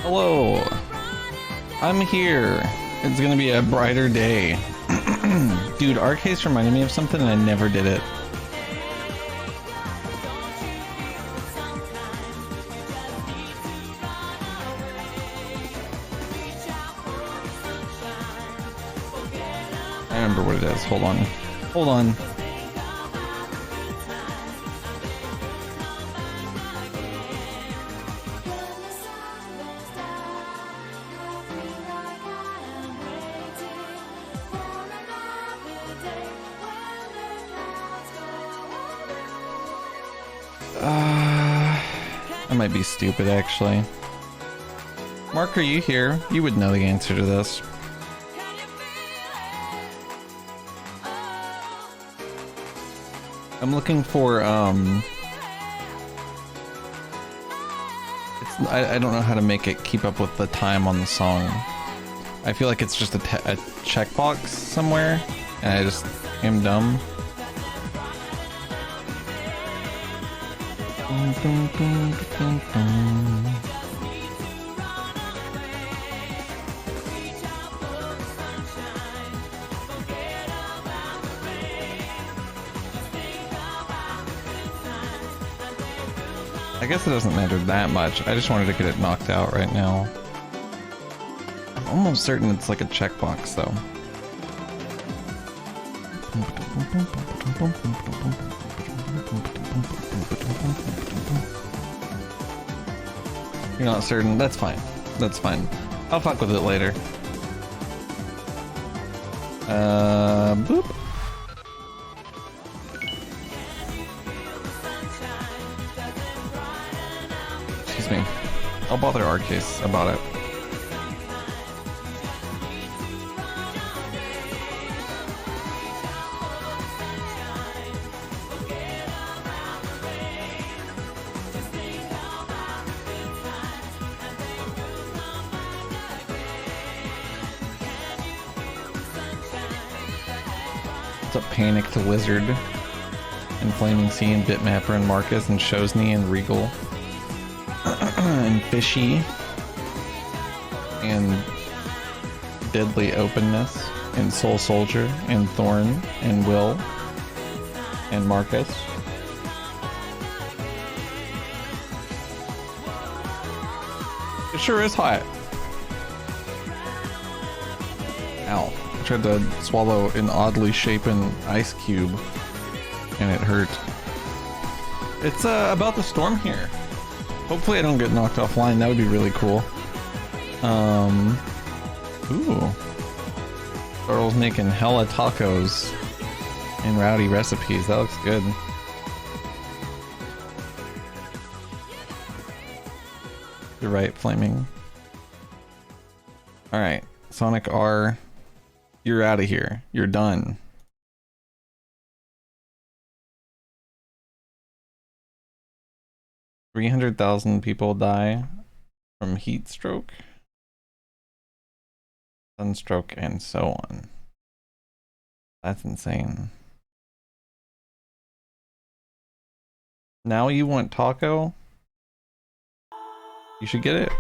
Hello, I'm here. It's gonna be a brighter day. Dude, Arcase reminded me of something and I never did it. I remember what it is. Hold on. Hold on. I might be stupid, actually. Mark, are you here? You would know the answer to this. I'm looking for, I don't know how to make it keep up with the time on the song. I feel like it's just a checkbox somewhere, and I just am dumb. I guess it doesn't matter that much. I just wanted to get it knocked out right now. I'm almost certain it's like a checkbox, though. You're not certain? That's fine. That's fine. I'll fuck with it later. Boop. Excuse me. I'll bother Arcase about it. What's up, Panic to Wizard and Flaming Sea and Bitmapper and Marcus and Shosny and Regal and Fishy and Deadly Openness and Soul Soldier and Thorn and Will and Marcus. It sure is hot. Ow. I tried to swallow an oddly shapen ice cube and it hurt. It's about the storm here. Hopefully I don't get knocked offline. That would be really cool. Ooh. Earl's making hella tacos and rowdy recipes. That looks good. You're right, Flaming. Alright, Sonic R. You're out of here. You're done. $300,000 people die from heat stroke, sunstroke, and so on. That's insane. Now you want taco? You should get it.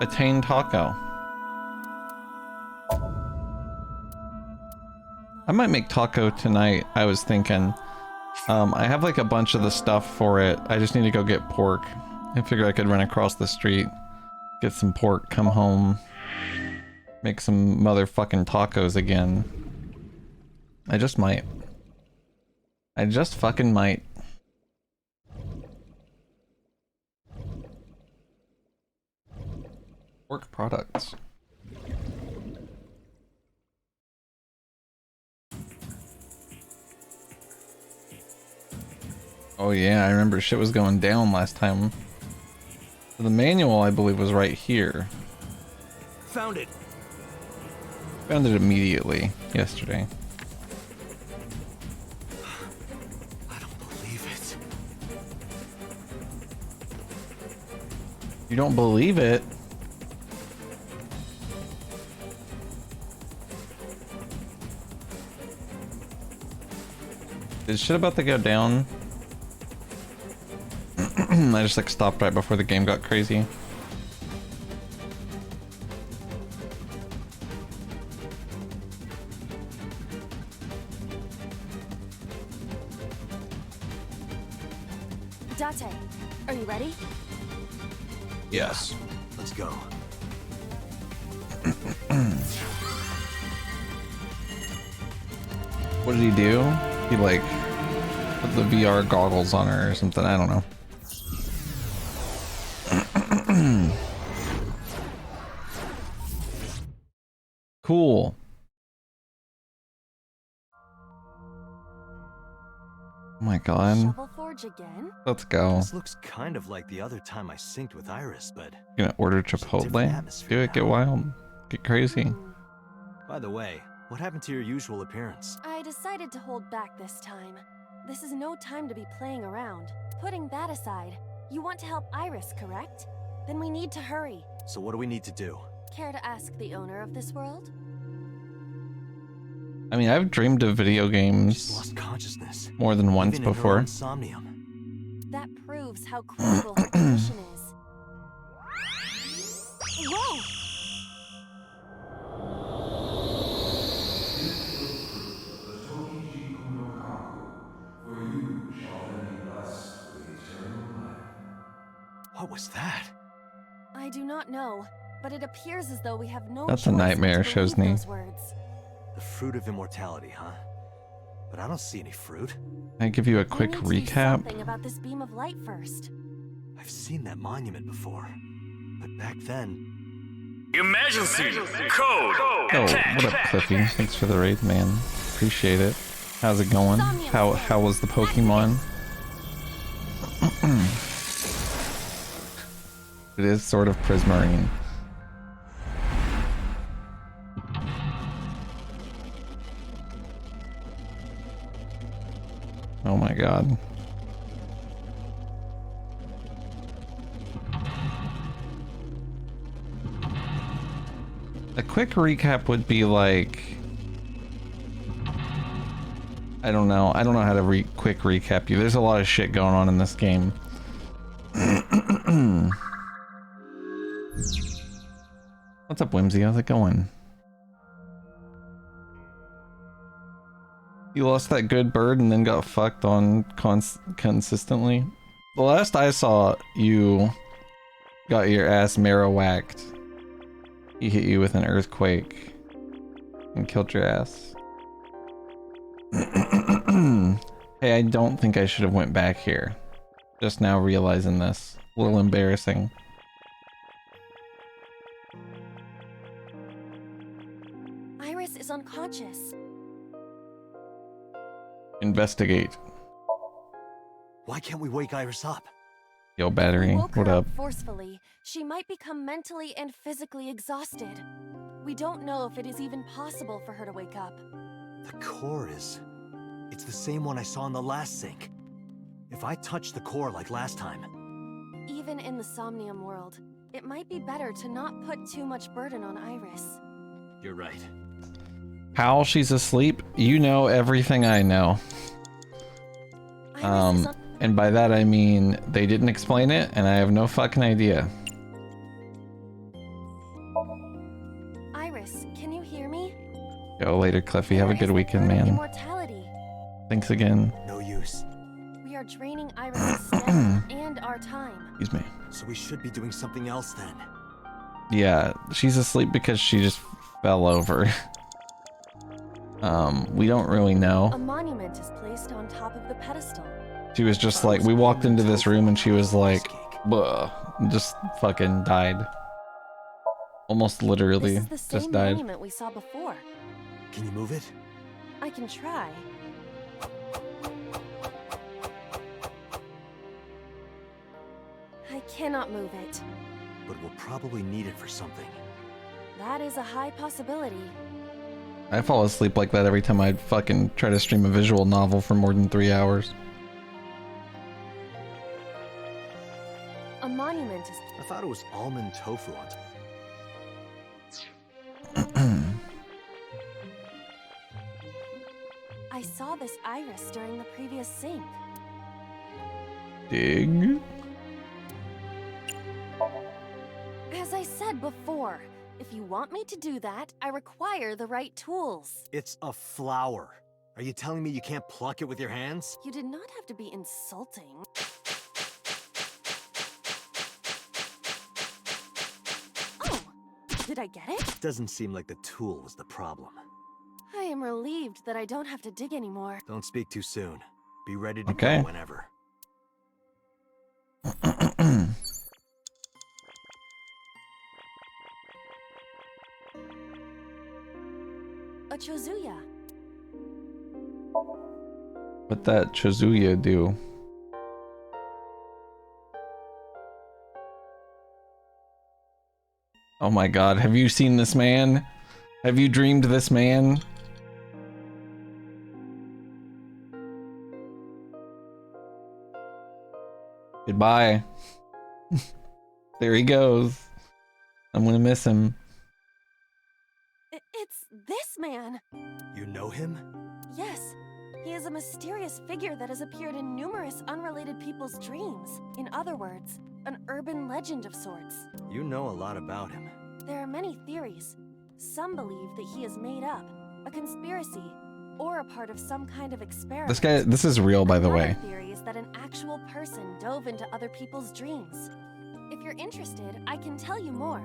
Attain taco. I might make taco tonight, I was thinking. I have like a bunch of the stuff for it. I just need to go get pork. I figured I could run across the street, get some pork, come home, make some motherfucking tacos again. I just might. I just fucking might. Pork products. Oh yeah, I remember shit was going down last time. The manual, I believe, was right here. Found it. Found it immediately yesterday. I don't believe it. You don't believe it? Is shit about to go down? I just like stopped right before the game got crazy. Date, are you ready? Yes. Let's go. What did he do? He like put the VR goggles on her or something, I don't know. Cool. Oh my god. Shovel Forge again? Let's go. This looks kind of like the other time I synced with Iris, but You gonna order There's a Chipotle? different atmosphere Do it, get now. wild. Get crazy. by the way, what happened to your usual appearance? I decided to hold back this time. This is no time to be playing around. Putting that aside, you want to help Iris, correct? Then we need to hurry. So what do we need to do? Care to ask the owner of this world? I mean, I've dreamed of video She's games lost consciousness. more than once Even in her before. own Somnium. That proves how critical her condition is. Whoa! For you shall then be blessed with eternal life. What was that? I do not know, but it appears as though we have no That's a choice nightmare, but to believe Shozni. those words. The fruit of immortality, huh? But I don't see any fruit. Can I give you a quick We need to do recap? something about this beam of light first. I've seen that monument before, but back then... Emergency! Code! Oh, what up, Cliffy? Thanks for the raid, man. Appreciate it. How's it going? How was the Pokemon? It is sort of Prismarine. Oh my god. A quick recap would be like, I don't know how to quick recap you. There's a lot of shit going on in this game. What's up, Whimsy? How's it going? You lost that good bird and then got fucked on consistently. The last I saw, you got your ass marrow whacked. He hit you with an earthquake and killed your ass. Hey, I don't think I should have went back here. Just now realizing this. A little embarrassing. Iris is unconscious. Investigate. Why can't we wake Iris up? Yo, battery. We woke What her up? forcefully. She might become mentally and physically exhausted. We don't know if it is even possible for her to wake up. The core is... It's the same one I saw in the last sink. If I touch the core like last time... Even in the Somnium world, it might be better to not put too much burden on Iris. You're right. How she's asleep? You know everything I know. Iris is And by that I mean they didn't explain it, and I have no fucking idea. Iris, can you hear me? Yo, later, Cliffy. Have a There good is the weekend, burden of man. Immortality. Thanks again. No use. We are draining Iris' stamina and our time. Excuse me. So we should be doing something else then. Yeah, she's asleep because she just fell over. We don't really know. A monument is placed on top of the pedestal. She was just like, we walked into this room and she was like, "Buh," and just fucking died. Almost literally This is the same just died. monument we saw before. Can you move it? I can try. I cannot move it. But we'll probably need it for something. That is a high possibility. I fall asleep like that every time I fucking try to stream a visual novel for more than 3 hours. A monument is... I thought it was almond tofu on top. I saw this iris during the previous sync. Dig. As I said before, if you want me to do that, I require the right tools. It's a flower. Are you telling me you can't pluck it with your hands? You did not have to be insulting. Oh, did I get it? Doesn't seem like the tool was the problem. I am relieved that I don't have to dig anymore. Don't speak too soon. Be ready to Okay. go whenever. A Chozuya. What that Chozuya do? Oh my god, have you seen this man? Have you dreamed this man? Goodbye. There he goes. I'm gonna miss him. It's this man. You know him? Yes, he is a mysterious figure that has appeared in numerous unrelated people's dreams. In other words, an urban legend of sorts. You know a lot about him. There are many theories. Some believe that he is made up, a conspiracy, or a part of some kind of experiment. This is real, by the Another way. theory is that an actual person dove into other people's dreams. you're interested, I can tell you more.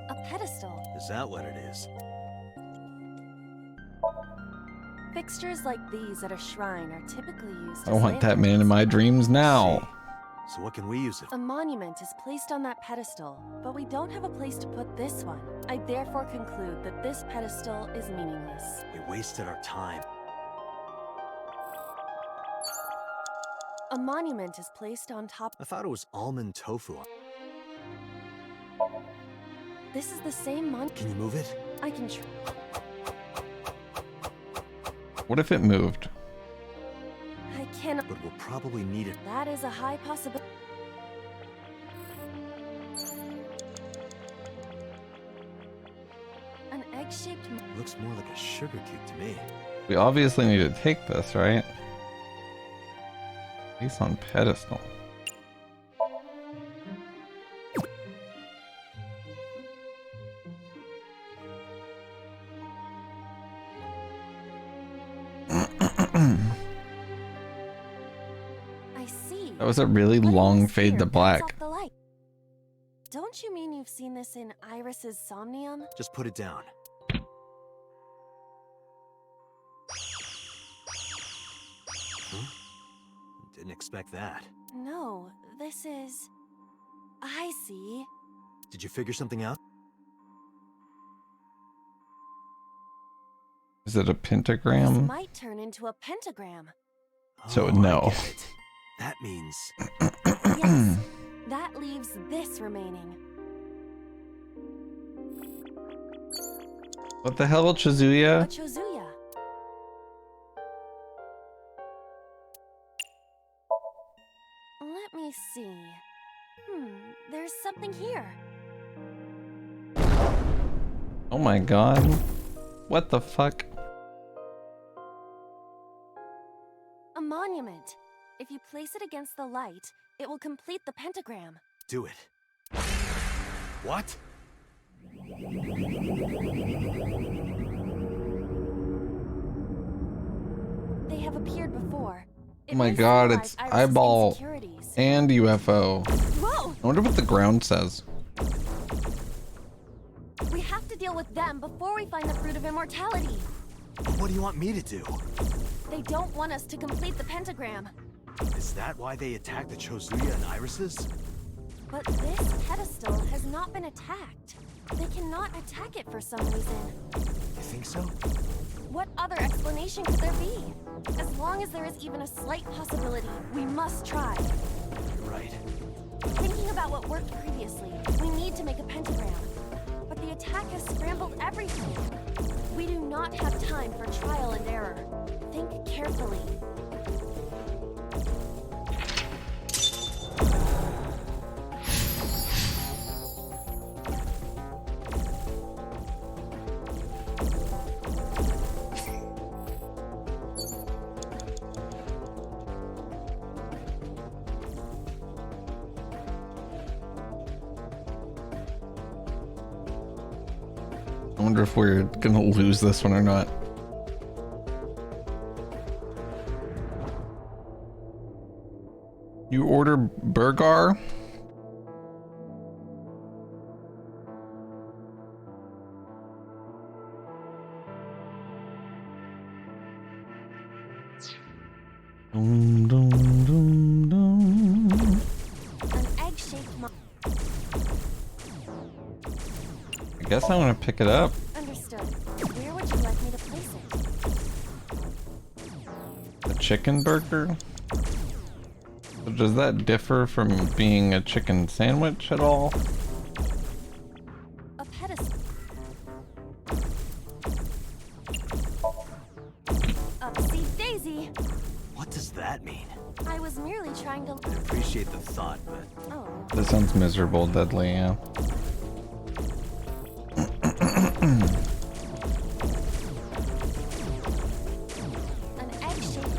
A pedestal. Is that what it is? Fixtures like these at a shrine are typically used I as want that man in lanterns. my dreams now. So what can we use it A for? monument is placed on that pedestal, but we don't have a place to put this one. I therefore conclude that this pedestal is meaningless. We wasted our time. A monument is placed on top. I thought it was almond tofu. This is the same monument. Can you move it? I can try. What if it moved? I cannot. But we'll probably need it. That is a high possibility. An egg-shaped. Looks more like a sugar cube to me. We obviously need to take this, right? Place on pedestal. I see. That was a really Putting long this fade here to cuts black. off the light. Don't you mean you've seen this in Iris's Somnium? Just put it down. Huh? Didn't expect that. No, this is... I see. Did you figure something out? Is it a This pentagram? might turn into a pentagram. So, Oh, I no. get it. That means Yes, that leaves this remaining. What the hell, A Chizuya? Chozuya. Let me see. There's something here. Oh my god. What the fuck? A monument. If you place it against the light, it will complete the pentagram. do it. What? They have appeared before. Oh my god, it's eyeball and UFO. Whoa! I wonder what the ground says. We have to deal with them before we find the fruit of immortality. What do you want me to do? They don't want us to complete the pentagram. Is that why they attacked the Chozuya and Irises? But this pedestal has not been attacked. They cannot attack it for some reason. You think so? What other explanation could there be? As long as there is even a slight possibility, we must try. You're right. Thinking about what worked previously, we need to make a pentagram. But the attack has scrambled everything. We do not have time for trial and error. Think carefully. I wonder if we're gonna lose this one or not. You order burger? Dum, dum, dum, dum. An egg-shaped I guess I want to pick it up. Understood. Where would you like me to place it? A chicken burger? So does that differ from being a chicken sandwich at all? A pedestal. Upsy daisy. What does that mean? I was merely trying to... I appreciate the thought, but Oh. This sounds miserable, deadly, yeah. An egg-shaped...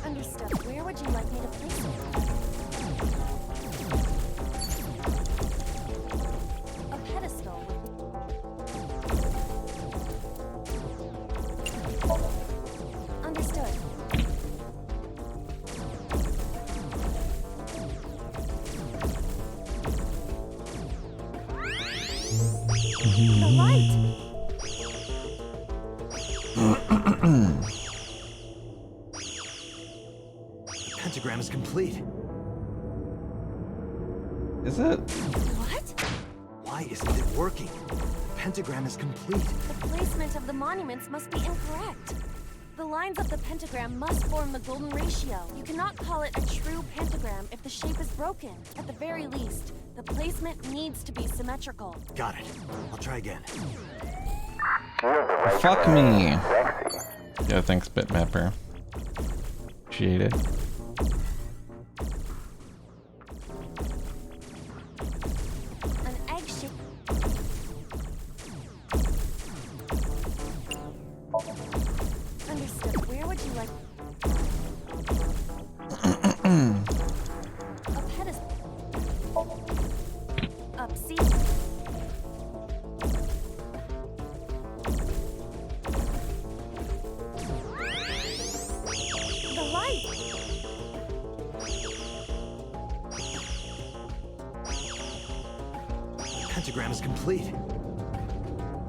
Understood. Where would you like me to place it? pentagram is complete. Is it? What? Why isn't it working? The pentagram is complete. The placement of the monuments must be incorrect. The lines of the pentagram must form the golden ratio. You cannot call it a true pentagram if the shape is broken. At the very least, the placement needs to be symmetrical. Got it. I'll try again. Fuck me. Yeah, thanks, Bitmapper. Appreciate it. An egg shape. Understood. Where would you like a pedestal? Up, see? The light. The pentagram is complete.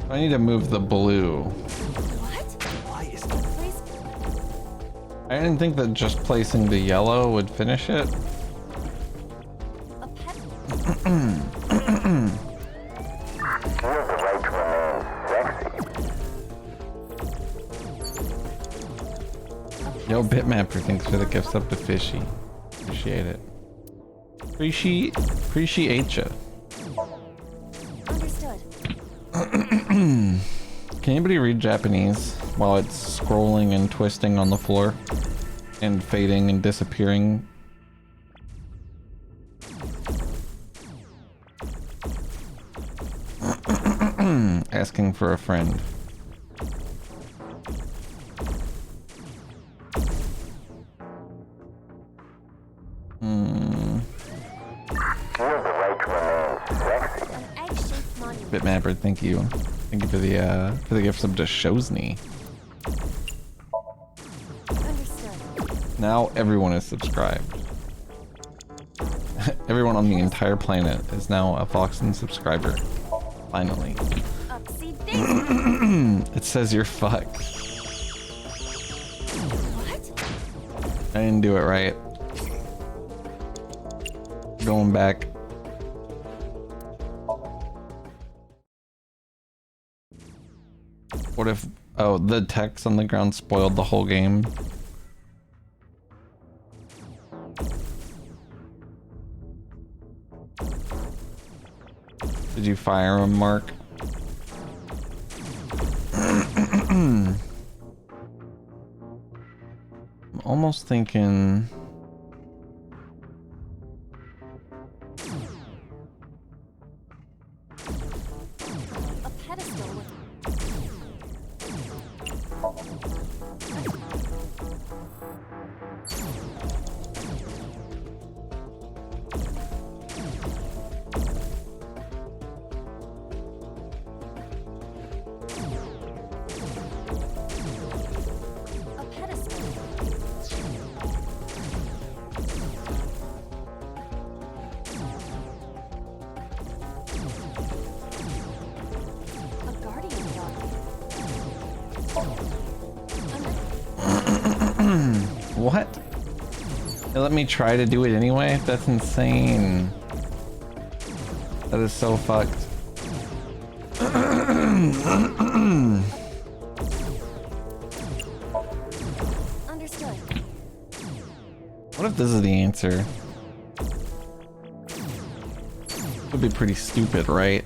I need to move the blue. What? Why is The place. I didn't think that just placing the yellow would finish it. A pet. Yo, Bitmapper, thanks for the gifts up to Fishy. Appreciate it. Appreciate ya. Understood. Can anybody read Japanese while it's scrolling and twisting on the floor? And fading and disappearing? Asking for a friend. An egg-shaped monument. Bitmapper, thank you. Thank you for the gifts of just shows me. Understood. Now everyone is subscribed. Everyone on the entire planet is now a Foxen subscriber. Finally. Up, see, thanks. It says you're fucked. What? I didn't do it right. Going back. What if... Oh, the text on the ground spoiled the whole game. Did you fire him, Mark? I'm almost thinking... A pedestal with... A pedestal. A guardian dog. What? They let me try to do it anyway? That's insane. That is so fucked. Understood. What if this is the answer? Would be pretty stupid, right?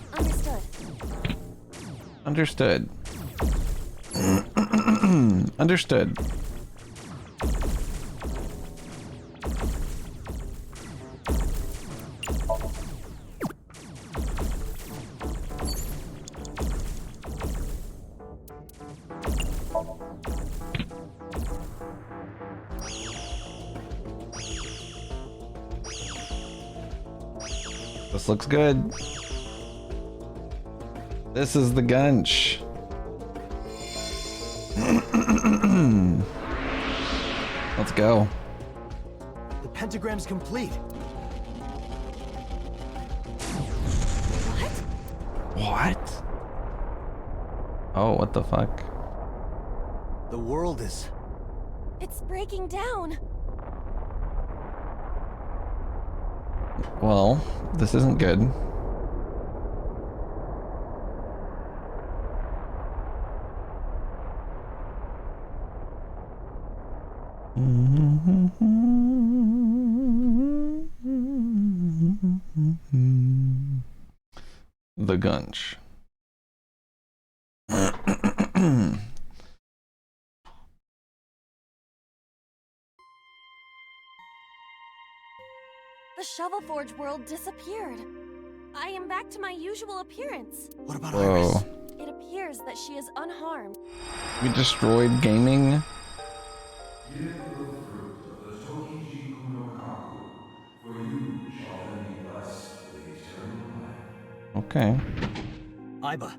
Understood. Understood. Understood. This looks good. This is the gunch. Let's go. The pentagram's complete. What? Oh, what the fuck? The world is... It's breaking down. Well, this isn't good. The Gunch. The Shovel Forge world disappeared. I am back to my usual appearance. What about Whoa. Iris? It appears that she is unharmed. We destroyed gaming. Give the fruit of the Tokijiku no Kaku, for you shall then be blessed with eternal life. Okay. Aiba,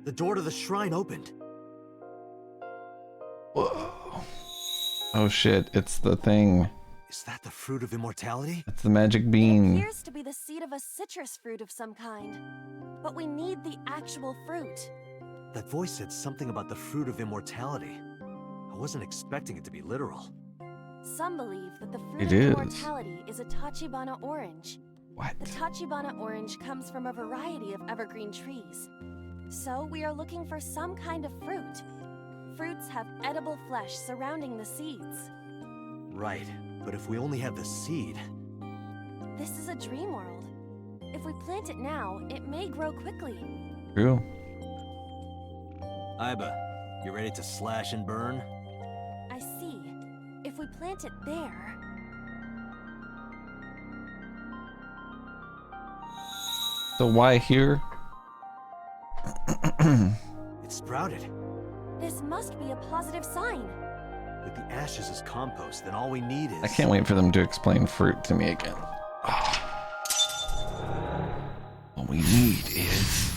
the door to the shrine opened. Whoa. Oh shit, it's the thing. Is that the fruit of immortality? It's the magic It bean. appears to be the seed of a citrus fruit of some kind. But we need the actual fruit. That voice said something about the fruit of immortality. I wasn't expecting it to be literal. Some believe that the fruit It of is. immortality is a Tachibana orange. What? The Tachibana orange comes from a variety of evergreen trees. So we are looking for some kind of fruit. Fruits have edible flesh surrounding the seeds. Right, but if we only have the seed... This is a dream world. If we plant it now, it may grow quickly. True. Aiba, you ready to slash and burn? I see. If we plant it there... So why here? It sprouted. This must be a positive sign. With the ashes as compost, then all we need is... I can't wait for them to explain fruit to me again. Oh. What we need is...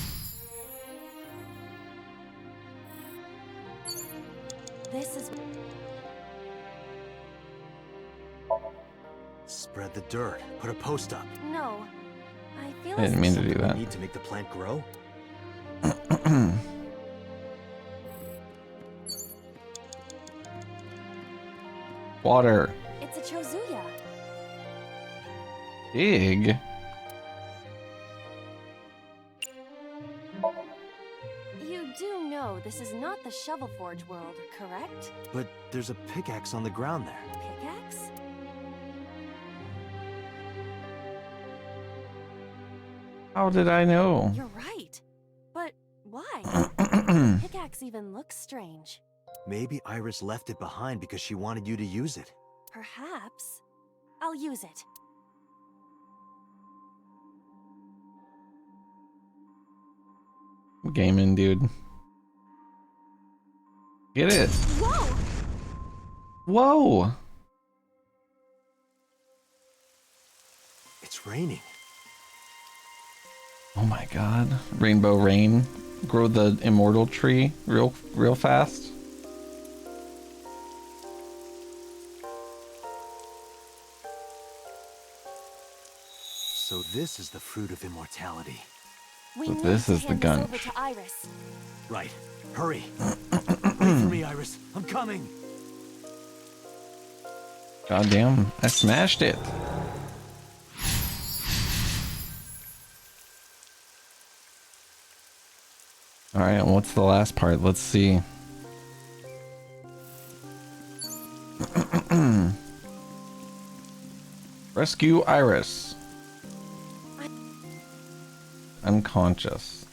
This is... Spread the dirt. Put a post up. No. I feel I as didn't mean to do Something we that. need to make the plant grow? Water. it's a chozuya. Big. You do know this is not the Shovel Forge world, correct? But there's a pickaxe on the ground there. Pickaxe? How did I know? You're right. But why? Pickaxe even looks strange. Maybe Iris left it behind because she wanted you to use it. Perhaps. I'll use it. Gaming, dude. Get it. Whoa! Whoa. It's raining. Oh my god. Rainbow rain. Grow the immortal tree real fast. So this is the fruit of immortality. We So need this to is the hand gun. over to Iris. Right. Hurry. Wait for me, Iris. I'm coming. Goddamn, I smashed it. Alright, what's the last part? Let's see. Rescue Iris. Unconscious.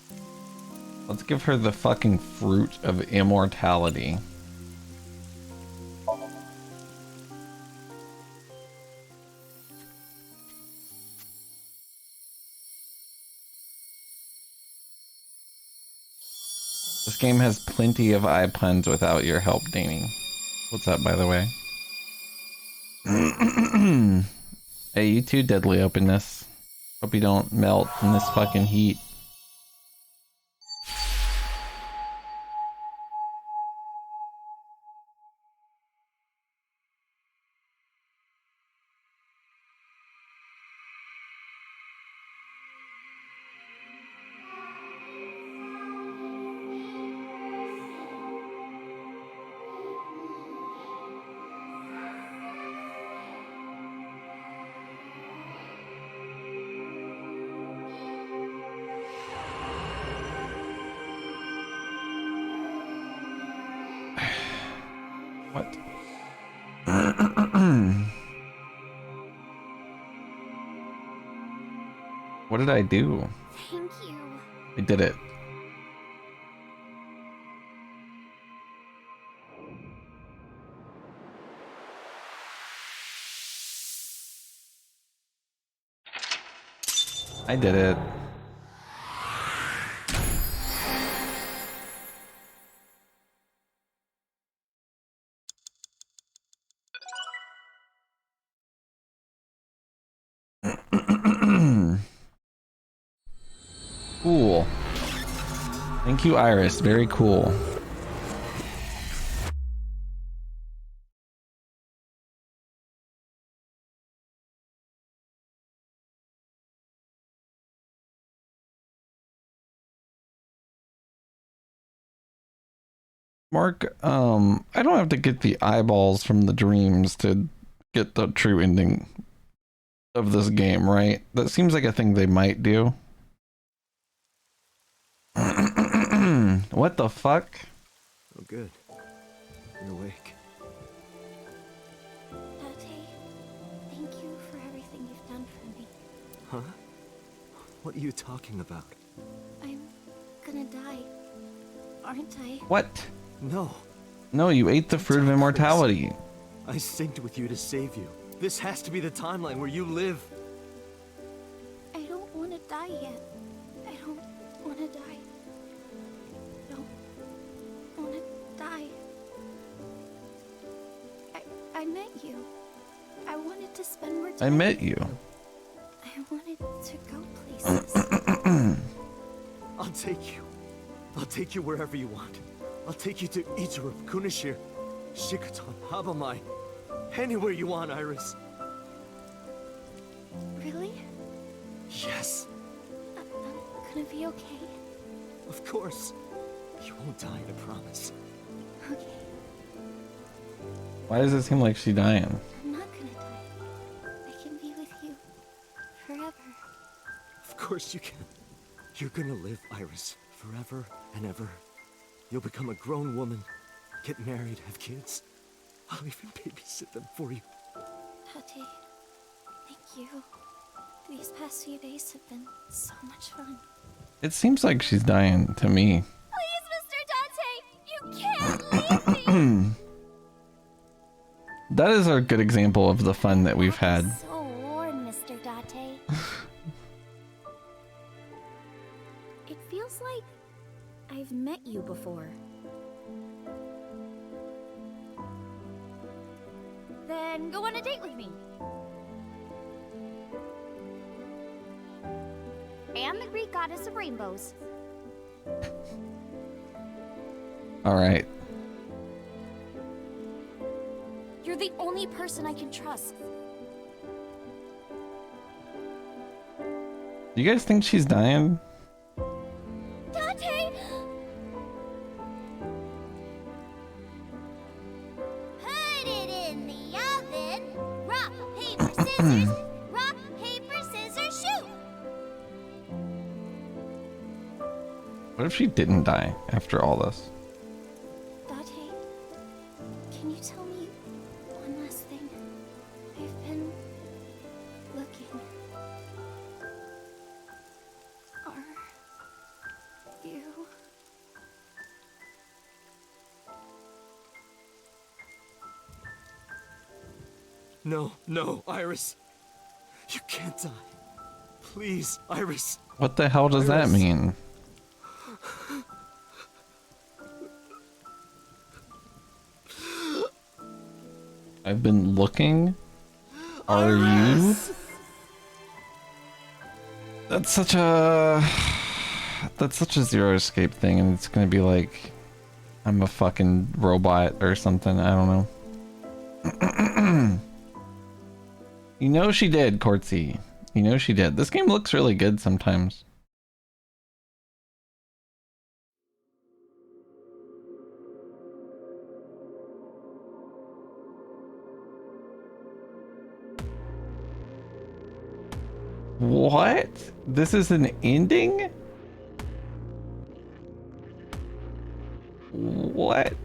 Let's give her the fucking fruit of immortality. This game has plenty of eye puns without your help, Danny. What's that, by the way? Hey, you too, Deadly Openness. Hope you don't melt in this fucking heat. What? What did I do? Thank you. I did it. I did it. Cool. Thank you, Iris. Very cool. Mark, I don't have to get the eyeballs from the dreams to get the true ending of this game, right? That seems like a thing they might do. What the fuck? Oh, good. You're awake. Tate, thank you for everything you've done for me. Huh? What are you talking about? I'm gonna die, aren't I? What? No. No, you ate the fruit of immortality. I synced with you to save you. This has to be the timeline where you live. I don't want to die yet. I don't want to die. I don't want to die. I met you. I wanted to spend more time. I met you. I wanted to go places. I'll take you. I'll take you wherever you want. I'll take you to Ichirup, Kunashir, Shikotan, Habamai. Anywhere you want, Iris. Really? Yes, I'm gonna be okay. of course. You won't die, I promise. Okay, Why does it seem like she's dying? I'm not gonna die. I can be with you forever. Of course you can. You're gonna live, Iris, forever and ever. You'll become a grown woman, get married, have kids. I'll even babysit them for you. Tate, thank you. These past few days have been so much fun. It seems like she's dying to me. Please, Mr. Dante, you can't leave me! That is a good example of the fun that we've had. So warm, Mr. Date. It feels like I've met you before. Then go on a date with me. I am the Greek goddess of rainbows. All right. You're the only person I can trust. Do you guys think she's dying? Dante! Put it in the oven. Rock, paper, scissors. Rock, paper, scissors, shoot. What if she didn't die after all this? Dante, can you tell me one last thing? I've been looking. Are you... No, no, Iris. You can't die. Please, Iris. What the hell does that Iris. mean? I've been looking. Are you? That's such a Zero Escape thing, and it's gonna be like I'm a fucking robot or something. I don't know. You know she did, Courtsy. You know she did. This game looks really good sometimes. What? This is an ending? What?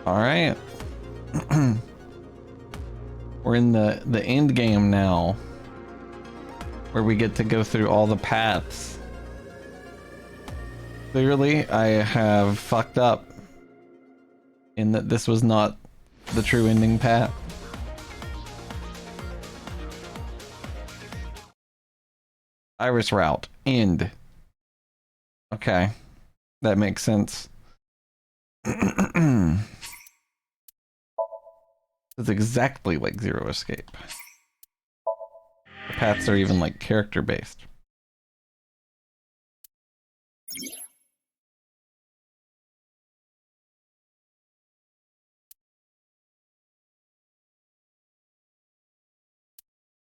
All right. We're in the end game now, where we get to go through all the paths. Clearly, I have fucked up in that this was not the true ending path. Iris route. End. Okay. That makes sense. It's exactly like Zero Escape. The paths are even like character based.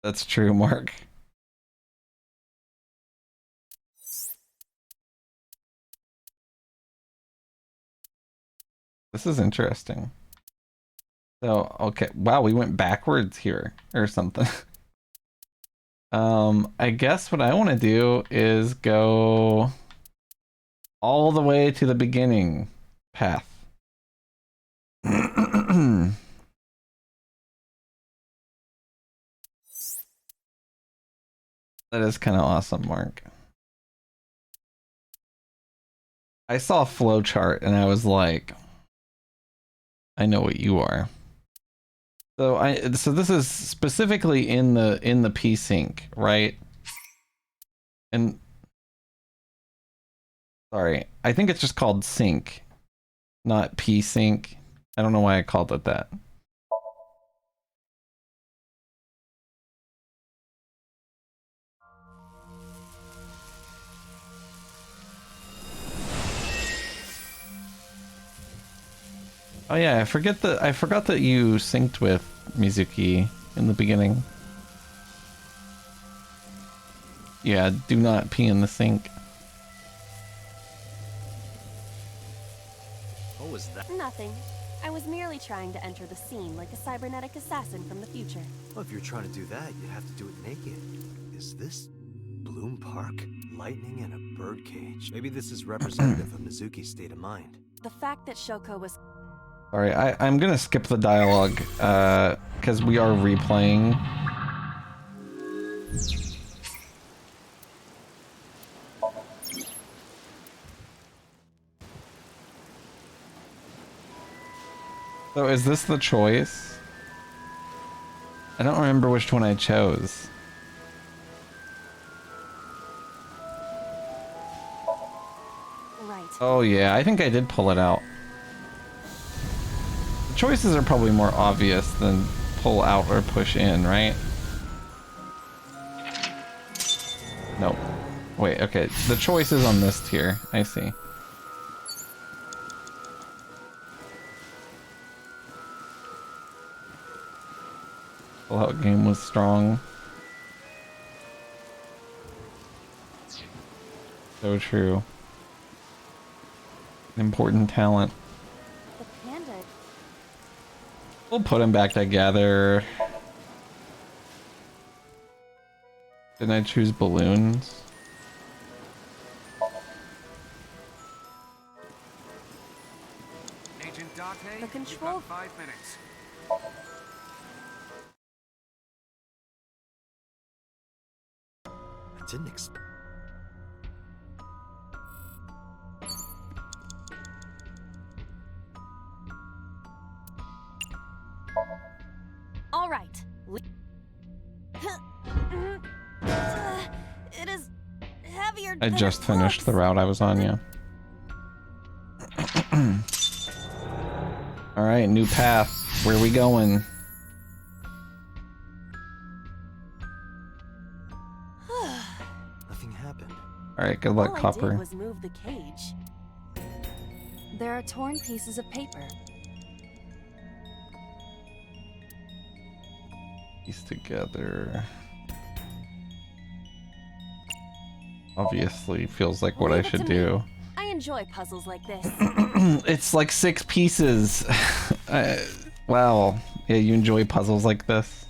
That's true, Mark. This is interesting. So, okay. Wow, we went backwards here or something. I guess what I want to do is go all the way to the beginning path. That is kind of awesome, Mark. I saw a flow chart and I was like, I know what you are. So this is specifically in the P sync, right? And sorry, I think it's just called sync, not P sync. I don't know why I called it that. Oh yeah, I forgot that you synced with Mizuki in the beginning. Yeah, do not pee in the sink. What was that? Nothing. I was merely trying to enter the scene like a cybernetic assassin from the future. Well, if you're trying to do that, you have to do it naked. Is this Bloom Park? Lightning and a birdcage. Maybe this is representative of Mizuki's state of mind. The fact that Shoko was... Sorry, I'm gonna skip the dialogue, because we are replaying. So is this the choice? I don't remember which one I chose. Right. Oh yeah, I think I did pull it out. Choices are probably more obvious than pull out or push in, right? Nope. Wait, okay. The choice is on this tier. I see. Pull out game was strong. So true. Important talent. The panda... We'll put them back together. Didn't I choose balloons? Agent Date, The control... you've got 5 minutes. I didn't expect. All right. It is heavier I than just it finished the looks. route I was on, yeah. Alright, new path. Where are we going? Nothing happened. Alright, good luck, All I Copper. did was move the cage. There are torn pieces of paper. Piece together. Obviously, feels like what I Leave it should to me. do. I enjoy puzzles like this. It's like 6 pieces. Wow. Yeah, you enjoy puzzles like this.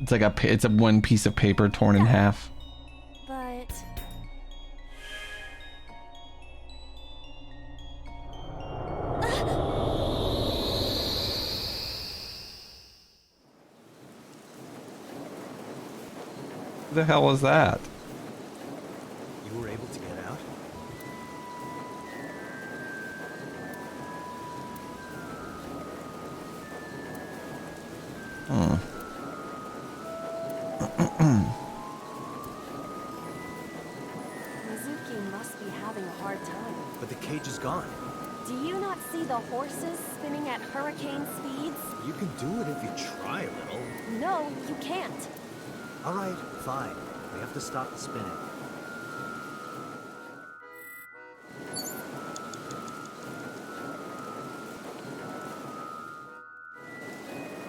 It's like it's a one piece of paper torn in half. But... Who the hell was that? You were able to get out? Mizuki must be having a hard time. But the cage is gone. Do you not see the horses spinning at hurricane speeds? You can do it if you try a little. No, you can't. All right, fine. We have to stop the spinning.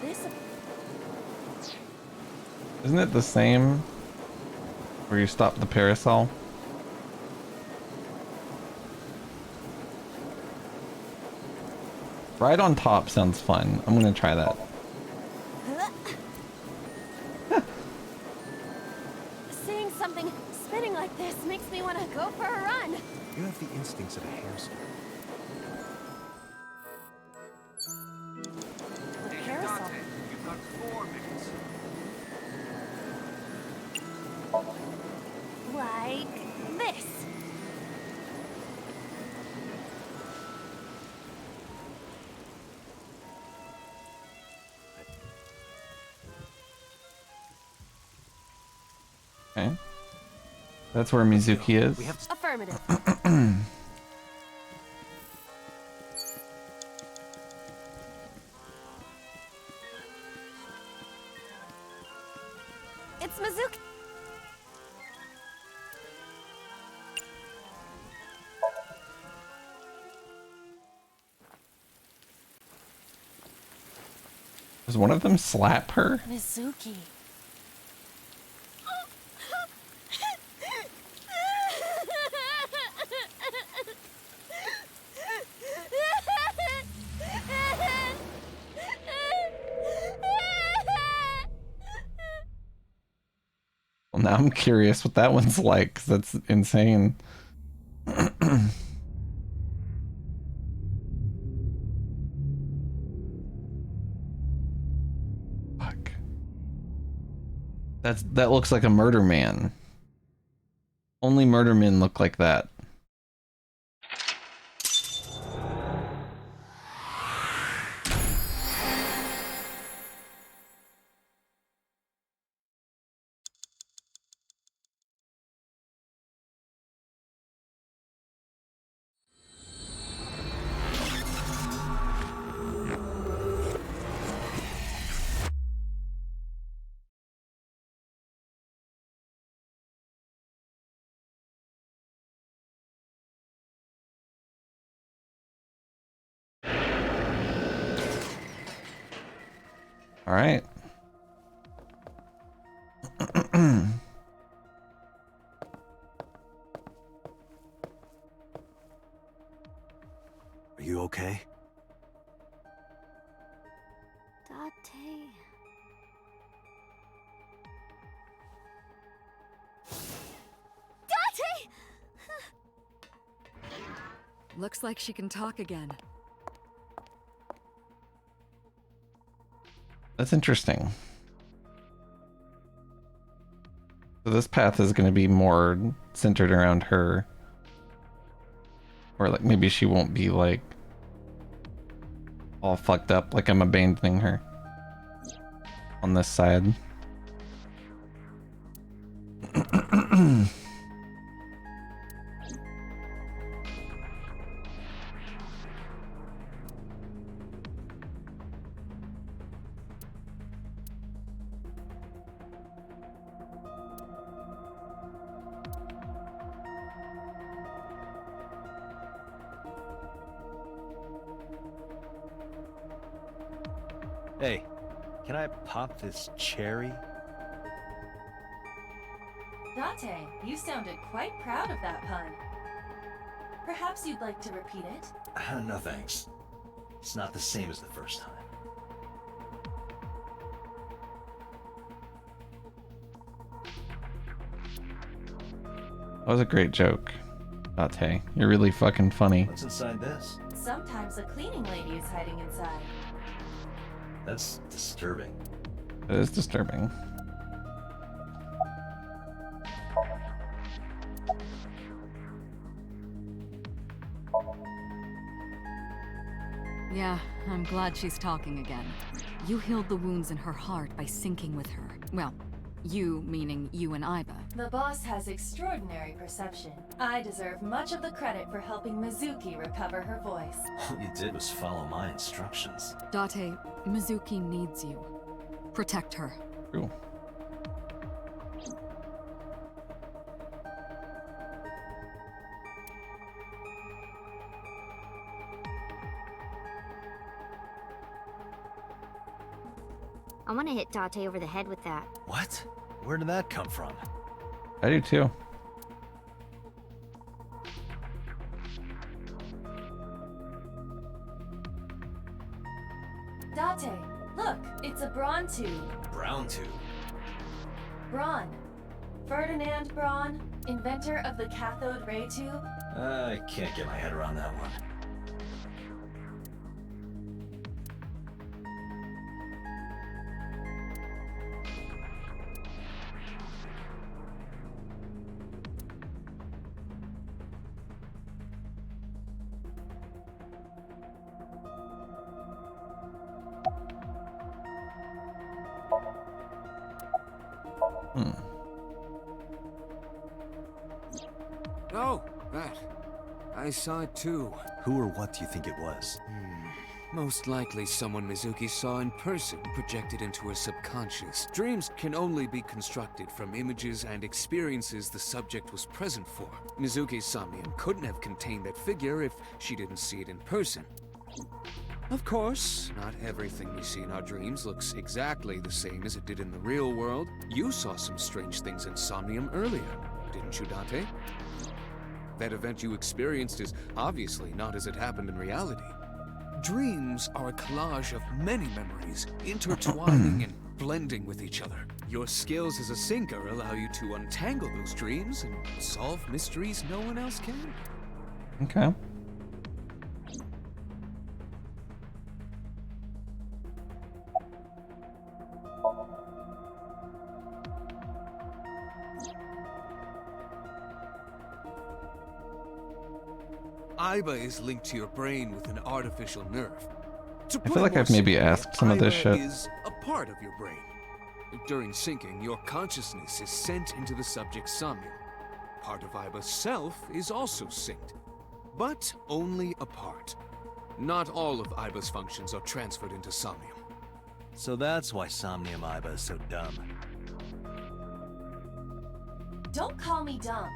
This Isn't it the same where you stop the parasol? Right on top sounds fun. I'm gonna try that. Seeing something spinning like this makes me want to go for a run. You have the instincts of a hamster. The parasol. You've got 4 minutes. Like this. Okay. That's where Mizuki is. We have to... Affirmative. It's Mizuki. Does one of them slap her? Mizuki. Well, now I'm curious what that one's like, 'cause that's insane. Fuck. That looks like a murder man. Only murder men look like that. All right. Are you okay? Date. Date! Looks like she can talk again. That's interesting. So this path is going to be more centered around her. Or like maybe she won't be like all fucked up like I'm abandoning her on this side. Hey, can I pop this cherry? Date, you sounded quite proud of that pun. Perhaps you'd like to repeat it? No thanks. It's not the same as the first time. That was a great joke, Ate. You're really fucking funny. What's inside this? Sometimes a cleaning lady is hiding inside. That's disturbing. It is disturbing. Yeah, I'm glad she's talking again. You healed the wounds in her heart by syncing with her. Well, you meaning you and Iba. The boss has extraordinary perception. I deserve much of the credit for helping Mizuki recover her voice. All you did was follow my instructions. Date, Mizuki needs you. Protect her. True. I want to hit Date over the head with that. What? Where did that come from? I do too. Date, look, it's a Braun tube. Brown tube. Braun. Ferdinand Braun, inventor of the cathode ray tube. I can't get my head around that one. Oh, that. I saw it too. Who or what do you think it was? Most likely someone Mizuki saw in person projected into her subconscious. Dreams can only be constructed from images and experiences the subject was present for. Mizuki's Somnium couldn't have contained that figure if she didn't see it in person. Of course, not everything we see in our dreams looks exactly the same as it did in the real world. You saw some strange things in Somnium earlier, didn't you, Date? That event you experienced is obviously not as it happened in reality. Dreams are a collage of many memories, intertwining and blending with each other. Your skills as a sinker allow you to untangle those dreams and solve mysteries no one else can. Okay. Iba is linked to your brain with an artificial nerve. To I put feel it like more I've maybe simply, asked some of this Iba shit. is a part of your brain. During syncing, your consciousness is sent into the subject's somnium. Part of Iba's self is also synced, but only a part. Not all of Iba's functions are transferred into Somnium. So that's why Somnium Iba is so dumb. Don't call me dumb.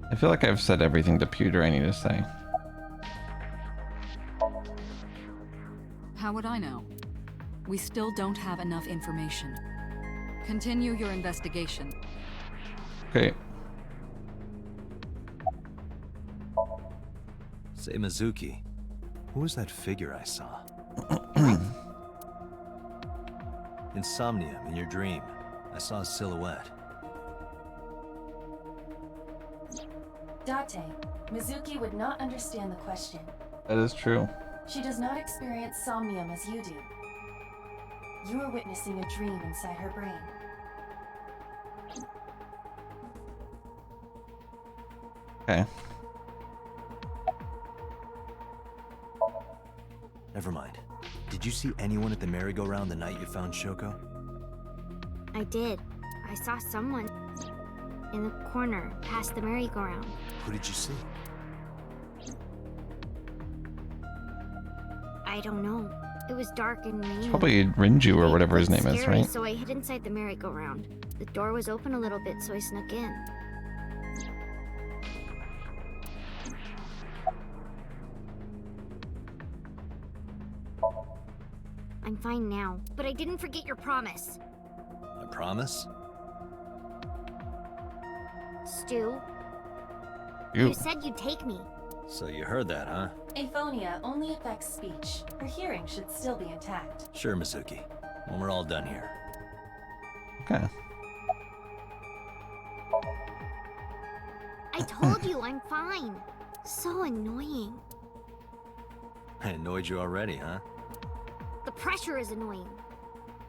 I feel like I've said everything to Pewter I need to say. How would I know? We still don't have enough information. Continue your investigation. Okay. Say, Mizuki, who was that figure I saw? In Somnium, in your dream, I saw a silhouette. Date, Mizuki would not understand the question. That is true. She does not experience somnium as you do. You are witnessing a dream inside her brain. Okay. Never mind. Did you see anyone at the merry-go-round the night you found Shoko? I did. I saw someone in the corner past the merry-go-round. Who did you see? I don't know. It was dark and rainy. Probably Rinju or whatever his name is, Scary, right? So I hid inside the merry-go-round. The door was open a little bit, so I snuck in. I'm fine now, but I didn't forget your promise. I promise? Stu, You. you said you'd take me. So you heard that, huh? Aphonia only affects speech. Her hearing should still be intact. Sure, Mizuki. When we're all done here. Okay. I told you I'm fine. So annoying. I annoyed you already, huh? The pressure is annoying.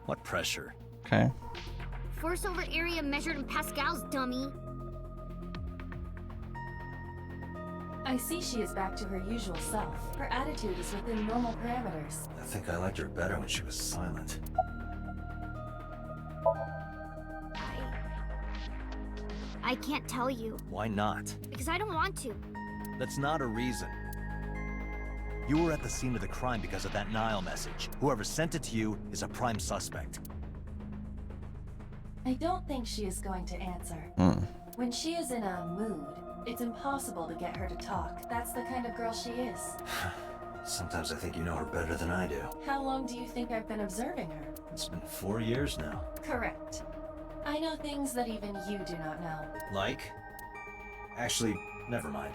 What pressure? Okay. force over area measured in pascals, dummy. I see she is back to her usual self. Her attitude is within normal parameters. I think I liked her better when she was silent. I can't tell you, Why not? because I don't want to. That's not a reason. You were at the scene of the crime because of that Nile message. Whoever sent it to you is a prime suspect. I don't think she is going to answer. When she is in a mood, it's impossible to get her to talk. That's the kind of girl she is. Sometimes I think you know her better than I do. How long do you think I've been observing her? It's been 4 years now. Correct. I know things that even you do not know. Like? Actually, never mind.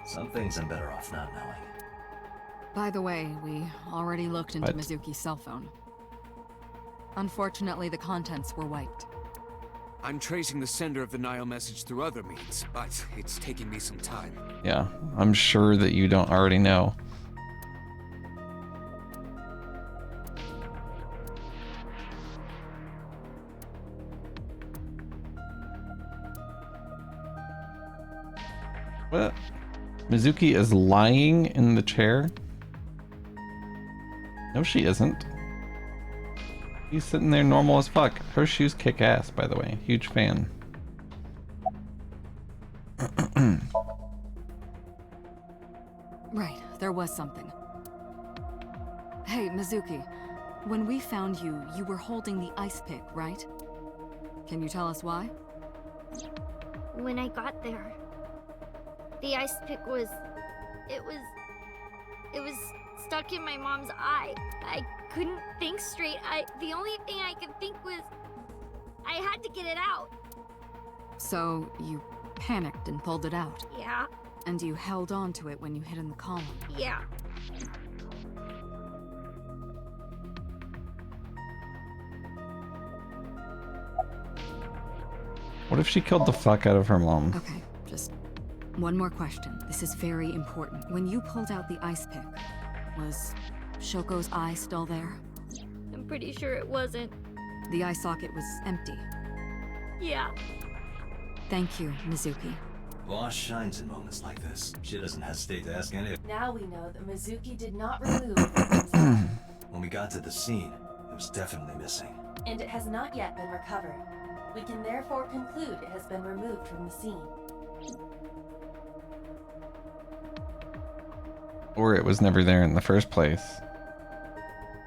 Some things I'm better off not knowing. By the way, we already looked into What? Mizuki's cell phone. Unfortunately, the contents were wiped. I'm tracing the sender of the Nile message through other means, but it's taking me some time. Yeah, I'm sure that you don't already know. What? Mizuki is lying in the chair? No, she isn't. He's sitting there normal as fuck. Her shoes kick ass, by the way. Huge fan. Right, there was something. Hey, Mizuki. When we found you, you were holding the ice pick, right? Can you tell us why? When I got there, the ice pick was... It was stuck in my mom's eye. I couldn't think straight. The only thing I could think was... I had to get it out. So, you panicked and pulled it out. Yeah, And you held on to it when you hid in the column. yeah. What if she killed the fuck out of her mom? Okay, just one more question. This is very important. When you pulled out the ice pick, was Shoko's eye still there? I'm pretty sure it wasn't. The eye socket was empty. Yeah. Thank you, Mizuki. Boss shines in moments like this. She doesn't hesitate to ask any. Now we know that Mizuki did not remove it from himself, When we got to the scene, it was definitely missing. and it has not yet been recovered. We can therefore conclude it has been removed from the scene. Or it was never there in the first place.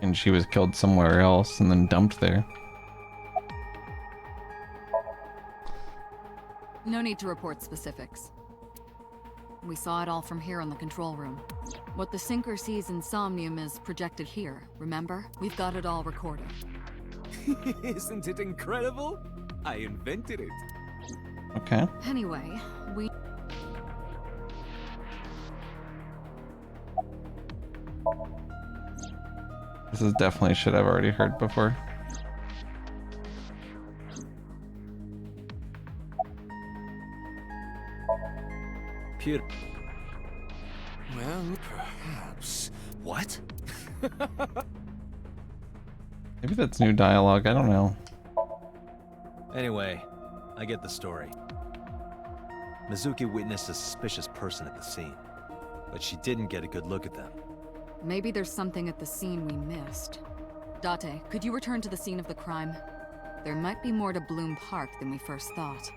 And she was killed somewhere else and then dumped there. No need to report specifics. We saw it all from here in the control room. What the sinker sees in Somnium is projected here, remember? We've got it all recorded. Isn't it incredible? I invented it. Okay. Anyway, we... This is definitely shit I've already heard before. Pewter. Well, perhaps. What? Maybe that's new dialogue, I don't know. Anyway, I get the story. Mizuki witnessed a suspicious person at the scene, but she didn't get a good look at them. Maybe there's something at the scene we missed. Date, could you return to the scene of the crime? There might be more to Bloom Park than we first thought.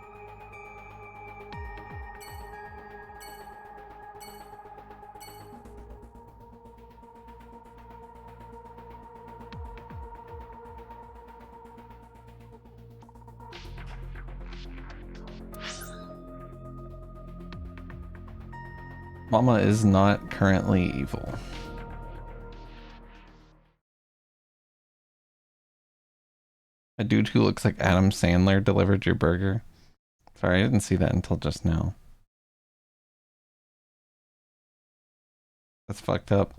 Mama is not currently evil. A dude who looks like Adam Sandler delivered your burger. Sorry, I didn't see that until just now. That's fucked up.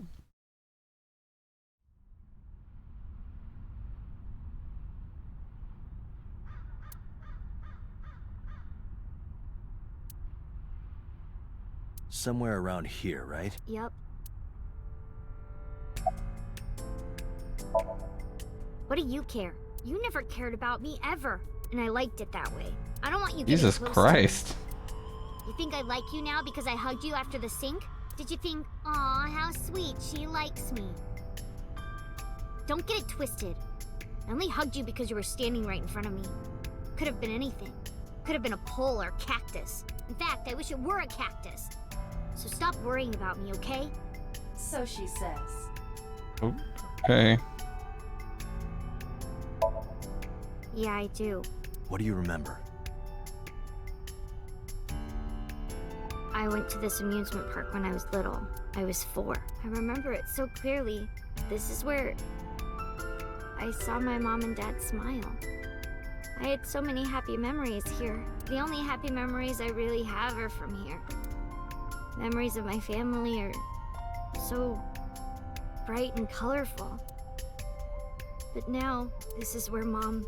Somewhere around here, right? Yep. What do you care? You never cared about me ever, and I liked it that way. I don't want you getting Jesus close to Christ. me. You think I like you now because I hugged you after the sink? Did you think, aw, how sweet, she likes me? Don't get it twisted. I only hugged you because you were standing right in front of me. Could have been anything. Could have been a pole or a cactus. In fact, I wish it were a cactus. So stop worrying about me, okay? So she says. Okay. Yeah, I do. What do you remember? I went to this amusement park when I was little. I was 4. I remember it so clearly. This is where I saw my mom and dad smile. I had so many happy memories here. The only happy memories I really have are from here. Memories of my family are so bright and colorful. But now, this is where Mom...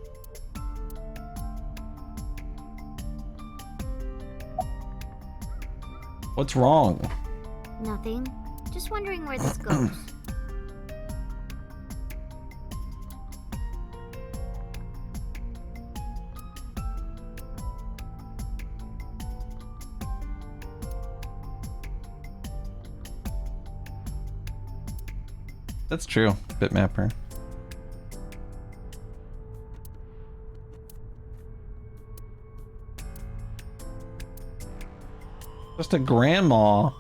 What's wrong? Nothing. Just wondering where this goes. That's true, Bitmapper. Just a grandma.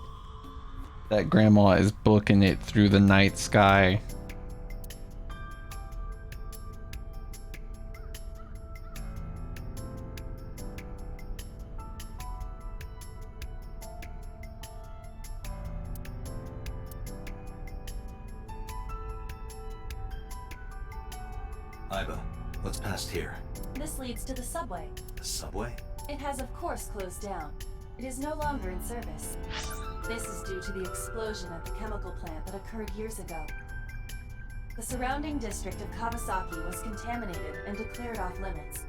That grandma is booking it through the night sky. Iba, what's past here? This leads to the subway. The subway? It has of course closed down. It is no longer in service. This is due to the explosion at the chemical plant that occurred years ago. The surrounding district of Kawasaki was contaminated and declared off limits.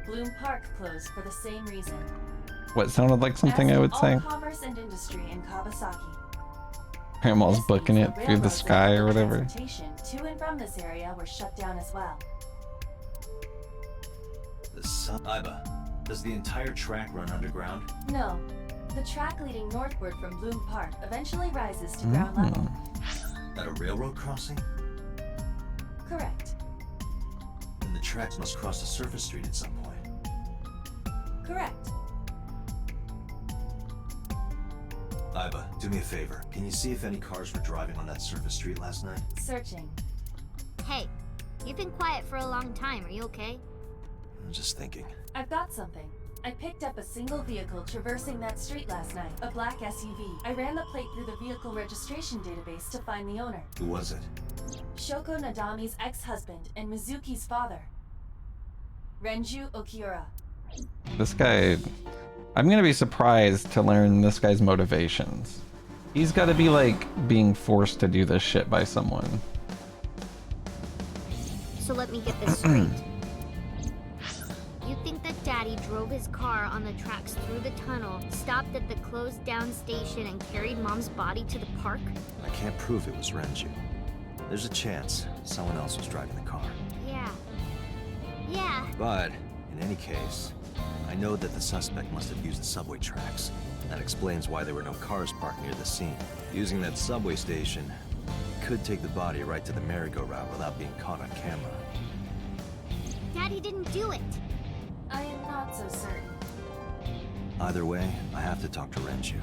Bloom Park closed for the same reason. What sounded like something As I did would all say? commerce and industry in Kawasaki. Grandma's This booking means it the through the railroads sky and or whatever. transportation to and from this area were shut down as well. Iba, does the entire track run underground? No. The track leading northward from Bloom Park eventually rises to ground level. At a railroad crossing? Correct. Then the tracks must cross a surface street at some point. Correct. Iba, do me a favor. Can you see if any cars were driving on that surface street last night? Searching. Hey, you've been quiet for a long time. Are you okay? I'm just thinking. I've got something. I picked up a single vehicle traversing that street last night, a black SUV. I ran the plate through the vehicle registration database to find the owner. Who was it? Shoko Nadami's ex-husband and Mizuki's father. Renju Okiura. This guy... I'm gonna be surprised to learn this guy's motivations. He's gotta be like being forced to do this shit by someone. So let me get this straight. You think that Daddy drove his car on the tracks through the tunnel, stopped at the closed down station, and carried Mom's body to the park? I can't prove it was Renju. There's a chance someone else was driving the car. Yeah. But, in any case, I know that the suspect must have used the subway tracks. That explains why there were no cars parked near the scene. Using that subway station, could take the body right to the merry-go-round without being caught on camera. Daddy didn't do it. I am not so certain. Either way, I have to talk to Renju.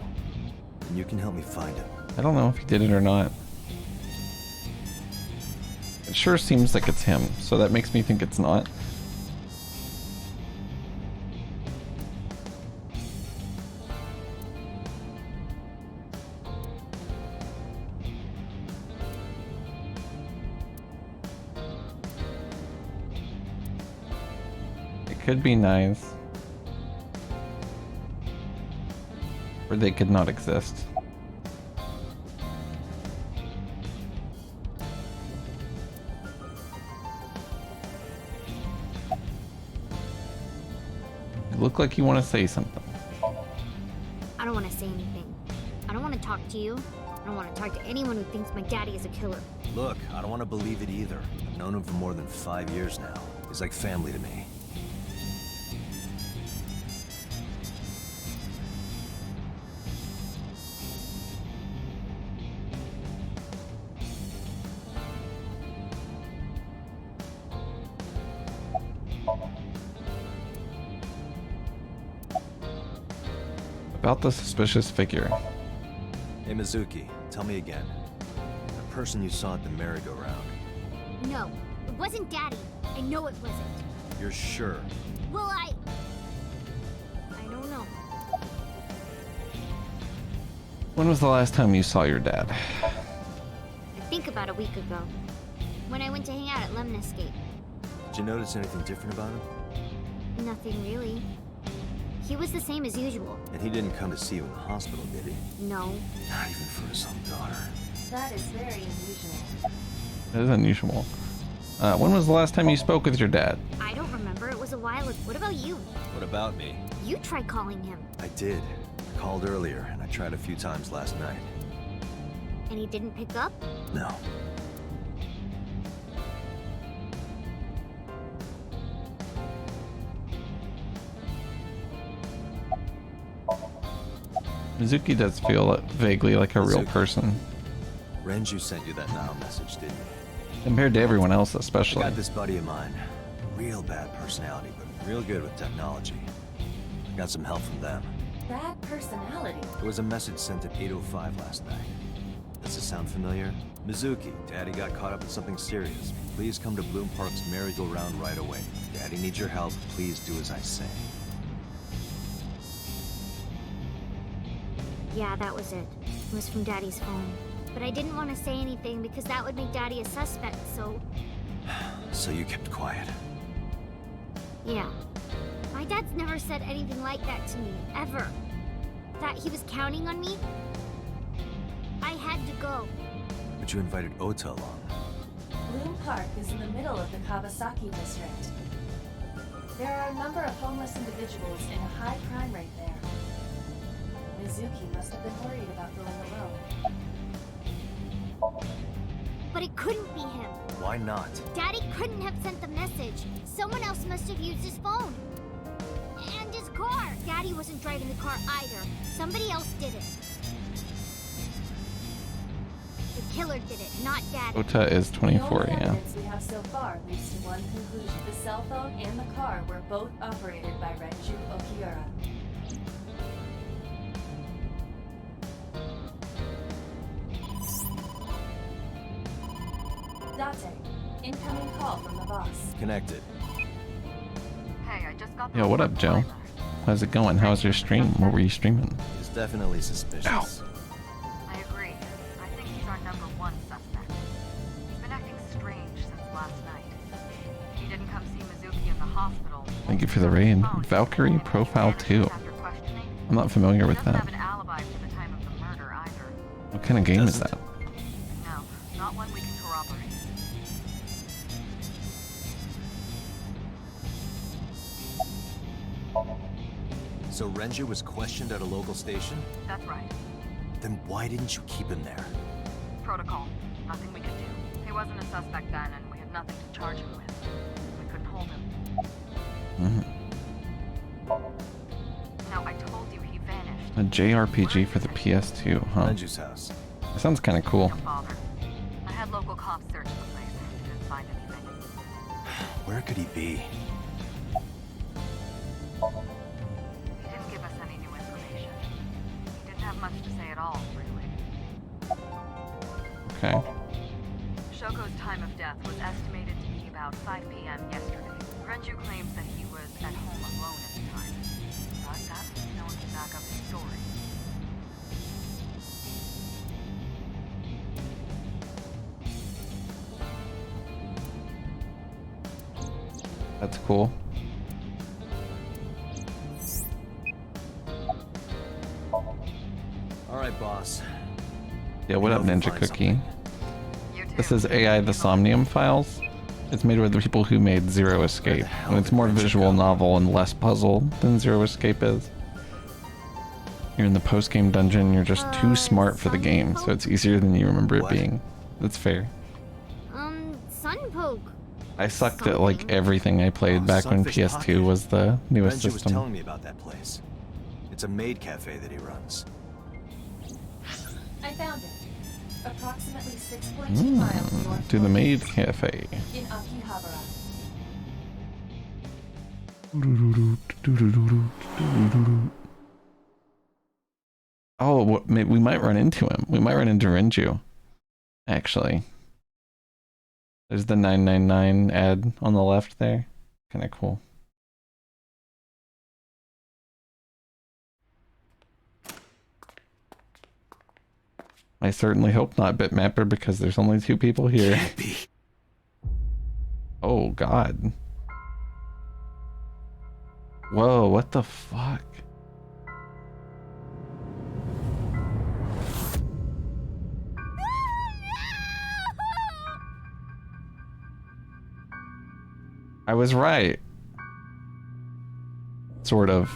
And you can help me find him. I don't know if he did it or not. It sure seems like it's him, so that makes me think it's not. It could be nice. Or they could not exist. You look like you want to say something. I don't want to say anything. I don't want to talk to you. I don't want to talk to anyone who thinks my daddy is a killer. Look, I don't want to believe it either. Known him for more than 5 years now. He's like family to me. About the suspicious figure. Hey, Mizuki, tell me again. The person you saw at the merry-go-round. No, it wasn't Daddy. I know it wasn't. You're sure? Well, I don't know. When was the last time you saw your dad? I think about a week ago. When I went to hang out at Lemniscape. Did you notice anything different about him? Nothing really. He was the same as usual. And he didn't come to see you in the hospital, did he? No. Not even for his own daughter. That is very unusual. That is unusual. When was the last time you spoke with your dad? I don't remember. It was a while ago. What about you? What about me? You tried calling him. I did. I called earlier, and I tried a few times last night. And he didn't pick up? No. Mizuki does feel vaguely like a real Mizuki. person. Renju sent you that Nile message, didn't he? Compared to everyone else, I especially. got this buddy of mine. Real bad personality, but real good with technology. I got some help from them. Bad personality. There was a message sent at 8:05 last night. Does this sound familiar? Mizuki, Daddy got caught up in something serious. Please come to Bloom Park's merry-go-round right away. Daddy needs your help. Please do as I say. Yeah, that was it. It was from Daddy's phone. But I didn't want to say anything because that would make Daddy a suspect, so... So you kept quiet. Yeah. My dad's never said anything like that to me, ever. That he was counting on me? I had to go. But you invited Ota along. Bloom Park is in the middle of the Kawasaki district. There are a number of homeless individuals and a high crime rate there. Mizuki must have been worried about going alone. But it couldn't be him. Why not? Daddy couldn't have sent the message. Someone else must have used his phone. And his car. Daddy wasn't driving the car either. Somebody else did it. The killer did it, not Daddy. Ota is 24, The only yeah. evidence we have so far leads to one conclusion. The cell phone and the car were both operated by Renju Okiura. Date, incoming call from the boss. Connected. Hey, I just got Yo, what up, Joe? How's it going? How's your stream? What were you streaming? It's definitely suspicious. Ow. I agree. I think he's our #1 suspect. He's been acting strange since last night. He didn't come see Mizuki in the hospital. Thank you for the raid. Valkyrie Profile 2. After questioning, I'm not familiar with he doesn't that. have an alibi for the time of the murder either. What kind of game is that? No, not one we can corroborate. So Renju was questioned at a local station? That's right. Then why didn't you keep him there? Protocol. Nothing we could do. He wasn't a suspect then, and we had nothing to charge him with. We couldn't hold him. Now, I told you he vanished. A JRPG for the PS2, huh? Renju's house. That sounds kind of cool. Don't bother. I had local cops search the place. Didn't find anything. Where could he be? He didn't give us any new information. He didn't have much to say at all, really. Okay. Shoko's time of death was estimated to be about 5 p.m. yesterday. Renju claims that he was at home alone at the time. But that leaves no one to back up his story. That's cool. Alright, boss. Yeah, what up, Let me Ninja find Cookie? something. You too. This is AI the Somnium files. It's made with the people who made Zero Escape, and it's more visual novel and less puzzle than Zero Escape is. You're in the post-game dungeon, you're just too smart for the game, so it's easier than you remember it What? being. That's fair. Sunpoke. I sucked at like everything I played back when Sunfish PS2 Pocket. was the newest Benji was system. telling me about that place. It's a maid cafe that he runs. I found it. Approximately 6.2 miles north To the maid cafe. in Akihabara. Oh, maybe we might run into him. We might run into Renju. Actually. There's the 999 ad on the left there. Kind of cool. I certainly hope not, Bitmapper, because there's only 2 people here. Can't be. Oh, God. Whoa, what the fuck? I was right. Sort of.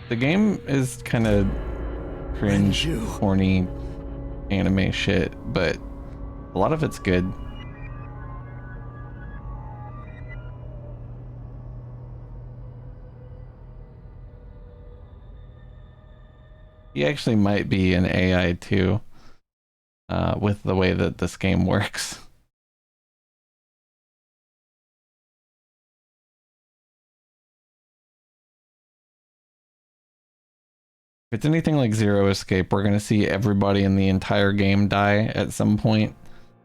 The game is kind of cringe, horny anime shit, but a lot of it's good. He actually might be an AI too, with the way that this game works. If it's anything like Zero Escape, we're gonna see everybody in the entire game die at some point,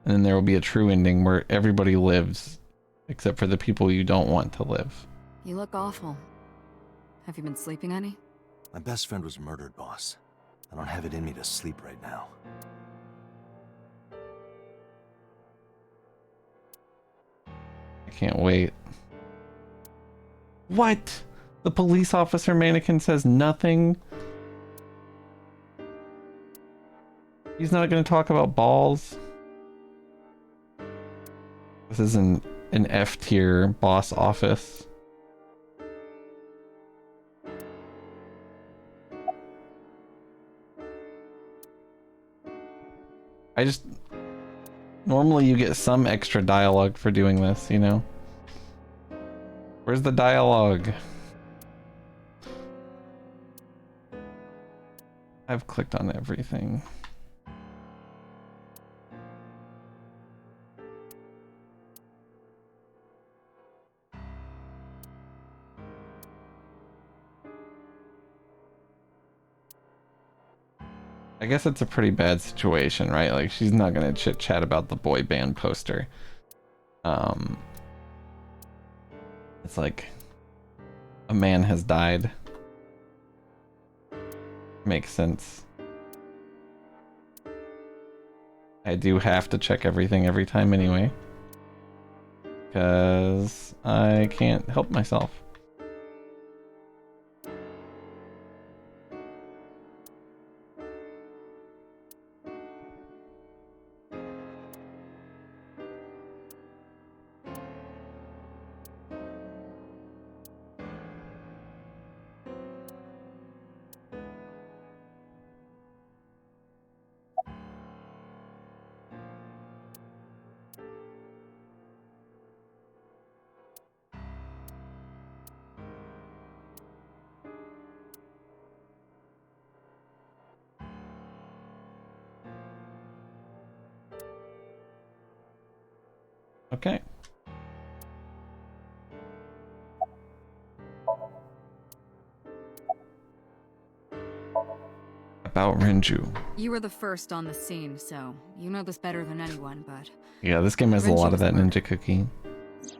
and then there will be a true ending where everybody lives, except for the people you don't want to live. You look awful. Have you been sleeping any? My best friend was murdered, boss. I don't have it in me to sleep right now. I can't wait. What? The police officer mannequin says nothing? He's not going to talk about balls? This is an F tier boss office. Normally you get some extra dialogue for doing this, you know? Where's the dialogue? I've clicked on everything. I guess it's a pretty bad situation, right? Like, she's not gonna chit chat about the boy band poster. It's like a man has died. Makes sense. I do have to check everything every time anyway, because I can't help myself. Okay. About Renju. You were the first on the scene, so you know this better than anyone, but... Yeah, this game has a Renju lot of was that murdered. ninja cookie.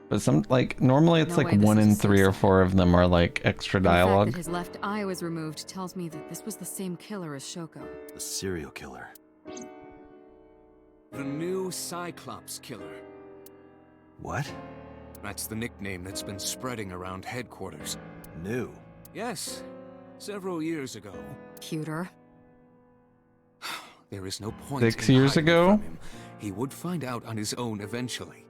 But some, like, normally it's No like way this 1 is in a 3 or suicide. 4 of them are like extra The fact dialogue. that his left eye was removed tells me that this was the same killer as Shoko. The serial killer. The new Cyclops killer. What? That's the nickname that's been spreading around headquarters. New. Yes, several years ago. Cuter. There is no point 6 in years hiding ago? from him. He would find out on his own eventually.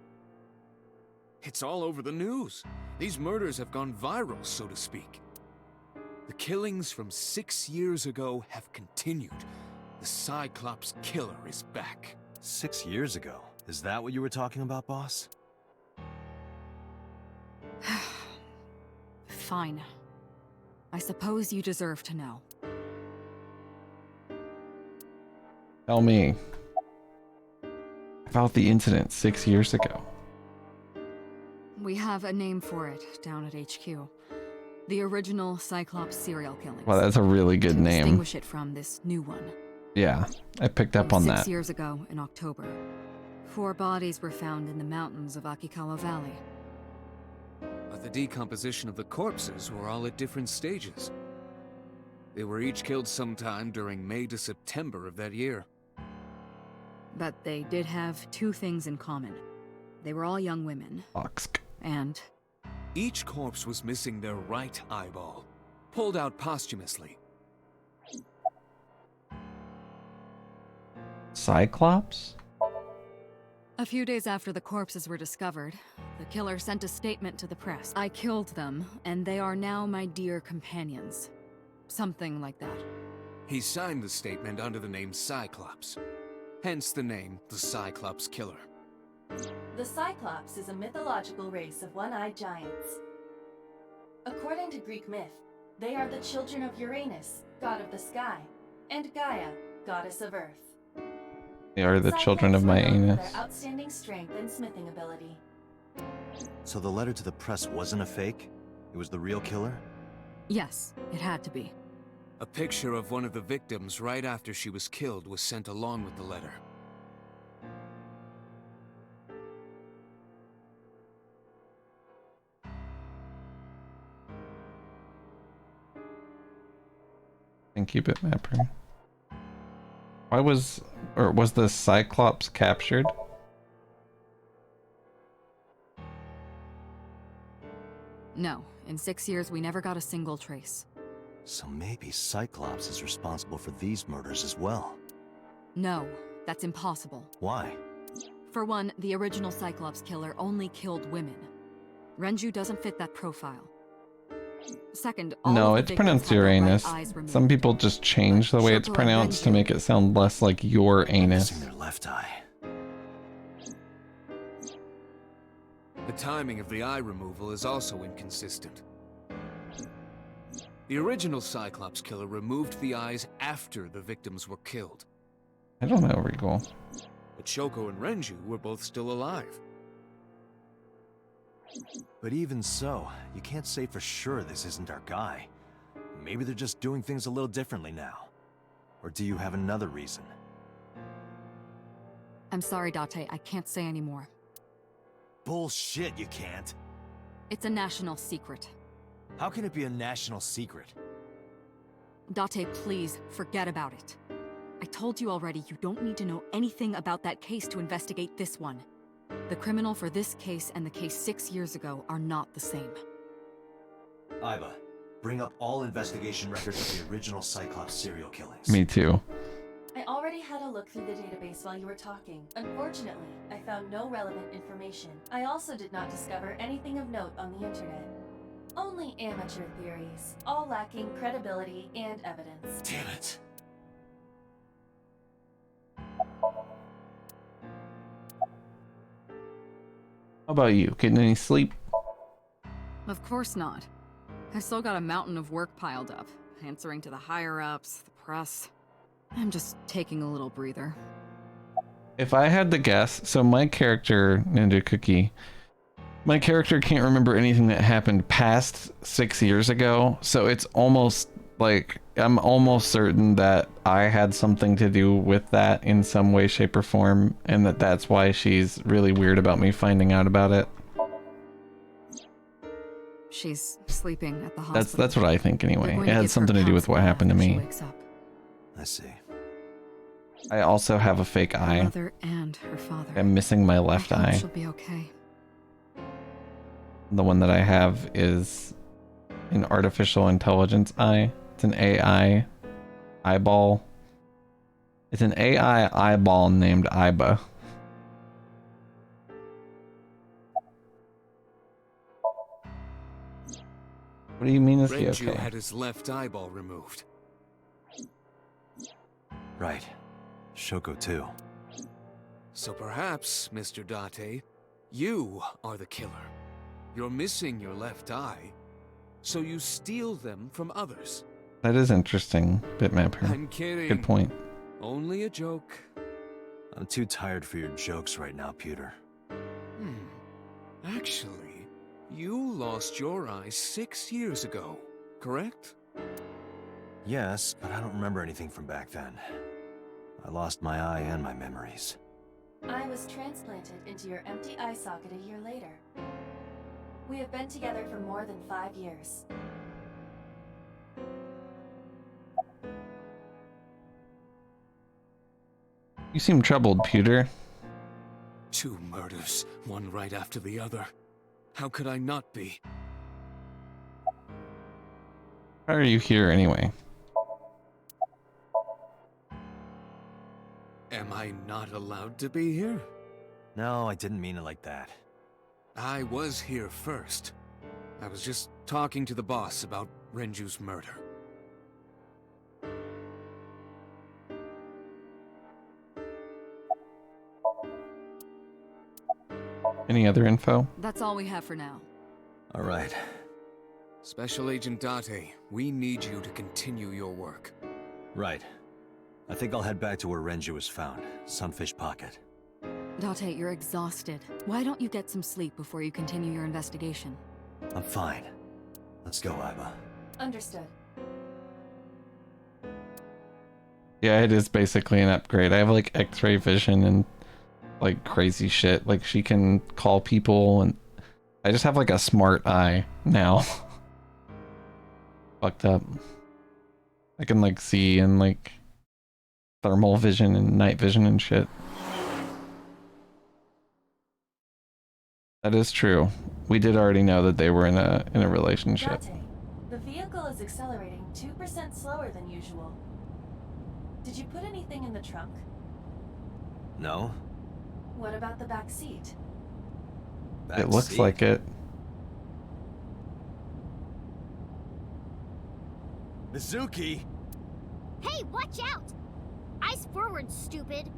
It's all over the news. These murders have gone viral, so to speak. The killings from 6 years ago have continued. The Cyclops killer is back. 6 years ago? Is that what you were talking about, boss? Fine. I suppose you deserve to know. Tell me about the incident 6 years ago. We have a name for it down at HQ. The original Cyclops serial killings. Well, that's a really good to name. Distinguish it from this new one. Yeah, I picked up on 6 that. years ago in October, 4 bodies were found in the mountains of Akikawa Valley. But the decomposition of the corpses were all at different stages. They were each killed sometime during May to September of that year. But they did have 2 things in common. They were all young women. Oxk. And Each corpse was missing their right eyeball, pulled out posthumously. Cyclops? a few days after the corpses were discovered, the killer sent a statement to the press. I killed them, and they are now my dear companions. Something like that. He signed the statement under the name Cyclops. Hence the name, the Cyclops Killer. The Cyclops is a mythological race of one-eyed giants. According to Greek myth, they are the children of Uranus, god of the sky, and Gaia, goddess of earth. They are the children of Cyclops my are known for anus. their outstanding strength and smithing ability. So the letter to the press wasn't a fake? It was the real killer? Yes, it had to be. A picture of one of the victims right after she was killed was sent along with the letter. And keep it mapper. Why was the Cyclops captured? No, in 6 years we never got a single trace. So maybe Cyclops is responsible for these murders as well. No, that's impossible. Why? For one, the original Cyclops killer only killed women. Renju doesn't fit that profile. Second, all No, of the it's victims pronounced had their right Uranus. eyes removed. Some people just change the way it's Shoko and pronounced to Renju. make it sound less like your anus. Missing their left eye. The timing of the eye removal is also inconsistent. The original Cyclops killer removed the eyes after the victims were killed. I don't know, Regal. But Shoko and Renju were both still alive. But even so, you can't say for sure this isn't our guy. Maybe they're just doing things a little differently now. Or do you have another reason? I'm sorry, Date, I can't say anymore. Bullshit, you can't. It's a national secret. How can it be a national secret? Date, please, forget about it. I told you already, you don't need to know anything about that case to investigate this one. The criminal for this case and the case 6 years ago are not the same. Iba, bring up all investigation records of the original Cyclops serial killings. Me too. I already had a look through the database while you were talking. Unfortunately, I found no relevant information. I also did not discover anything of note on the internet. Only amateur theories, all lacking credibility and evidence. Damn it. How about you? Getting any sleep? Of course not. I've still got a mountain of work piled up, answering to the higher-ups, the press. I'm just taking a little breather. If I had to guess, so my character, Ninja Cookie, my character can't remember anything that happened past 6 years ago, so it's almost like, I'm almost certain that I had something to do with that in some way, shape, or form, and that's why she's really weird about me finding out about it. She's sleeping at the hospital. That's what I think They're anyway. going It had give her something to do with what Paxil happened to after she me. wakes up. I see. I also have a fake Her eye. mother and her father. I'm missing my left I hope eye. she'll be okay. The one that I have is an artificial intelligence eye. It's an AI eyeball. It's an AI eyeball named Iba. What do you mean is he Renju okay? had his left eyeball removed. Right. Shoko too. So perhaps, Mr. Date, you are the killer. You're missing your left eye, so you steal them from others. That is interesting, Bitmapper. I'm kidding. Good point. Only a joke. I'm too tired for your jokes right now, Pewter. Actually, you lost your eye 6 years ago, correct? Yes, but I don't remember anything from back then. I lost my eye and my memories. I was transplanted into your empty eye socket a year later. We have been together for more than 5 years. You seem troubled, Pewter. 2 murders, one right after the other. How could I not be? Why are you here anyway? Am I not allowed to be here? No, I didn't mean it like that. I was here first. I was just talking to the boss about Renju's murder. Any other info? That's all we have for now. All right. Special Agent Date, we need you to continue your work. Right. I think I'll head back to where Renju was found. Sunfish Pocket. Date, you're exhausted. Why don't you get some sleep before you continue your investigation? I'm fine. Let's go, Iba. Understood. Yeah, it is basically an upgrade. I have like X-ray vision and like crazy shit. Like she can call people and I just have like a smart eye now. Fucked up. I can like see and like thermal vision and night vision and shit. That is true. We did already know that they were in a relationship. Date, the vehicle is accelerating 2% slower than usual. Did you put anything in the trunk? No? What about the back seat? It looks like it. Mizuki! Hey, watch out! Eyes forward, stupid.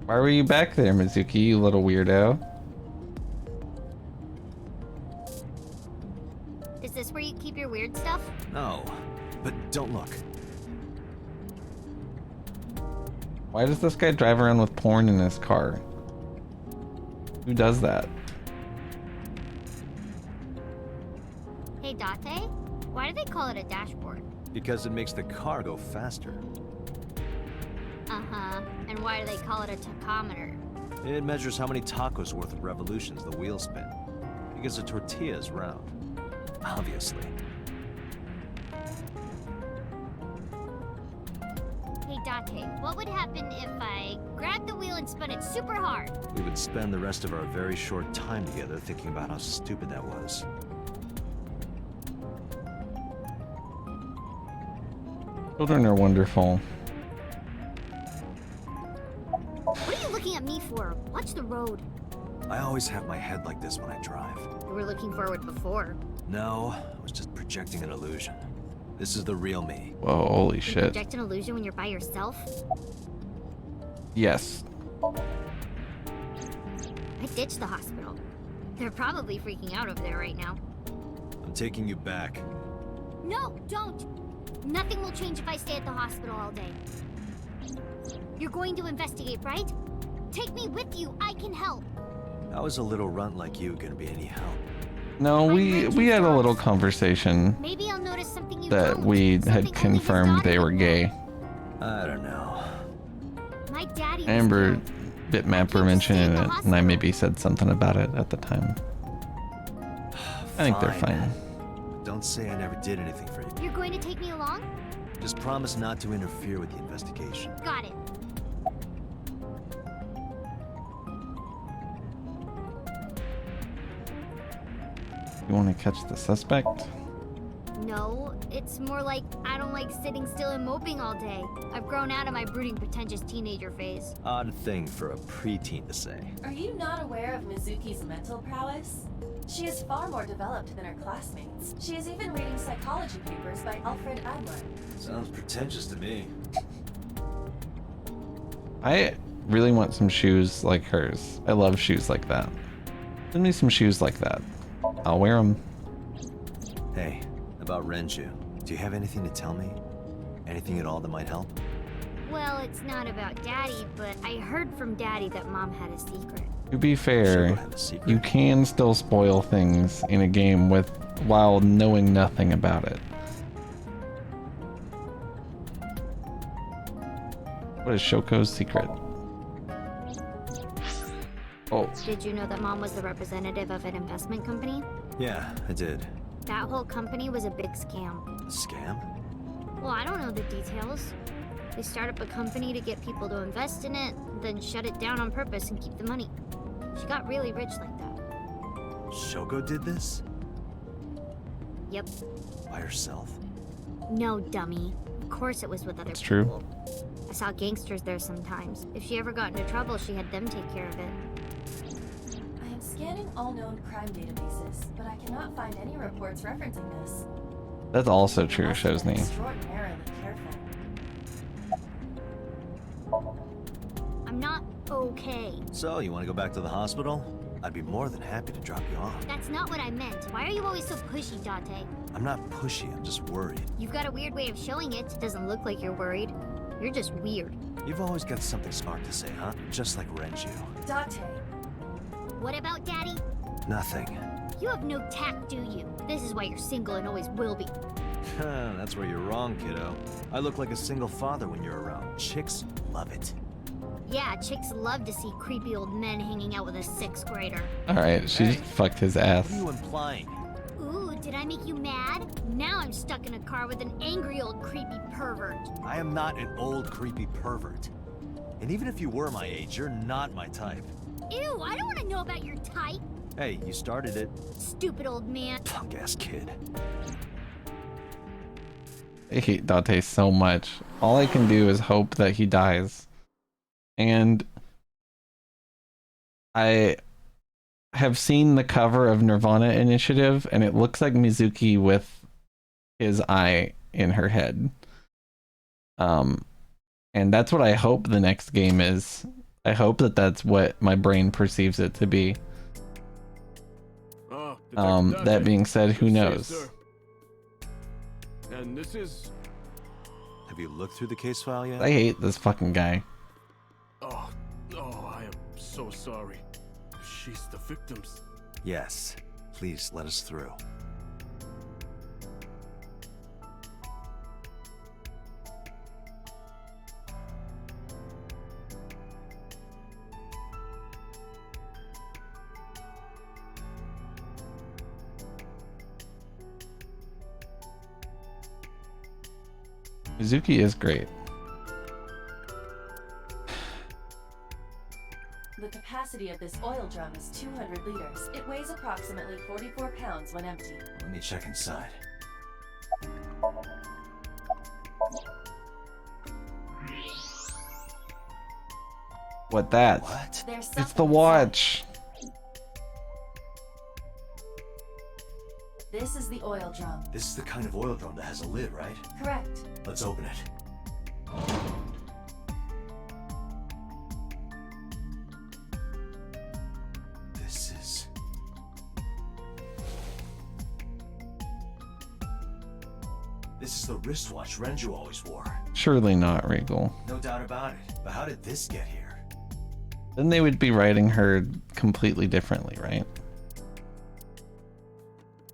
Why were you back there, Mizuki, you little weirdo? Is this where you keep your weird stuff? No, but don't look. Why does this guy drive around with porn in his car? Who does that? Hey, Date? Why do they call it a dashboard? Because it makes the car go faster. Uh-huh. And why do they call it a tachometer? It measures how many tacos worth of revolutions the wheels spin. Because a tortilla is round. Obviously. Hey, Date, what would happen if I grabbed the wheel and spun it super hard? We would spend the rest of our very short time together thinking about how stupid that was. Children are wonderful. What are you looking at me for? Watch the road. I always have my head like this when I drive. You were looking forward before. No, I was just projecting an illusion. This is the real me. Whoa, holy You shit. project an illusion when you're by yourself? Yes. I ditched the hospital. They're probably freaking out over there right now. I'm taking you back. No, don't! Nothing will change if I stay at the hospital all day. You're going to investigate, right? Take me with you. I can help. How is a little runt like you gonna be any help? No, we had a little conversation Maybe I'll notice something you that don't. we Something had only his confirmed daughter they were would know. gay. I don't know. My daddy I was remember killed. Bitmapper mentioning it, and I maybe said something about it at the time. I think they're fine. Don't say I never did anything for you. You're going to take me along? Just promise not to interfere with the investigation. Got it. You want to catch the suspect? No, it's more like I don't like sitting still and moping all day. I've grown out of my brooding, pretentious teenager phase. Odd thing for a preteen to say. Are you not aware of Mizuki's mental prowess? She is far more developed than her classmates. She is even reading psychology papers by Alfred Adler. Sounds pretentious to me. I really want some shoes like hers. I love shoes like that. Send me some shoes like that. I'll wear them. Hey, about Renju. Do you have anything to tell me? Anything at all that might help? Well, it's not about Daddy, but I heard from Daddy that Mom had a secret. To be fair, Shogo had a secret? you can still spoil things in a game while knowing nothing about it. What is Shoko's secret? Oh, Did you know that Mom was the representative of an investment company? Yeah, I did. That whole company was a big scam. A scam? Well, I don't know the details. They start up a company to get people to invest in it, then shut it down on purpose and keep the money. She got really rich like that. Shogo did this? Yep. By herself? No, dummy. Of course it was with other That's true. people. I saw gangsters there sometimes. If she ever got into trouble, she had them take care of it. I am scanning all known crime databases, but I cannot find any reports referencing this. that's also true, Must have been Shozni. extraordinarily careful. I'm not okay. So, you want to go back to the hospital? I'd be more than happy to drop you off. That's not what I meant. Why are you always so pushy, Date? I'm not pushy, I'm just worried. You've got a weird way of showing it. Doesn't look like you're worried. You're just weird. You've always got something smart to say, huh? Just like Renju. Date, What about Daddy? Nothing. You have no tact, do you? This is why you're single and always will be. That's where you're wrong, kiddo. I look like a single father when you're around. Chicks love it. Yeah, chicks love to see creepy old men hanging out with a 6th grader. Alright, she Hey, just fucked his What ass. are you implying? Ooh, did I make you mad? Now I'm stuck in a car with an angry old creepy pervert. I am not an old, creepy pervert. And even if you were my age, you're not my type. Ew, I don't want to know about your type. Hey, you started it. Stupid old man. Punk-ass kid. I hate Dante so much. All I can do is hope that he dies. And I have seen the cover of Nirvana Initiative, and it looks like Mizuki with his eye in her head. And that's what I hope the next game is. I hope that that's what my brain perceives it to be. That being said, who knows? And this is... Have you looked through the case file yet? I hate this fucking guy. Oh, I am so sorry. She's the victim's... Yes. Please, let us through. Mizuki is great. the capacity of this oil drum is 200 liters. It weighs approximately 44 pounds when empty. Let me check inside. What that? What? There's It's the something watch. inside. This is the oil drum. This is the kind of oil drum that has a lid, right? Correct. Let's open it. This is... This is the wristwatch Renju always wore. Surely not, Regal. No doubt about it. But how did this get here? Then they would be writing her completely differently, right?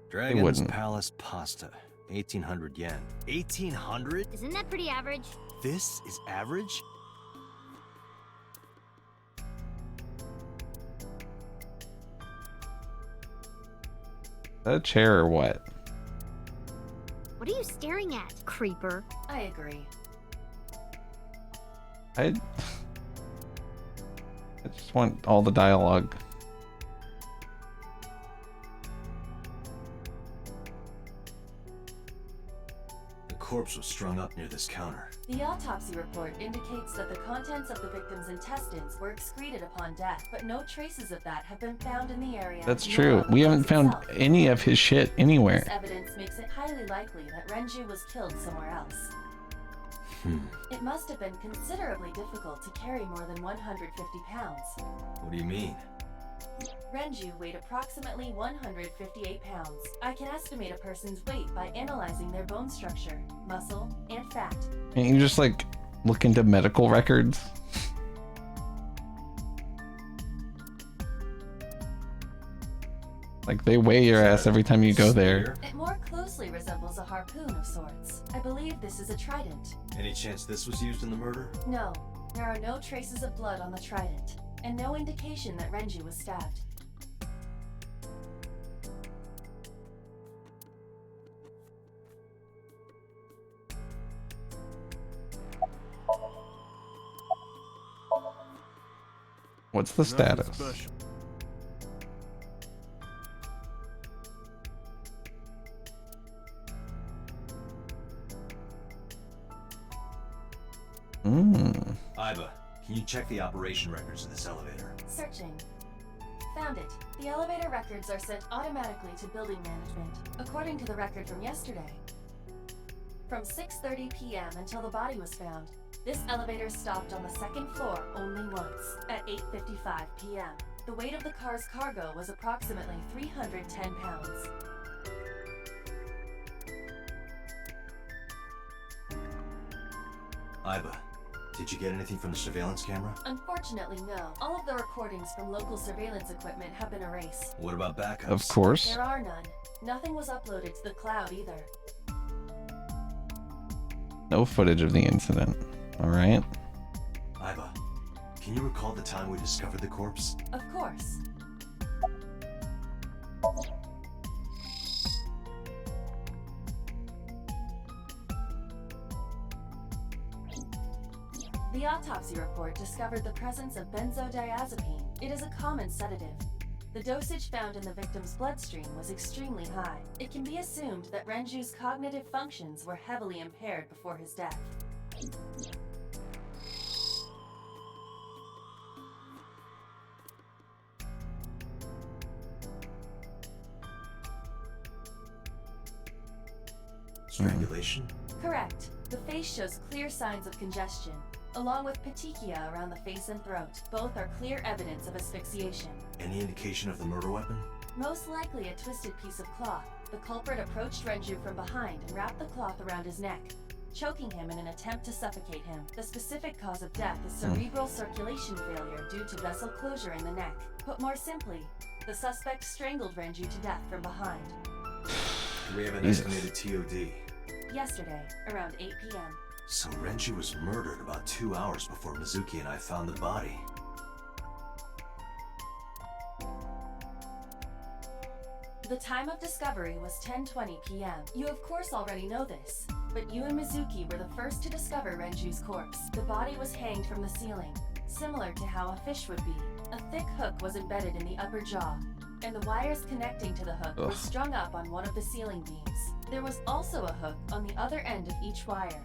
Dragon's wouldn't. Palace pasta. 1800 yen. 1800? Isn't that pretty average? This is average? Is that a chair or what? What are you staring at, creeper? I agree. I just want all the dialogue. corpse was strung up near this counter. The autopsy report indicates that the contents of the victim's intestines were excreted upon death, but no traces of that have been found in the area. That's nor true. on the We haven't place found itself. any of his shit anywhere. This evidence makes it highly likely that Renju was killed somewhere else. It must have been considerably difficult to carry more than 150 pounds. What do you mean? Renju weighed approximately 158 pounds. I can estimate a person's weight by analyzing their bone structure, muscle, and fat. Can't you just like look into medical records? Like they weigh your ass every time you go there. It more closely resembles a harpoon of sorts. I believe this is a trident. Any chance this was used in the murder? No, there are no traces of blood on the trident, and no indication that Renju was stabbed. What's the status? Iva, can you check the operation records of this elevator? Searching. Found it. The elevator records are sent automatically to building management, according to the record from yesterday. From 6:30 p.m. until the body was found, this elevator stopped on the second floor only once, at 8:55 p.m. The weight of the car's cargo was approximately 310 pounds. Iva, did you get anything from the surveillance camera? Unfortunately, no. All of the recordings from local surveillance equipment have been erased. What about backups? Of course. There are none. Nothing was uploaded to the cloud either. No footage of the incident. All right. Iva, can you recall the time we discovered the corpse? Of course. The autopsy report discovered the presence of benzodiazepine. It is a common sedative. The dosage found in the victim's bloodstream was extremely high. It can be assumed that Renju's cognitive functions were heavily impaired before his death. Strangulation? Correct. The face shows clear signs of congestion, along with petechia around the face and throat. Both are clear evidence of asphyxiation. Any indication of the murder weapon? Most likely a twisted piece of cloth. The culprit approached Renju from behind and wrapped the cloth around his neck, choking him in an attempt to suffocate him. The specific cause of death is cerebral circulation failure due to vessel closure in the neck. Put more simply, the suspect strangled Renju to death from behind. Do we have an Jesus. estimated TOD? Yesterday, around 8 p.m. So Renju was murdered about 2 hours before Mizuki and I found the body. The time of discovery was 10:20 p.m. You of course already know this, but you and Mizuki were the first to discover Renju's corpse. The body was hanged from the ceiling, similar to how a fish would be. A thick hook was embedded in the upper jaw, and the wires connecting to the hook were strung up on one of the ceiling beams. There was also a hook on the other end of each wire.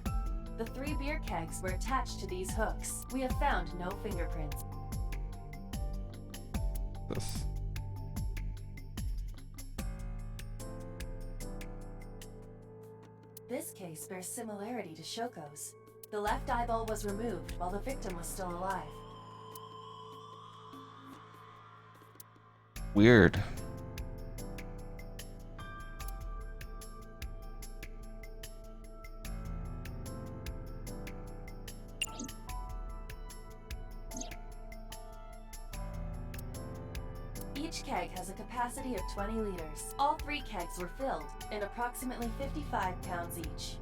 The 3 beer kegs were attached to these hooks. We have found no fingerprints. This. This case bears similarity to Shoko's. The left eyeball was removed while the victim was still alive. Weird. Each keg has a capacity of 20 liters. All 3 kegs were filled, and approximately 55 pounds each.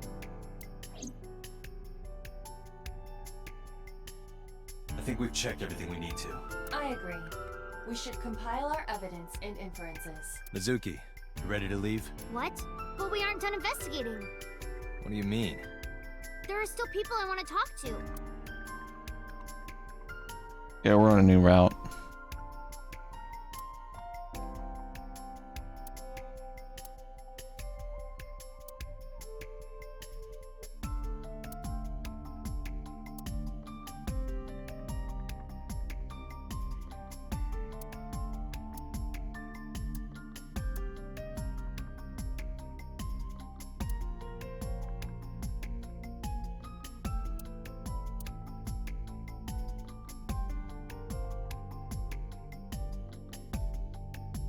I think we've checked everything we need to. I agree. We should compile our evidence and inferences. Mizuki, you ready to leave? What? But we aren't done investigating. What do you mean? There are still people I want to talk to. Yeah, we're on a new route.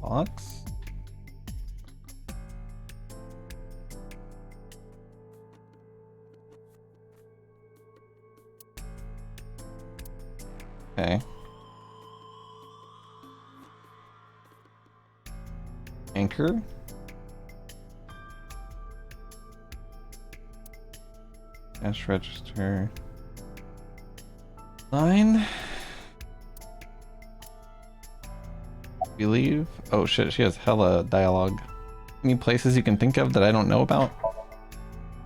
box? Okay. Anchor. Cash register. 9. We leave. Oh shit, she has hella dialogue. Any places you can think of that I don't know about?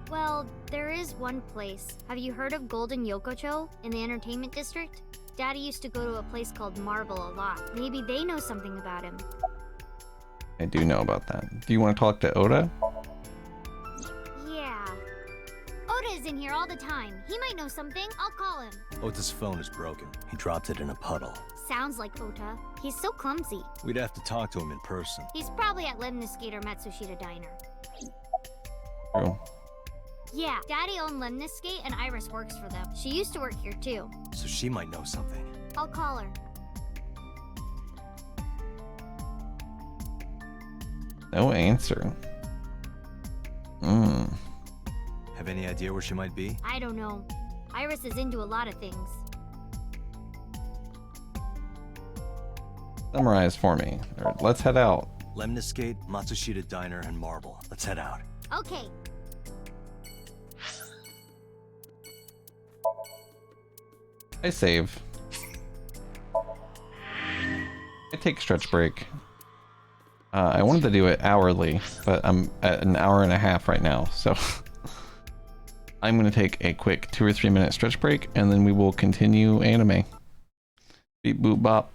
Well, there is one place. Have you heard of Golden Yokocho in the entertainment district? Daddy used to go to a place called Marble a lot. Maybe they know something about him. I do know about that. Do you want to talk to Oda? Yeah. Oda is in here all the time. He might know something. I'll call him. Ota's phone is broken. He dropped it in a puddle. Sounds like Ota. He's so clumsy. We'd have to talk to him in person. He's probably at Lemniscate or Matsushita Diner. True. Yeah, Daddy owned Lemniscate and Iris works for them. She used to work here too. So she might know something. I'll call her. No answer. Have any idea where she might be? I don't know. Iris is into a lot of things. Summarize for me. Or let's head out. Lemniscate, Matsushita Diner, and Marble. Let's head out. Okay. I save. I take stretch break. I wanted to do it hourly, but I'm at an hour and a half right now, so I'm gonna take a quick 2 or 3 minute stretch break, and then we will continue anime. Beep boop bop.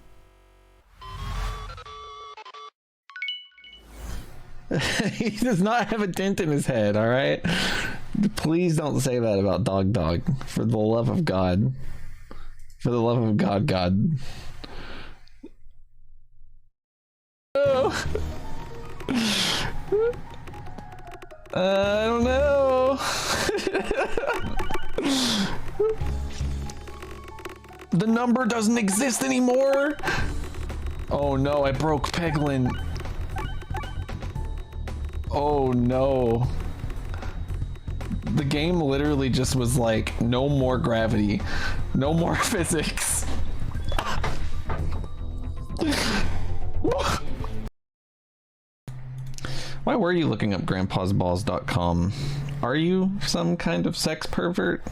He does not have a dent in his head, alright? Please don't say that about Dog Dog. For the love of God. For the love of God, God. Oh. I don't know. The number doesn't exist anymore. Oh no, I broke Peglin. Oh no. The game literally just was like, no more gravity, no more physics. Why were you looking up grandpasballs.com? Are you some kind of sex pervert?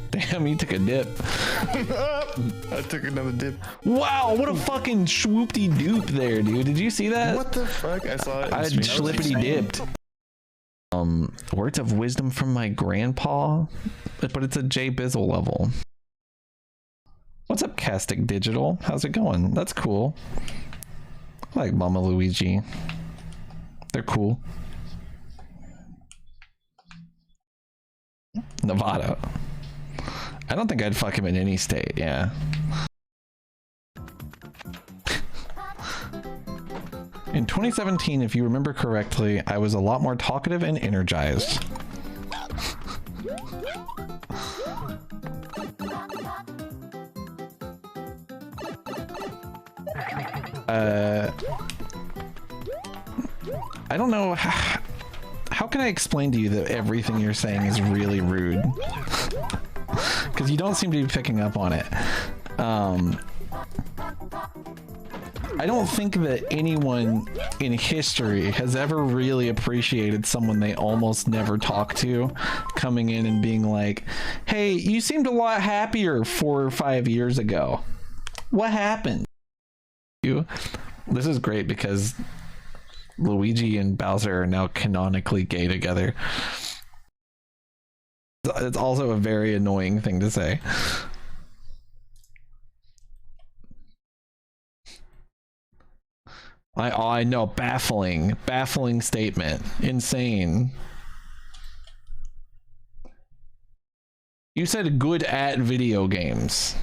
Damn, you took a dip. I took another dip. Wow, what a fucking swoopty-doop there, dude. Did you see that? What the fuck? I saw it. I schlippity-dipped. Words of wisdom from my grandpa? But it's a J Bizzle level. What's up, Castic Digital? How's it going? That's cool. I like Mama Luigi. They're cool. Nevada. I don't think I'd fuck him in any state, yeah. In 2017, if you remember correctly, I was a lot more talkative and energized. I don't know. How can I explain to you that everything you're saying is really rude? Because you don't seem to be picking up on it. I don't think that anyone in history has ever really appreciated someone they almost never talk to coming in and being like, hey, you seemed a lot happier 4 or 5 years ago. What happened? This is great because Luigi and Bowser are now canonically gay together. It's also a very annoying thing to say. I know, baffling statement, insane. You said good at video games,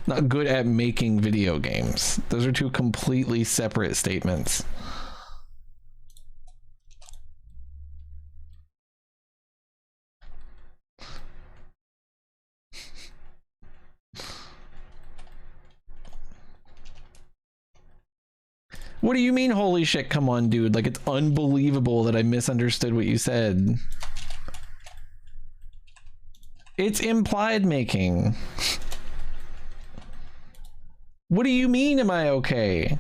not good at making video games. Those are two completely separate statements. What do you mean, holy shit? Come on, dude. Like, it's unbelievable that I misunderstood what you said. It's implied making. What do you mean, am I okay?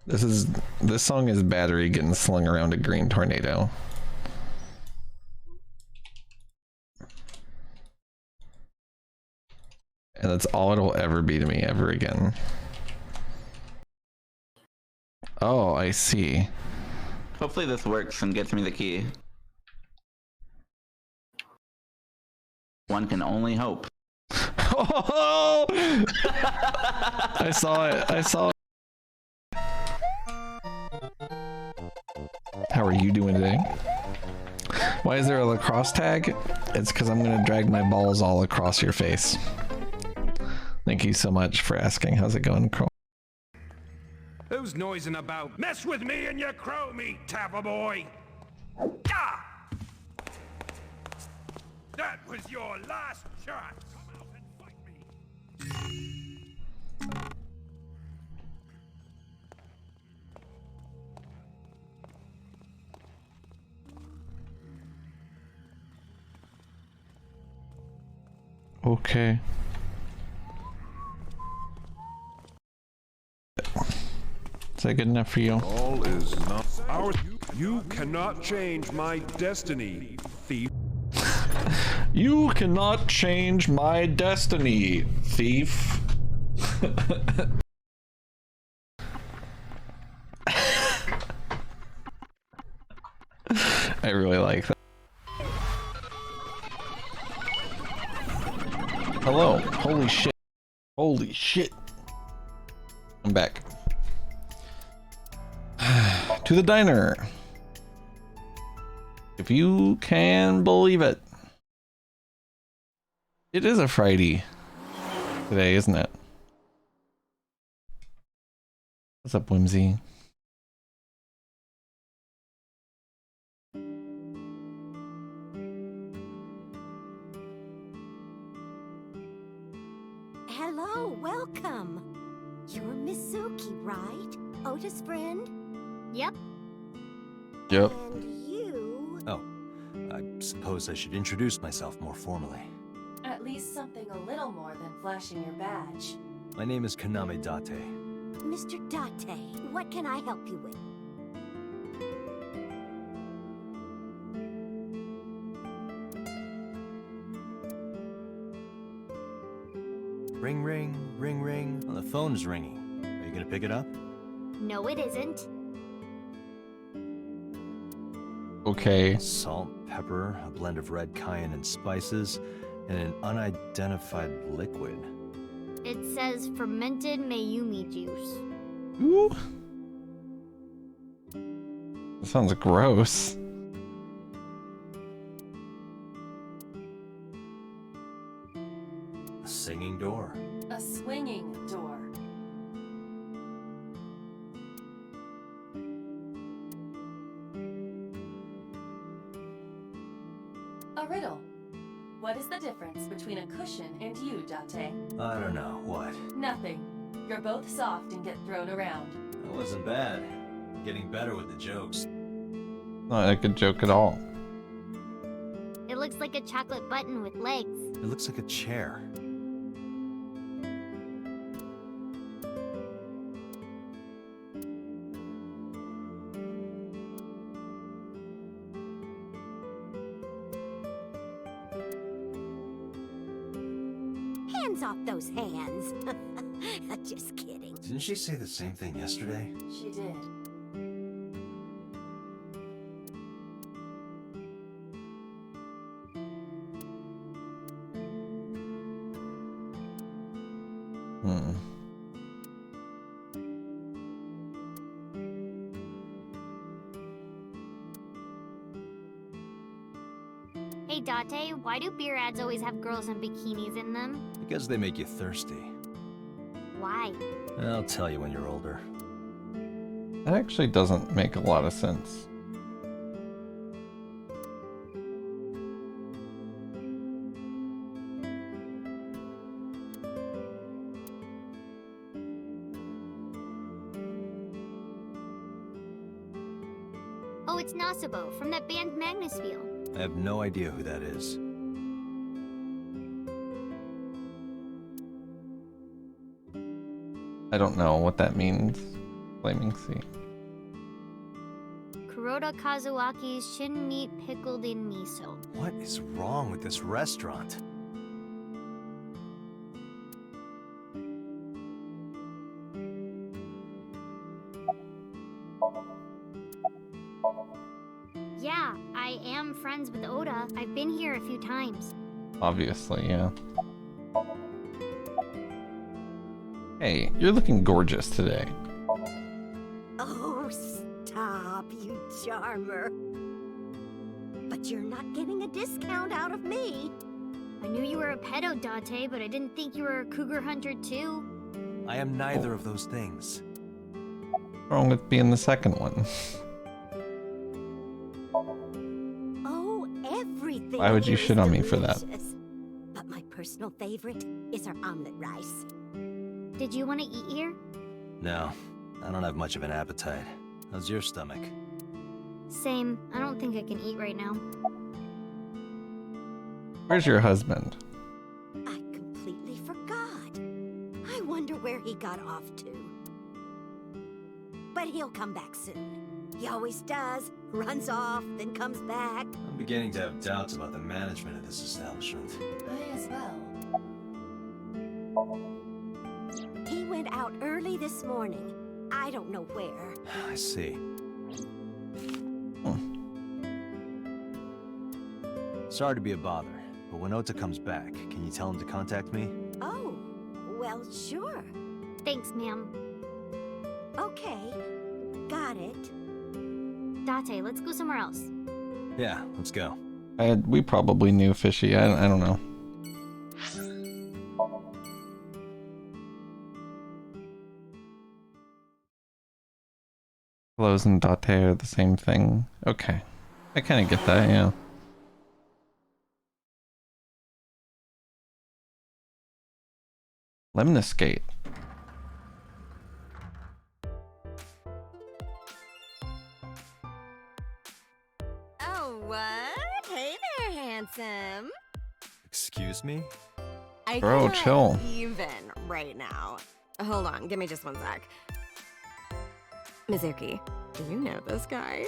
This song is Battery getting slung around a green tornado. And that's all it'll ever be to me ever again. Oh, I see. Hopefully this works and gets me the key. One can only hope. Oh! I saw it. I saw it. How are you doing today? Why is there a lacrosse tag? It's because I'm gonna drag my balls all across your face. Thank you so much for asking. How's it going, Crow? Who's noising about? Mess with me and you crow meat, Tapper boy! Ah! That was your last chance! Come out and fight me! Okay. Is that good enough for you? All is not ours. You cannot change my destiny, thief. You cannot change my destiny, thief. I really like that. Hello. Holy shit. Holy shit. I'm back. To the diner. If you can believe it. It is a Friday today, isn't it? What's up, Whimsy? Hello, welcome. You're Mizuki, right? Otis' friend? Yep. Yep. And you... Oh, I suppose I should introduce myself more formally. At least something a little more than flashing your badge. My name is Kaname Date. Mr. Date, what can I help you with? Ring, ring, ring, ring. Well, the phone's ringing. Are you gonna pick it up? No, it isn't. Okay. Salt, pepper, a blend of red cayenne and spices, and an unidentified liquid. It says fermented Mayumi juice. Ooh. That sounds gross. A singing door. A swinging door. A riddle. What is the difference between a cushion and you, Date? I don't know, what? Nothing. You're both soft and get thrown around. That wasn't bad. Getting better with the jokes. Not a good joke at all. It looks like a chocolate button with legs. It looks like a chair. Hands off those hands. Just kidding. Didn't she say the same thing yesterday? She did. Hey Date, why do beer ads always have girls in bikinis in them? Because they make you thirsty. Why? I'll tell you when you're older. That actually doesn't make a lot of sense. Oh, it's Nasubo from that band Magnusfield. I have no idea who that is. I don't know what that means. Flaming Sea. Kuroda Kazuaki's shin meat pickled in miso. What is wrong with this restaurant? Yeah, I am friends with Oda. I've been here a few times. Obviously, yeah. Hey, you're looking gorgeous today. Oh, stop, you charmer. But you're not getting a discount out of me. I knew you were a pedo, Date, but I didn't think you were a cougar hunter too. I am neither of those things. What's wrong with being the second one? Oh, everything. Why would you here shit is on me for that? delicious. But my personal favorite is our omelet rice. Did you want to eat here? No, I don't have much of an appetite. How's your stomach? Same. I don't think I can eat right now. Where's your husband? I completely forgot. I wonder where he got off to. But he'll come back soon. He always does. Runs off, then comes back. I'm beginning to have doubts about the management of this establishment. I as well. He went out early this morning. I don't know where. I see. Sorry to be a bother, but when Ota comes back, can you tell him to contact me? Oh, well, sure. Thanks, ma'am. Okay, got it. Date, let's go somewhere else. Yeah, let's go. We probably knew Fishy. I don't know. Clothes and Date are the same thing. Okay. I kind of get that, yeah. Lemniscate. Oh, what? Hey there, handsome. Excuse me? I Bro, cannot chill. even right now. Hold on, give me just one sec. Mizuki, do you know this guy?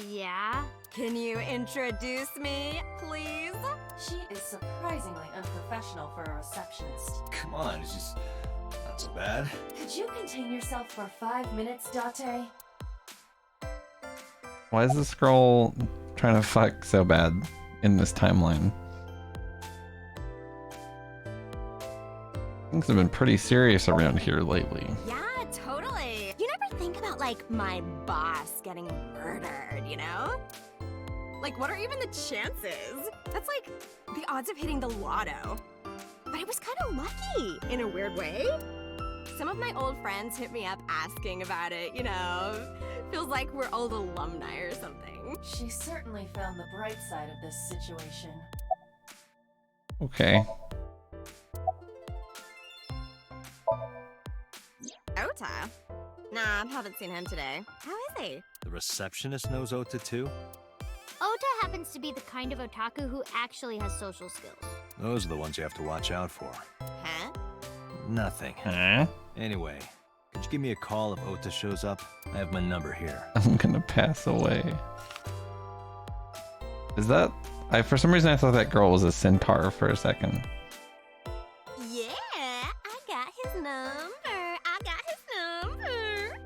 Yeah? Can you introduce me, please? She is surprisingly unprofessional for a receptionist. Come on, it's just not so bad. Could you contain yourself for 5 minutes, Date? Why is this girl trying to fuck so bad in this timeline? Things have been pretty serious around here lately. Yeah, totally. You never think about, like, my boss getting murdered, you know? Like, what are even the chances? That's like the odds of hitting the lotto. But I was kind of lucky, in a weird way. Some of my old friends hit me up asking about it, you know? Feels like we're old alumni or something. She certainly found the bright side of this situation. Okay. Ota? Nah, haven't seen him today. How is he? The receptionist knows Ota too? Ota happens to be the kind of otaku who actually has social skills. Those are the ones you have to watch out for. Huh? Nothing. Huh? Anyway, could you give me a call if Ota shows up? I have my number here. I'm gonna pass away. Is that... for some reason I thought that girl was a centaur for a second. Yeah, I got his number. I got his number.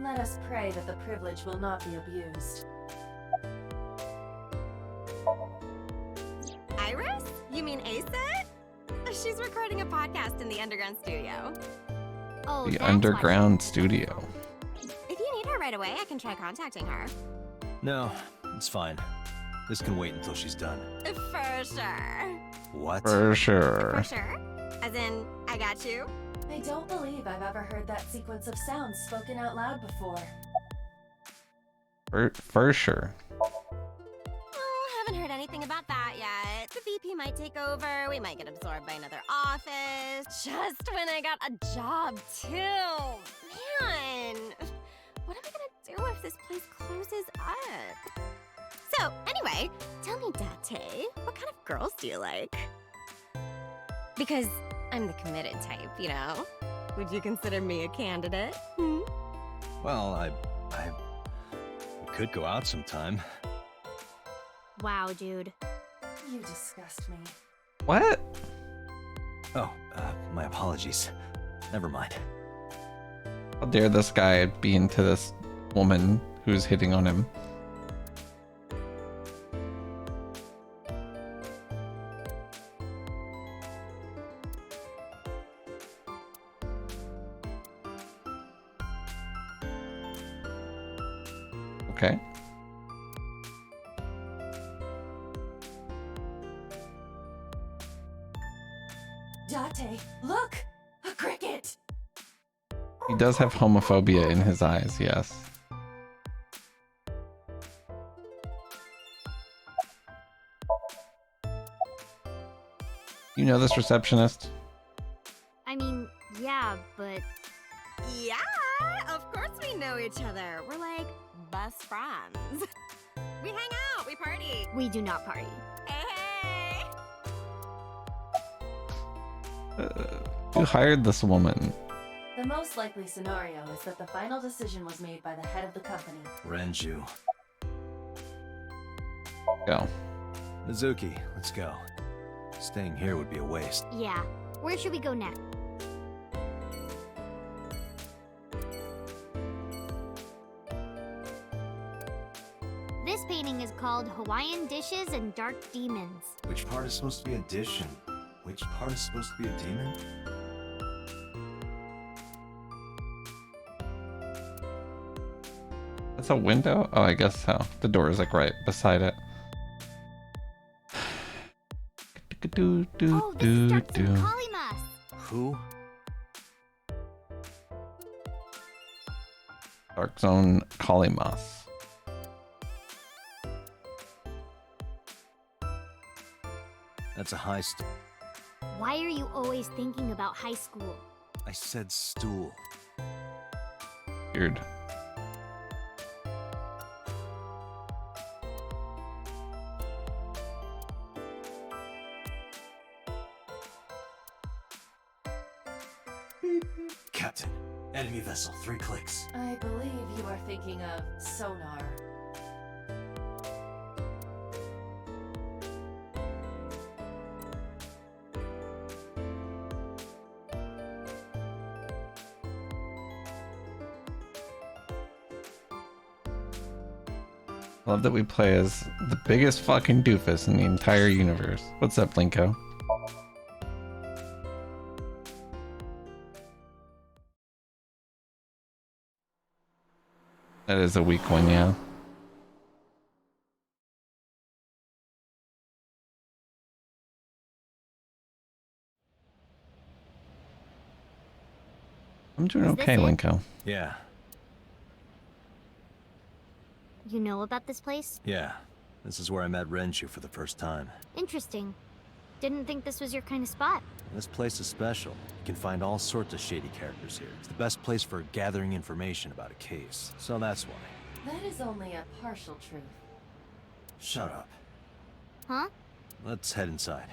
Let us pray that the privilege will not be abused. Iris? You mean Asit? She's recording a podcast in the underground studio. Oh, The underground studio. If you need her right away, I can try contacting her. No, it's fine. This can wait until she's done. For sure. What? For sure. For sure? As in, I got you? I don't believe I've ever heard that sequence of sounds spoken out loud before. For sure. Oh, haven't heard anything about that yet. The VP might take over, we might get absorbed by another office. Just when I got a job, too. Man, what am I gonna do if this place closes up? So, anyway, tell me, Date, what kind of girls do you like? Because I'm the committed type, you know? Would you consider me a candidate? Hmm? Well, I we could go out sometime. Wow, dude. You disgust me. What? Oh, my apologies. Never mind. How dare this guy be into this woman who's hitting on him? Okay. Date, look! A cricket! He does have homophobia in his eyes, yes. You know this receptionist? I mean, yeah, but Yeah, of course we know each other. We're like best friends. We hang out, we party. we do not party. Hey! Who hired this woman? The most likely scenario is that the final decision was made by the head of the company. Renju. Go. Mizuki, let's go. Staying here would be a waste. Yeah. Where should we go next? This painting is called Hawaiian Dishes and Dark Demons. Which part is supposed to be a dish and which part is supposed to be a demon? That's a window? Oh, I guess so. The door is like right beside it. Oh, this is Dark Zone Kalimas. Who? Dark Zone Kalimas. That's a high Why are you always thinking about high school? I said stool. Weird. Captain, enemy vessel, 3 clicks. I believe you are thinking of sonar. Love that we play as the biggest fucking doofus in the entire universe. What's up, Linko? That is a weak one, yeah. I'm doing Is this okay, it? Linko. Yeah, You know about this place? yeah. This is where I met Renju for the first time. Interesting. Didn't think this was your kind of spot. This place is special. You can find all sorts of shady characters here. It's the best place for gathering information about a case. So that's why. That is only a partial truth. Shut up. Huh? Let's head inside.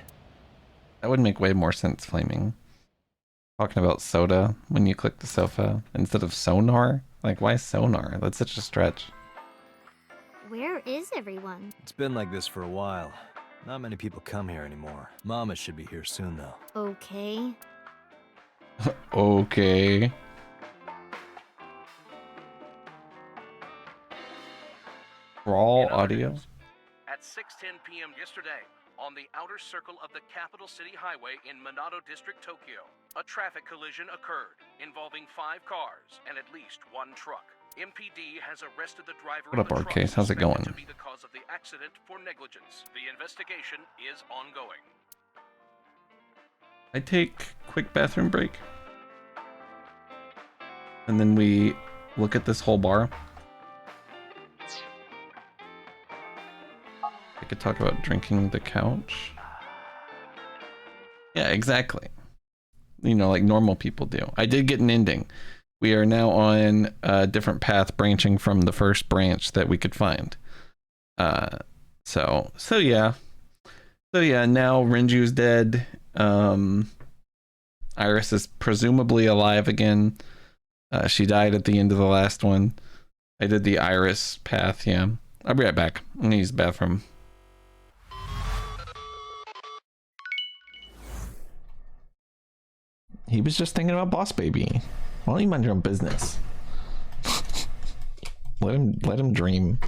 That would make way more sense, Flaming. Talking about soda when you click the sofa instead of sonar? Like, why sonar? That's such a stretch. Where is everyone? It's been like this for a while. Not many people come here anymore. Mama should be here soon, though. Okay. Okay. Raw audio? At 6:10 p.m. yesterday, on the outer circle of the capital city highway in Minato District, Tokyo, a traffic collision occurred involving 5 cars and at least 1 truck. MPD has arrested the driver What of up, the truck Arcase? How's it suspected going? to be the cause of the accident for negligence. The investigation is ongoing. I take quick bathroom break. And then we look at this whole bar. I could talk about drinking the couch. Yeah, exactly. You know, like normal people do. I did get an ending. We are now on a different path branching from the first branch that we could find. So yeah. So yeah, now Renju's dead. Iris is presumably alive again. She died at the end of the last one. I did the Iris path, yeah. I'll be right back. I'm gonna use the bathroom. He was just thinking about Boss Baby. Why don't you mind your own business? let him dream.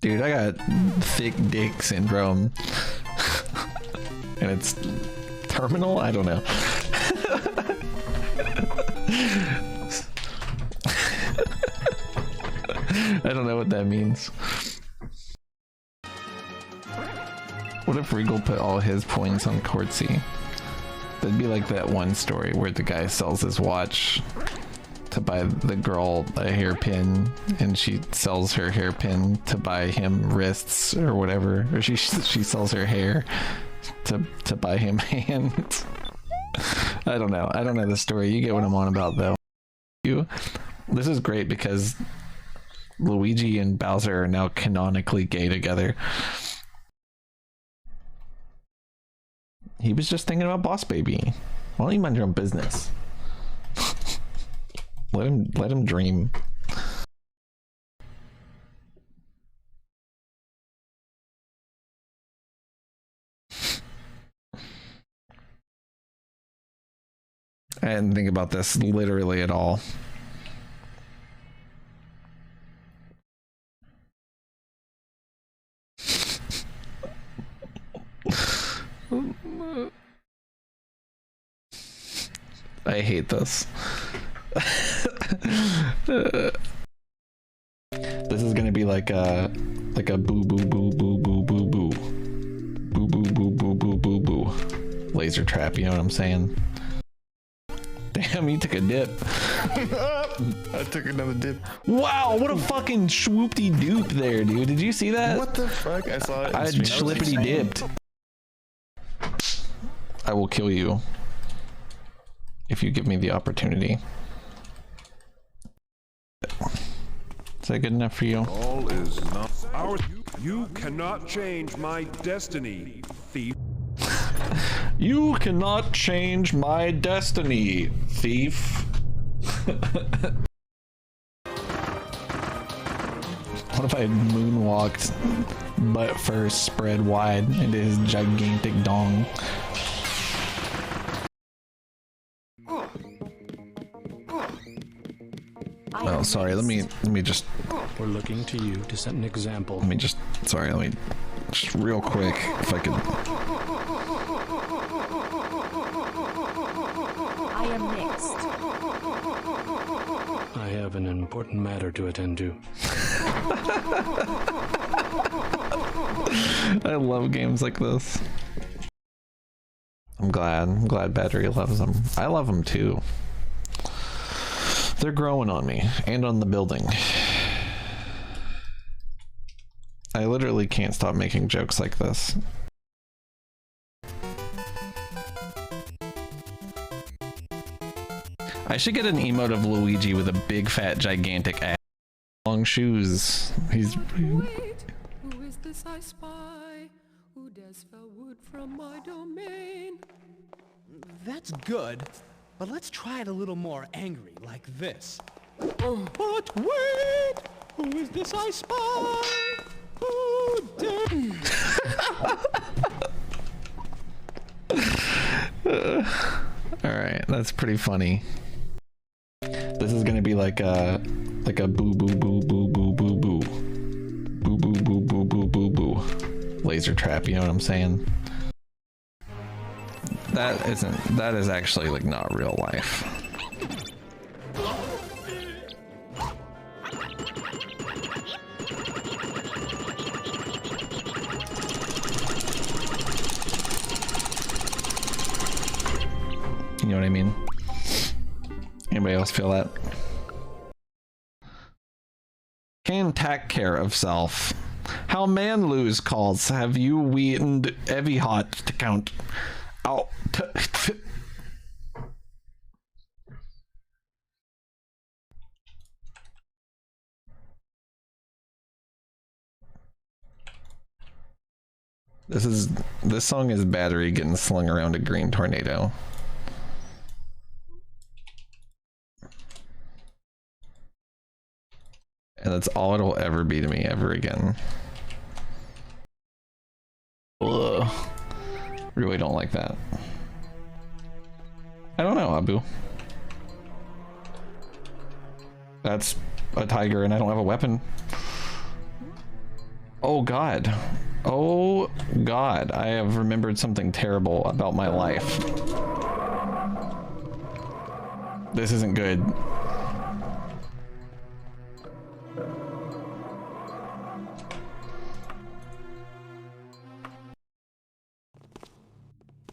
Dude, I got thick dick syndrome. And it's terminal? I don't know. I don't know what that means. What if Regal put all his points on Courtsy? That'd be like that one story where the guy sells his watch to buy the girl a hairpin, and she sells her hairpin to buy him wrists or whatever, or she sells her hair to buy him hands. I don't know the story. You get what I'm on about though. This is great because Luigi and Bowser are now canonically gay together. He was just thinking about Boss Baby. Why don't you mind your own business? Let him dream. I didn't think about this literally at all. I hate this. This is gonna be like a boo boo boo boo boo boo boo boo boo boo boo boo boo boo laser trap. You know what I'm saying? Damn, you took a dip. I took another dip. Wow, what a fucking swoopty doop there, dude. Did you see that? What the fuck? I saw it. I schlippity dipped. I will kill you if you give me the opportunity. Is that good enough for you? All is not ours. You cannot change my destiny, thief. You cannot change my destiny, thief. What if I moonwalked butt first, spread wide into his gigantic dong? Oh, sorry. Let me just. We're looking to you to set an example. Let me just real quick, if I could. I am mixed. I have an important matter to attend to. I love games like this. I'm glad Battery loves them. I love them too. They're growing on me and on the building. I literally can't stop making jokes like this. I should get an emote of Luigi with a big fat gigantic ass. Long shoes. He's Who is this I spy? Who dares fell wood from my domain? That's good, but let's try it a little more angry, like this. But wait! Who is this I spy? Who dare... Alright, that's pretty funny. This is gonna be like a boo boo boo boo boo boo boo. Boo boo boo boo boo boo boo. Laser trap, you know what I'm saying? That is actually like not real life. You know what I mean? Anybody else feel that? Can take care of self. How man lose calls have you weakened heavy hot to count out. This song is battery getting slung around a green tornado. And that's all it'll ever be to me ever again. Ugh. Really don't like that. I don't know, Abu. That's a tiger and I don't have a weapon. Oh God. Oh God. I have remembered something terrible about my life. This isn't good.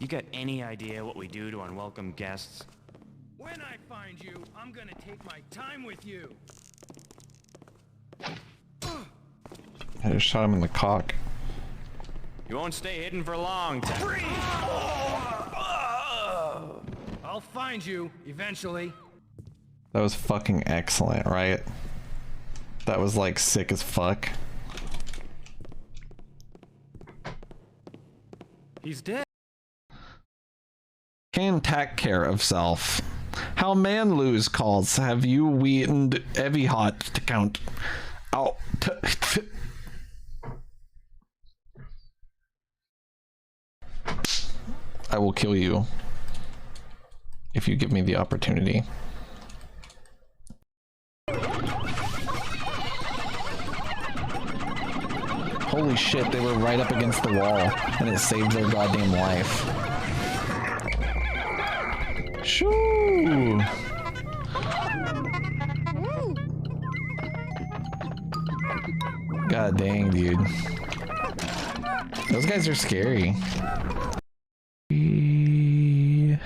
You got any idea what we do to unwelcome guests? When I find you, I'm gonna take my time with you. I just shot him in the cock. You won't stay hidden for long. I'll find you eventually. That was fucking excellent, right? That was like sick as fuck. He's dead. Can take care of self. How man lose calls have you weakened heavy hot to count out. I will kill you if you give me the opportunity. Holy shit, they were right up against the wall and it saved their goddamn life. Shoo! God dang, dude. Those guys are scary. Is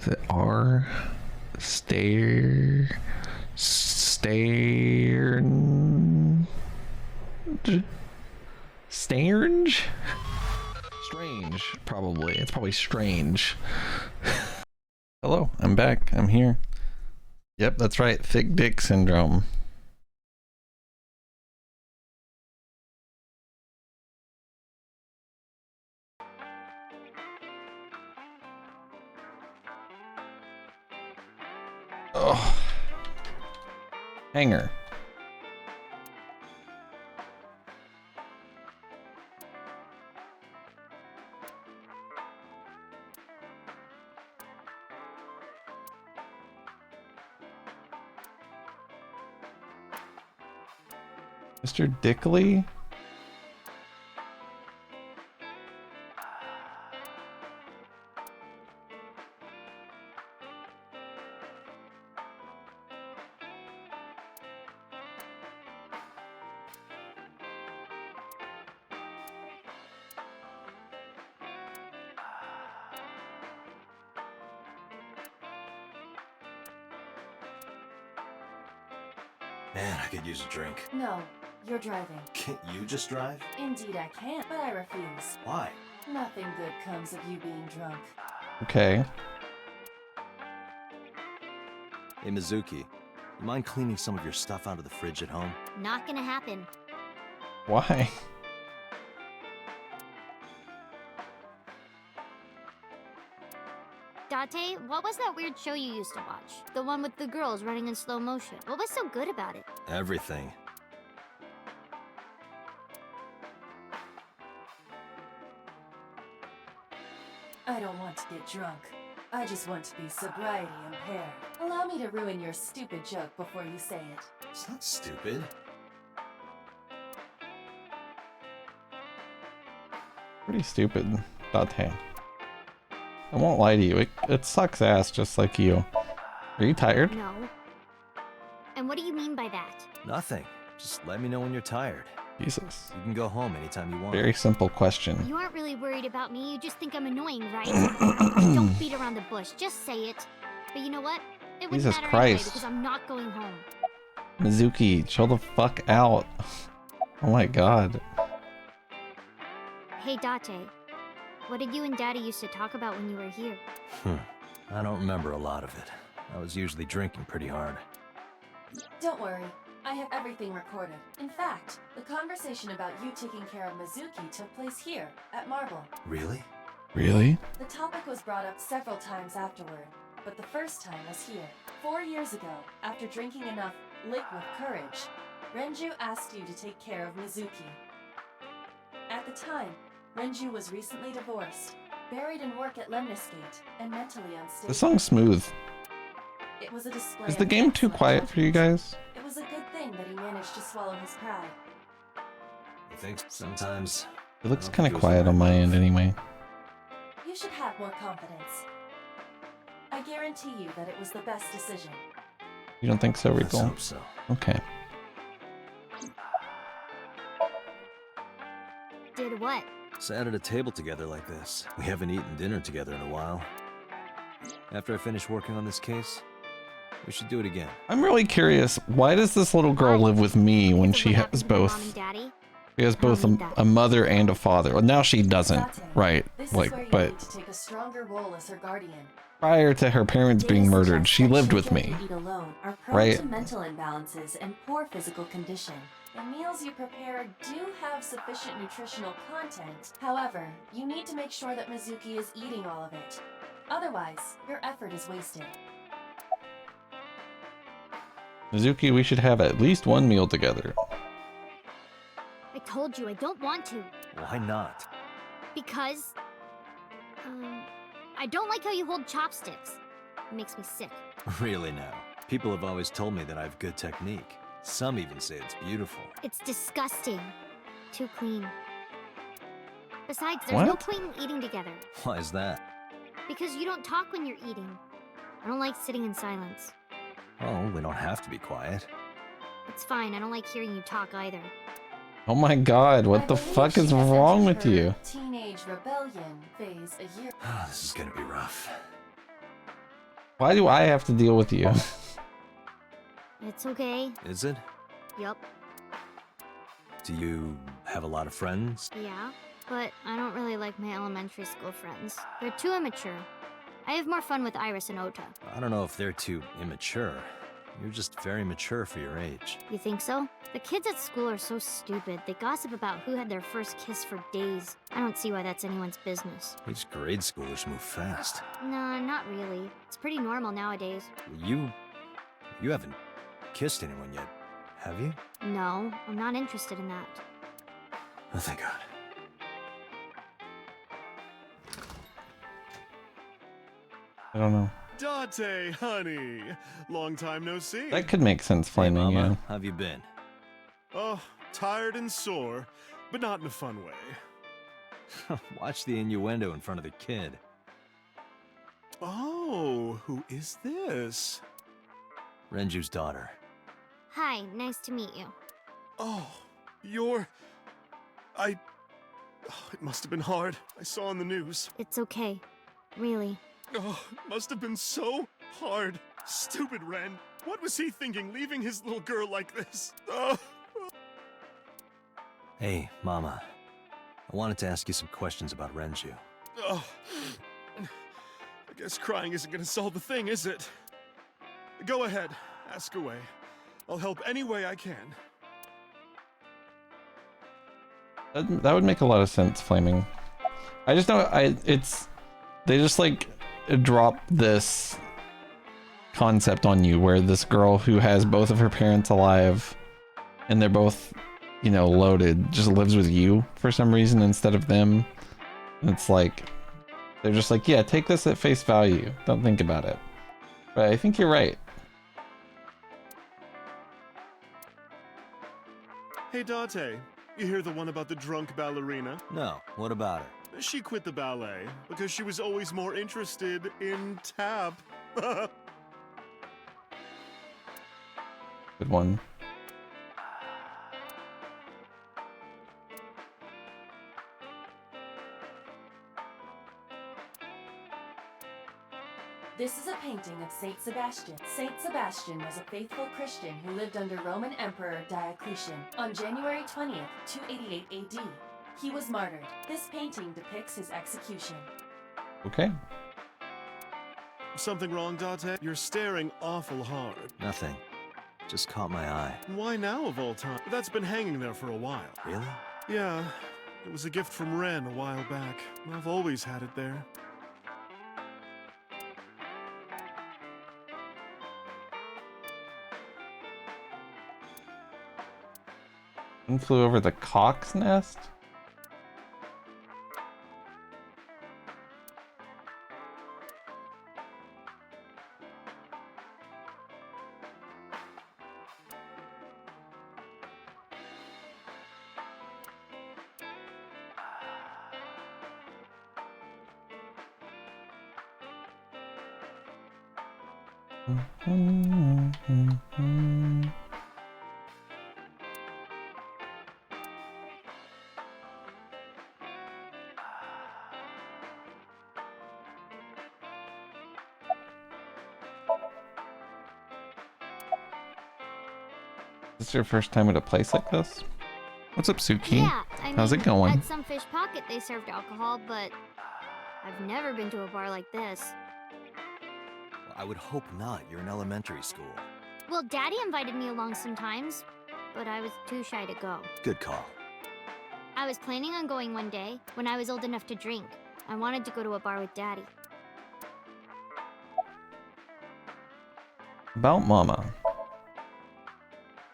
it R? Strange? Strange, probably. It's probably strange. Hello, I'm back. I'm here. Yep, that's right. Thick dick syndrome. Oh. Hanger. Mr. Dickley? Man, I could use a drink. No, you're driving. Can't you just drive? Indeed I can, but I refuse. Why? Nothing good comes of you being drunk. Okay. Hey, Mizuki, you mind cleaning some of your stuff out of the fridge at home? Not gonna happen. Why? Date, what was that weird show you used to watch? The one with the girls running in slow motion. What was so good about it? Everything. I don't want want to get drunk. I just want to be sobriety impaired. Allow me to ruin your stupid joke before you say it. It's not stupid. Pretty stupid, Date. I won't lie to you, it sucks ass just like you. Are you tired? No. And what do you mean by that? Nothing. Just let me know when you're tired. Jesus. You can go home anytime you want. Very simple question. You aren't really worried about me, you just think I'm annoying, right? Don't beat around the bush, just say it. But you know what? It wouldn't Jesus matter Christ. anyway because I'm not going home. Mizuki, chill the fuck out. Oh my god. Hey Date, what did you and Daddy used to talk about when you were here? I don't remember a lot of it. I was usually drinking pretty hard. Don't worry. I have everything recorded. In fact, the conversation about you taking care of Mizuki took place here, at Marble. Really? Really? The topic was brought up several times afterward, but the first time was here. 4 years ago, after drinking enough liquid courage, Renju asked you to take care of Mizuki. At the time, Renju was recently divorced, buried in work at Lemniscate, and mentally unstable. The song's smooth. It was a display Is of the game too excellent quiet for you guys? It was a good thing that he managed to swallow his pride. I think sometimes... It looks kind of quiet on my end anyway. You should have more confidence. I guarantee you that it was the best decision. You don't think so, Rico? Let's hope so. Okay. Did what? Sat at a table together like this. We haven't eaten dinner together in a while. After I finish working on this case, we should do it again. I'm really curious, why does this little girl live with me when she has both? She has both a mother and a father. Well, now she doesn't, right? This Like, is where you but need to take a stronger role as her guardian. prior to her parents being murdered, she lived with me. Eat alone are prone Right. to mental imbalances and poor physical condition. The meals you prepare do have sufficient nutritional content. However, you need to make sure that Mizuki is eating all of it. Otherwise, your effort is wasted. Mizuki, we should have at least one meal together. I told you I don't want to. Why not? Because... I don't like how you hold chopsticks. It makes me sick. Really now. People have always told me that I have good technique. Some even say it's beautiful. It's disgusting. Too clean. Besides, there's no What? point in eating together. Why is that? Because you don't talk when you're eating. I don't like sitting in silence. Oh, we don't have to be quiet. It's fine, I don't like hearing you talk either. Oh my god, what the fuck is wrong with you? Teenage rebellion phase a year. This is gonna be rough. Why do I have to deal with you? It's okay. Is it? Yup. Do you have a lot of friends? Yeah, but I don't really like my elementary school friends. They're too immature. I have more fun with Iris and Ota. I don't know if they're too immature. You're just very mature for your age. You think so? The kids at school are so stupid. They gossip about who had their first kiss for days. I don't see why that's anyone's business. These grade schoolers move fast. Nah, not really. It's pretty normal nowadays. You haven't kissed anyone yet, have you? No, I'm not interested in that. Oh, thank God. I don't know. Date, honey. Long time no see. That could make sense, Flaming, yeah. How have you been? Oh, tired and sore, but not in a fun way. Watch the innuendo in front of the kid. Oh, who is this? Renju's daughter. Hi, nice to meet you. Oh, it must have been hard. I saw on the news. It's okay. Really. Oh, it must have been so hard. Stupid Ren. What was he thinking, leaving his little girl like this? Oh. Hey, Mama. I wanted to ask you some questions about Renju. Oh. I guess crying isn't gonna solve the thing, is it? Go ahead. Ask away. I'll help any way I can. That would make a lot of sense, Flaming. I just know they just like drop this concept on you where this girl who has both of her parents alive and they're both, you know, loaded, just lives with you for some reason instead of them. And it's like, They're just like, yeah, take this at face value. Don't think about it. But I think you're right. Hey, Date, you hear the one about the drunk ballerina? No, what about her? She quit the ballet because she was always more interested in tap. Good one. This is a painting of Saint Sebastian. Saint Sebastian was a faithful Christian who lived under Roman Emperor Diocletian on January 20th, 288 AD. He was martyred. This painting depicts his execution. Okay. Something wrong, Date? You're staring awful hard. Nothing. Just caught my eye. Why now of all time? That's been hanging there for a while. Really? Yeah. It was a gift from Ren a while back. I've always had it there. One flew over the cock's nest? Is this your first time at a place like this? What's up, Suki? Yeah, How's it going? At some fish pocket they served alcohol, but I've never been to a bar like this. Well, I would hope not. You're in elementary school. Well, Daddy invited me along sometimes, but I was too shy to go. Good call. I was planning on going one day when I was old enough to drink. I wanted to go to a bar with Daddy. About Mama.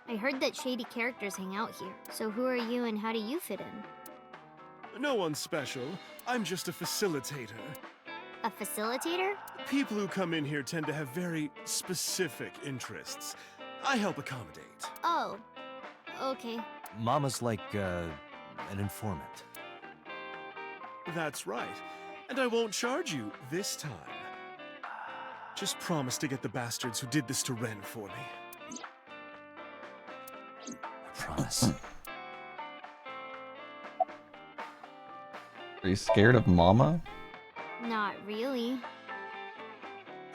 I heard that shady characters hang out here. So who are you and how do you fit in? No one special. I'm just a facilitator. A facilitator? People who come in here tend to have very specific interests. I help accommodate. Oh, okay. Mama's like, an informant. That's right. And I won't charge you this time. Just promise to get the bastards who did this to Ren for me. I promise. Are you scared of Mama? Not really.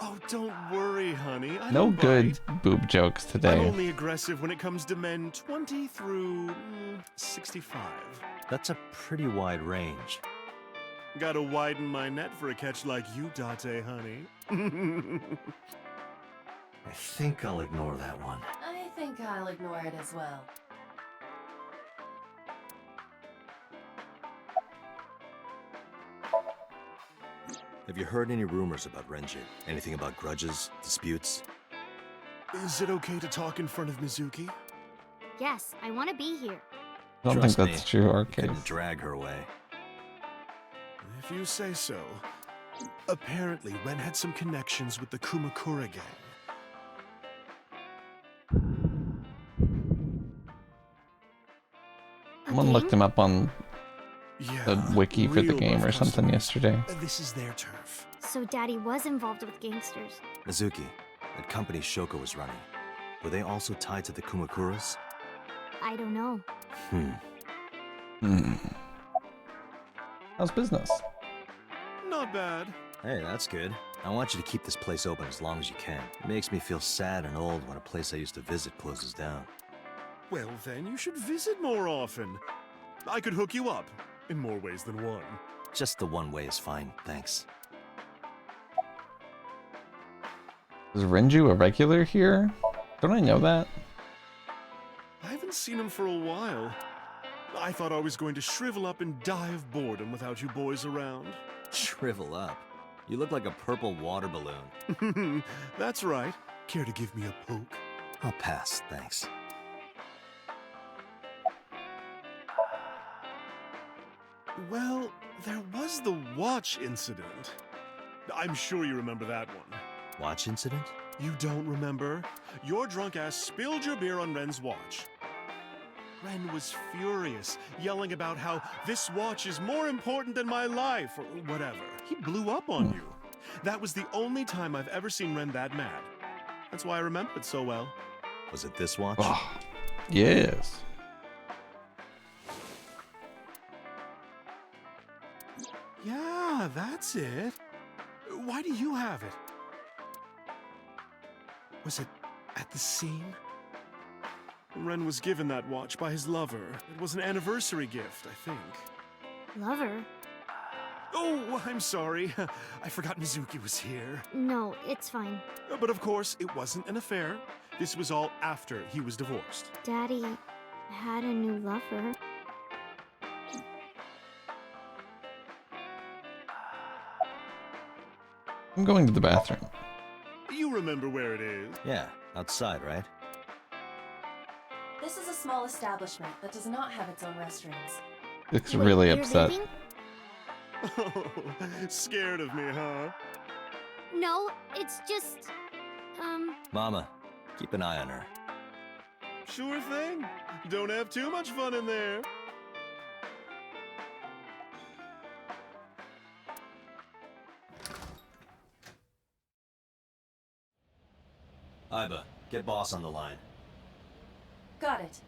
Oh, don't worry, honey. I No don't good bite. boob jokes I'm today. only aggressive when it comes to men 20 through 65. That's a pretty wide range. Gotta widen my net for a catch like you, Date, honey. I think I'll ignore that one. I think I'll ignore it as well. Have you heard any rumors about Renji? Anything about grudges, disputes? Is it okay to talk in front of Mizuki? Yes, I want to be here. I don't Trust think that's me, true, our you case. couldn't drag her away. If you say so. Apparently, Ren had some connections with the Kumakura gang. Someone looked him up on Yeah, the wiki for the real game rough or something customers. yesterday. This is their turf. So Daddy was involved with gangsters. Mizuki, that company Shoko was running, were they also tied to the Kumakuras? I don't know. How's business? Not bad. Hey, that's good. I want you to keep this place open as long as you can. It makes me feel sad and old when a place I used to visit closes down. Well, then you should visit more often. I could hook you up in more ways than one. Just the one way is fine, thanks. Is Renju a regular here? Don't I know that? I haven't seen him for a while. I thought I was going to shrivel up and die of boredom without you boys around. Shrivel up. You look like a purple water balloon. That's right. Care to give me a poke? I'll pass, thanks. Well, there was the watch incident. I'm sure you remember that one. Watch incident? You don't remember? Your drunk ass spilled your beer on Ren's watch. Ren was furious, yelling about how this watch is more important than my life, or whatever. He blew up on you. That was the only time I've ever seen Ren that mad. That's why I remember it so well. Was it this watch? Oh, yes. Yeah, that's it. Why do you have it? Was it at the scene? Ren was given that watch by his lover. It was an anniversary gift, I think. Lover? Oh, I'm sorry. I forgot Mizuki was here. No, it's fine. But of course, it wasn't an affair. This was all after he was divorced. Daddy had a new lover. I'm going to the bathroom. You remember where it is? Yeah, outside, right? This is a small establishment that does not have its own restrooms. Looks really you're upset. leaving? Oh, scared of me, huh? No, it's just, Mama, keep an eye on her. Sure thing. Don't have too much fun in there. Iba, get boss on the line. Got it.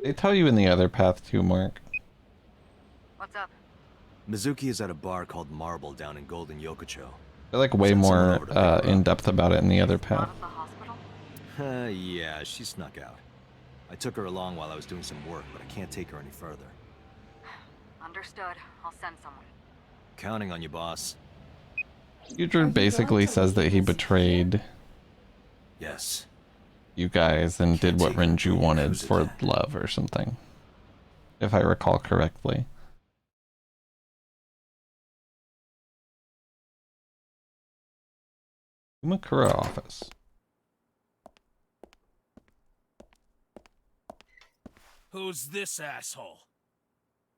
They tell you in the other path too, Mark. What's up? Mizuki is at a bar called Marble down in Golden Yokocho. They're like way Send someone more over to pick her up. in depth about it in the other path. Yeah, she snuck out. I took her along while I was doing some work, but I can't take her any further. Understood. I'll send someone. Counting on you, boss. Eugene basically says that he betrayed Yes. you guys and did what Renju wanted for love or something, if I recall correctly. Umakura office. Who's this asshole?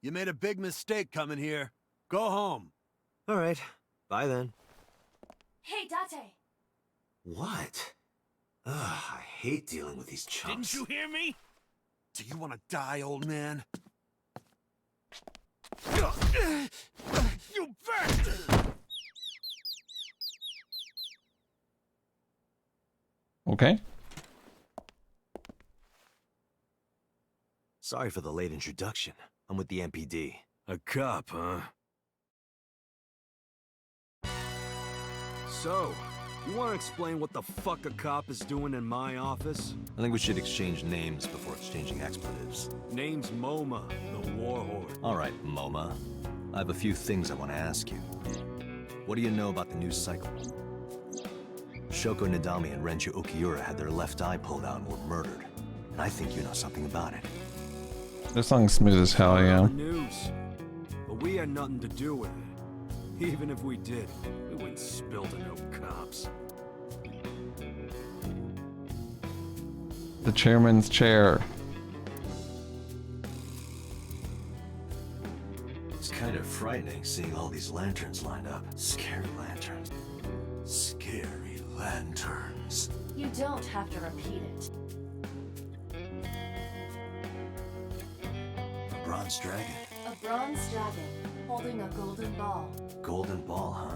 You made a big mistake coming here. Go home. All right. Bye then. Hey, Date! What? Ugh, I hate dealing with these chumps. Didn't you hear me? Do you want to die, old man? You bet! Okay. Sorry for the late introduction. I'm with the MPD. A cop, huh? So, you want to explain what the fuck a cop is doing in my office? I think we should exchange names before exchanging expletives. Name's MoMA, the warhorse. All right, MoMA. I have a few things I want to ask you. What do you know about the news cycle? Shoko Nadami and Renju Okiura had their left eye pulled out and were murdered. And I think you know something about it. This song's smooth as hell, yeah. News. But we had nothing to do with it. Even if we did, we wouldn't spill to no cops. The chairman's chair. It's kind of frightening seeing all these lanterns lined up. Scary lanterns. Scary lanterns. You don't have to repeat it. A bronze dragon. A bronze dragon holding a golden ball. Golden ball, huh?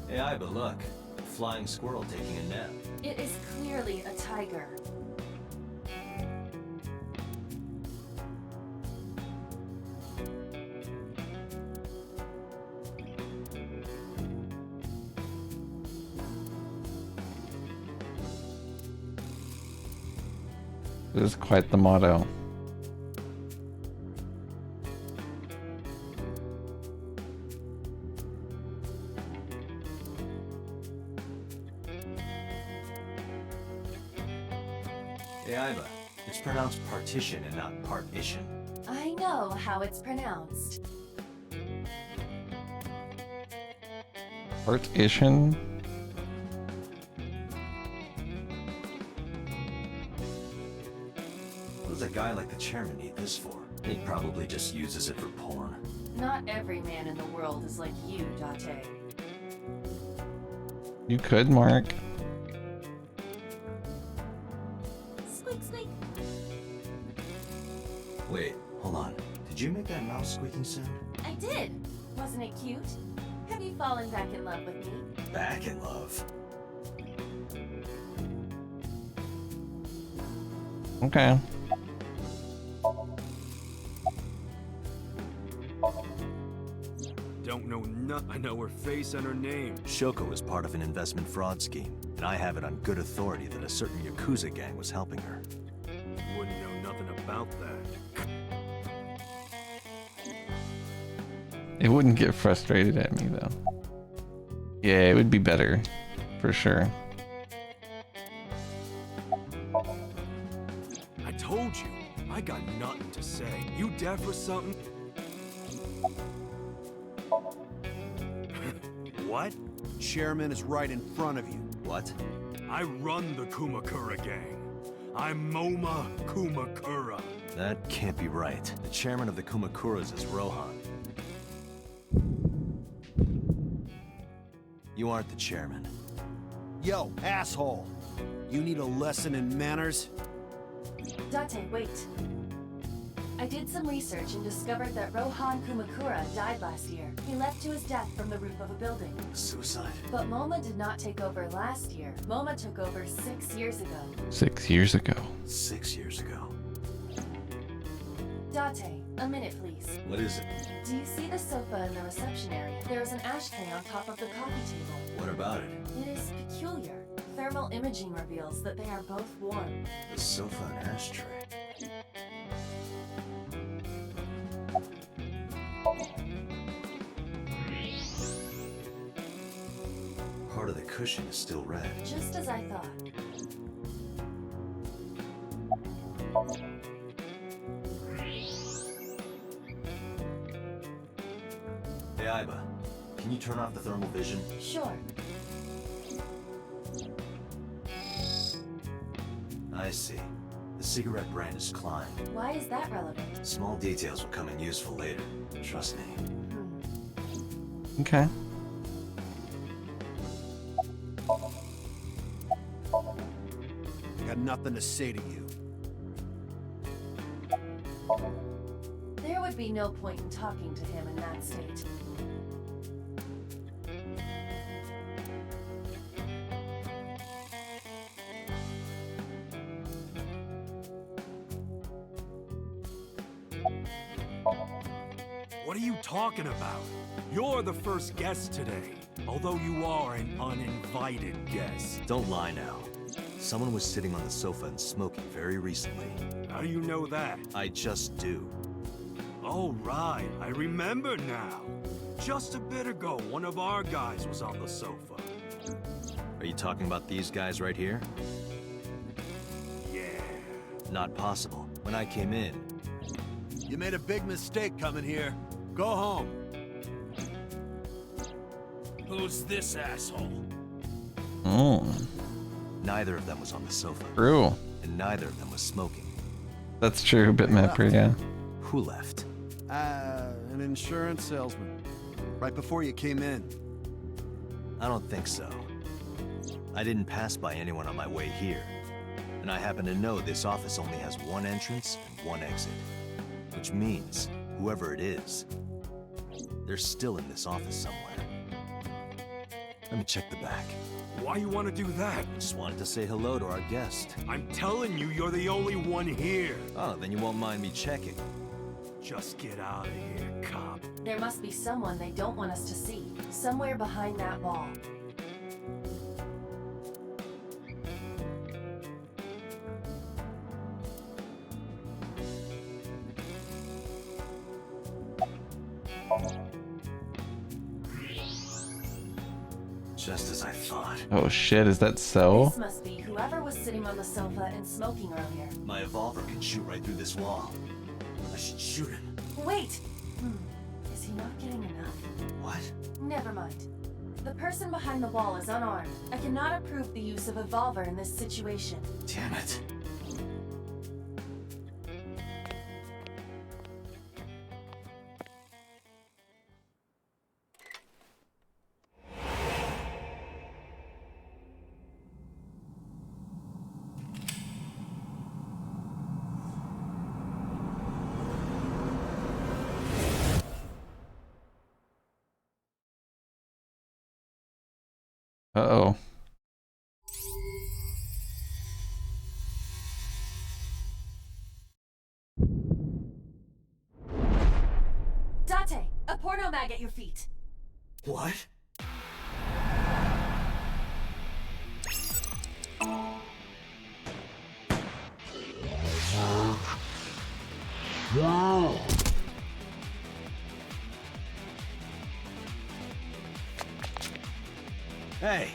Hey, Iba, look. A flying squirrel taking a nap. It is clearly a tiger. It is quite the motto. Hey, Iva. It's pronounced partition and not partition. I know how it's pronounced. Partition? What does a guy like the chairman need this for? He probably just uses it for porn. Not every man in the world is like you, Date. You could, Mark. Squeak, squeak. Wait, hold on. Did you make that mouse squeaking sound? I did. Wasn't it cute? Have you fallen back in love with me? Back in love. Okay. Don't know I know her face and her name. Shoko is part of an investment fraud scheme, and I have it on good authority that a certain Yakuza gang was helping her. Wouldn't know nothing about that. It wouldn't get frustrated at me though. Yeah, it would be better, for sure. I told you, I got nothing to say. You deaf or something? What? Chairman is right in front of you. What? I run the Kumakura gang. I'm Moma Kumakura. That can't be right. The chairman of the Kumakuras is Rohan. You aren't the chairman. Yo, asshole! You need a lesson in manners? Date, wait. I did some research and discovered that Rohan Kumakura died last year. He left to his death from the roof of a building. Suicide? But Moma did not take over last year. Moma took over 6 years ago. 6 years ago. 6 years ago. Date, a minute please. What is it? Do you see the sofa in the reception area? There is an ashtray on top of the coffee table. What about it? It is peculiar. Thermal imaging reveals that they are both warm. The sofa and ashtray. Part of the cushion is still red. Just as I thought. Hey, Iba, can you turn off the thermal vision? Sure. I see. The cigarette brand is Klein. Why is that relevant? Small details will come in useful later. Trust me. Okay. Got nothing to say to you. There would be no point in talking to him in that state. What are you talking about? You're the first guest today, although you are an uninvited guest. Don't lie now. Someone was sitting on the sofa and smoking very recently. How do you know that? I just do. Oh, right. I remember now. Just a bit ago, one of our guys was on the sofa. Are you talking about these guys right here? Yeah. Not possible. When I came in... You made a big mistake coming here. Go home. Who's this asshole? Oh. Neither of them was on the sofa. True. And neither of them was smoking. That's true, Bitmapper, yeah. Who left? An insurance salesman. Right before you came in. I don't think so. I didn't pass by anyone on my way here. And I happen to know this office only has one entrance and one exit. Which means, whoever it is, they're still in this office somewhere. Let me check the back. Why you want to do that? Just wanted to say hello to our guest. I'm telling you, you're the only one here. Oh, then you won't mind me checking. Just get out of here, cop. There must be someone they don't want us to see. Somewhere behind that wall. Check. Just as I thought. Oh shit, is that so? This must be whoever was sitting on the sofa and smoking earlier. My evolver can shoot right through this wall. I should shoot him. Wait! Is he not getting enough? What? Never mind. The person behind the wall is unarmed. I cannot approve the use of evolver in this situation. Damn it. Uh-oh. Date, a porno mag at your feet. What? Hey,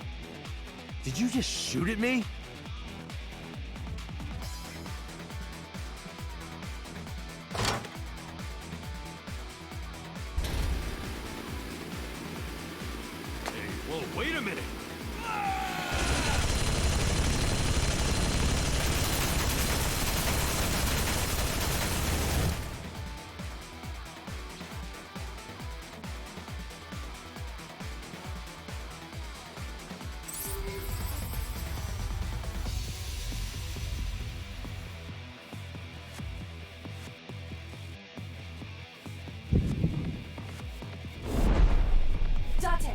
did you just shoot at me? Hey, whoa, wait a minute! Date,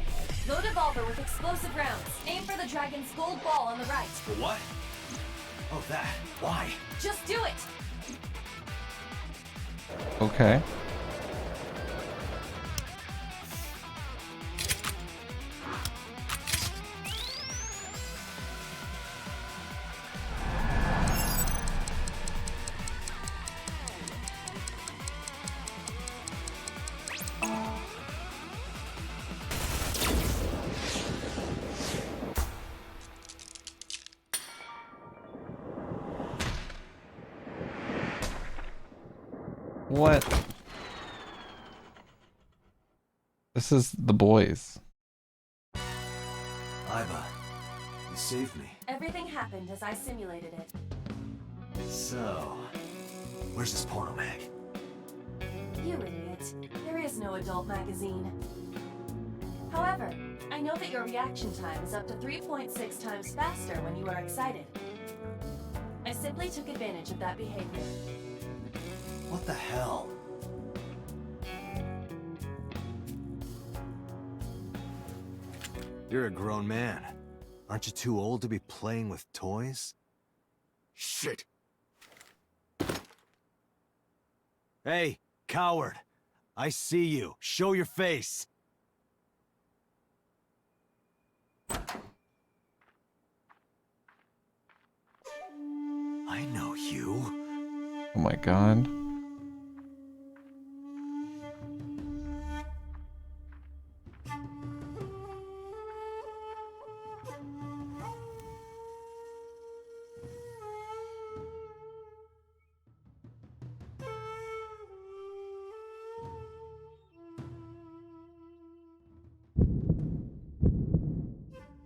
load evolver with explosive rounds. Aim for the dragon's gold ball on the right. What? Oh, that. Why? Just do it! Okay. What? This is the boys. Iva, you saved me. Everything happened as I simulated it. So, where's this porno mag? You idiot. There is no adult magazine. However, I know that your reaction time is up to 3.6 times faster when you are excited. I simply took advantage of that behavior. What the hell? You're a grown man. Aren't you too old to be playing with toys? Shit! Hey, coward! I see you. Show your face! I know you. Oh my god.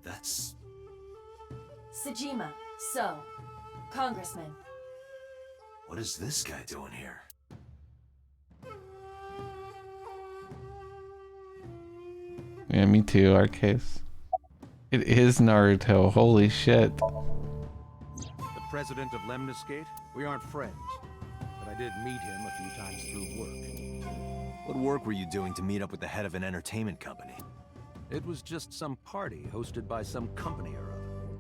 That's... Sejima, so, Congressman. What is this guy doing here? Yeah, me too, our case. It is Naruto, holy shit. The president of Lemniscate? We aren't friends, but I did meet him a few times through work. What work were you doing to meet up with the head of an entertainment company? It was just some party hosted by some company or other.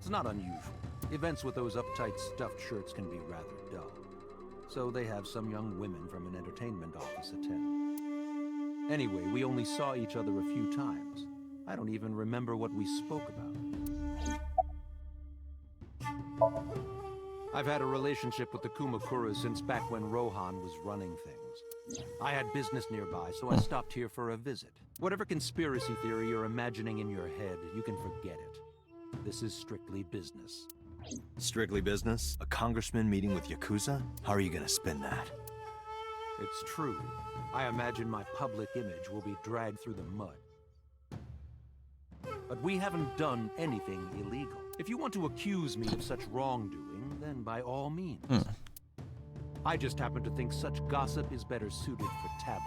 It's not unusual. Events with those uptight stuffed shirts can be rather dull. So they have some young women from an entertainment office attend. Anyway, we only saw each other a few times. I don't even remember what we spoke about. I've had a relationship with the Kumakuras since back when Rohan was running things. I had business nearby, so I stopped here for a visit. Whatever conspiracy theory you're imagining in your head, you can forget it. This is strictly business. Strictly business? A congressman meeting with Yakuza? How are you gonna spin that? It's true. I imagine my public image will be dragged through the mud. But we haven't done anything illegal. If you want to accuse me of such wrongdoing, then by all means. I just happen to think such gossip is better suited for tabloids.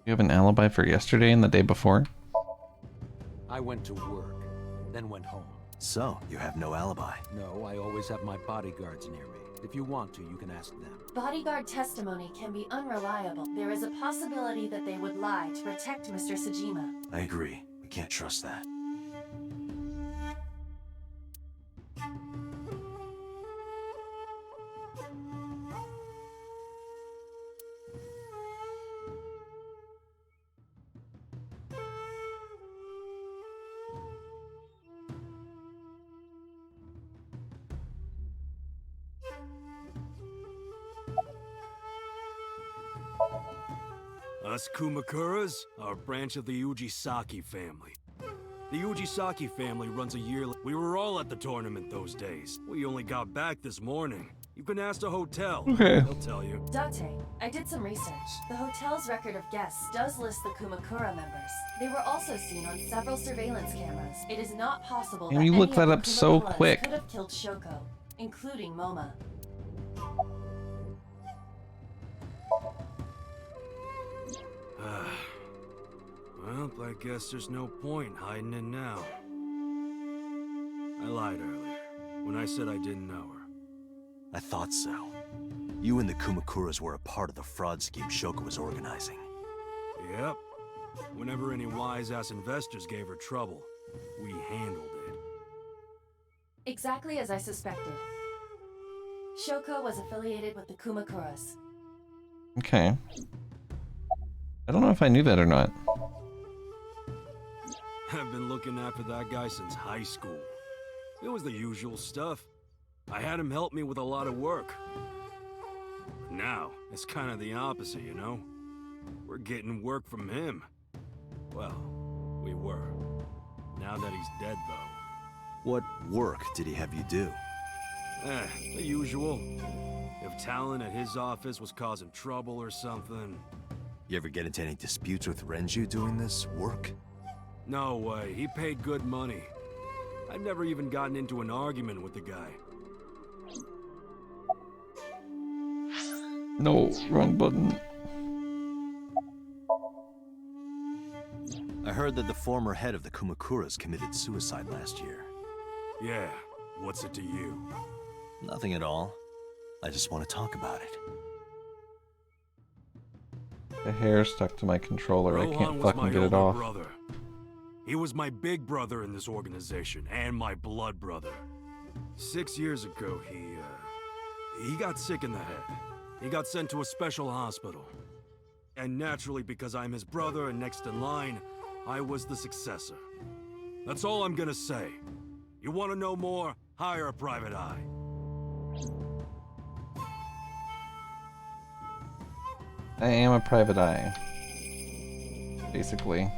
You have an alibi for yesterday and the day before? I went to work, then went home. So, you have no alibi? No, I always have my bodyguards near me. If you want to, you can ask them. Bodyguard testimony can be unreliable. There is a possibility that they would lie to protect Mr. Sajima. I agree. We can't trust that. Us Kumakuras are a branch of the Ujisaki family. The Ujisaki family runs a yearly... We were all at the tournament those days. We only got back this morning. You can ask the hotel. Okay. They'll tell you. Date, I did some research. The hotel's record of guests does list the Kumakura members. They were also seen on several surveillance cameras. It is not possible And that you any looked of that the up so Kumakuras quick. could have killed Shoko, including Moma. Well, I guess there's no point hiding it now. I lied earlier when I said I didn't know her. I thought so. You and the Kumakuras were a part of the fraud scheme Shoko was organizing. Yep. Whenever any wise-ass investors gave her trouble, we handled it. Exactly as I suspected. Shoko was affiliated with the Kumakuras. Okay. I don't know if I knew that or not. I've been looking after that guy since high school. It was the usual stuff. I had him help me with a lot of work. Now, it's kind of the opposite, you know? We're getting work from him. Well, we were. Now that he's dead, though. What work did he have you do? The usual. If talent at his office was causing trouble or something. You ever get into any disputes with Renju doing this work? No way, he paid good money. I've never even gotten into an argument with the guy. No, wrong button. I heard that the former head of the Kumakuras committed suicide last year. Yeah, what's it to you? Nothing at all. I just want to talk about it. The hair stuck to my controller. I Rohan can't was fucking my get it older off. brother. He was my big brother in this organization, and my blood brother. 6 years ago, he got sick in the head. He got sent to a special hospital. And naturally, because I'm his brother and next in line, I was the successor. That's all I'm gonna say. You want to know more? Hire a private eye. I am a private eye. Basically.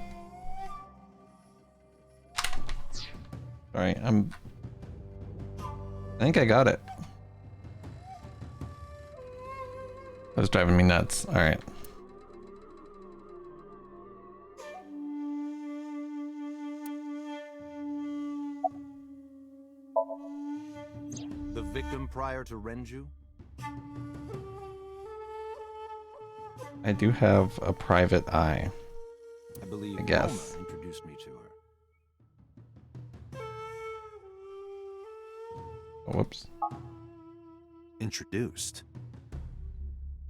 Alright, I think I got it. That was driving me nuts. Alright. The victim prior to Renju? I do have a private eye. I believe I guess. Moma introduced me to her. Oh, whoops. Introduced?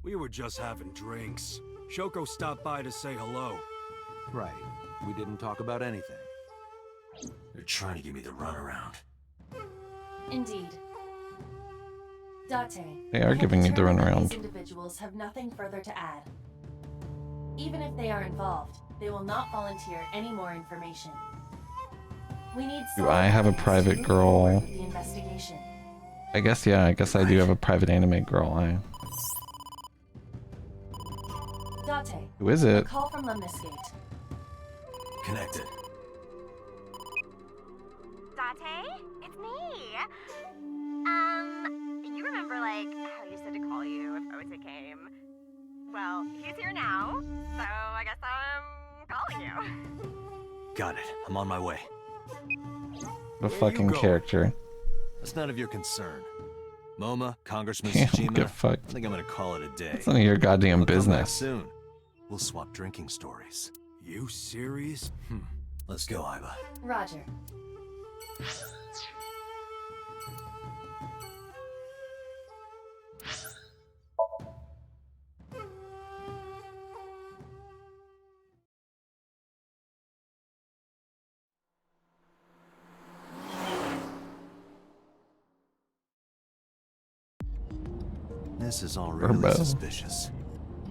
We were just having drinks. Shoko stopped by to say hello. Right. We didn't talk about anything. They're trying to give me the runaround. Indeed. Date. They are giving me the determined that runaround. These individuals have nothing further to add. Even if they are involved, they will not volunteer any more information. We need Do I have a private girl? the investigation. I guess, yeah, I guess I do have a private anime girl. Date. Who is A it? call from Lemniscate. Connected. Date? It's me. You remember, like, how you said to call you if Ota came? Well, he's here now, so I guess I'm calling you. Got it. I'm on my way. The fucking character. That's none of your concern. MoMA, Congressman Yeah, Tsujima, get I fucked. think I'm gonna call it a day. It's none of your goddamn I'll come back business. soon. We'll swap drinking stories. You serious? Let's go, Iva. Roger. This is all really Urbo. suspicious.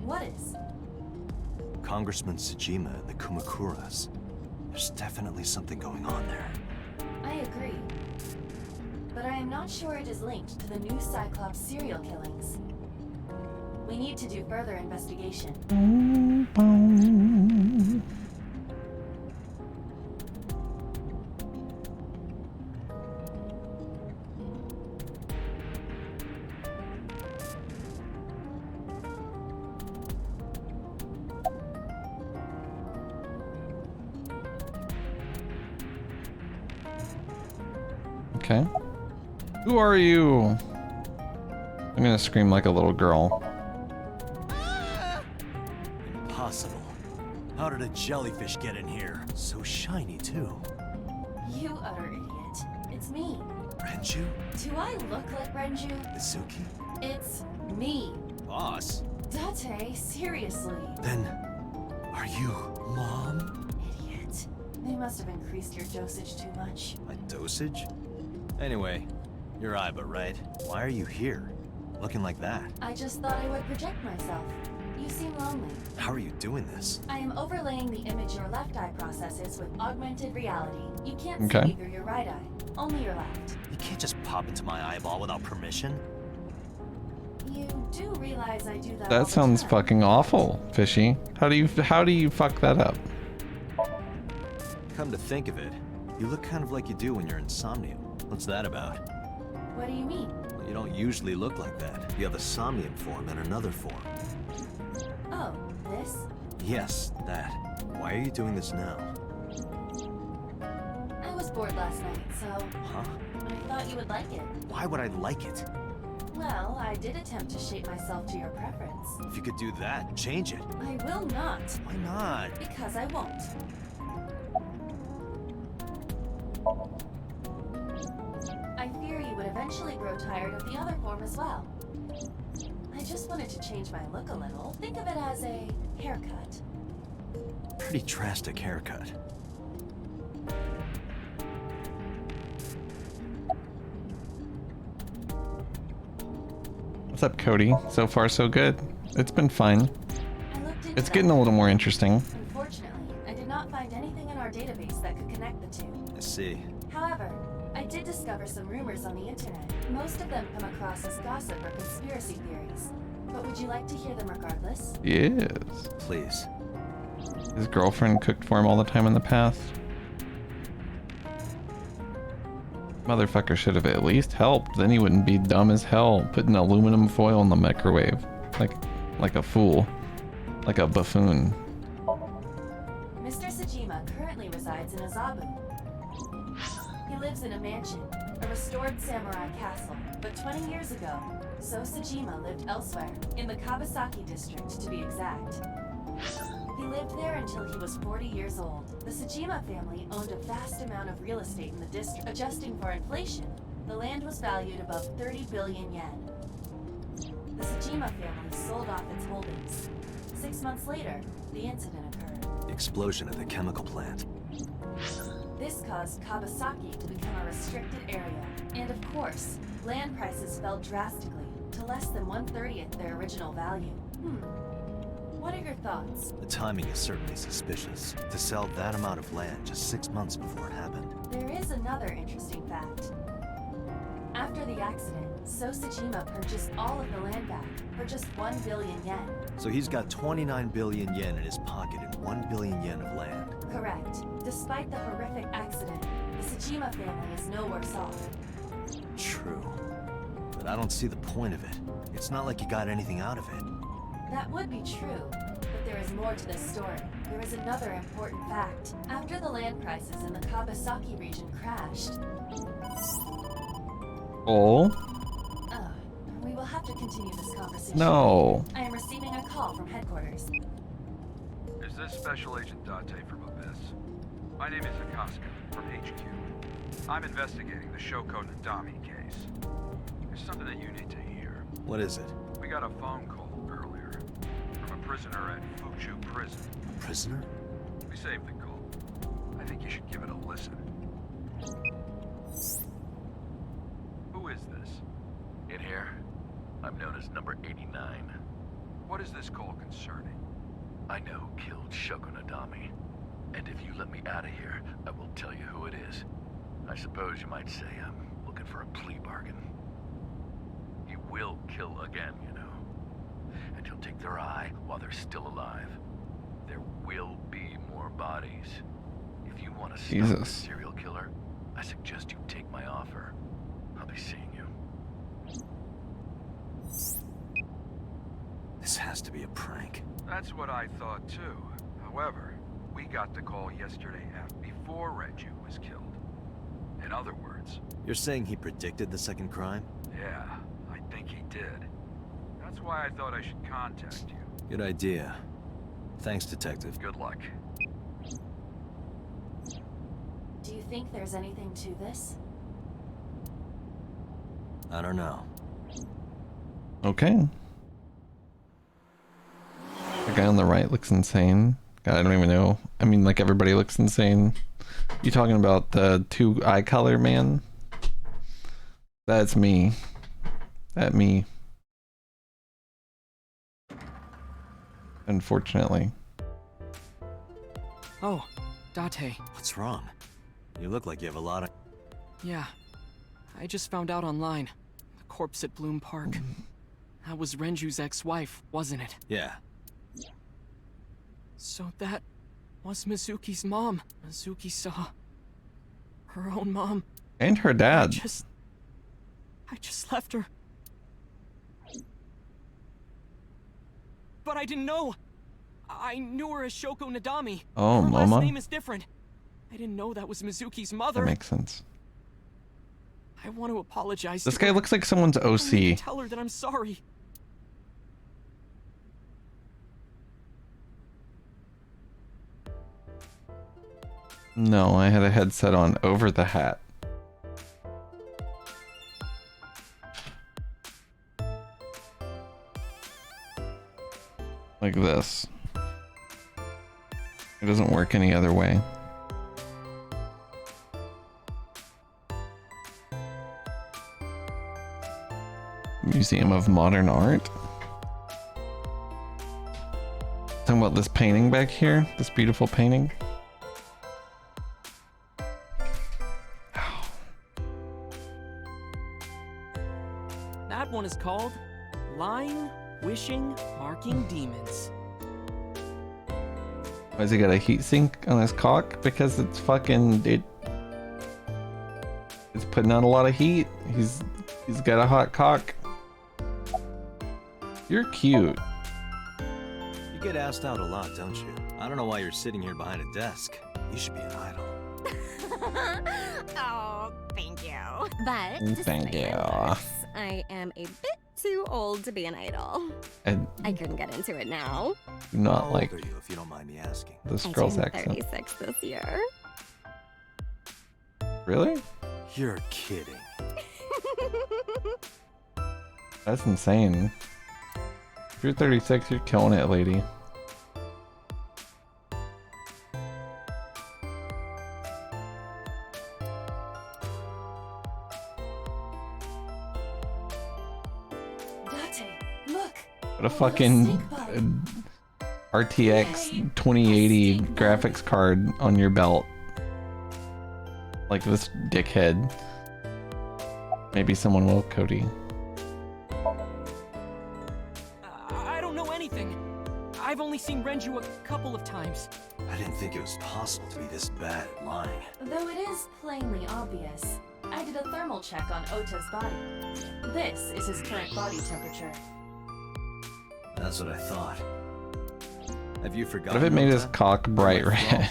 What is? Congressman Tsujima and the Kumakuras. There's definitely something going on there. I agree. But I am not sure it is linked to the new Cyclops serial killings. We need to do further investigation. Okay. Who are you? I'm gonna scream like a little girl. Impossible. How did a jellyfish get in here? So shiny, too. You utter idiot. It's me. Renju? Do I look like Renju? Izuki? It's me. Boss? Date, seriously. Then, are you Mom? Idiot. They must have increased your dosage too much. My dosage? Anyway, you're Iva, right? Why are you here? Looking like that? I just thought I would project myself. You seem lonely. How are you doing this? I am overlaying the image your left eye processes with augmented reality. You can't Okay. see through your right eye, only your left. You can't just pop into my eyeball without permission. You do realize I do that all That the sounds time. fucking awful, Fishy. How do you fuck that up? Come to think of it, you look kind of like you do when you're in Somnium. What's that about? What do you mean? You don't usually look like that. You have a Somnium form and another form. Oh, this? Yes, that. Why are you doing this now? I was bored last night, so Huh? I thought you would like it. Why would I like it? Well, I did attempt to shape myself to your preference. If you could do that, change it. I will not. Why not? Because I won't. I fear you would eventually grow tired of the other form as well. I just wanted to change my look a little. Think of it as a haircut. Pretty drastic haircut. What's up, Cody? So far, so good. It's been fun. It's getting a little more interesting. Unfortunately, I did not find anything in our database that could connect the two. I see. However, I did discover some rumors on the internet. Most of them come across as gossip or conspiracy theories. But would you like to hear them regardless? Yes. Please. His girlfriend cooked for him all the time in the past. Motherfucker should have at least helped. Then he wouldn't be dumb as hell putting aluminum foil in the microwave. Like a fool. Like a buffoon. Mr. Tsujima currently resides in Azabu. He lives in a mansion, a restored samurai castle. But 20 years ago, So Tsujima lived elsewhere, in the Kawasaki district to be exact. He lived there until he was 40 years old. The Tsujima family owned a vast amount of real estate in the district. Adjusting for inflation, the land was valued above 30 billion yen. The Tsujima family sold off its holdings. 6 months later, the incident occurred. The explosion at the chemical plant. This caused Kawasaki to become a restricted area. And of course, land prices fell drastically to less than 1/30th their original value. What are your thoughts? The timing is certainly suspicious. To sell that amount of land just 6 months before it happened. There is another interesting fact. After the accident, So Sajima purchased all of the land back for just 1 billion yen. So he's got 29 billion yen in his pocket and 1 billion yen of land. Correct. Despite the horrific accident, the Sajima family is no worse off. True. But I don't see the point of it. It's not like you got anything out of it. That would be true, but there is more to this story. There is another important fact. After the land prices in the Kawasaki region crashed... Oh? We will have to continue this conversation. No. I am receiving a call from headquarters. Is this Special Agent Date from Abyss? My name is Akaska from HQ. I'm investigating the Shoko Nadami case. There's something that you need to hear. What is it? We got a phone call earlier from a prisoner at Fuchu Prison. A prisoner? We saved the call. I think you should give it a listen. Who is this? In here, I'm known as number 89. What is this call concerning? I know who killed Shoko Nadami. And if you let me out of here, I will tell you who it is. I suppose you might say I'm looking for a plea bargain. He will kill again, you know. And he'll take their eye while they're still alive. There will be more bodies. If you want to stop this serial killer, I suggest you take my offer. I'll be seeing you. This has to be a prank. That's what I thought too. However, we got the call yesterday before Renju was killed. In other words... You're saying he predicted the second crime? Yeah, I think he did. That's why I thought I should contact you. Good idea. Thanks, Detective. Good luck. Do you think there's anything to this? I don't know. Okay. The guy on the right looks insane. God, I don't even know. I mean, like, everybody looks insane. You talking about the two eye color man? That's me. That me. Unfortunately. Oh, Date. What's wrong? You look like you have a lot of... Yeah. I just found out online. The corpse at Bloom Park. That was Renju's ex-wife, wasn't it? Yeah. So that was Mizuki's mom. Mizuki saw her own mom. And her dad. I just left her. But I didn't know. I knew her as Shoko Nadami. Oh, her Mama? last name is different. I didn't know that was Mizuki's mother. That makes sense. I want to apologize. This to guy her. looks like someone's I need to OC. tell her that I'm sorry. No, I had a headset on over the hat. Like this. It doesn't work any other way. Museum of Modern Art. Talking about this painting back here, this beautiful painting. That one is called Lying, Wishing, Marking Demons. Why has he got a heat sink on his cock? Because it's fucking it's putting out a lot of heat. He's got a hot cock. You're cute. You get asked out a lot, don't you? I don't know why you're sitting here behind a desk. You should be an idol. Oh, thank you. But Thank you. I am a bit too old to be an idol. And I couldn't get into it now. do not How like old are you, if you don't mind me asking? this I girl's turned accent. 36 this year. Really? You're kidding. That's insane. If you're 36, you're killing it, lady. Date, look! What a fucking RTX 2080 graphics card on your belt. Like this dickhead. Maybe someone will, Cody. I don't know anything. I've only seen Renju a couple of times. I didn't think it was possible to be this bad at lying. Though it is plainly obvious, I did a thermal check on Ota's body. This is his current body temperature. That's what I thought. Have you forgotten? What if it made his Ota? cock bright red?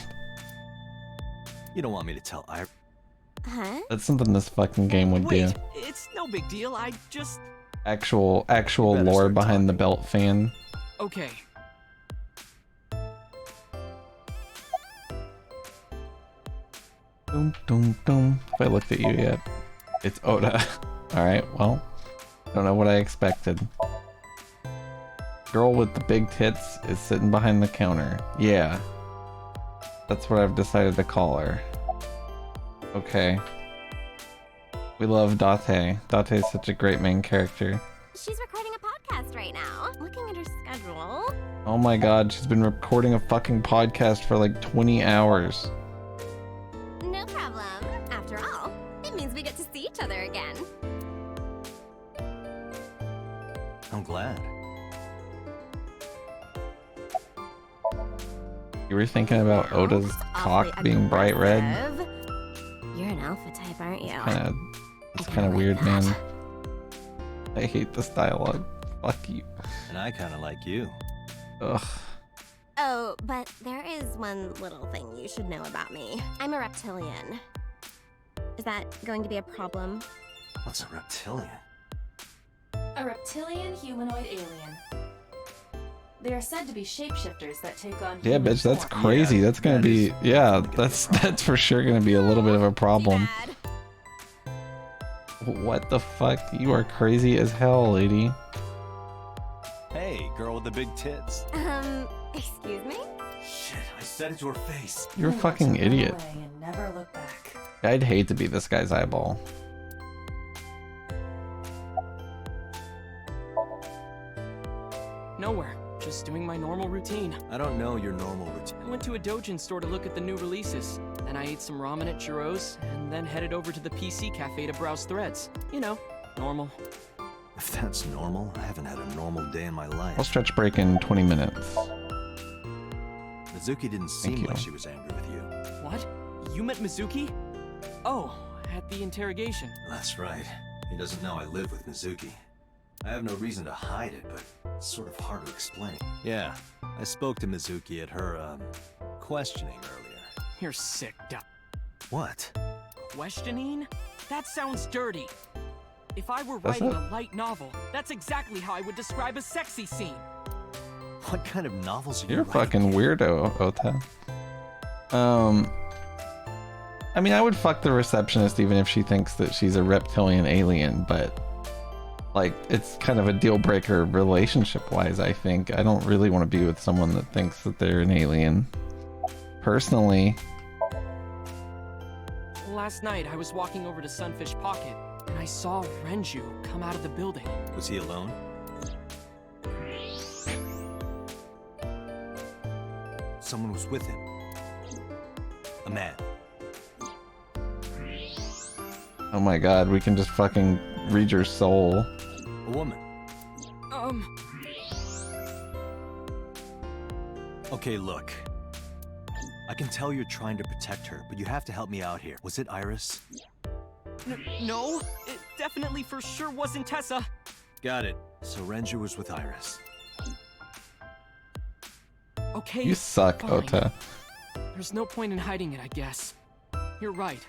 You don't want me to tell Iris? Huh? That's something this fucking game would do. Wait, it's no big deal. I just... Actual lore behind the belt fan. Okay. Dum dum dum. If I looked at you yet, it's Ota. All right. Well, don't know what I expected. Girl with the big tits is sitting behind the counter. Yeah. That's what I've decided to call her. Okay. We love Date. Date is such a great main character. She's recording a podcast right now. Looking at her schedule. Oh my god, she's been recording a fucking podcast for like 20 hours. No problem. After all, it means we get to see each other again. I'm glad. You were thinking about Ota's cock being bright red? You're an alpha type, aren't you? It's kind of weird, man. I hate this dialogue. Fuck you. And I kind of like you. Ugh. Oh, but there is one little thing you should know about me. I'm a reptilian. Is that going to be a problem? What's a reptilian? A reptilian humanoid alien. They are said to be shapeshifters that take on Yeah, human bitch, that's form. crazy. That's gonna be, yeah, that's for sure gonna be a little bit of a problem. What the fuck? You are crazy as hell, lady. Hey, girl with the big tits. Excuse me? Shit, I said it to her face. You're a fucking idiot. Away and never look back. I'd hate to be this guy's eyeball. Nowhere. Just doing my normal routine. I don't know your normal routine. I went to a Dojin store to look at the new releases. Then I ate some ramen at Chiro's, and then headed over to the PC cafe to browse threads. You know, normal. If that's normal, I haven't had a normal day in my life. I'll stretch break in 20 minutes. Mizuki didn't seem like she was angry with you. What? You met Mizuki? Oh, at the interrogation. That's right. He doesn't know I live with Mizuki. I have no reason to hide it, but it's sort of hard to explain. Yeah, I spoke to Mizuki at her, questioning earlier. You're sick, Doc. What? Questioning? That sounds dirty. If I were That's writing it? a light novel, that's exactly how I would describe a sexy scene. What kind of novels are you You're a writing? fucking weirdo, Ota. I mean, I would fuck the receptionist even if she thinks that she's a reptilian alien, but like, it's kind of a deal breaker relationship-wise, I think. I don't really want to be with someone that thinks that they're an alien. Personally. Last night, I was walking over to Sunfish Pocket, and I saw Renju come out of the building. Was he alone? Someone was with him. A man. Oh my god, we can just fucking read your soul. A woman. Okay, look. I can tell you're trying to protect her, but you have to help me out here. Was it Iris? No, it definitely for sure wasn't Tessa. Got it. So Renju was with Iris. Okay. You suck, fine. Ota. There's no point in hiding it, I guess. You're right.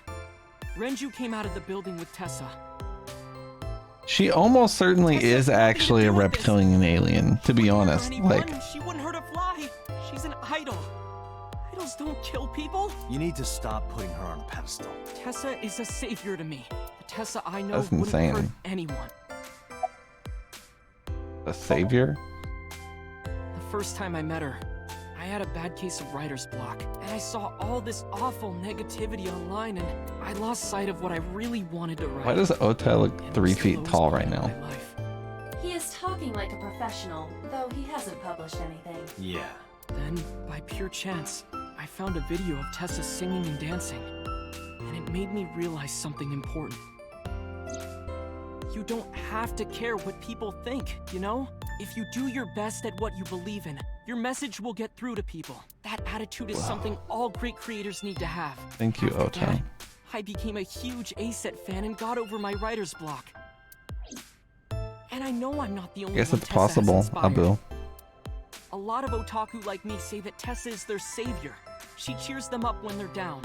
Renju came out of the building with Tessa. She almost certainly is actually a reptilian alien, to be honest. Like, She wouldn't hurt a fly. She's an idol. Idols don't kill people. You need to stop putting her on a pedestal. Tessa is a savior to me. The Tessa I know That's wouldn't insane. hurt anyone. a savior? The first time I met her, I had a bad case of writer's block, and I saw all this awful negativity online, and I lost sight of what I really wanted to write. Why does Ota look 3 feet tall right now? He is talking like a professional, though he hasn't published anything. Yeah, Then, by pure chance, I found a video of Tessa singing and dancing, and it made me realize something important. You don't have to care what people think, you know? If you do your best at what you believe in, your message will get through to people. That attitude is something all great creators need to have. Thank you, After Ota. that, I became a huge A-Set fan and got over my writer's block. And I know I'm not the I only guess one it's Tessa has possible, inspired. Abu. A lot of otaku like me say that Tessa is their savior. She cheers them up when they're down.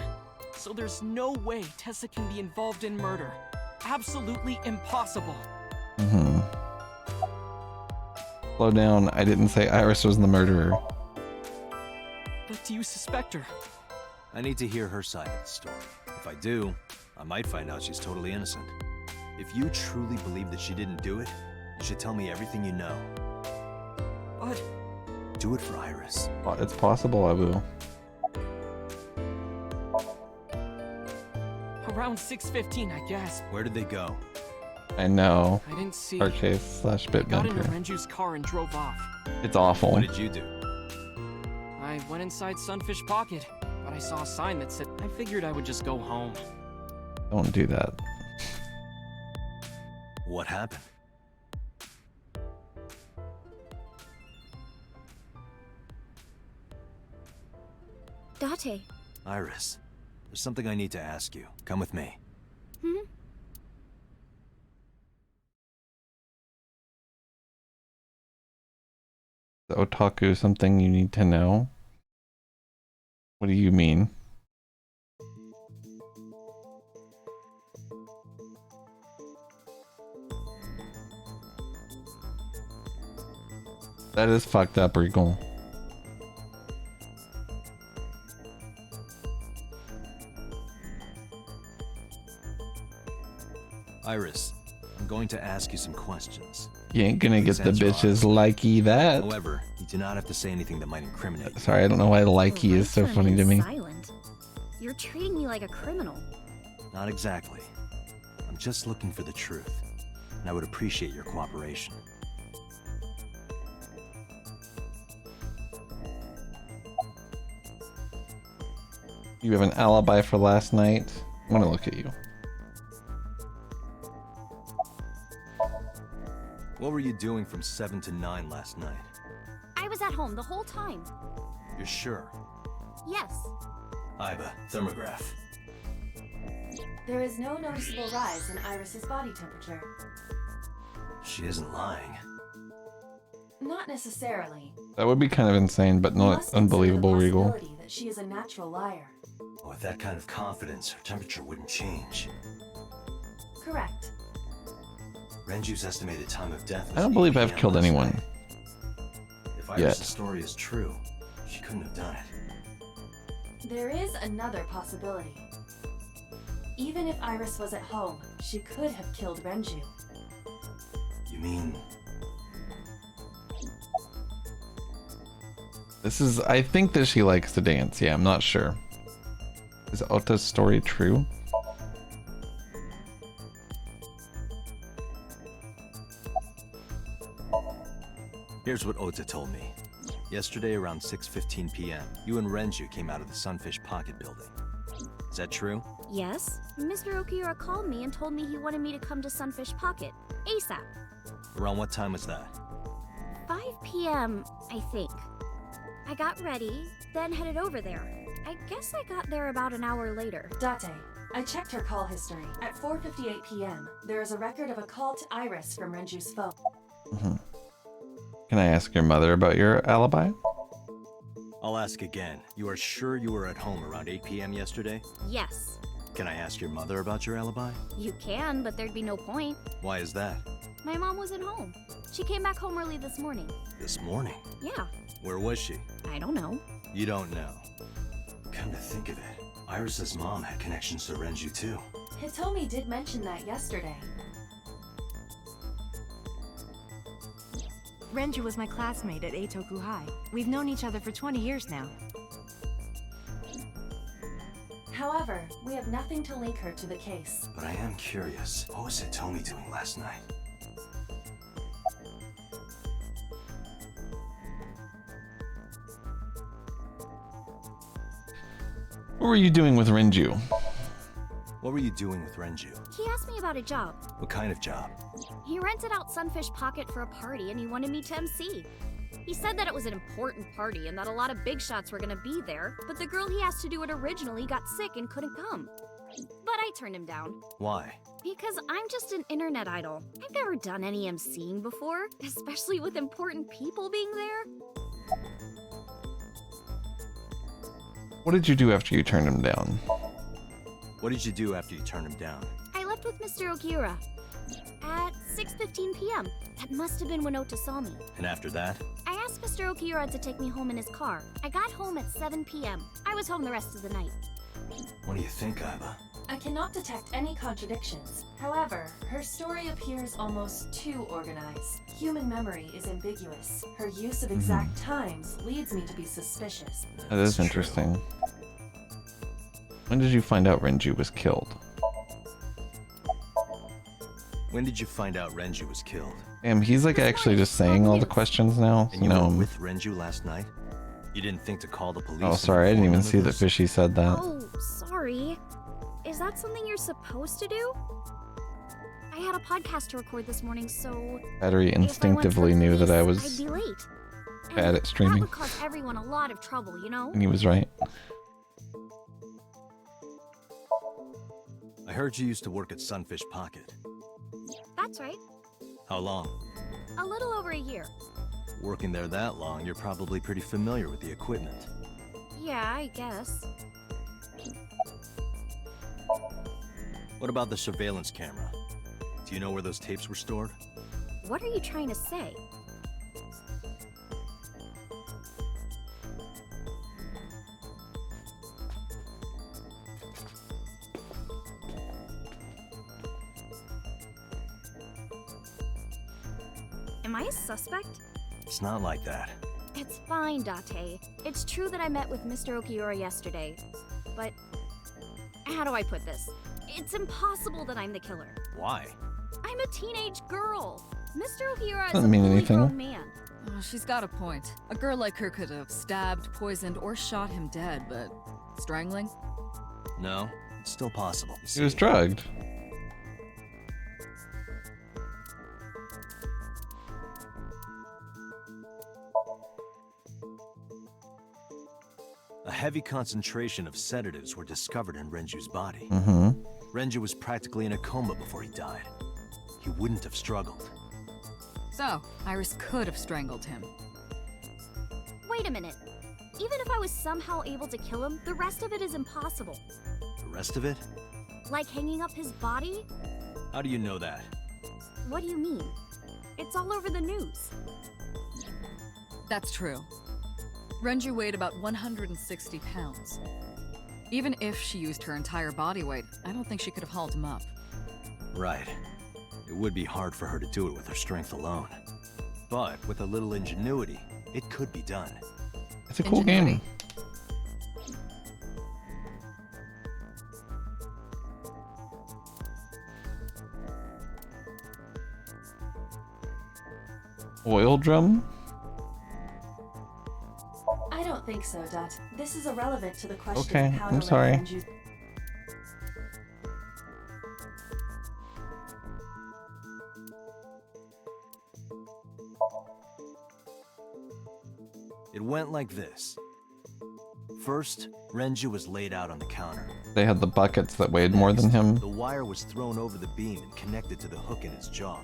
So there's no way Tessa can be involved in murder. Absolutely impossible. Slow down. I didn't say Iris was the murderer. But do you suspect her? I need to hear her side of the story. If I do, I might find out she's totally innocent. If you truly believe that she didn't do it, you should tell me everything you know. But... do it for Iris. It's possible, Abu. Around 6:15, I guess. Where did they go? I know. I didn't see. Archase / I got into Bitbender. Renju's car and drove off. It's awful. What did you do? I went inside Sunfish Pocket, but I saw a sign that said I figured I would just go home. Don't do that. What happened? Date. Iris, there's something I need to ask you. Come with me. Hmm? Is otaku something you need to know? What do you mean? That is fucked up, Regal. Iris, I'm going to ask you some questions. You ain't gonna get Please the answer bitches honestly. likey that. However, you do not have to say anything that might incriminate you. Sorry, I don't know why likey is so funny to me. Silent. You're treating me like a criminal. Not exactly. I'm just looking for the truth, and I would appreciate your cooperation. You have an alibi for last night? I wanna look at you. What were you doing from 7 to 9 last night? I was at home the whole time. You're sure? Yes. Iba, thermograph. There is no noticeable rise in Iris's body temperature. She isn't lying. Not necessarily. That would be kind of insane, but You not must consider unbelievable, the Regal. possibility that she is a natural liar. With that kind of confidence, her temperature wouldn't change. Correct. Renju's estimated time of death was I don't 8 believe I've PM killed last anyone. night. If Yet. Iris' story is true, she couldn't have done it. There is another possibility. Even if Iris was at home, she could have killed Renju. You mean... This is, I think that she likes to dance. Yeah, I'm not sure. Is Ota's story true? Here's what Ota told me. Yesterday around 6:15 p.m., you and Renju came out of the Sunfish Pocket building. Is that true? Yes. Mr. Okiura called me and told me he wanted me to come to Sunfish Pocket. ASAP. Around what time was that? 5 p.m., I think. I got ready, then headed over there. I guess I got there about an hour later. Date, I checked her call history. At 4:58 p.m., there is a record of a call to Iris from Renju's phone. Can I ask your mother about your alibi? I'll ask again. You are sure you were at home around 8 p.m. yesterday? Yes. Can I ask your mother about your alibi? You can, but there'd be no point. Why is that? My mom wasn't home. She came back home early this morning. This morning? Yeah. Where was she? I don't know. You don't know. Come to think of it, Iris's mom had connections to Renju too. Hitomi did mention that yesterday. Renju was my classmate at Eitoku High. We've known each other for 20 years now. However, we have nothing to link her to the case. But I am curious, what was Hitomi doing last night? What were you doing with Renju? What were you doing with Renju? He asked me about a job. What kind of job? He rented out Sunfish Pocket for a party and he wanted me to MC. He said that it was an important party and that a lot of big shots were gonna be there, but the girl he asked to do it originally got sick and couldn't come. But I turned him down. Why? Because I'm just an internet idol. I've never done any MCing before, especially with important people being there. What did you do after you turned him down? What did you do after you turned him down? I left with Mr. Okiura at 6:15 p.m. That must have been when Ota saw me. And after that? I asked Mr. Okiura to take me home in his car. I got home at 7 p.m. I was home the rest of the night. What do you think, Iva? I cannot detect any contradictions. However, her story appears almost too organized. Human memory is ambiguous. Her use of exact times leads me to be suspicious. That is interesting. When did you find out Renju was killed? When did you find out Renju was killed? Damn, he's like actually just saying all the questions now. And you were with Renju last night? You didn't think to call the police? Oh, sorry, I didn't even see that Fishy said that. Oh, sorry. Is that something you're supposed to do? I had a podcast to record this morning, so... Battery instinctively knew that I was I'd be late. bad at streaming. That would cause everyone a lot of trouble, you know? And he was right. I heard you used to work at Sunfish Pocket. That's right. How long? A little over a year. Working there that long, you're probably pretty familiar with the equipment. Yeah, I guess. What about the surveillance camera? Do you know where those tapes were stored? What are you trying to say? Am I a suspect? It's not like that. It's fine, Date. It's true that I met with Mr. Okiura yesterday, but how do I put this? It's impossible that I'm the killer. Why? I'm a teenage girl. Mr. Okiura is Doesn't a mean fully anything. grown man. Oh, she's got a point. A girl like her could have stabbed, poisoned, or shot him dead, but strangling? No, it's still possible. He was drugged. A heavy concentration of sedatives were discovered in Renju's body. Renju was practically in a coma before he died. He wouldn't have struggled. So, Iris could have strangled him. Wait a minute. Even if I was somehow able to kill him, the rest of it is impossible. The rest of it? Like hanging up his body? How do you know that? What do you mean? It's all over the news. That's true. Renju weighed about 160 pounds. Even if she used her entire body weight, I don't think she could have hauled him up. Right. It would be hard for her to do it with her strength alone. But with a little ingenuity, it could be done. It's a cool game. Oil drum? I don't think so, Dot. This is irrelevant to the question Okay, of how I'm to sorry. let Renju... It went like this. First, Renju was laid out on the counter. They had the buckets that weighed more than him. The wire was thrown over the beam and connected to the hook in his jaw.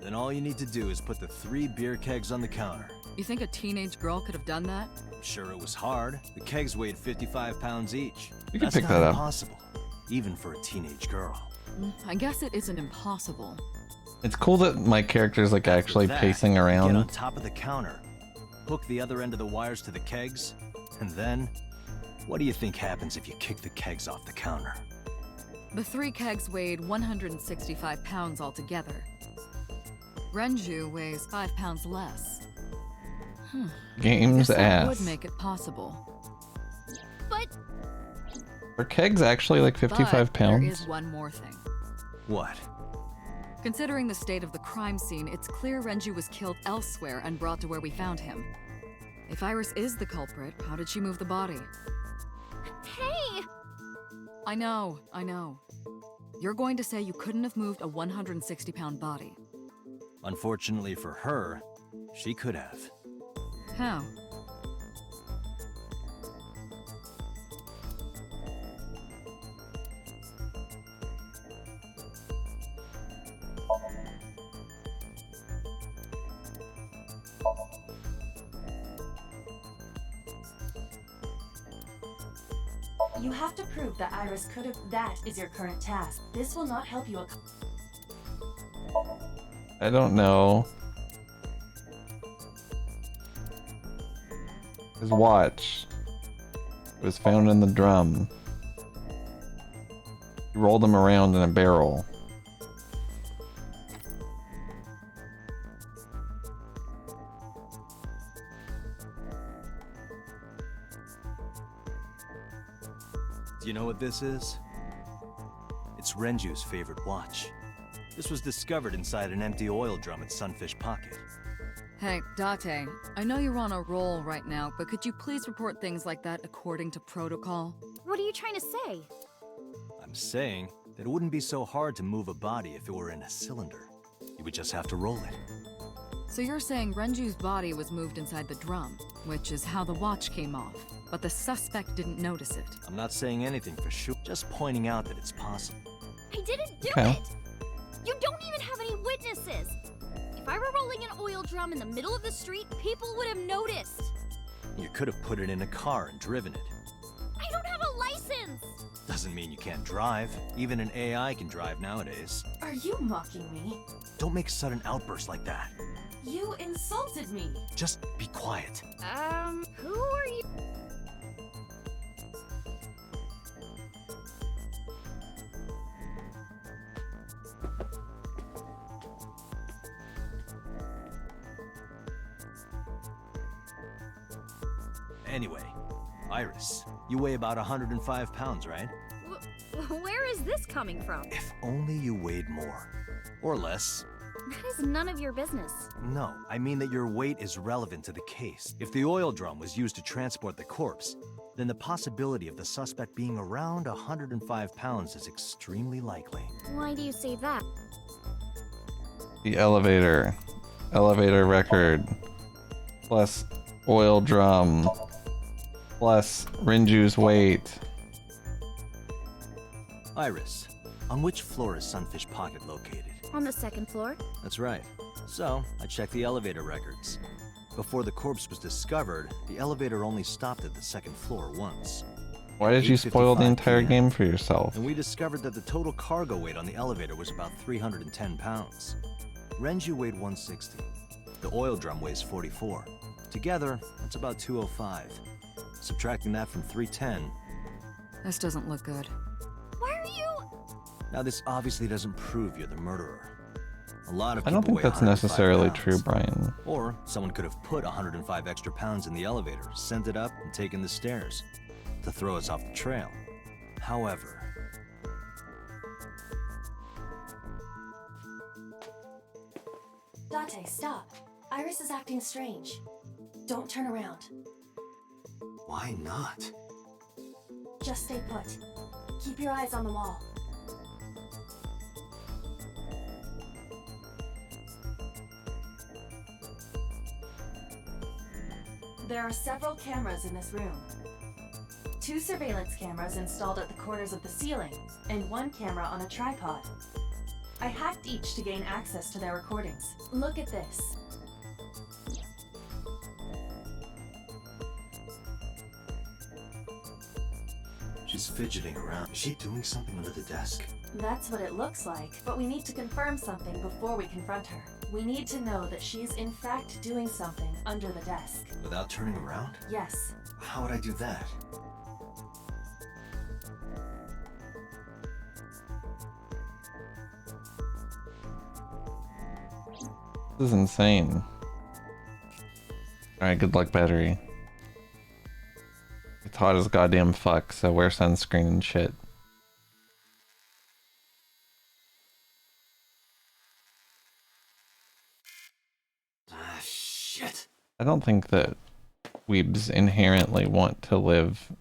Then all you need to do is put the 3 beer kegs on the counter. You think a teenage girl could have done that? Sure, it was hard. The kegs weighed 55 pounds each. You can That's pick not that up. impossible, even for a teenage girl. I guess it isn't impossible. It's cool that my character's like actually That, pacing Get on around. top of the counter, hook the other end of the wires to the kegs, and then, what do you think happens if you kick the kegs off the counter? The 3 kegs weighed 165 pounds altogether. Renju weighs 5 pounds less. Game's Guess that would ass. make it possible. But Are kegs actually like 55 But there pounds? is one more thing. What? Considering the state of the crime scene, it's clear Renju was killed elsewhere and brought to where we found him. If Iris is the culprit, how did she move the body? Hey! I know. You're going to say you couldn't have moved a 160-pound body. Unfortunately for her, she could have. How? You have to prove that Iris could have. That is your current task. This will not help you. I don't know. His watch was found in the drum. He rolled him around in a barrel. Do you know what this is? It's Renju's favorite watch. This was discovered inside an empty oil drum at Sunfish Pocket. Hey, Date, I know you're on a roll right now, but could you please report things like that according to protocol? What are you trying to say? I'm saying that it wouldn't be so hard to move a body if it were in a cylinder. You would just have to roll it. So you're saying Renju's body was moved inside the drum, which is how the watch came off, but the suspect didn't notice it. I'm not saying anything for sure, just pointing out that it's possible. I didn't do Okay. it! You don't even have any witnesses! If I were rolling an oil drum in the middle of the street, people would have noticed! You could have put it in a car and driven it. I don't have a license! Doesn't mean you can't drive. Even an AI can drive nowadays. Are you mocking me? Don't make sudden outbursts like that. You insulted me! Just be quiet. Who are you? Anyway, Iris, you weigh about 105 pounds, right? Where is this coming from? If only you weighed more. Or less. That is none of your business. No, I mean that your weight is relevant to the case. If the oil drum was used to transport the corpse, then the possibility of the suspect being around 105 pounds is extremely likely. Why do you say that? The elevator. Elevator record. Plus oil drum. Plus Renju's weight. Iris, on which floor is Sunfish Pocket located? On the second floor? That's right. So, I checked the elevator records. Before the corpse was discovered, the elevator only stopped at the second floor once. Why did you spoil the 8:55 entire PM, game for yourself? And we discovered that the total cargo weight on the elevator was about 310 pounds. Renju weighed 160. The oil drum weighs 44. Together, that's about 205. Subtracting that from 310. This doesn't look good. Why are you? Now this obviously doesn't prove you're the murderer. A lot of I people don't think weigh that's 105 necessarily pounds. true, Brian. Or someone could have put 105 extra pounds in the elevator, sent it up, and taken the stairs to throw us off the trail. However, Date, stop. Iris is acting strange. Don't turn around. why not? Just stay put. Keep your eyes on the wall. There are several cameras in this room. 2 surveillance cameras installed at the corners of the ceiling, and 1 camera on a tripod. I hacked each to gain access to their recordings. Look at this. She's fidgeting around. Is she doing something under the desk? That's what it looks like, but we need to confirm something before we confront her. We need to know that she's in fact doing something under the desk. Without turning around? Yes. How would I do that? This is insane. Alright, good luck, battery. It's hot as goddamn fuck, so wear sunscreen and shit. Ah, shit. I don't think that weebs inherently want to live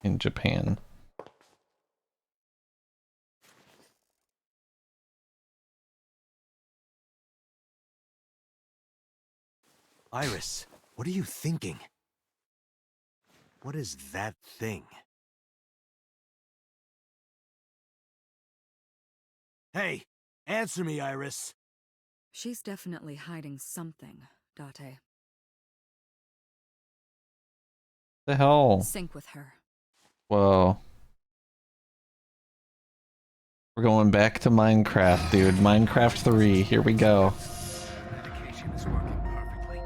in Japan. Iris, what are you thinking? What is that thing? Hey, answer me, Iris. She's definitely hiding something, Date. The hell? Sync with her. Whoa. We're going back to Minecraft, dude. Minecraft 3. Here we go. Medication is working perfectly.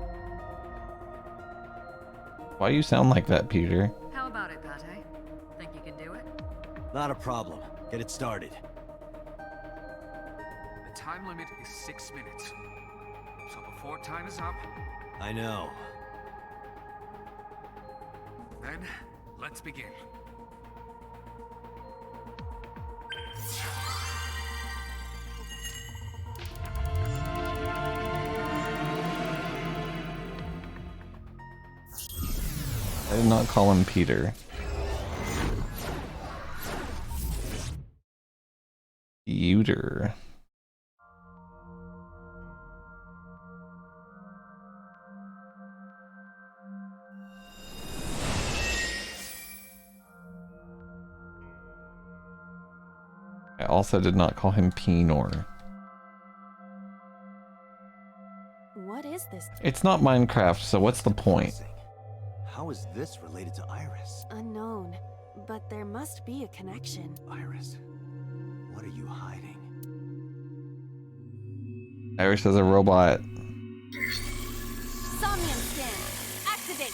Why you sound like that, Peter? How about it, Date? Think you can do it? Not a problem. Get it started. The time limit is 6 minutes. So before time is up, I know. then let's begin. I did not call him Peter. Peter. I also did not call him Pinor. What is this? It's not Minecraft, so what's the point? How is this related to Iris? Unknown, but there must be a connection. Iris, what are you hiding? Iris is a robot. Somnium scan. Activate.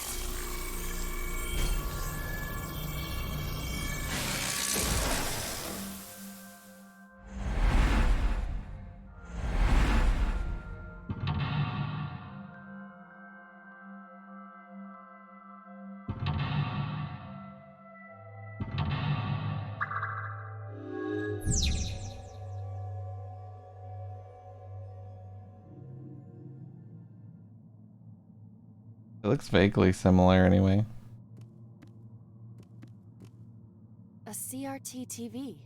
It looks vaguely similar anyway. A CRT TV.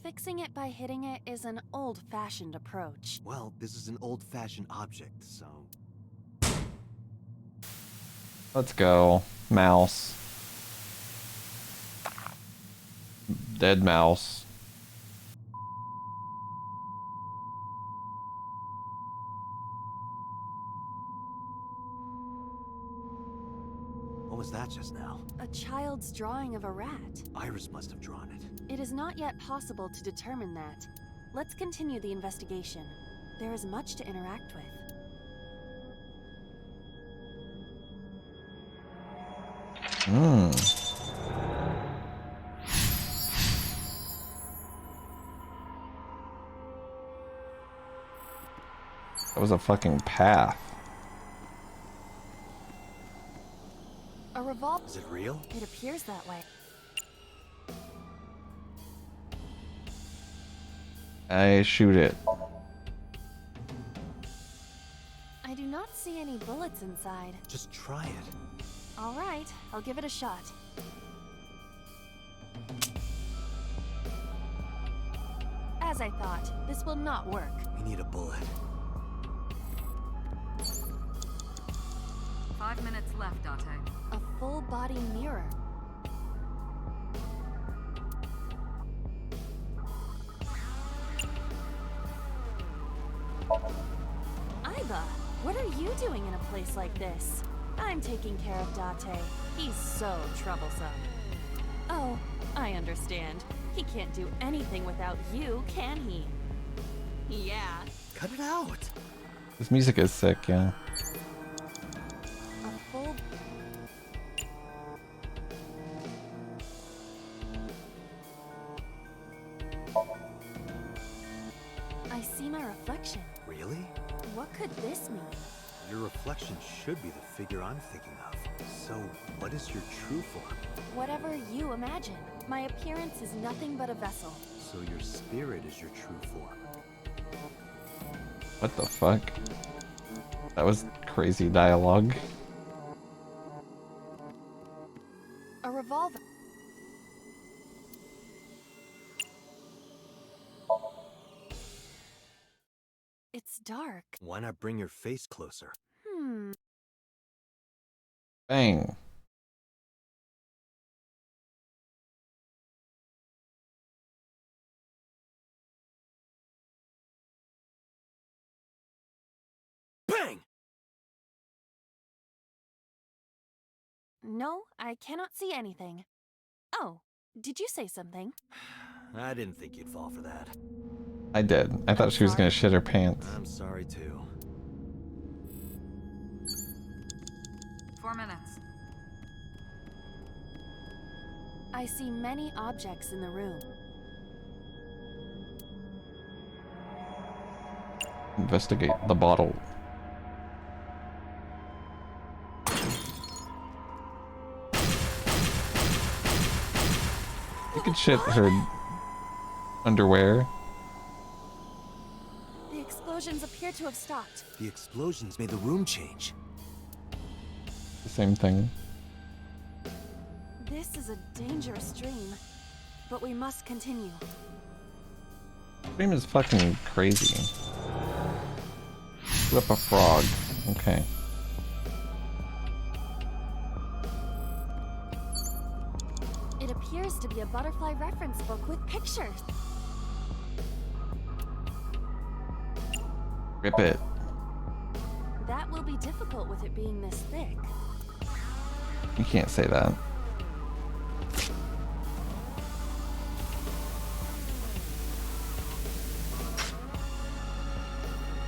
Fixing it by hitting it is an old-fashioned approach. Well, this is an old-fashioned object, so... Let's go. Mouse. Dead mouse. What was that just now? A child's drawing of a rat. Iris must have drawn it. It is not yet possible to determine that. Let's continue the investigation. There is much to interact with. That was a fucking path. A revolver. Is it real? It appears that way. I shoot it. I do not see any bullets inside. Just try it. All right, I'll give it a shot. As I thought, this will not work. We need a bullet. 5 minutes left, Date. A full body mirror. Iba, what are you doing in a place like this? I'm taking care of Date. He's so troublesome. Oh, I understand. He can't do anything without you, can he? Yeah. Cut it out. This music is sick, yeah. A full... I see my reflection. Really? What could this mean? Your reflection explosion should be the figure I'm thinking of. So, what is your true form? Whatever you imagine. My appearance is nothing but a vessel. So your spirit is your true form. What the fuck? That was crazy dialogue. A revolver. It's dark. Why not bring your face closer? Bang. Bang! No, I cannot see anything. Oh, did you say something? I didn't think you'd fall for that. I did. I thought she was gonna shit her pants. I'm sorry too. 4 minutes. I see many objects in the room. Investigate the bottle. You could shit her underwear. The explosions appear to have stopped. The explosions made the room change. The same thing. This is a dangerous dream, but we must continue. Dream is fucking crazy. Whip a frog. Okay. It appears to be a butterfly reference book with pictures. Rip it. That will be difficult with it being this thick. You can't say that.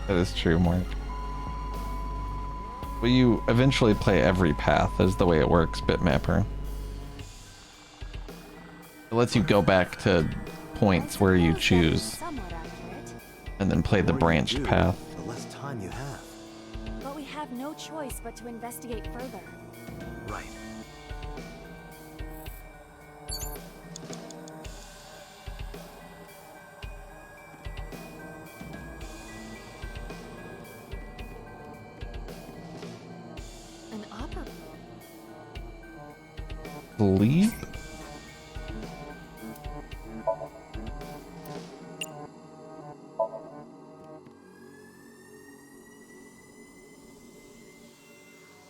That is true, Mark. But you eventually play every path, is the way it works, Bitmapper. It lets you go back to points where you choose, and then play the branched path. The less time you have. But we have no choice but to investigate further. Right. An opera. Sleep?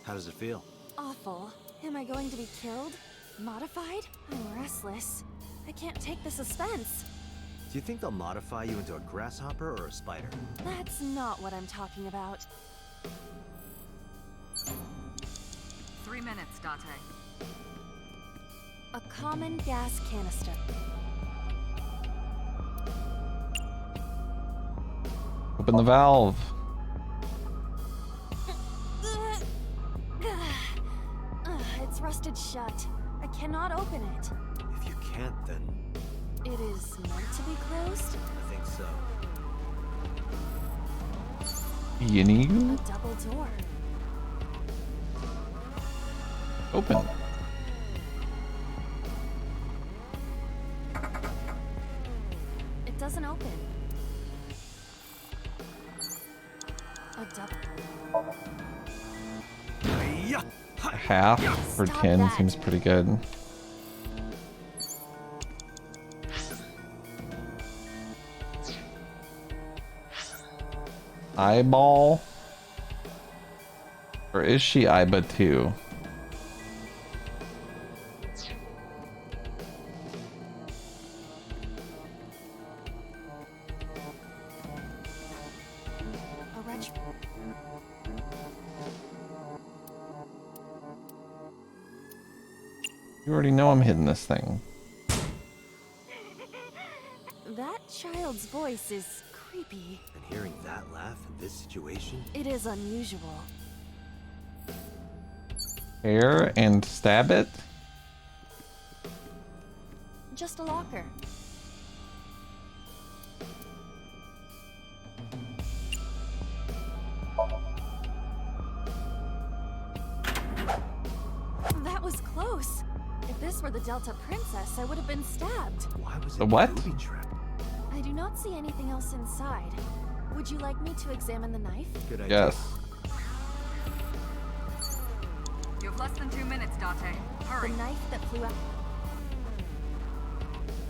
How does it feel? Awful. Am I going to be killed? Modified? I'm restless. I can't take the suspense. Do you think they'll modify you into a grasshopper or a spider? That's not what I'm talking about. 3 minutes, Dante. A common gas canister. Open the valve. It's rusted shut. I cannot open it. If you can't, then It is meant to be closed? I think so. You need A double door. open. It doesn't open. A double. A half for 10 seems pretty good. Eyeball? Or is she Iba too? A wretch. You already know I'm hitting this thing. That child's voice is creepy. And hearing that laugh in this situation? It is unusual. Hair and stab it? Just a locker. That was close. If this were the Delta Princess, I would have been stabbed. Why was The it what? a booby trap? I do not see anything else inside. Would you like me to examine the knife? Good idea. Yes. You have less than 2 minutes, Date. Hurry. The knife that flew out.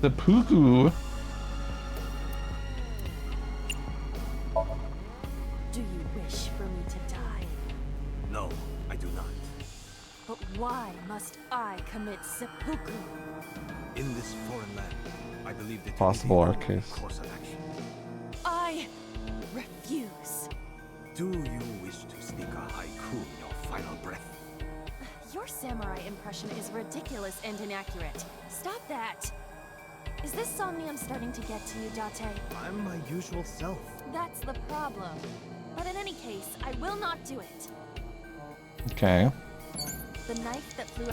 The poo-poo. Do you wish for me to die? No, I do not. But why must I commit seppuku? In this foreign land, I believe that Possible our case. course of action. I refuse. Do you wish to speak a haiku in your final breath? Your samurai impression is ridiculous and inaccurate. Stop that. Is this Somnium starting to get to you, Date? I'm my usual self. That's the problem. But in any case, I will not do it. Okay. The knife that flew.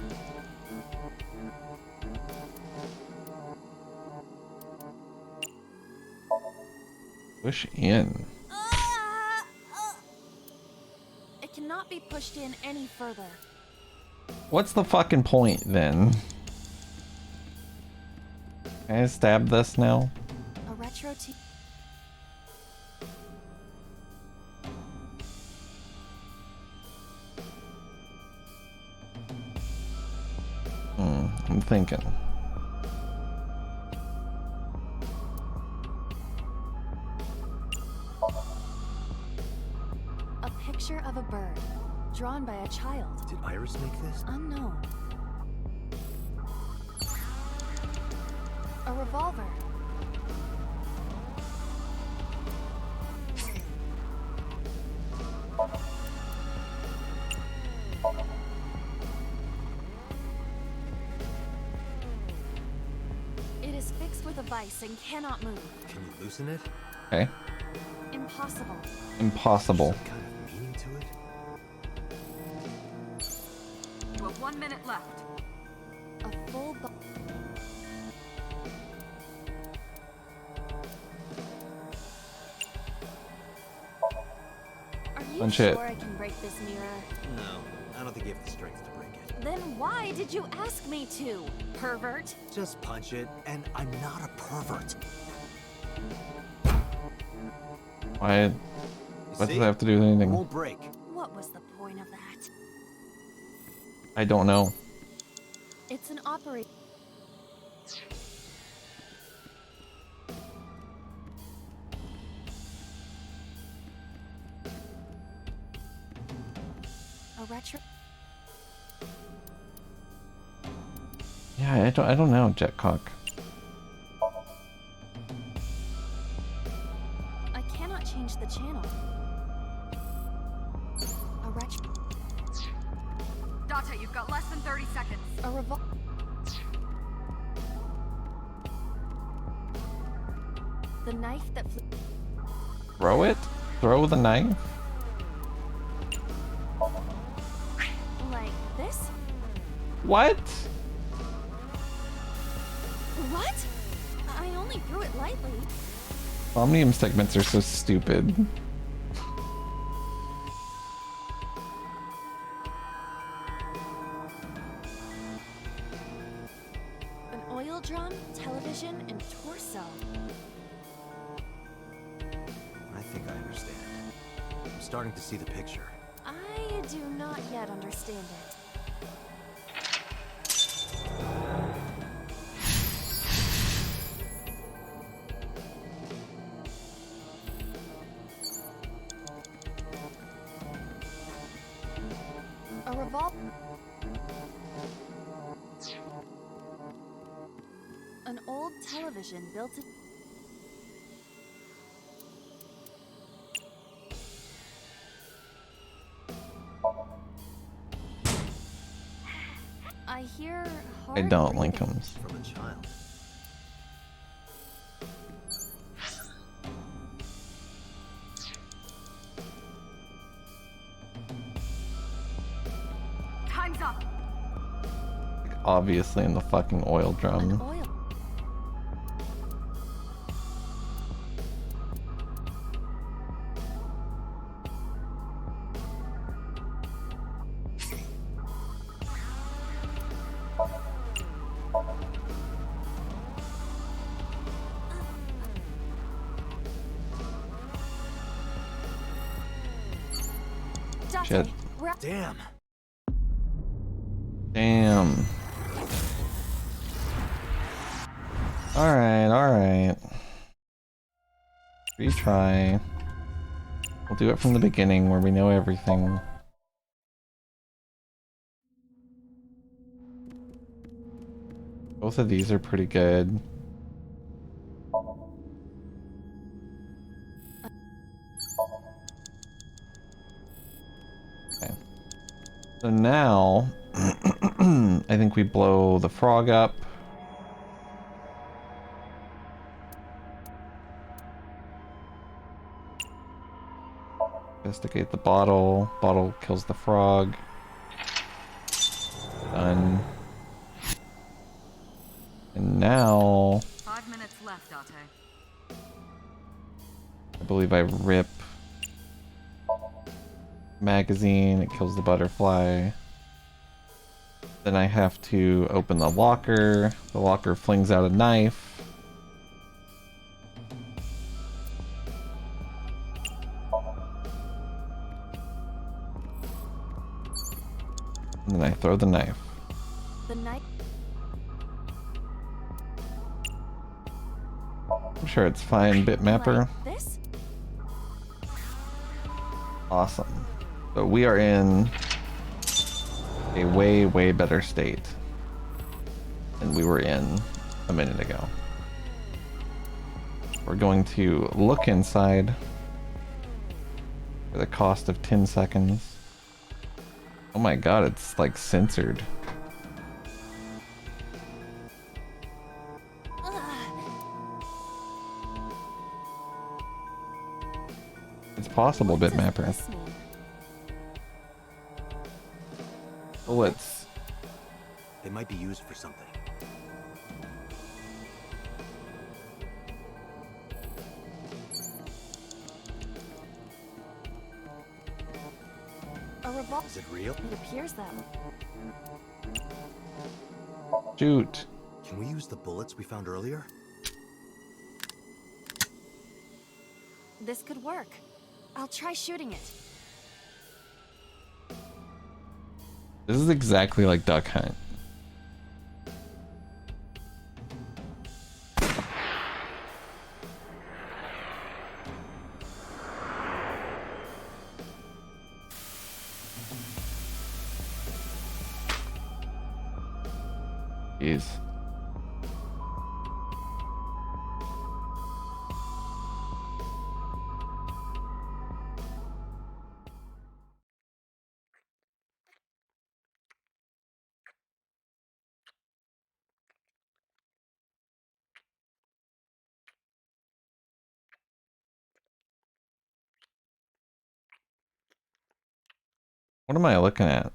Push in. It cannot be pushed in any further. What's the fucking point then? Can I stab this now? A retro T. I'm thinking. A picture of a bird, drawn by a child. Did Iris make this? Unknown. A revolver. It is fixed with a vice and cannot move. Can you loosen it? Okay. Impossible. Impossible. Some kind of meaning to it? You have 1 minute left. A full Are you Punch sure it. I can break this mirror? No, I don't think you have the strength to break it. Then why did you ask me to, pervert? Just punch it, and I'm not a pervert. Why? What does that have to do with It anything? won't break. What was the point of that? I don't know. It's an operate. A retro. Yeah, I don't know, Jetcock. I cannot change the channel. A retro. Date, you've got less than 30 seconds. A revol. The knife that flew. Throw it? Throw the knife? Like this? What? What? I only threw it lightly. Somnium segments are so stupid. An oil drum, television, and torso. I think I understand. I'm starting to see the picture. I do not yet understand it. A revolver. An old television built in. I hear. I don't, Linkums. From a child. Time's up. Obviously in the fucking oil drum. Oil. Shit. Damn. Damn. Alright. Retry. We'll do it from the beginning where we know everything. Both of these are pretty good. Okay. So now, I think we blow the frog up. Investigate the bottle. Bottle kills the frog. Done. And now... 5 minutes left, Date. I believe I rip magazine, it kills the butterfly. Then I have to open the locker flings out a knife. And then I throw the knife. The knife. I'm sure it's fine, bitmapper. Like this? Awesome. So we are in a way, way better state than we were in a minute ago. We're going to look inside for the cost of 10 seconds. Oh my god, it's like censored. It's possible, bitmapper. Bullets. They might be used for something. A revolver. Is it real? It appears that way. Shoot. Can we use the bullets we found earlier? This could work. I'll try shooting it. This is exactly like Duck Hunt. Jeez. What am I looking at?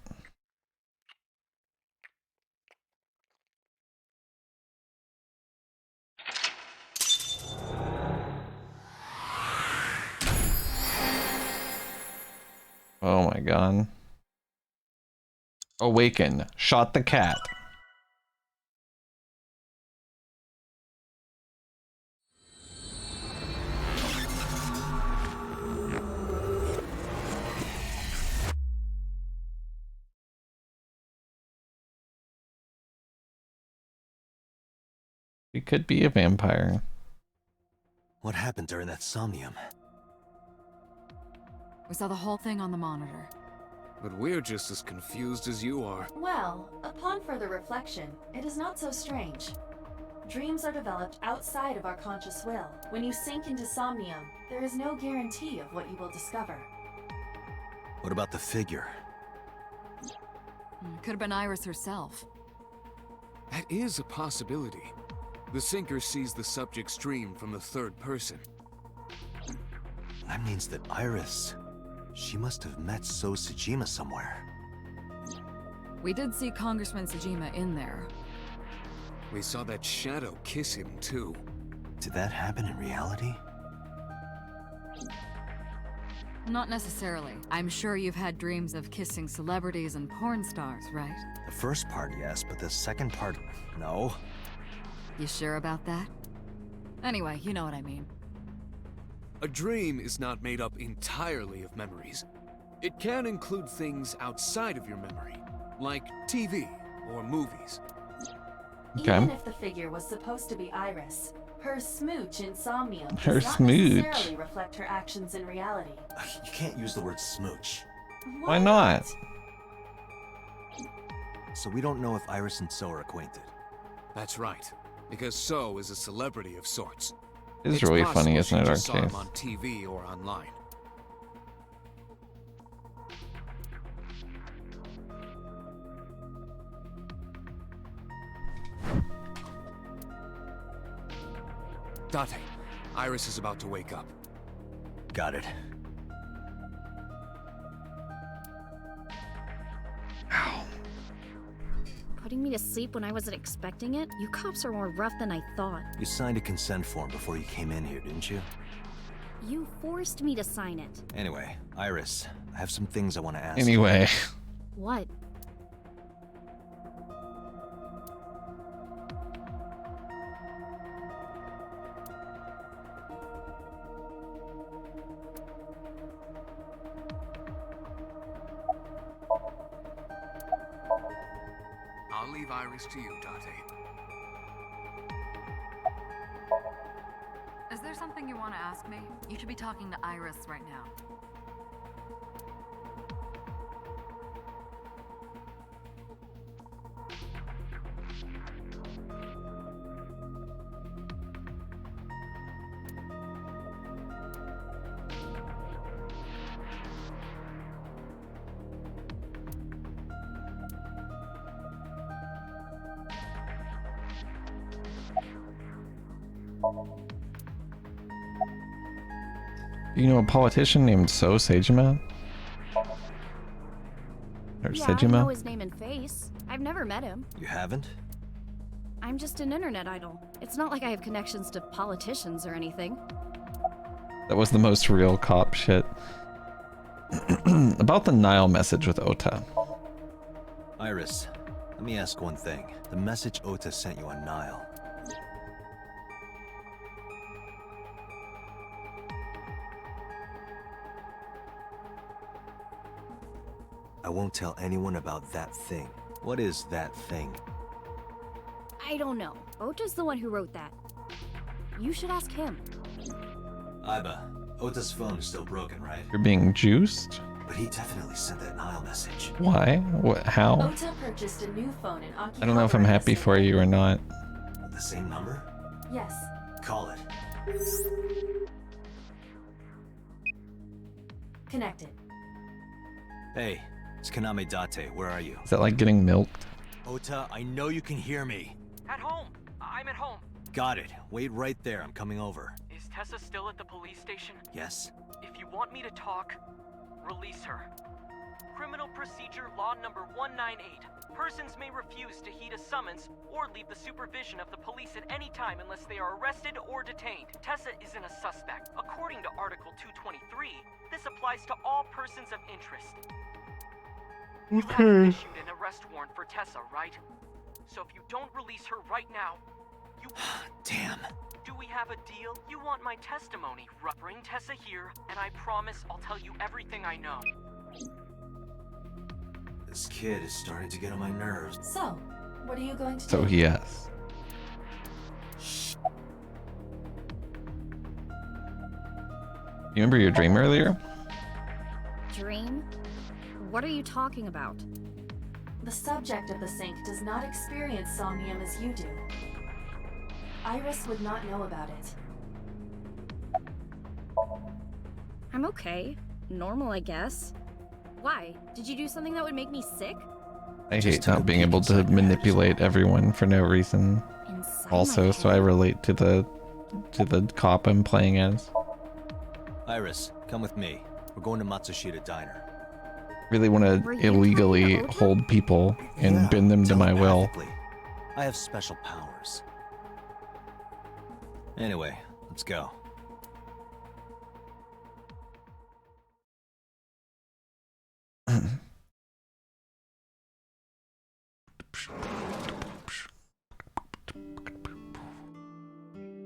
Oh my god. Awaken. Shot the cat. He could be a vampire. What happened during that Somnium? We saw the whole thing on the monitor. But we're just as confused as you are. Well, upon further reflection, it is not so strange. Dreams are developed outside of our conscious will. When you sink into Somnium, there is no guarantee of what you will discover. What about the figure? Could have been Iris herself. That is a possibility. The sinker sees the subject's dream from the third person. That means that Iris... She must have met So Sejima somewhere. We did see Congressman Sejima in there. We saw that shadow kiss him, too. Did that happen in reality? Not necessarily. I'm sure you've had dreams of kissing celebrities and porn stars, right? The first part, yes, but the second part, no. You sure about that? Anyway, you know what I mean. A dream is not made up entirely of memories. It can include things outside of your memory, like TV or movies. Okay. Even if the figure was supposed to be Iris, her smooch in Somnium Her does not smooch. necessarily reflect her actions in reality. You can't use the word smooch. Why not? So we don't know if Iris and So are acquainted. That's right, because So is a celebrity of sorts. It's really funny, possible isn't she it, just saw him Arcade? on TV or online. Date, Iris is about to wake up. Got it. Putting me to sleep when I wasn't expecting it? You cops are more rough than I thought. You signed a consent form before you came in here, didn't you? You forced me to sign it. Anyway, Iris, I have some things I want to ask Anyway. What? I'll leave Iris to you, Date. Is there something you want to ask me? You should be talking to Iris right now. You know a politician named So Sejima? Or Yeah, I know Sejima? his name and face. I've never met him. You haven't? I'm just an internet idol. It's not like I have connections to politicians or anything. That was the most real cop shit. About the Nile message with Ota. Iris, let me ask one thing. The message Ota sent you on Nile. I won't tell anyone about that thing. What is that thing? I don't know. Ota's the one who wrote that. You should ask him. Iba, Ota's phone is still broken, right? You're being juiced? But he definitely sent that Nile message. Why? What? How? Ota purchased a new phone in Akihabara. I don't know if I'm happy for you or not. The same number? Yes. Call it. Connected. Hey, it's Kaname Date. Where are you? Is that like getting milked? Ota, I know you can hear me. At home. I'm at home. Got it. Wait right there. I'm coming over. Is Tessa still at the police station? Yes? If you want me to talk, release her. Criminal Procedure Law Number 198. Persons may refuse to heed a summons or leave the supervision of the police at any time unless they are arrested or detained. Tessa isn't a suspect. According to Article 223, this applies to all persons of interest. You have issued an arrest warrant for Tessa, right? So if you don't release her right now, you... Damn. Do we have a deal? You want my testimony, right? Bring Tessa here, and I promise I'll tell you everything I know. This kid is starting to get on my nerves. So, what are you going to do? So yes. You remember your dream earlier? Dream? What are you talking about? The subject of the sink does not experience somnium as you do. Iris would not know about it. I'm okay. Normal, I guess. Why? Did you do something that would make me sick? I hate not being able to manipulate everyone for no reason. Also, so I relate to the cop I'm playing as. Iris, come with me. We're going to Matsushita Diner. Really want to illegally hold people and bend them to my will. Telepathically. I have special powers. Anyway, let's go.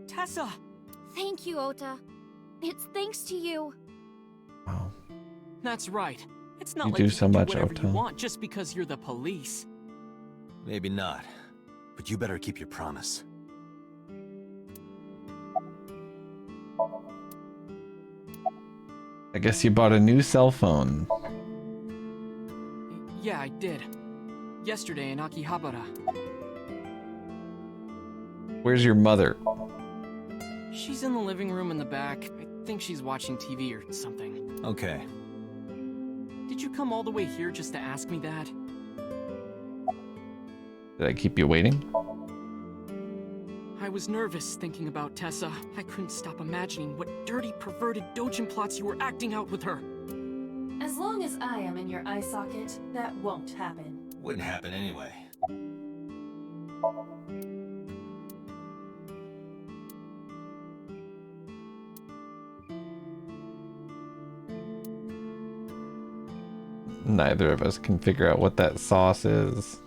Tessa! Thank you, Ota. It's thanks to you. That's right. It's not You like do you so can much, do whatever you Otto. want just because you're the police. Maybe not. But you better keep your promise. I guess you bought a new cell phone. Yeah, I did. Yesterday in Akihabara. Where's your mother? She's in the living room in the back. I think she's watching TV or something. Okay. Did you come all the way here just to ask me that? Did I keep you waiting? I was nervous thinking about Tessa. I couldn't stop imagining what dirty, perverted dojin plots you were acting out with her. As long as I am in your eye socket, that won't happen. Wouldn't happen anyway. Neither of us can figure out what that sauce is.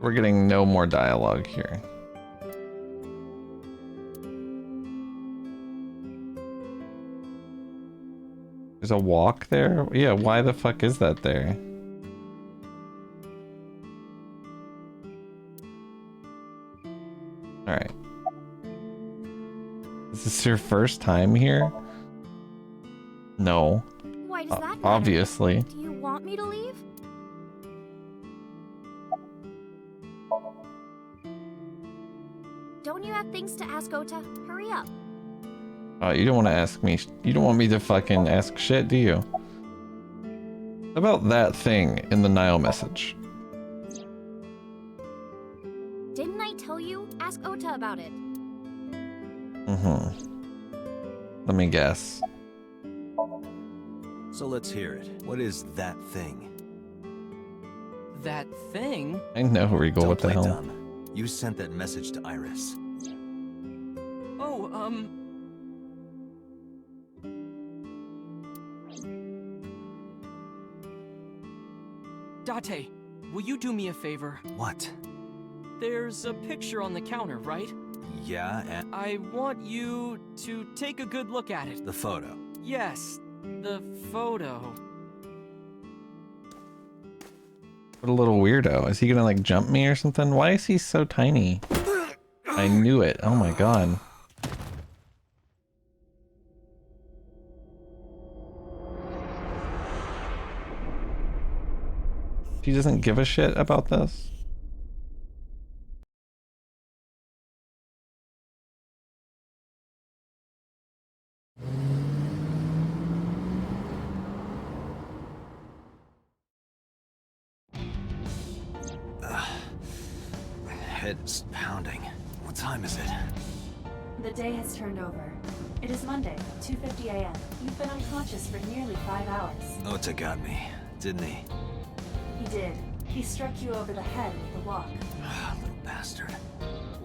We're getting no more dialogue here. There's a walk there? Yeah, why the fuck is that there? Alright. Is this your first time here? No. Why does that matter? Obviously. Do you want me to leave? Don't you have things to ask Ota? Hurry up. You don't want to ask me. You don't want me to fucking ask shit, do you? About that thing in the Nile message. Didn't I tell you? Ask Ota about it. Let me guess. So let's hear it. What is that thing? That thing? I know, Regal, Don't what the play hell? dumb. You sent that message to Iris. Oh, Date, will you do me a favor? What? There's a picture on the counter, right? Yeah, and I want you to take a good look at it. the photo. Yes, the photo. What a little weirdo. Is he gonna like jump me or something? Why is he so tiny? I knew it. Oh my god. He doesn't give a shit about this? My head is pounding. What time is it? The day has turned over. It is Monday, 2:50 a.m. You've been unconscious for nearly 5 hours. Ota got me, didn't he? He did. He struck you over the head with the walk. Little bastard.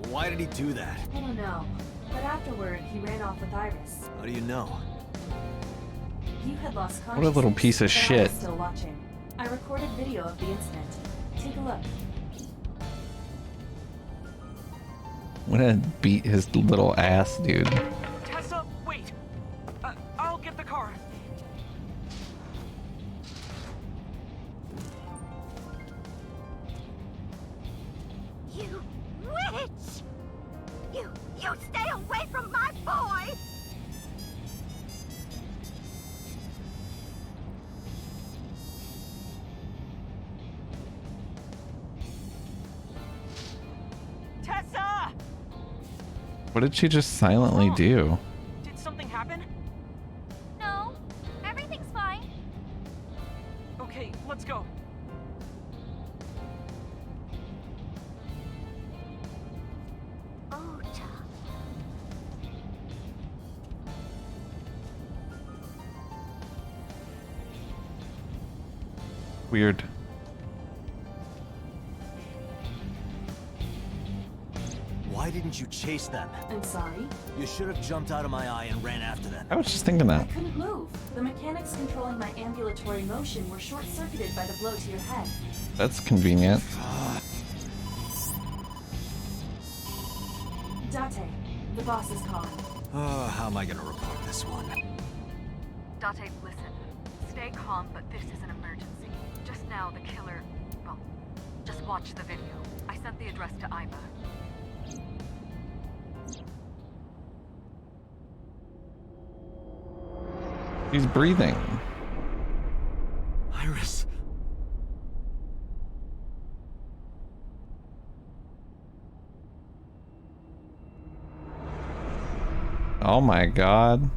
Why did he do that? I don't know. But afterward, he ran off with Iris. How do you know? You had lost consciousness. What a little piece of but I shit. was still watching. I recorded video of the incident. Take a look. I'm gonna beat his little ass, dude. Tessa, wait! I'll get the car. You witch! You stay away from my boy! Tessa! What did she just silently do? Did something happen? No, everything's fine. Okay, let's go. Ota. Weird. Why didn't you chase them? I'm sorry. You should have jumped out of my eye and ran after them. I was just thinking I that. couldn't move. The mechanics controlling my ambulatory motion were short-circuited by the blow to your head. That's convenient. Date, the boss is calling. Oh, how am I gonna report this one? Date, listen. Stay calm, but this is an emergency. Just now, the killer... Well, just watch the video. I sent the address to Iva. He's breathing. Iris. Oh my god.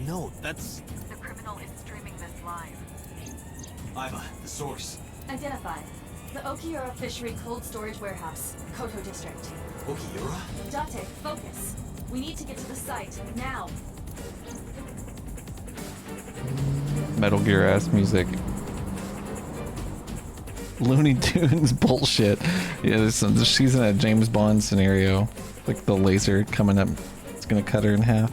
No, that's... The criminal is streaming this live. Iva, the source. Identified. The Okiura Fishery Cold Storage Warehouse, Koto District. Okiura? Date, focus. We need to get to the site, now. Metal Gear ass music. Looney Tunes bullshit. Yeah, she's in a James Bond scenario. Like the laser coming up. It's gonna cut her in half.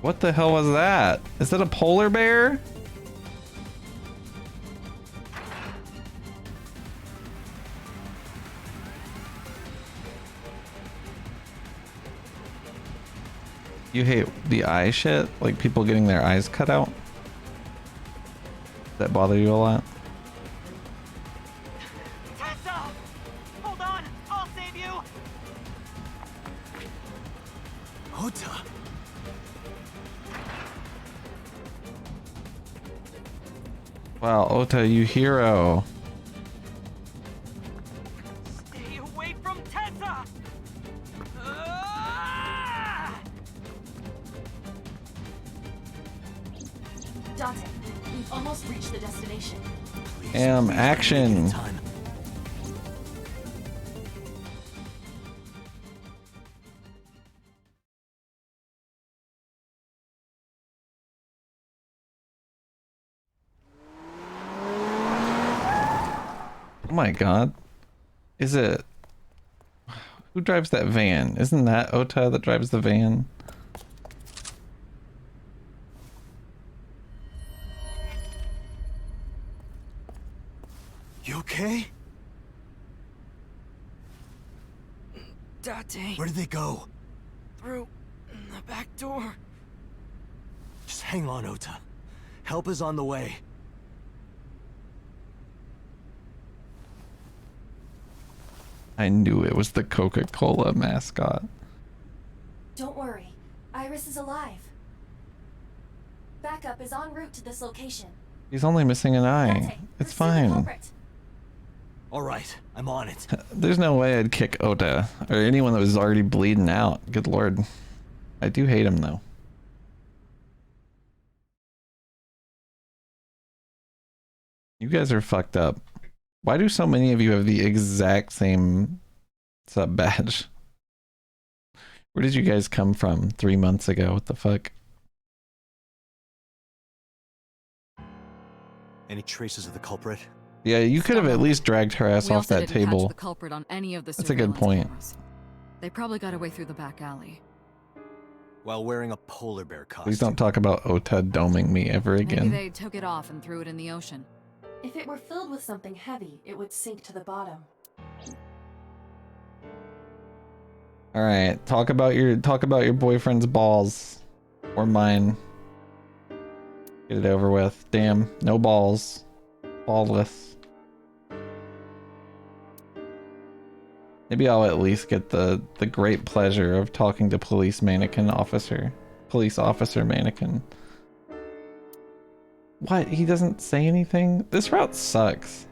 What the hell was that? Is that a polar bear? You hate the eye shit? Like people getting their eyes cut out? Does that bother you a lot? Tessa! Hold on! I'll save you! Ota! Wow, Ota, you hero. Stay away from Tessa! Date, we've almost reached the destination. Action. Oh my god. Is it... Who drives that van? Isn't that Ota that drives the van? You okay? Date. Where did they go? Through the back door. Just hang on, Ota. Help is on the way. I knew it was the Coca-Cola mascot. Don't worry. Iris is alive. Backup is en route to this location. He's only missing an eye. It's fine. Alright, I'm on it. There's no way I'd kick Ota or anyone that was already bleeding out. Good lord. I do hate him though. You guys are fucked up. Why do so many of you have the exact same sub badge? Where did you guys come from 3 months ago? What the fuck? Any traces of the culprit? Yeah, you could have at least dragged her ass We off also that didn't table. catch the culprit on any of the That's a good surveillance point. cameras. They probably got away through the back alley. While wearing a polar bear costume. Please don't talk about Ota doming me ever Maybe again. they took it off and threw it in the ocean. If it were filled with something heavy, it would sink to the bottom. All right, talk about your boyfriend's balls or mine. Get it over with. Damn, no balls. Ballless. Maybe I'll at least get the great pleasure of talking to police officer mannequin. What? He doesn't say anything? This route sucks.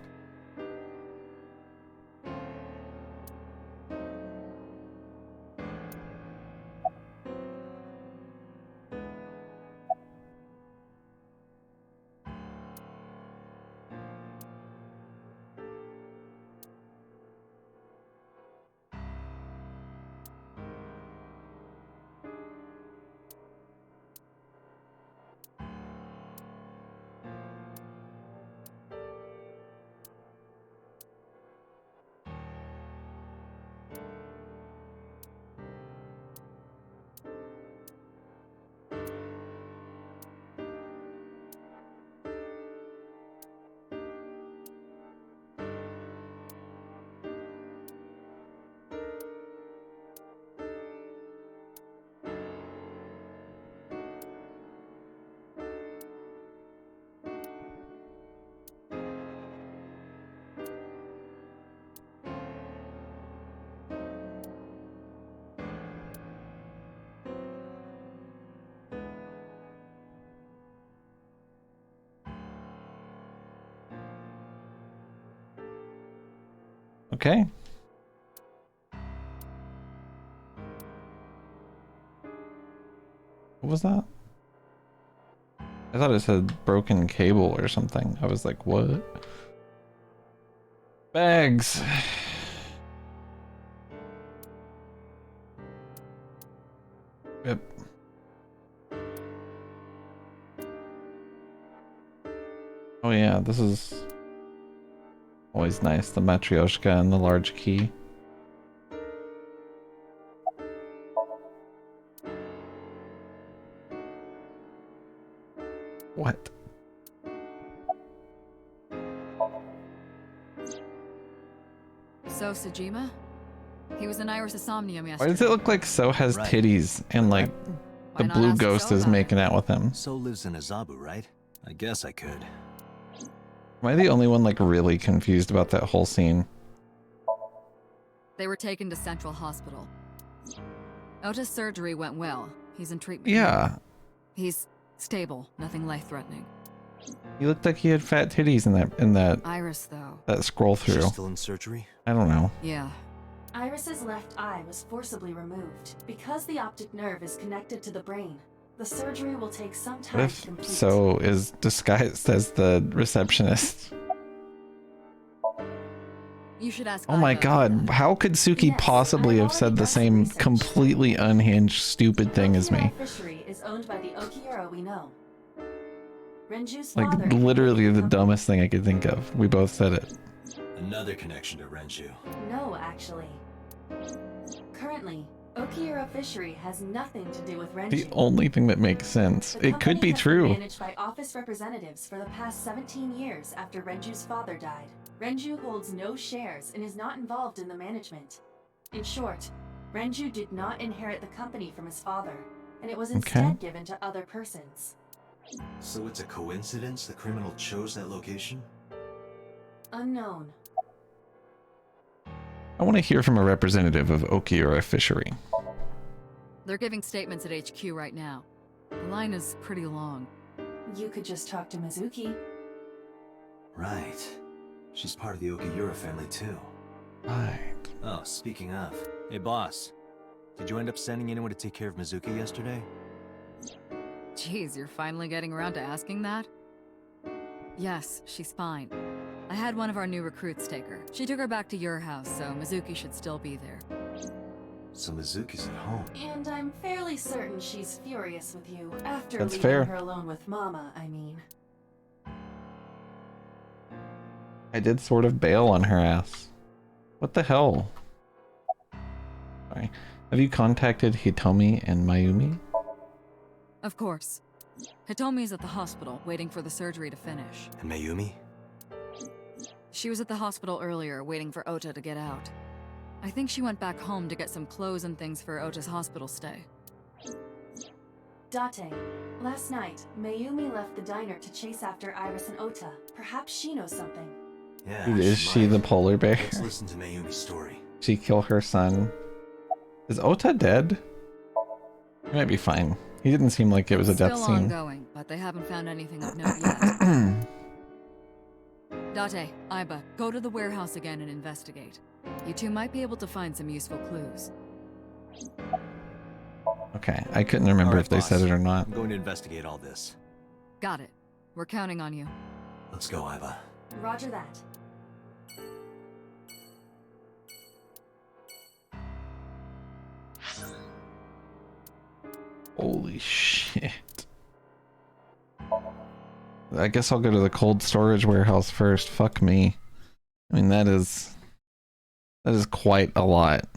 Okay. What was that? I thought it said broken cable or something. I was like, what? Bags. Yep. Oh yeah, this is always nice. The Matryoshka and the large key. What? So, Sejima? He was in Iris' Somnium yesterday. Why does it look like So has titties and like the Why not blue ask ghost So is about making out with him? So lives in Azabu, right? I guess I could. Am I the only one like really confused about that whole scene? They were taken to Central Hospital. Ota's surgery went well. He's in treatment. Yeah. now. He's stable, nothing life-threatening. He looked like he had fat titties in that Iris, though. that scroll through. She's still in surgery? I don't know. Yeah. Iris's left eye was forcibly removed. Because the optic nerve is connected to the brain, the surgery will take some What time to if complete. So is disguised as the receptionist? You should ask. Oh my god, how could Suki possibly have said the same completely unhinged, stupid thing as me? Okura Fishery is owned by the Okiyura we know. Renju's Like, father literally the dumbest thing I could think of. We both said it. Another connection to Renju. No, actually. Currently, Okiyura Fishery has nothing to do with Renju. The only thing that makes sense. The It could be company has been true. managed by office representatives for the past 17 years after Renju's father died. Renju holds no shares and is not involved in the management. In short, Renju did not inherit the company from his father, and it was instead given to other persons. So it's a coincidence the criminal chose that location? Unknown. I want to hear from a representative of Okiyura Fishery. They're giving statements at HQ right now. The line is pretty long. You could just talk to Mizuki. Right. She's part of the Okiyura family too. Right. Oh, speaking of. Hey boss, did you end up sending anyone to take care of Mizuki yesterday? Jeez, you're finally getting around to asking that? Yes, she's fine. I had one of our new recruits take her. She took her back to your house, so Mizuki should still be there. So Mizuki's at home. And I'm fairly certain she's furious with you after That's leaving fair. her alone with Mama, I mean. I did sort of bail on her ass. What the hell? Sorry. Have you contacted Hitomi and Mayumi? Of course. Hitomi's at the hospital, waiting for the surgery to finish. And Mayumi? She was at the hospital earlier, waiting for Ota to get out. I think she went back home to get some clothes and things for Ota's hospital stay. Date, last night, Mayumi left the diner to chase after Iris and Ota. Perhaps she knows something. Yeah. Dude, is she the polar bear? Let's listen to Mayumi's story. She kill her son? Is Ota dead? He might be fine. He didn't seem like it was a death Still scene. ongoing, but they haven't found anything of note yet. Date, Aiba, go to the warehouse again and investigate. You two might be able to find some useful clues. Okay, I couldn't remember if they said it or not. I'm going to investigate all this. Got it. We're counting on you. Let's go, Iva. Roger that. Holy shit. I guess I'll go to the cold storage warehouse first. Fuck me. I mean, that is quite a lot.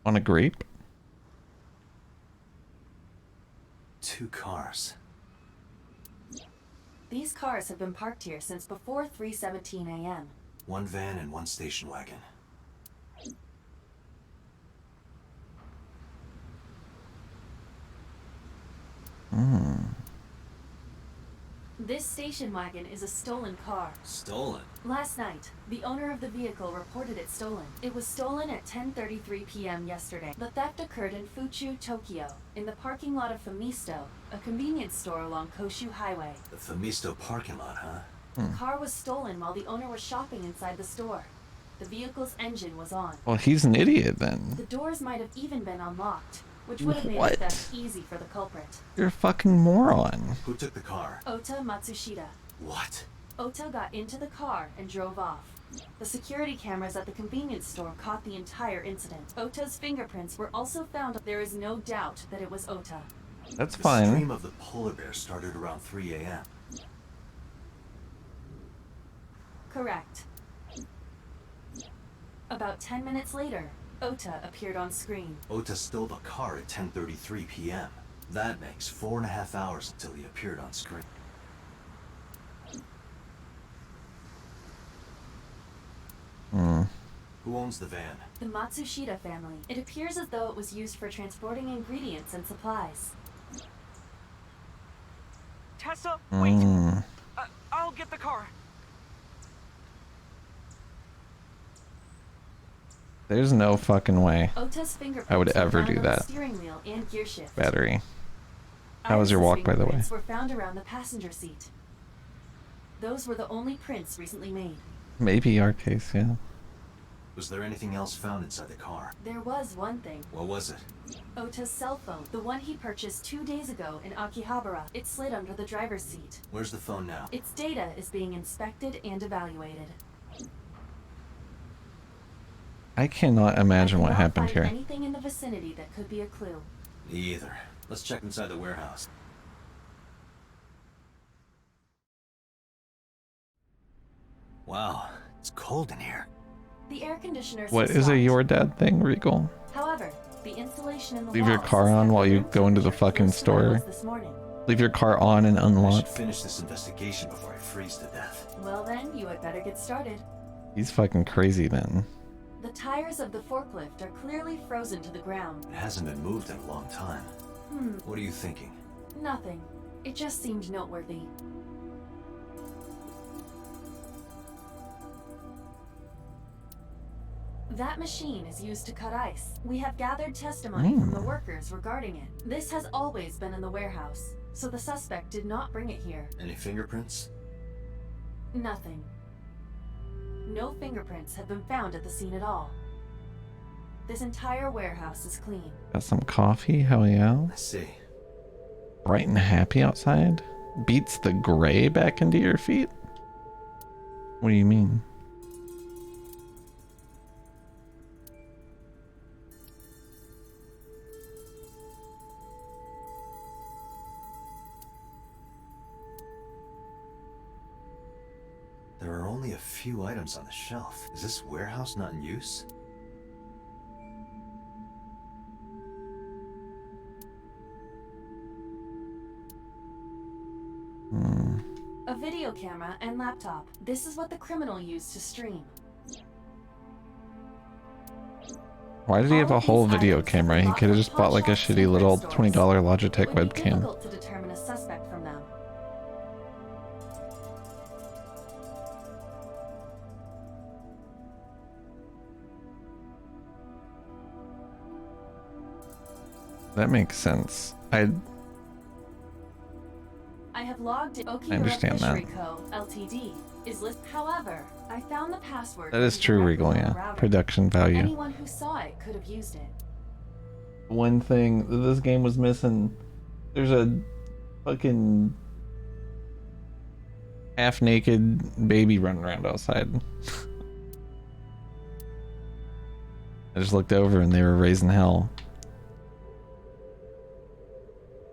On a grape? 2 cars. These cars have been parked here since before 3:17 a.m. 1 van and 1 station wagon. This station wagon is a stolen car. Stolen? Last night, the owner of the vehicle reported it stolen. It was stolen at 10:33 p.m. yesterday. The theft occurred in Fuchu, Tokyo, in the parking lot of Famisto, a convenience store along Koshu Highway. The Famisto parking lot, huh? The car was stolen while the owner was shopping inside the store. The vehicle's engine was on. Well, he's an idiot then. The doors might have even been unlocked, which would have made What? the theft easy for the culprit. You're a fucking moron. Who took the car? Ota Matsushita. What? Ota got into the car and drove off. The security cameras at the convenience store caught the entire incident. Ota's fingerprints were also found. There is no doubt that it was Ota. That's The fine. stream of the polar bear started around 3 a.m. Correct. About 10 minutes later, Ota appeared on screen. Ota stole the car at 10:33 p.m. That makes 4.5 hours until he appeared on screen. Who owns the van? The Matsushita family. It appears as though it was used for transporting ingredients and supplies. Tessa, wait. I'll get the car. There's no fucking way Ota's fingerprints I would were ever found do on the that. steering wheel and gear shift. Battery. How was your Iris's walk, by the way? fingerprints were found around the passenger seat. Those were the only prints recently made. Maybe our case, yeah. Was there anything else found inside the car? There was one thing. What was it? Ota's cell phone, the one he purchased 2 days ago in Akihabara. It slid under the driver's seat. Where's the phone now? Its data is being inspected and evaluated. I cannot imagine what Cannot happened find here. anything in the vicinity that could be a clue. Me either. Let's check inside the warehouse. Wow, it's cold in here. The air conditioners What have is a stopped. your dad thing, Regal? However, the insulation in the Leave your walls car says on that while the you room go into the temperature fucking close to what it store. was this morning. Leave your car on and I should unlocked. finish this investigation before I freeze to death. Well then, you had better get started. He's fucking crazy then. The tires of the forklift are clearly frozen to the ground. It hasn't been moved in a long time. What are you thinking? Nothing. It just seemed noteworthy. That machine is used to cut ice. We have gathered testimony from the workers regarding it. This has always been in the warehouse, so the suspect did not bring it here. Any fingerprints? Nothing. No fingerprints have been found at the scene at all. This entire warehouse is clean. Got some coffee? Hell yeah. I see. Bright and happy outside? Beats the gray back into your feet? What do you mean? There are only a few items on the shelf. Is this warehouse not in use? A video camera and laptop. This is what the criminal used to stream. Why did he have a whole video camera? He could have just bought like a shitty little $20 Logitech It would be webcam. difficult to determine a suspect from them. That makes sense. I have logged in Okinawa understand that. Fishery Co. Ltd. is list. However, I found the password. That is true, directly Regal, on the yeah. router. Production value. Anyone who saw it could have used it. One thing that this game was missing, there's a fucking half-naked baby running around outside. I just looked over and they were raising hell.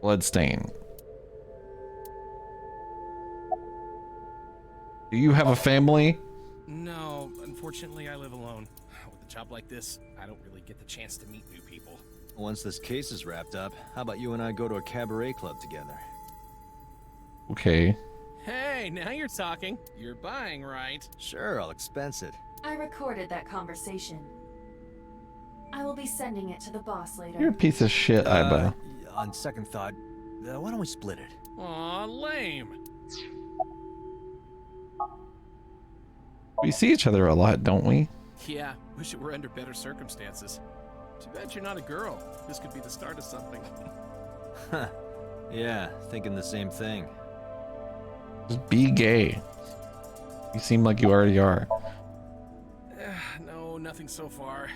Bloodstain. Do you have a family? No, unfortunately I live alone. With a job like this, I don't really get the chance to meet new people. Once this case is wrapped up, how about you and I go to a cabaret club together? Okay. Hey, now you're talking. You're buying, right? Sure, I'll expense it. I recorded that conversation. I will be sending it to the boss later. You're a piece of shit, Iba. On second thought, why don't we split it? Aw, lame. We see each other a lot, don't we? Yeah, wish it were under better circumstances. Too bad you're not a girl. This could be the start of something. Huh. Yeah, thinking the same thing. Just be gay. You seem like you already are. No, nothing so far.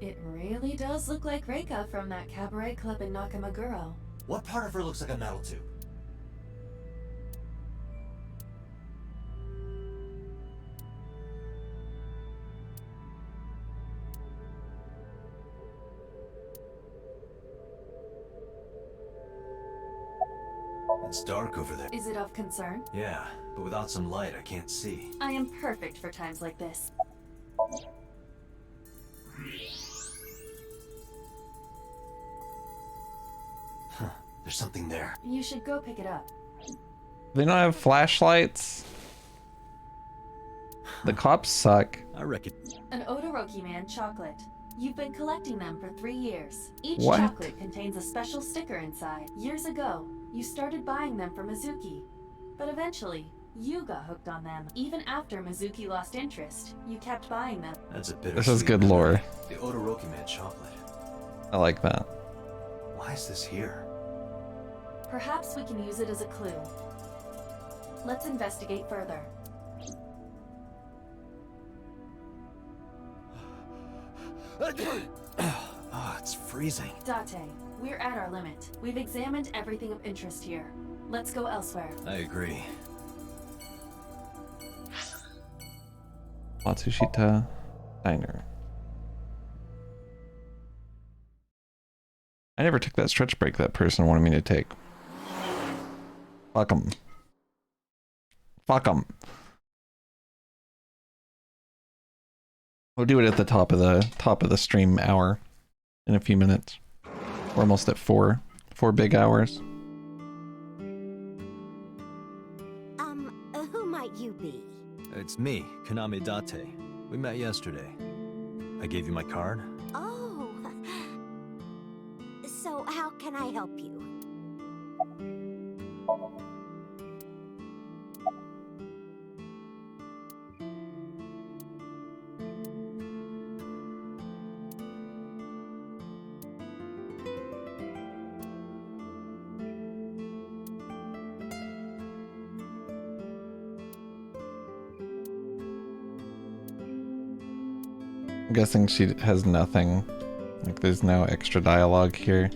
It really does look like Reika from that cabaret club in Nakamaguro. What part of her looks like a metal tube? It's dark over there. Is it of concern? Yeah, but without some light, I can't see. I am perfect for times like this. Huh, there's something there. You should go pick it up. They don't have flashlights. The cops suck. I reckon. An Odoroki Man chocolate. You've been collecting them for 3 years. Each What? chocolate contains a special sticker inside. Years ago, you started buying them for Mizuki. But eventually, you got hooked on them. Even after Mizuki lost interest, you kept buying them. That's a bitter. This is good lore. The Odoroki Man chocolate. I like that. Why is this here? Perhaps we can use it as a clue. Let's investigate further. Oh, it's freezing. Date, we're at our limit. We've examined everything of interest here. Let's go elsewhere. I agree. Matsushita Diner. I never took that stretch break that person wanted me to take. Fuck 'em. Fuck 'em. We'll do it at the top of the stream hour in a few minutes. We're almost at 4 big hours. Who might you be? It's me, Kaname Date. We met yesterday. I gave you my card. Oh. So how can I help you? I'm guessing she has nothing. Like there's no extra dialogue here.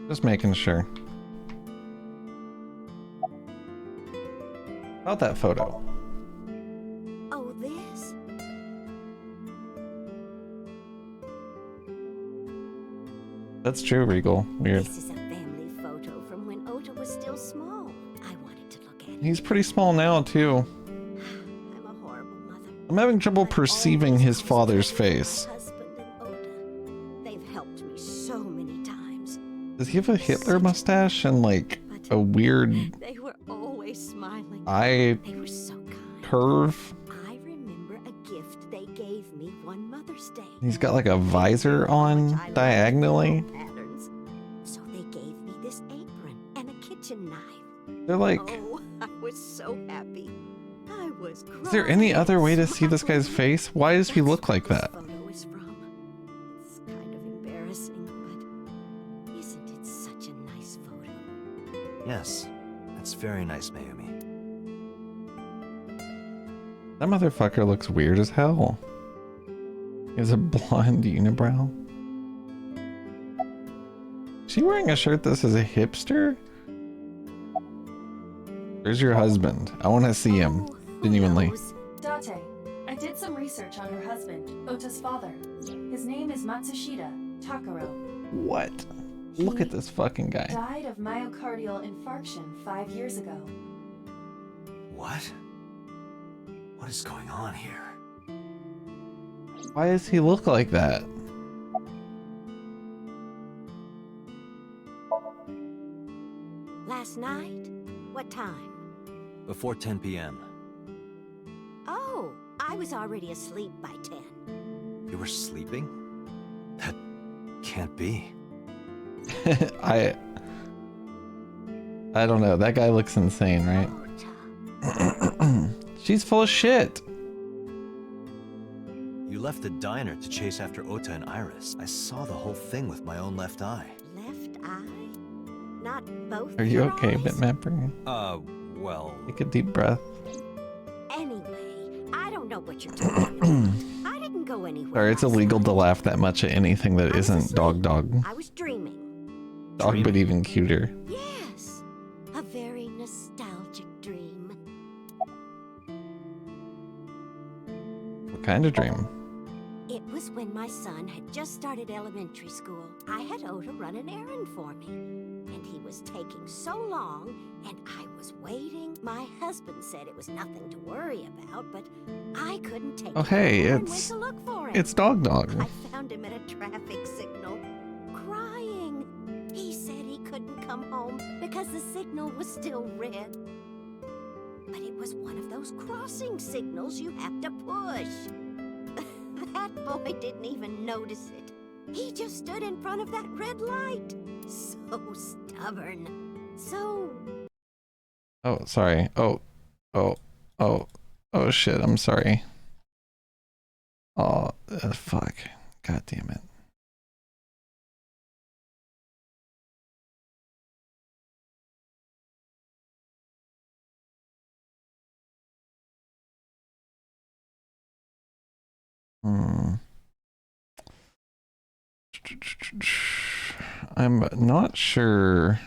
Just making sure. About that photo. Oh, this? That's true, Regal. Weird. This is a family photo from when Ota was still small. I wanted to look at it. He's pretty small now, too. I'm a horrible mother. I'm having trouble perceiving his father's face. Husband and Ota. They've helped me so many times. Does he have a Hitler mustache and like a weird They were always smiling. eye They were so kind. curve? I remember a gift they gave me one Mother's Day. He's got like a visor on diagonally. Patterns. So they gave me this apron and a kitchen knife. They're like, Oh, I was so happy. I was crying. is there any other way to see this guy's face? Why does he look like that? Photo is from. It's kind of embarrassing, but isn't it such a nice photo? Yes, that's very nice, Mayumi. That motherfucker looks weird as hell. He has a blonde unibrow. she wearing a shirt that says a hipster? Where's your husband? I want to see him. Genuinely. Date, I did some research on her husband, Ota's father. His name is Matsushita Takaro. What? Look at this fucking guy. Died of myocardial infarction 5 years ago. What? What is going on here? Why does he look like that? Last night? What time? Before 10 p.m. Oh, I was already asleep by 10. You were sleeping? That can't be. I don't know. That guy looks insane, right? She's full of shit. You left the diner to chase after Ota and Iris. I saw the whole thing with my own left eye. Left eye? Not both. Are you your okay, eyes? Bitmapper? Well... Take a deep breath. Anyway, I don't know what you're talking about. I didn't go anywhere. Sorry, it's illegal to laugh that much at anything that isn't dog. I was dreaming. Dog, but even cuter. Yes, a very nostalgic dream. What kind of dream? It was when my son had just started elementary school. I had Ota run an errand for me, and he was taking so long, and I was waiting. My husband said it was nothing to worry about, but I couldn't take Oh, it hey, anymore and it's- went to look for him. it's Dog. I found him at a traffic signal, crying. He said he couldn't come home because the signal was still red. But it was one of those crossing signals you have to push. That boy didn't even notice it. He just stood in front of that red light. So stubborn. So... Oh, sorry. Oh shit, I'm sorry. Oh, fuck. God damn it. I'm not sure.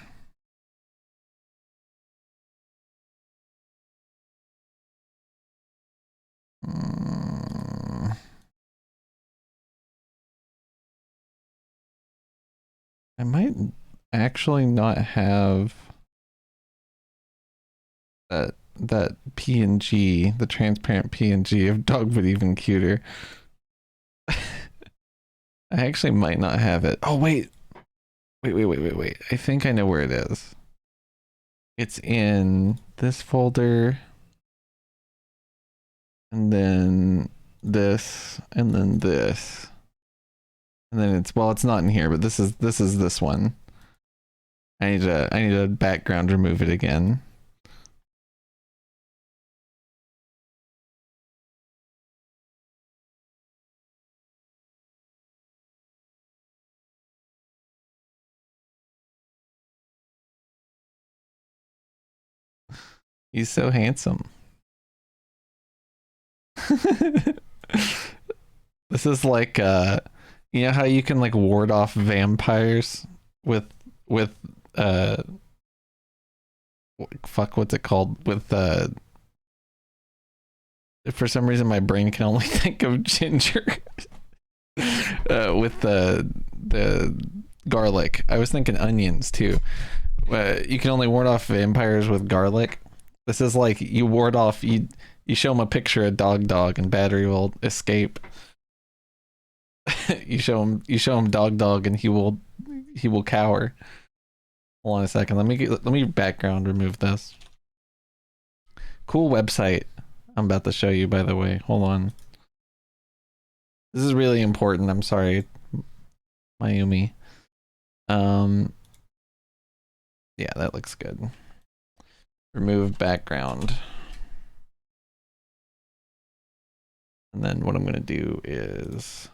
I might actually not have that PNG, the transparent PNG of Dog but even cuter. I actually might not have it. Oh wait. Wait. I think I know where it is. It's in this folder. And then this, and then this. And then it's, well, it's not in here, but this is this one. I need to background remove it again. He's so handsome. This is like you know how you can like ward off vampires with fuck, what's it called, with for some reason my brain can only think of ginger. With the garlic. I was thinking onions too. You can only ward off vampires with garlic. This is like you ward off, you show him a picture of dog and battery will escape. you show him dog and he will cower. Hold on a second. Let me background remove this. Cool website I'm about to show you, by the way. Hold on. This is really important. I'm sorry, Mayumi. Yeah, that looks good. Remove background. And then what I'm going to do is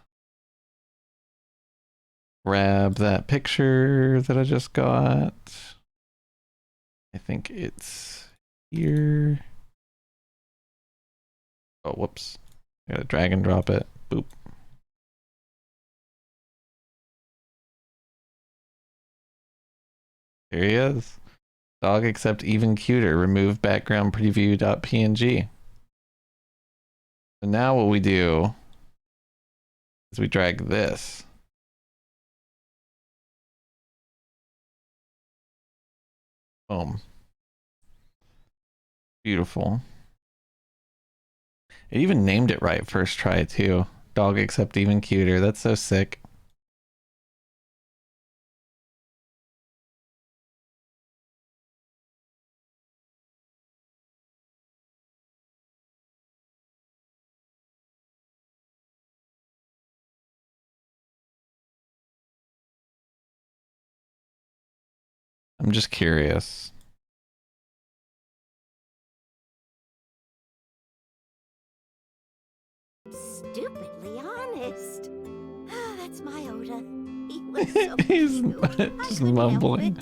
grab that picture that I just got. I think it's here. Oh, whoops. I gotta drag and drop it. Boop. There he is. Dog except even cuter. Remove background preview.png. So now what we do is we drag this. Boom. Beautiful. It even named it right first try too. Dog except even cuter. That's so sick. I'm just curious. Stupidly honest. Ah, that's my Oda. He was so He's cute. just mumbling.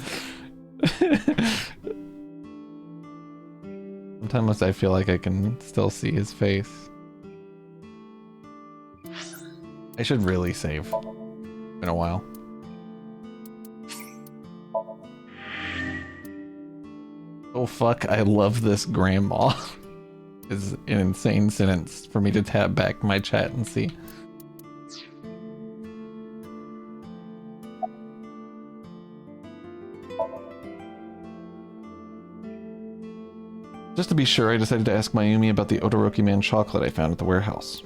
Sometimes I feel like I can still see his face. I should really save. Been a while. Oh fuck, I love this grandma. Is an insane sentence for me to tap back my chat and see. Just to be sure, I decided to ask Mayumi about the Odoroki Man chocolate I found at the warehouse.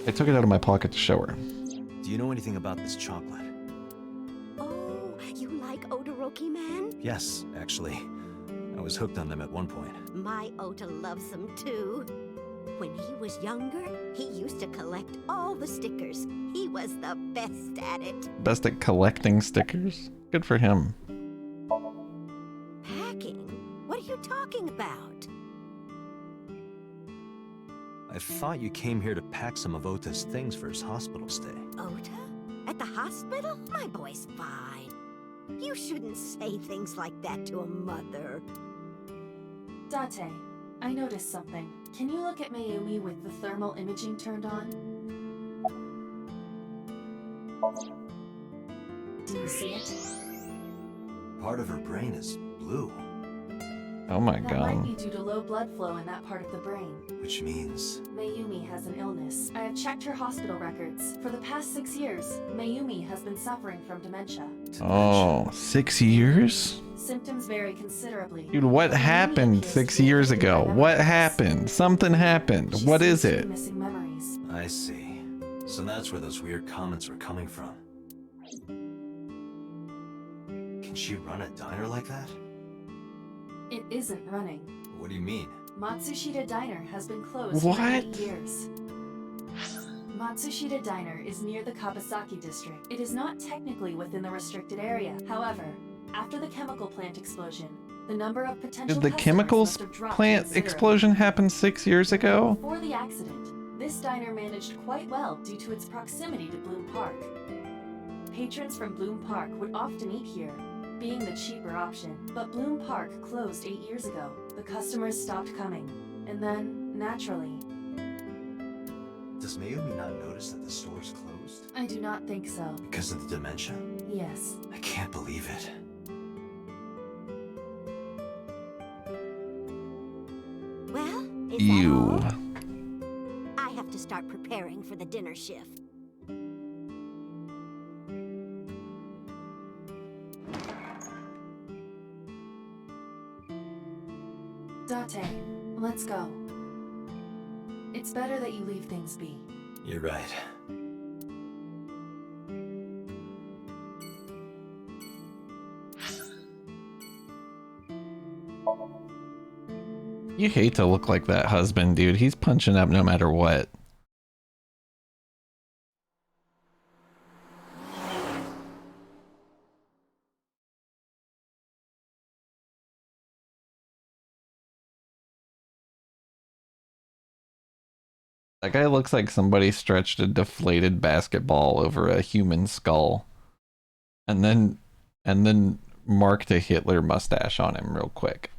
I took it out of my pocket to show her. Do you know anything about this chocolate? Oh, you like Odoroki Man? Yes, actually. I was hooked on them at one point. My Ota loves them too. When he was younger, he used to collect all the stickers. He was the best at it. Best at collecting stickers? Good for him. Packing? What are you talking about? I thought you came here to pack some of Ota's things for his hospital stay. Ota? At the hospital? My boy's fine. You shouldn't say things like that to a mother. Date, I noticed something. Can you look at Mayumi with the thermal imaging turned on? Do you see it? Part of her brain is blue. Oh my That might god. be due to low blood flow in that part of the brain. Which means... Mayumi has an illness. I have checked her hospital records. For the past 6 years, Mayumi has been suffering from dementia. Oh, 6 years? Symptoms vary considerably. Dude, what happened 6 years ago? What happened? Something happened. What is it? Missing memories. I see. So that's where those weird comments were coming from. Can she run a diner like that? It isn't running. What do you mean? Matsushita Diner has been closed What? for 8 years. Matsushita Diner is near the Kawasaki district. It is not technically within the restricted area. However, after the chemical plant explosion, the number of potential Did the customers chemicals must have dropped plant considerably. explosion happen 6 years ago? Before the accident, this diner managed quite well due to its proximity to Bloom Park. Patrons from Bloom Park would often eat here, being the cheaper option. But Bloom Park closed 8 years ago. The customers stopped coming. And then, naturally... Does Mayumi not notice that the store's closed? I do not think so. Because of the dementia? Yes. I can't believe it. Well, is You. that all? I have to start preparing for the dinner shift. Date, let's go. It's better that you leave things be. You're right. You hate to look like that husband, dude. He's punching up no matter what. That guy looks like somebody stretched a deflated basketball over a human skull. And then marked a Hitler mustache on him real quick.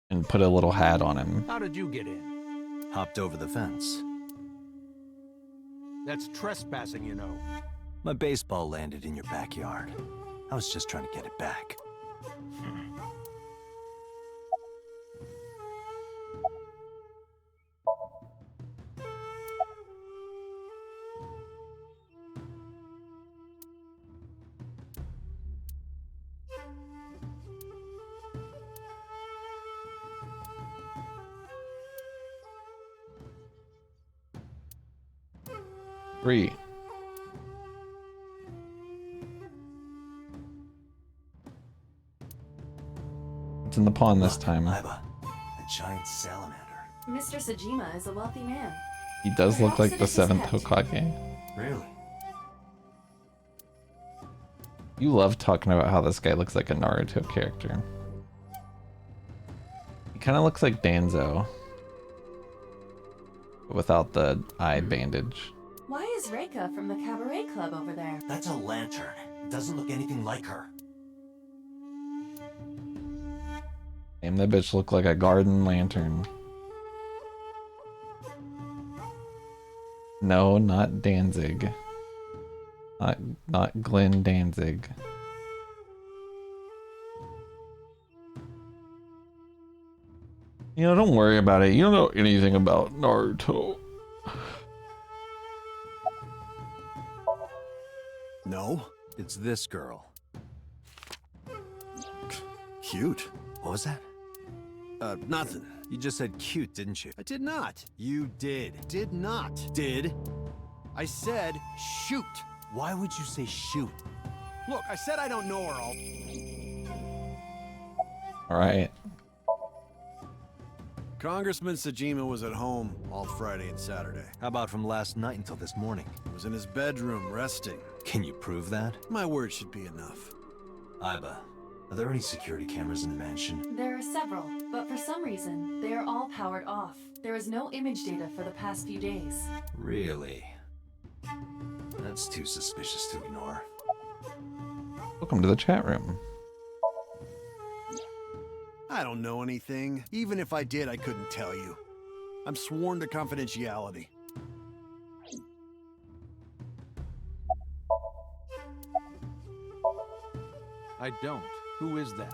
And put a little hat on him. How did you get in? Hopped over the fence. That's trespassing, you know. My baseball landed in your backyard. I was just trying to get it back. Three. It's in the pond this time. Iba, a giant salamander. Mr. Sajima is a wealthy man. He does look like Perhaps the it is his 7th pet. Hokage. Really? You love talking about how this guy looks like a Naruto character. He kind of looks like Danzo. Without the eye bandage. Why is Reika from the Cabaret Club over there? That's a lantern. It doesn't look anything like her. Damn, that bitch look like a garden lantern. No, not Danzig. Not Glenn Danzig. You know, don't worry about it. You don't know anything about Naruto. No, it's this girl. Cute. What was that? Nothing. You just said cute, didn't you? I did not. You did. Did not. Did? I said shoot. Why would you say shoot? Look, I said I don't know her all. Alright. Congressman Sajima was at home all Friday and Saturday. How about from last night until this morning? He was in his bedroom resting. Can you prove that? My word should be enough. Iba, are there any security cameras in the mansion? There are several, but for some reason, they are all powered off. There is no image data for the past few days. Really? That's too suspicious to ignore. Welcome to the chat room. I don't know anything. Even if I did, I couldn't tell you. I'm sworn to confidentiality. I don't. Who is that?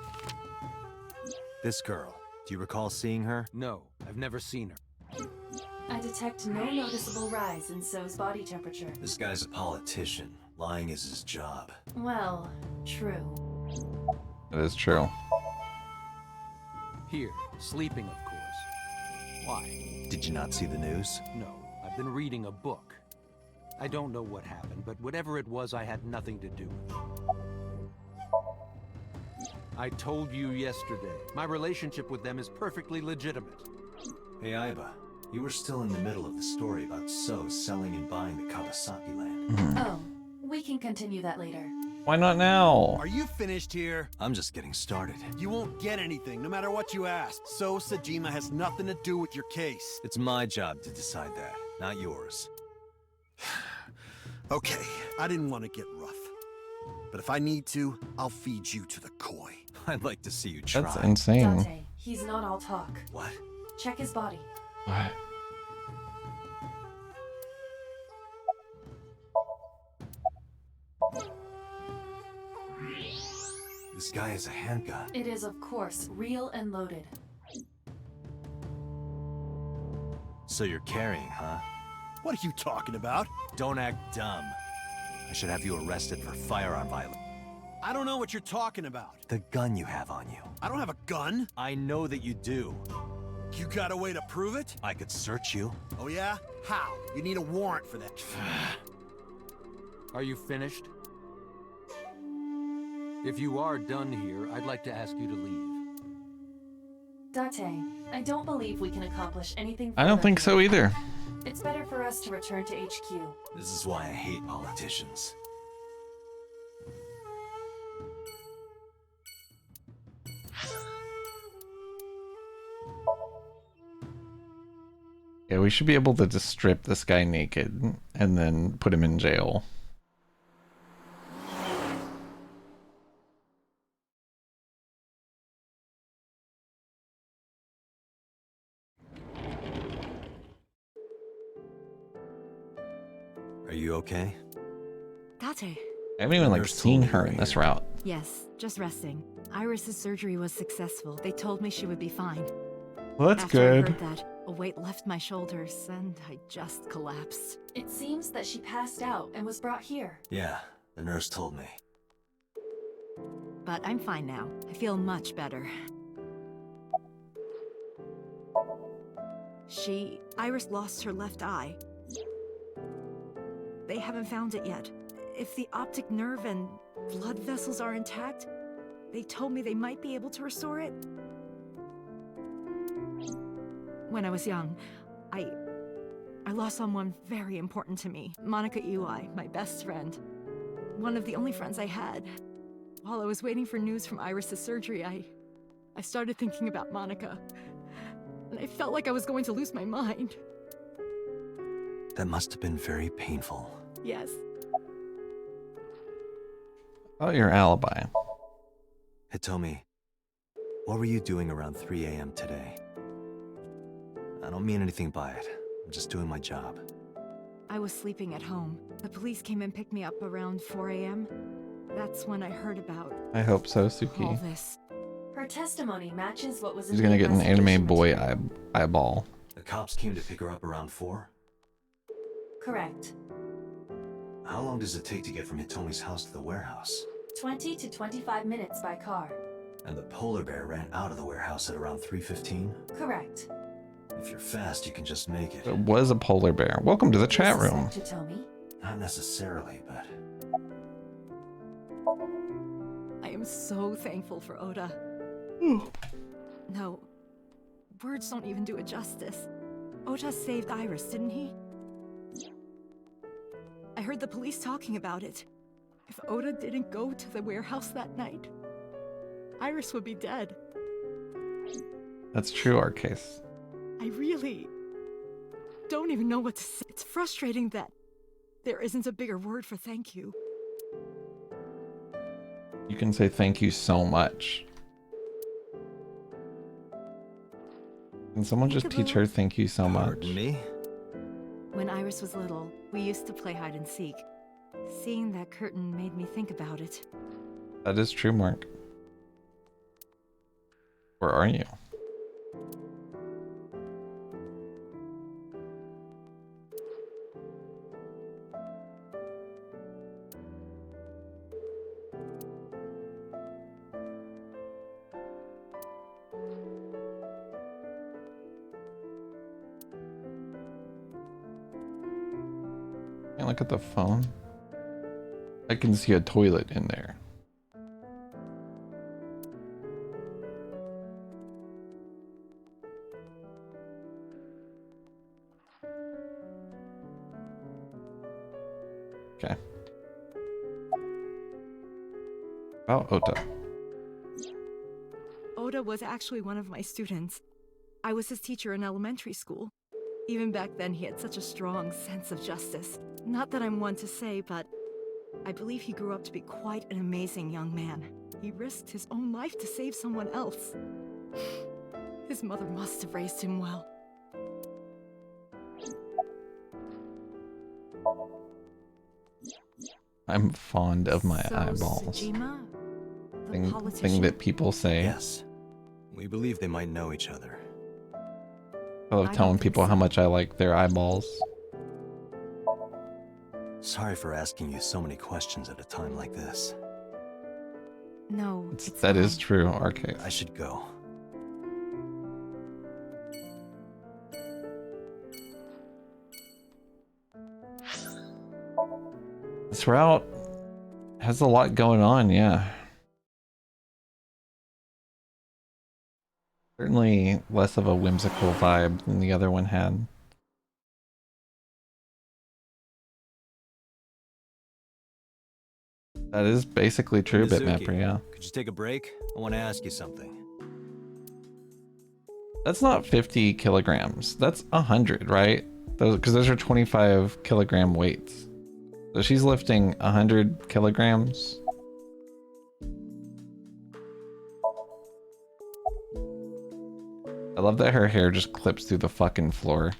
This girl. Do you recall seeing her? No, I've never seen her. I detect no noticeable rise in So's body temperature. This guy's a politician. Lying is his job. Well, true. That is true. Here, sleeping, of course. Why? Did you not see the news? No, I've been reading a book. I don't know what happened, but whatever it was, I had nothing to do with it. I told you yesterday, my relationship with them is perfectly legitimate. Hey, Iba. You were still in the middle of the story about So selling and buying the Kawasaki land. Oh, we can continue that later. Why not now? Are you finished here? I'm just getting started. You won't get anything, no matter what you ask. So Sajima has nothing to do with your case. It's my job to decide that, not yours. Okay, I didn't want to get rough. But if I need to, I'll feed you to the koi. I'd like to see you try. That's insane. Dante, he's not all talk. What? Check his body. What? This guy has a handgun. It is, of course, real and loaded. So you're carrying, huh? What are you talking about? Don't act dumb. I should have you arrested for firearm violence. I don't know what you're talking about. The gun you have on you. I don't have a gun. I know that you do. You got a way to prove it? I could search you. Oh yeah? How? You need a warrant for that. Are you finished? If you are done here, I'd like to ask you to leave. Date, I don't believe we can accomplish anything. I don't think so either. It's better for us to return to HQ. This is why I hate politicians. Yeah, we should be able to just strip this guy naked and then put him in jail. Are you okay? Date. I haven't even like Nurse seen told me her you in were this here. route. Yes, just resting. Iris's surgery was successful. They told me she would be fine. Well, that's After good. I heard that, a weight left my shoulders, and I just collapsed. It seems that she passed out and was brought here. Yeah, the nurse told me. But I'm fine now. I feel much better. Iris lost her left eye. They haven't found it yet. If the optic nerve and blood vessels are intact, they told me they might be able to restore it. When I was young, I lost someone very important to me. Monica Ui, my best friend. One of the only friends I had. While I was waiting for news from Iris's surgery, I started thinking about Monica. And I felt like I was going to lose my mind. That must have been very painful. Yes. About your alibi. Hitomi, what were you doing around 3 a.m. today? I don't mean anything by it. I'm just doing my job. I was sleeping at home. The police came and picked me up around 4 a.m. That's when I heard about I hope so, all Suki. this. Her testimony matches what was in She's the gonna get an anime investigation boy material. eyeball. The cops came to pick her up around 4? Correct. How long does it take to get from Hitomi's house to the warehouse? 20 to 25 minutes by car. And the polar bear ran out of the warehouse at around 3:15? Correct. If you're fast, you can just make it. It was a polar bear. Welcome to the chat room. Hitomi? Not necessarily, but... I am so thankful for Oda. No, words don't even do it justice. Oda saved Iris, didn't he? I heard the police talking about it. If Oda didn't go to the warehouse that night, Iris would be dead. That's true, Arcase. I really don't even know what to say. It's frustrating that there isn't a bigger word for thank you. You can say thank you so much. Can someone just teach her thank you so much? Pardon me? When Iris was little, we used to play hide and seek. Seeing that curtain made me think about it. That is true, Mark. Where are you? Can't look at the phone. I can see a toilet in there. Okay. About Ota. Oda was actually one of my students. I was his teacher in elementary school. Even back then, he had such a strong sense of justice. Not that I'm one to say, but I believe he grew up to be quite an amazing young man. He risked his own life to save someone else. His mother must have raised him well. I'm fond of my So, eyeballs. Sejima, the Thing politician? that people say. Yes. We believe they might know each other. I love telling people how much I like their eyeballs. Sorry for asking you so many questions at a time like this. No, That is true, Arcade. I should go. This route has a lot going on, yeah. Certainly less of a whimsical vibe than the other one had. That is basically true, Mizuki, Bitmapper, yeah. Could you take a break? I want to ask you something. That's not 50 kilograms. That's 100, right? Because those are 25 kilogram weights. So she's lifting 100 kilograms. I love that her hair just clips through the fucking floor.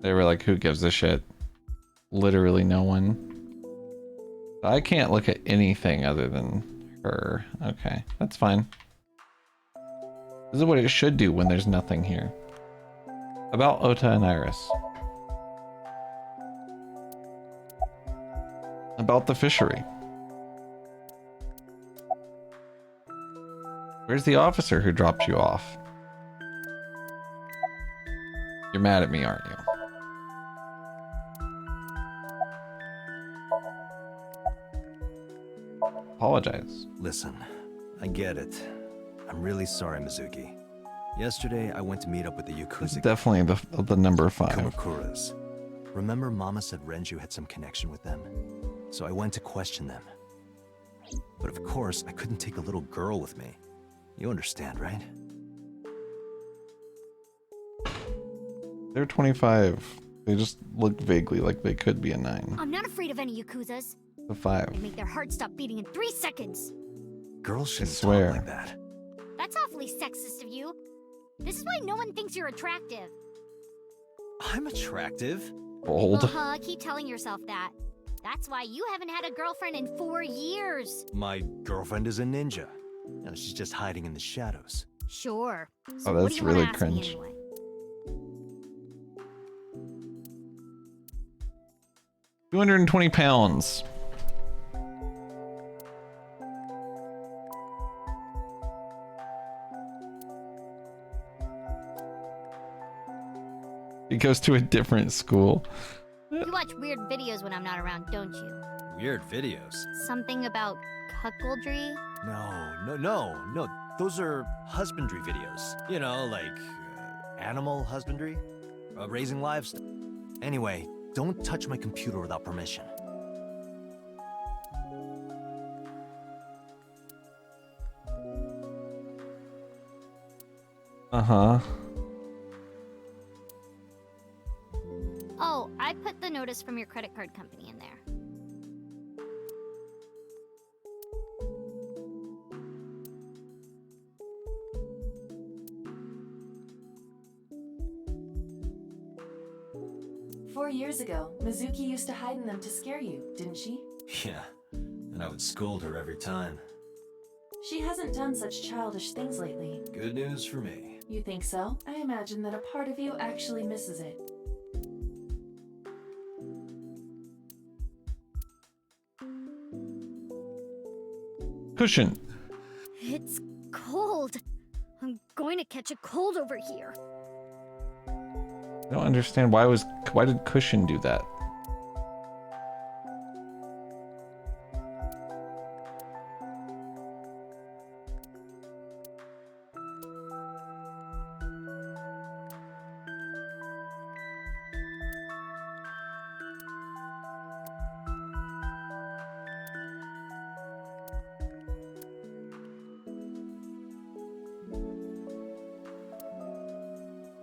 They were like, who gives a shit? literally no one. I can't look at anything other than her. Okay, that's fine. This is what it should do when there's nothing here. About Ota and Iris. About the fishery. Where's the officer who dropped you off? You're mad at me, aren't you? Apologize. Listen, I get it. I'm really sorry, Mizuki. Yesterday, I went to meet up with the Yakuza. It's definitely the number 5. Kumakuras. Remember Mama said Renju had some connection with them? So I went to question them. But of course, I couldn't take a little girl with me. You understand, right? They're 25. They just look vaguely like they could be a 9. I'm not afraid of any Yakuzas. A 5. They make their heart stop beating in 3 seconds. Girls shouldn't swear. talk like that. That's awfully sexist of you. This is why no one thinks you're attractive. I'm attractive. Old. Uh-huh, keep telling yourself that. That's why you haven't had a girlfriend in 4 years. My girlfriend is a ninja. No, she's just hiding in the shadows. Sure. Oh, what that's do you wanna really ask me cringe. anyway? 220 pounds. He goes to a different school. You watch weird videos when I'm not around, don't you? Weird videos. Something about cuckoldry? No. Those are husbandry videos. You know, like animal husbandry, raising livestock. Anyway, don't touch my computer without permission. Uh-huh. Oh, I put the notice from your credit card company in there. Four years ago, Mizuki used to hide in them to scare you, didn't she? Yeah, and I would scold her every time. She hasn't done such childish things lately. Good news for me. You think so? I imagine that a part of you actually misses it. Cushion. It's cold. I'm going to catch a cold over here. I don't understand why did Cushion do that?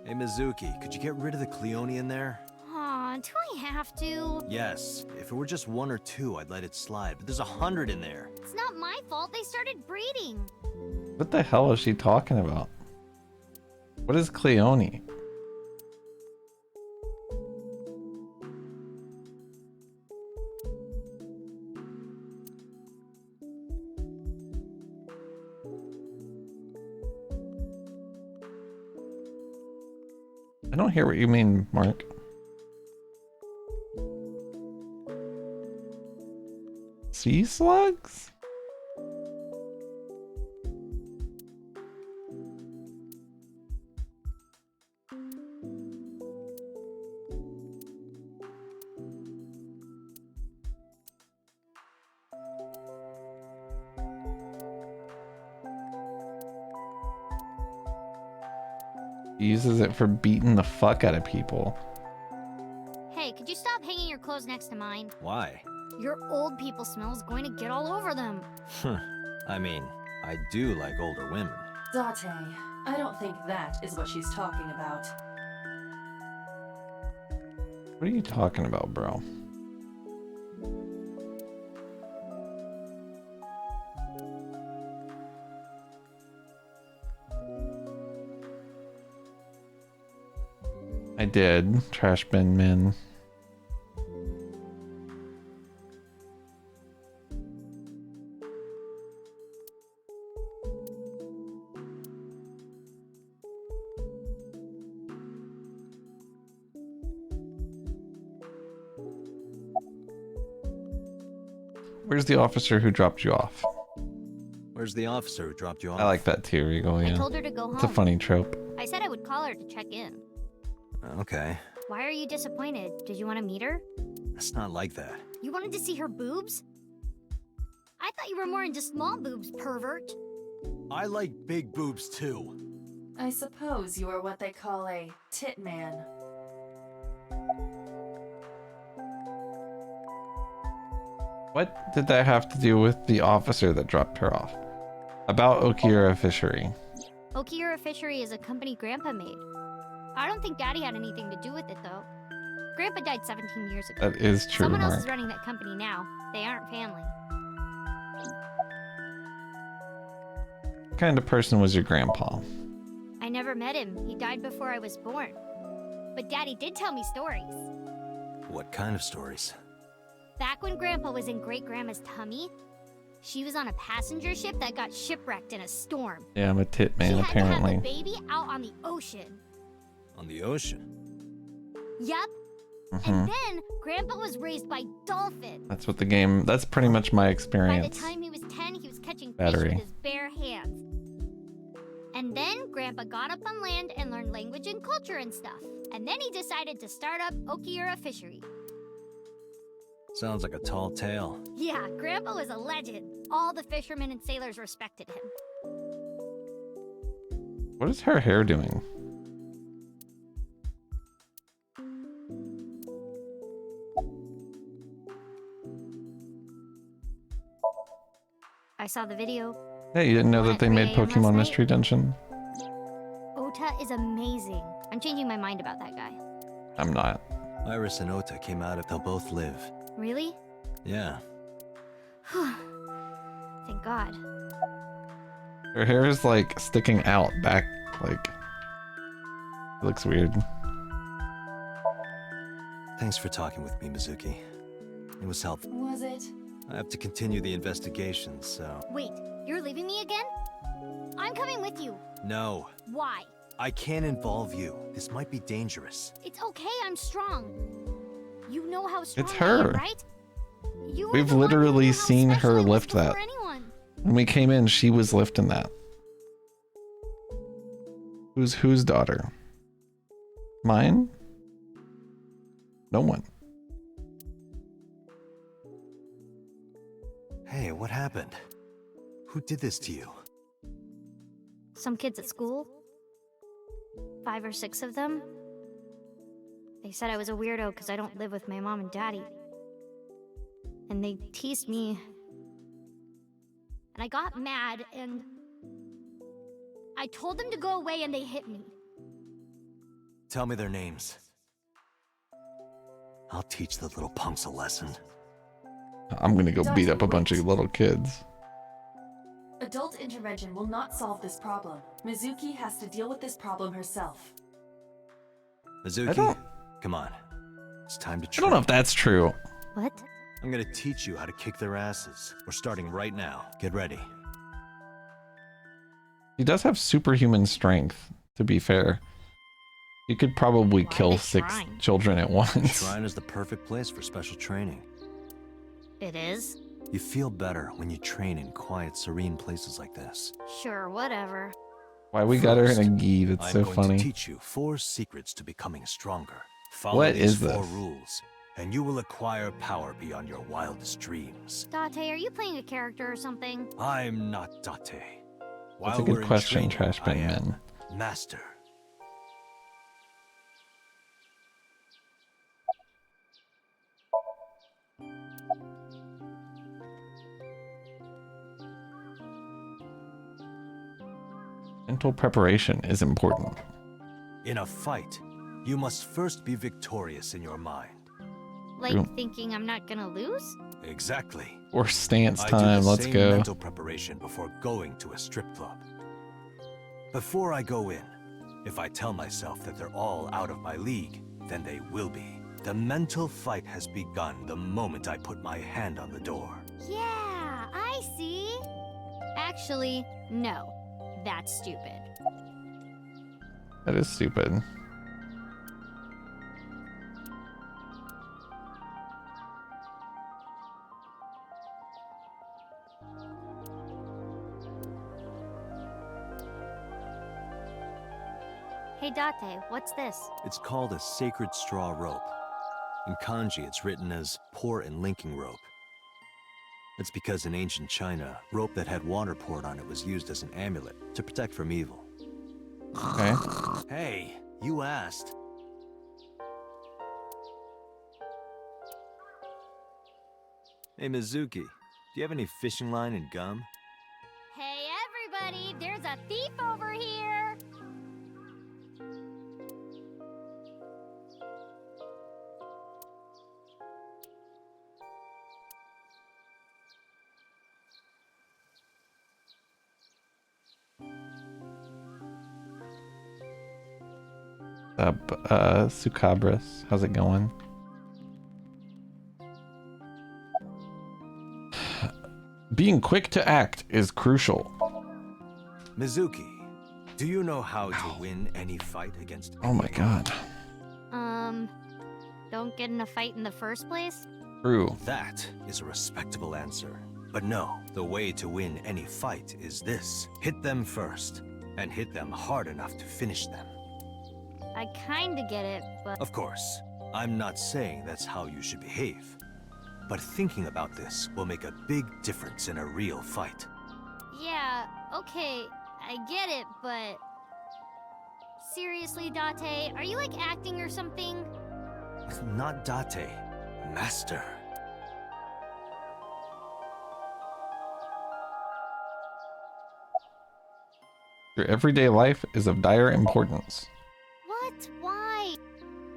Hey, Mizuki, could you get rid of the Cleone in there? Aw, do I have to? Yes. If it were just 1 or 2, I'd let it slide, but there's 100 in there. It's not my fault they started breeding. What the hell is she talking about? What is Cleone? I don't hear what you mean, Mark. Sea slugs? He uses it for beating the fuck out of people. Hey, could you stop hanging your clothes next to mine? Why? Your old people smell is going to get all over them. I mean, I do like older women. Date, I don't think that is what she's talking about. What are you talking about, bro? I did. Trash bin men. Where's the officer who dropped you off? Where's the officer who dropped you off? I like that too, Regal, yeah. I told her to go home. It's a funny trope. I said I would call her to check in. Okay. Why are you disappointed? Did you want to meet her? It's not like that. You wanted to see her boobs? I thought you were more into small boobs, pervert. I like big boobs too. I suppose you are what they call a tit man. What did that have to do with the officer that dropped her off? About Okira Fishery. Okira Fishery is a company Grandpa made. I don't think Daddy had anything to do with it, though. Grandpa died 17 years ago. That is true, Someone else Mark. is running that company now. They aren't family. What kind of person was your grandpa? I never met him. He died before I was born. But Daddy did tell me stories. What kind of stories? Back when Grandpa was in Great-Grandma's tummy, she was on a passenger ship that got shipwrecked in a storm. Yeah, I'm a tit man, she had apparently. to have the baby out on the ocean. On the ocean? Yup. And then Grandpa was raised by dolphins. That's what the game, that's pretty much my By the experience. time he was 10, he was catching fish Battery. with his bare hands. And then Grandpa got up on land and learned language and culture and stuff. And then he decided to start up Okira Fishery. Sounds like a tall tale. Yeah, Grandpa was a legend. All the fishermen and sailors respected him. What is her hair doing? I saw the video. Yeah, you didn't know One that at they 3 made a.m. last Pokemon night? Mystery Dungeon? Ota is amazing. I'm changing my mind about that guy. I'm not. Iris and Ota came out if they'll both live. Really? Yeah. Thank God. Her hair is like sticking out back, like, it looks weird. Thanks for talking with me, Mizuki. It was helpful. Was it? I have to continue the investigation, so... Wait, you're leaving me again? I'm coming with you. No. Why? I can't involve you. This might be dangerous. It's okay, I'm strong. You know how strong It's I am, her. right? You were We've the one who literally knew how seen special her I was lift that. before anyone. When we came in, she was lifting that. Whose daughter? Mine? No one. Hey, what happened? Who did this to you? Some kids at school. 5 or 6 of them. They said I was a weirdo because I don't live with my mom and daddy. And they teased me. And I got mad and I told them to go away and they hit me. Tell me their names. I'll teach the little punks a lesson. I'm gonna go beat up a bunch of little kids. Adult intervention will not solve this problem. Mizuki has to deal with this problem herself. Mizuki, come on. It's time to I train. don't know if that's true. What? I'm gonna teach you how to kick their asses. We're starting right now. Get ready. He does have superhuman strength, to be fair. You could probably kill the 6 shrine? children at The once. shrine is the perfect place for special training. It is? You feel better when you train in quiet, serene places like this. Sure, whatever. Why we got her in a First, gi, that's I'm so going funny. to teach you 4 secrets to becoming stronger. Follow What these is 4 this? rules, and you will acquire power beyond your wildest dreams. Date, are you playing a character or something? I'm not Date. That's a good question, Trash Bin Men. Master. Mental preparation is important. In a fight, you must first be victorious in your mind. Like True. thinking I'm not gonna lose? Exactly. Or stance I time, do the let's same go. mental preparation before going to a strip club. Before I go in, if I tell myself that they're all out of my league, then they will be. The mental fight has begun the moment I put my hand on the door. Yeah, I see. Actually, no. That's stupid. That is stupid. Hey Date, what's this? It's called a sacred straw rope. In kanji, it's written as pour and linking rope. It's because in ancient China, rope that had water poured on it was used as an amulet to protect from evil. Okay. Hey, you asked. Hey, Mizuki, do you have any fishing line and gum? Hey everybody, there's a thief over here! Sukabras, how's it going? Being quick to act is crucial. Mizuki, do you know how to win any fight against Oh my god. Don't get in a fight in the first place? True. That is a respectable answer. But no, the way to win any fight is this. Hit them first, and hit them hard enough to finish them. I kinda get it, but... Of course, I'm not saying that's how you should behave. But thinking about this will make a big difference in a real fight. Yeah, okay, I get it, but... Seriously, Date, are you like acting or something? Not Date, Master. Your everyday life is of dire importance. What? Why?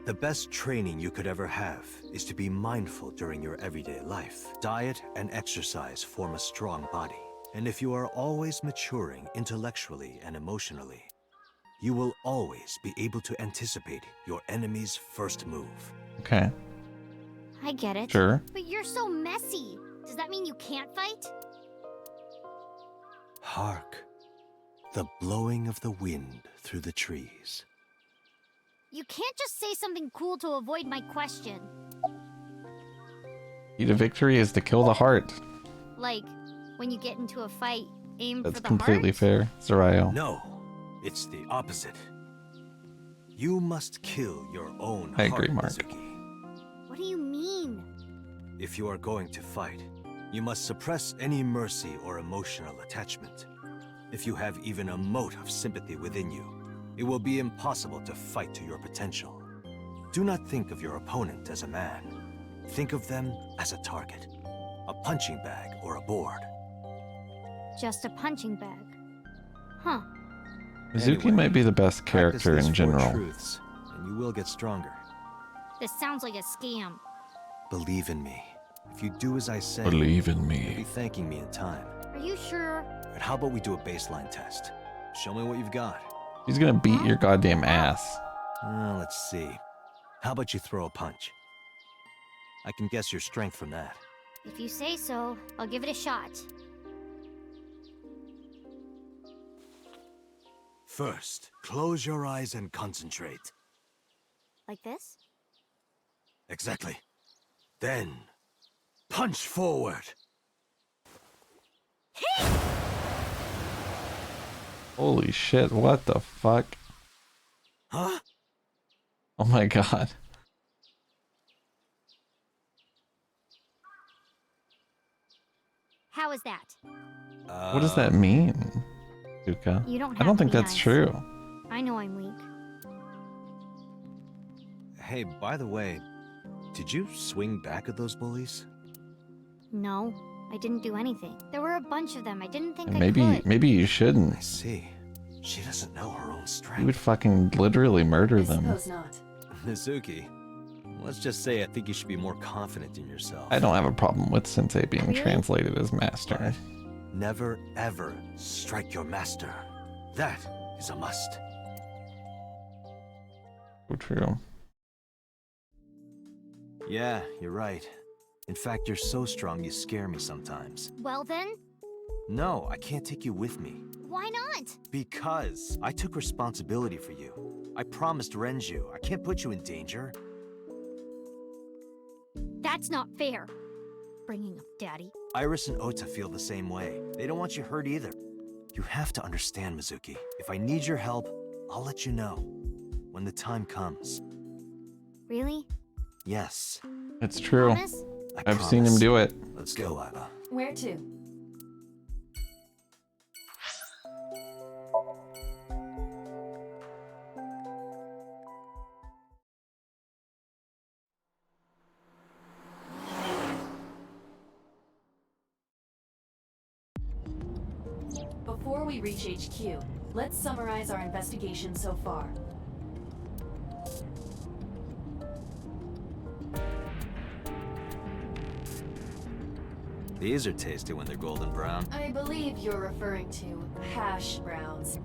The best training you could ever have is to be mindful during your everyday life. Diet and exercise form a strong body. And if you are always maturing intellectually and emotionally, you will always be able to anticipate your enemy's first move. Okay. I get it. Sure. But you're so messy. Does that mean you can't fight? Hark, the blowing of the wind through the trees. You can't just say something cool to avoid my question. Key to victory is to kill the heart. Like, when you get into a fight, aim That's for the completely heart? fair, Zarayo. No, it's the opposite. You must kill your own I heart, agree, Mark. Mizuki. What do you mean? If you are going to fight, you must suppress any mercy or emotional attachment. If you have even a mote of sympathy within you, it will be impossible to fight to your potential. Do not think of your opponent as a man. Think of them as a target, a punching bag or a board. Just a punching bag. Huh. Mizuki Anyway, might be the best practice character these in 4 general. truths, and you will get stronger. This sounds like a scam. Believe in me. If you do as I say, Believe in you'll me. be thanking me in time. Are you sure? But how about we do a baseline test? Show me what you've got. He's gonna beat your goddamn ass. Let's see. How about you throw a punch? I can guess your strength from that. If you say so, I'll give it a shot. First, close your eyes and concentrate. Like this? Exactly. Then, punch forward. Holy shit, what the fuck? Huh? Oh my god. How is that? What does that mean, Yuka? You don't I have don't to think be that's nice. true. I know I'm weak. Hey, by the way, did you swing back at those bullies? No, I didn't do anything. There were a bunch of them. I didn't think And I maybe could. maybe you shouldn't. I see. She doesn't know her own strength. You would fucking literally murder I them. suppose not. Mizuki, let's just say I think you should be more confident in yourself. I don't have a problem with Sensei being Really? translated as master. Never ever strike your master. That is a must. So true. Yeah, you're right. In fact, you're so strong you scare me sometimes. Well then, No, I can't take you with me. why not? Because I took responsibility for you. I promised Renju. I can't put you in danger. That's not fair. Bringing up Daddy. Iris and Ota feel the same way. They don't want you hurt either. You have to understand, Mizuki. If I need your help, I'll let you know. when the time comes. Really? Yes. It's true. Promise? I've seen him do it. Let's go, Lila. Where to? Before we reach HQ, let's summarize our investigation so far. These are tasty when they're golden brown. I believe you're referring to hash browns.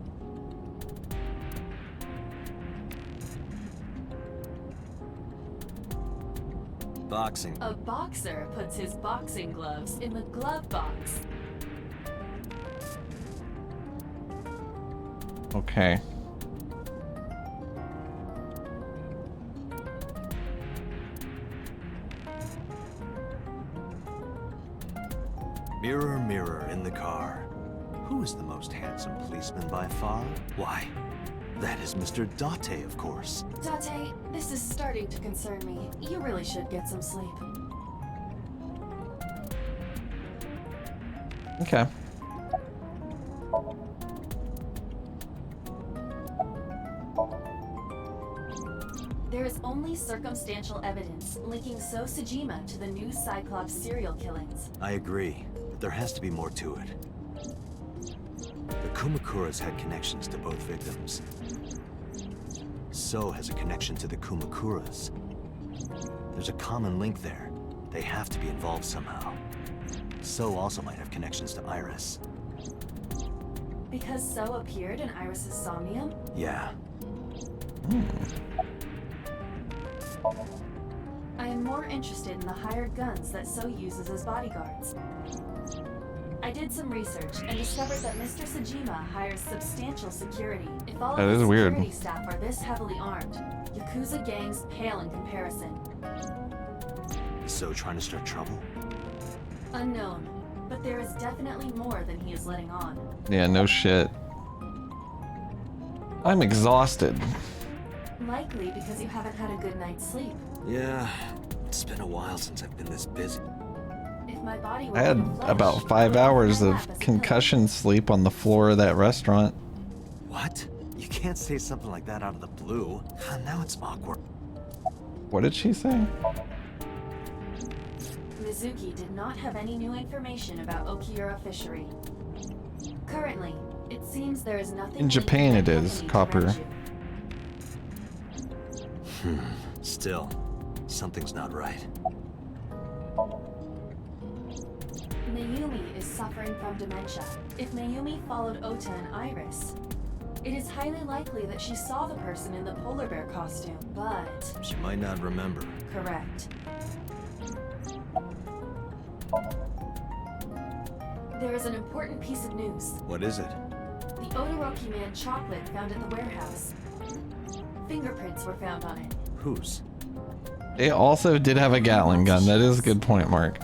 Boxing. A boxer puts his boxing gloves in the glove box. Okay. Mirror, mirror in the car. Who is the most handsome policeman by far? Why, that is Mr. Date, of course. Date, this is starting to concern me. You really should get some sleep. Okay. There is only circumstantial evidence linking So Sejima to the new Cyclops serial killings. I agree, but there has to be more to it. The Kumakuras had connections to both victims. So has a connection to the Kumakuras. There's a common link there. They have to be involved somehow. So also might have connections to Iris. Because So appeared in Iris's Somnium? Yeah. I am more interested in the hired guns that So uses as bodyguards. I did some research and discovered that Mr. Sejima hires substantial security. If all That of is his weird. security staff are this heavily armed, Yakuza gangs pale in comparison. Is So trying to start trouble? Unknown, but there is definitely more than he is letting on. Yeah, no shit. I'm exhausted. Likely because you haven't had a good night's sleep. Yeah, it's been a while since I've been this busy. If my body were I had made of flesh, about 5 I would hours have my of lap as a concussion sleep on the floor of that restaurant. What? You can't say something like that out of the blue. Now it's awkward. What did she say? Mizuki did not have any new information about Okiura fishery. Currently, it seems there is nothing In Japan it is, copper. Still, something's not right. Mayumi is suffering from dementia. If Mayumi followed Ota and Iris, it is highly likely that she saw the person in the polar bear costume, but... She might not remember. Correct. There is an important piece of news. What is it? The Odoroki Man chocolate found at the warehouse. Fingerprints were found on it. Whose? They also did have a Gatling gun. That is a good point, Mark.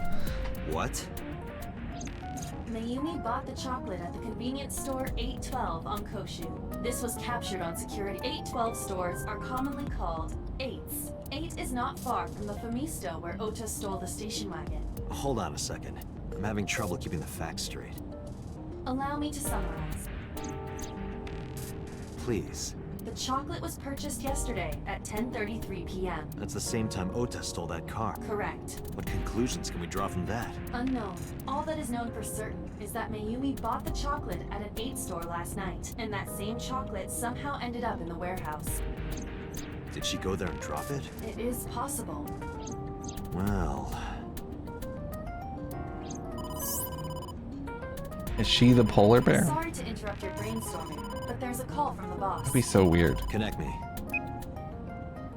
What? Mayumi bought the chocolate at the convenience store 812 on Koshu. This was captured on security. 812 stores are commonly called 8s. 8 is not far from the Famisto where Ota stole the station wagon. Hold on a second. I'm having trouble keeping the facts straight. Allow me to summarize. Please. The chocolate was purchased yesterday at 10:33 p.m. That's the same time Ota stole that car. Correct. What conclusions can we draw from that? Unknown. All that is known for certain is that Mayumi bought the chocolate at an 8 store last night, and that same chocolate somehow ended up in the warehouse. Did she go there and drop it? It is possible. Well... Is she the polar bear? Sorry to interrupt your brainstorming, but there's a call from the boss. That'd be so weird. Connect me.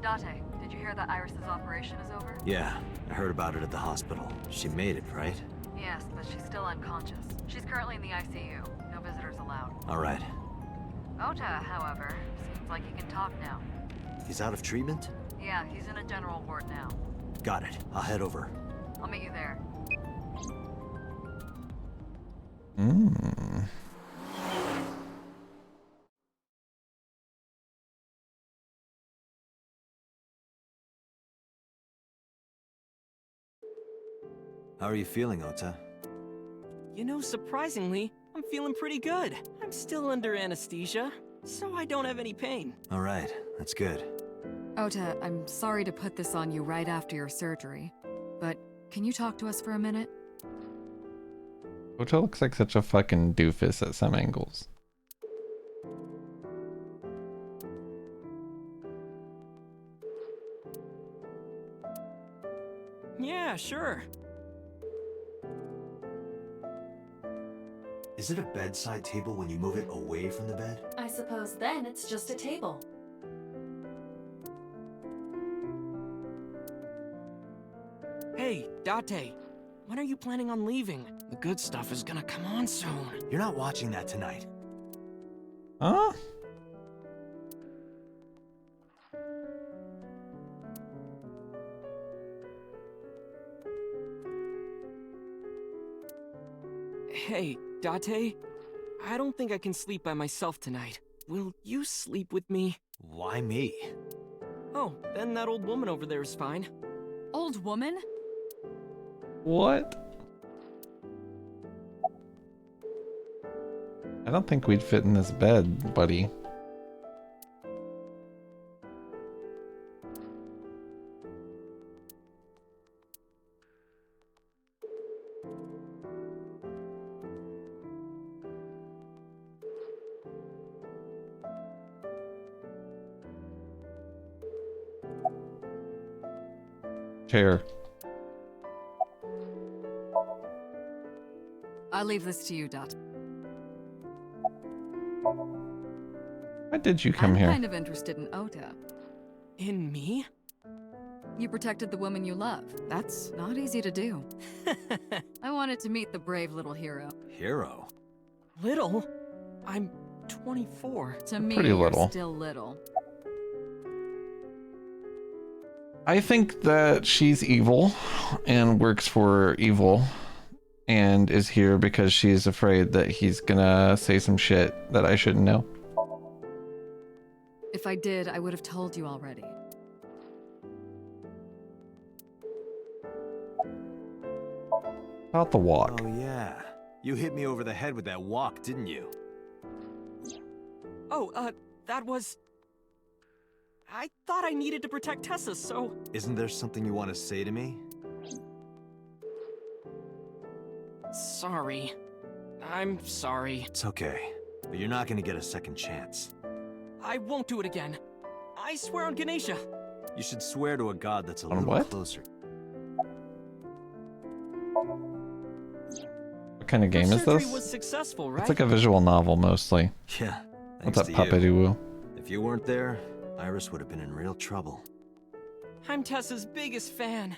Date, did you hear that Iris's operation is over? Yeah, I heard about it at the hospital. She made it, right? Yes, but she's still unconscious. She's currently in the ICU. No visitors allowed. Alright. Ota, however, seems like he can talk now. He's out of treatment? Yeah, he's in a general ward now. Got it. I'll head over. I'll meet you there. Hmm. How are you feeling, Ota? You know, surprisingly, I'm feeling pretty good. I'm still under anesthesia, so I don't have any pain. Alright, that's good. Ota, I'm sorry to put this on you right after your surgery, but can you talk to us for a minute? Ota looks like such a fucking doofus at some angles. Yeah, sure. Is it a bedside table when you move it away from the bed? I suppose then it's just a table. Hey, Date, when are you planning on leaving? The good stuff is gonna come on soon. You're not watching that tonight. Huh? Hey, Date, I don't think I can sleep by myself tonight. Will you sleep with me? Why me? Oh, then that old woman over there is fine. Old woman? What? I don't think we'd fit in this bed, buddy. Chair. I'll leave this to you, Dot. Why did you come I'm here? kind of interested in Ota. In me? You protected the woman you love. That's not easy to do. I wanted to meet the brave little hero. Hero? Little? I'm 24. To me, pretty you're little. still little. I think that she's evil and works for evil and is here because she's afraid that he's gonna say some shit that I shouldn't know. If I did, I would have told you already. About the walk. Oh yeah. You hit me over the head with that walk, didn't you? Oh, that was... I thought I needed to protect Tessa, so... Isn't there something you want to say to me? Sorry. I'm sorry. It's okay. But you're not gonna get a second chance. I won't do it again. I swear on Ganesha. You should swear to a god that's a On little what? closer. What kind of game Her is surgery this? was successful, right? It's like a visual novel mostly. Yeah. What's thanks up, to Papa you. Doo? If you weren't there, Iris would have been in real trouble. I'm Tessa's biggest fan.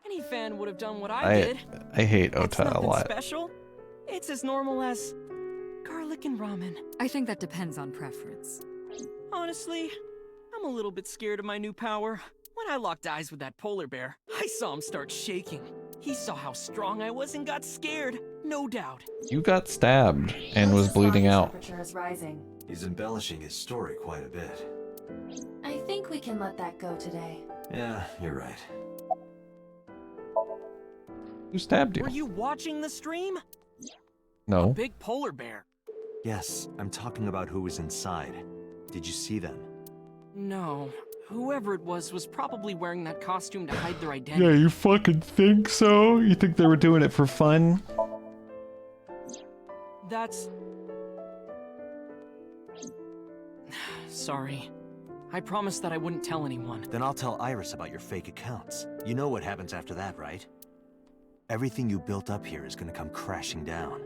Any fan would have done what I did. I hate It's Ota a nothing lot. special. It's as normal as garlic and ramen. I think that depends on preference. Honestly, I'm a little bit scared of my new power. When I locked eyes with that polar bear, I saw him start shaking. He saw how strong I was and got scared, no doubt. You got stabbed and was bleeding out. Temperature is rising. He's embellishing his story quite a bit. I think we can let that go today. Yeah, you're right. Who stabbed you? Were you watching the stream? No. Big polar bear. Yes, I'm talking about who was inside. Did you see them? No. Whoever it was probably wearing that costume to hide their identity. Yeah, you fucking think so? You think they were doing it for fun? That's... Sorry. I promised that I wouldn't tell anyone. Then I'll tell Iris about your fake accounts. You know what happens after that, right? Everything you built up here is gonna come crashing down.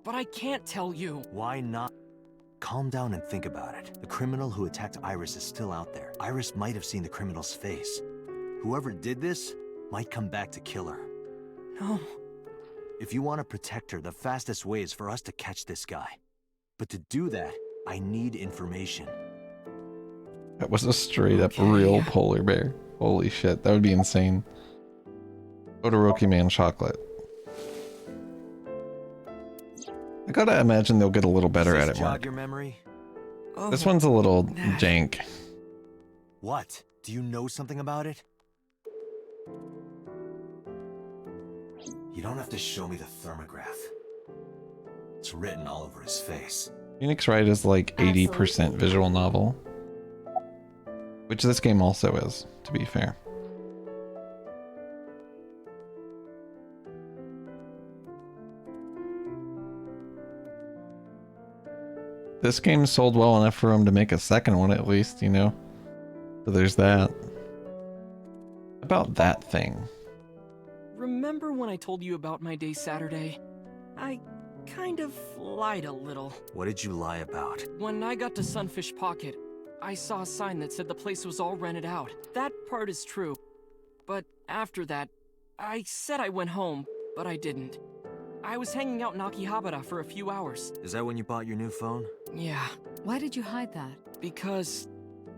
But I can't tell you. Why not? Calm down and think about it. The criminal who attacked Iris is still out there. Iris might have seen the criminal's face. Whoever did this might come back to kill her. No. If you want to protect her, the fastest way is for us to catch this guy. But to do that, I need information. That was a straight up real polar bear. Holy shit, that would be insane. Todoroki Man chocolate. I gotta imagine they'll get a little better at it, jog Mark. your memory? This one's a little jank. What? Do you know something about it? You don't have to show me the thermograph. It's written all over his face. Phoenix Wright is like 80% visual novel. Which this game also is, to be fair. This game sold well enough for him to make a second one at least, you know? So there's that. About that thing. Remember when I told you about my day Saturday? I kind of lied a little. What did you lie about? When I got to Sunfish Pocket, I saw a sign that said the place was all rented out. That part is true. But after that, I said I went home, but I didn't. I was hanging out in Akihabara for a few hours. Is that when you bought your new phone? Yeah. Why did you hide that? Because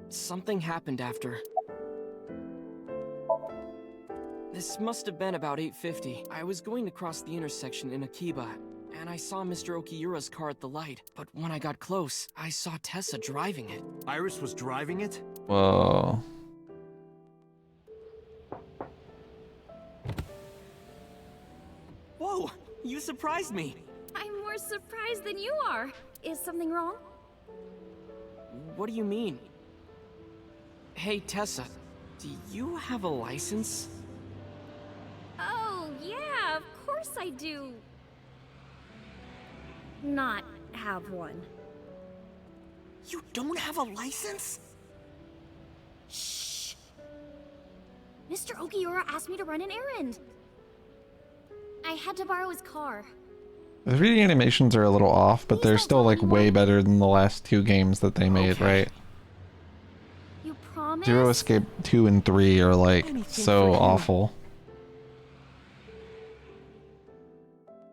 something happened after. This must have been about 8:50. I was going to cross the intersection in Akiba, and I saw Mr. Okiura's car at the light. But when I got close, I saw Tessa driving it. Iris was driving it? Whoa. Whoa! You surprised me! I'm more surprised than you are. Is something wrong? What do you mean? Hey, Tessa, do you have a license? Oh, yeah, of course I do. Not have one. You don't have a license? Shh. Mr. Okiura asked me to run an errand. I had to borrow his car. The 3D animations are a little off, but they're still like way better than the last two games that they made, right? You promise? Zero Escape 2 and 3 are like so awful.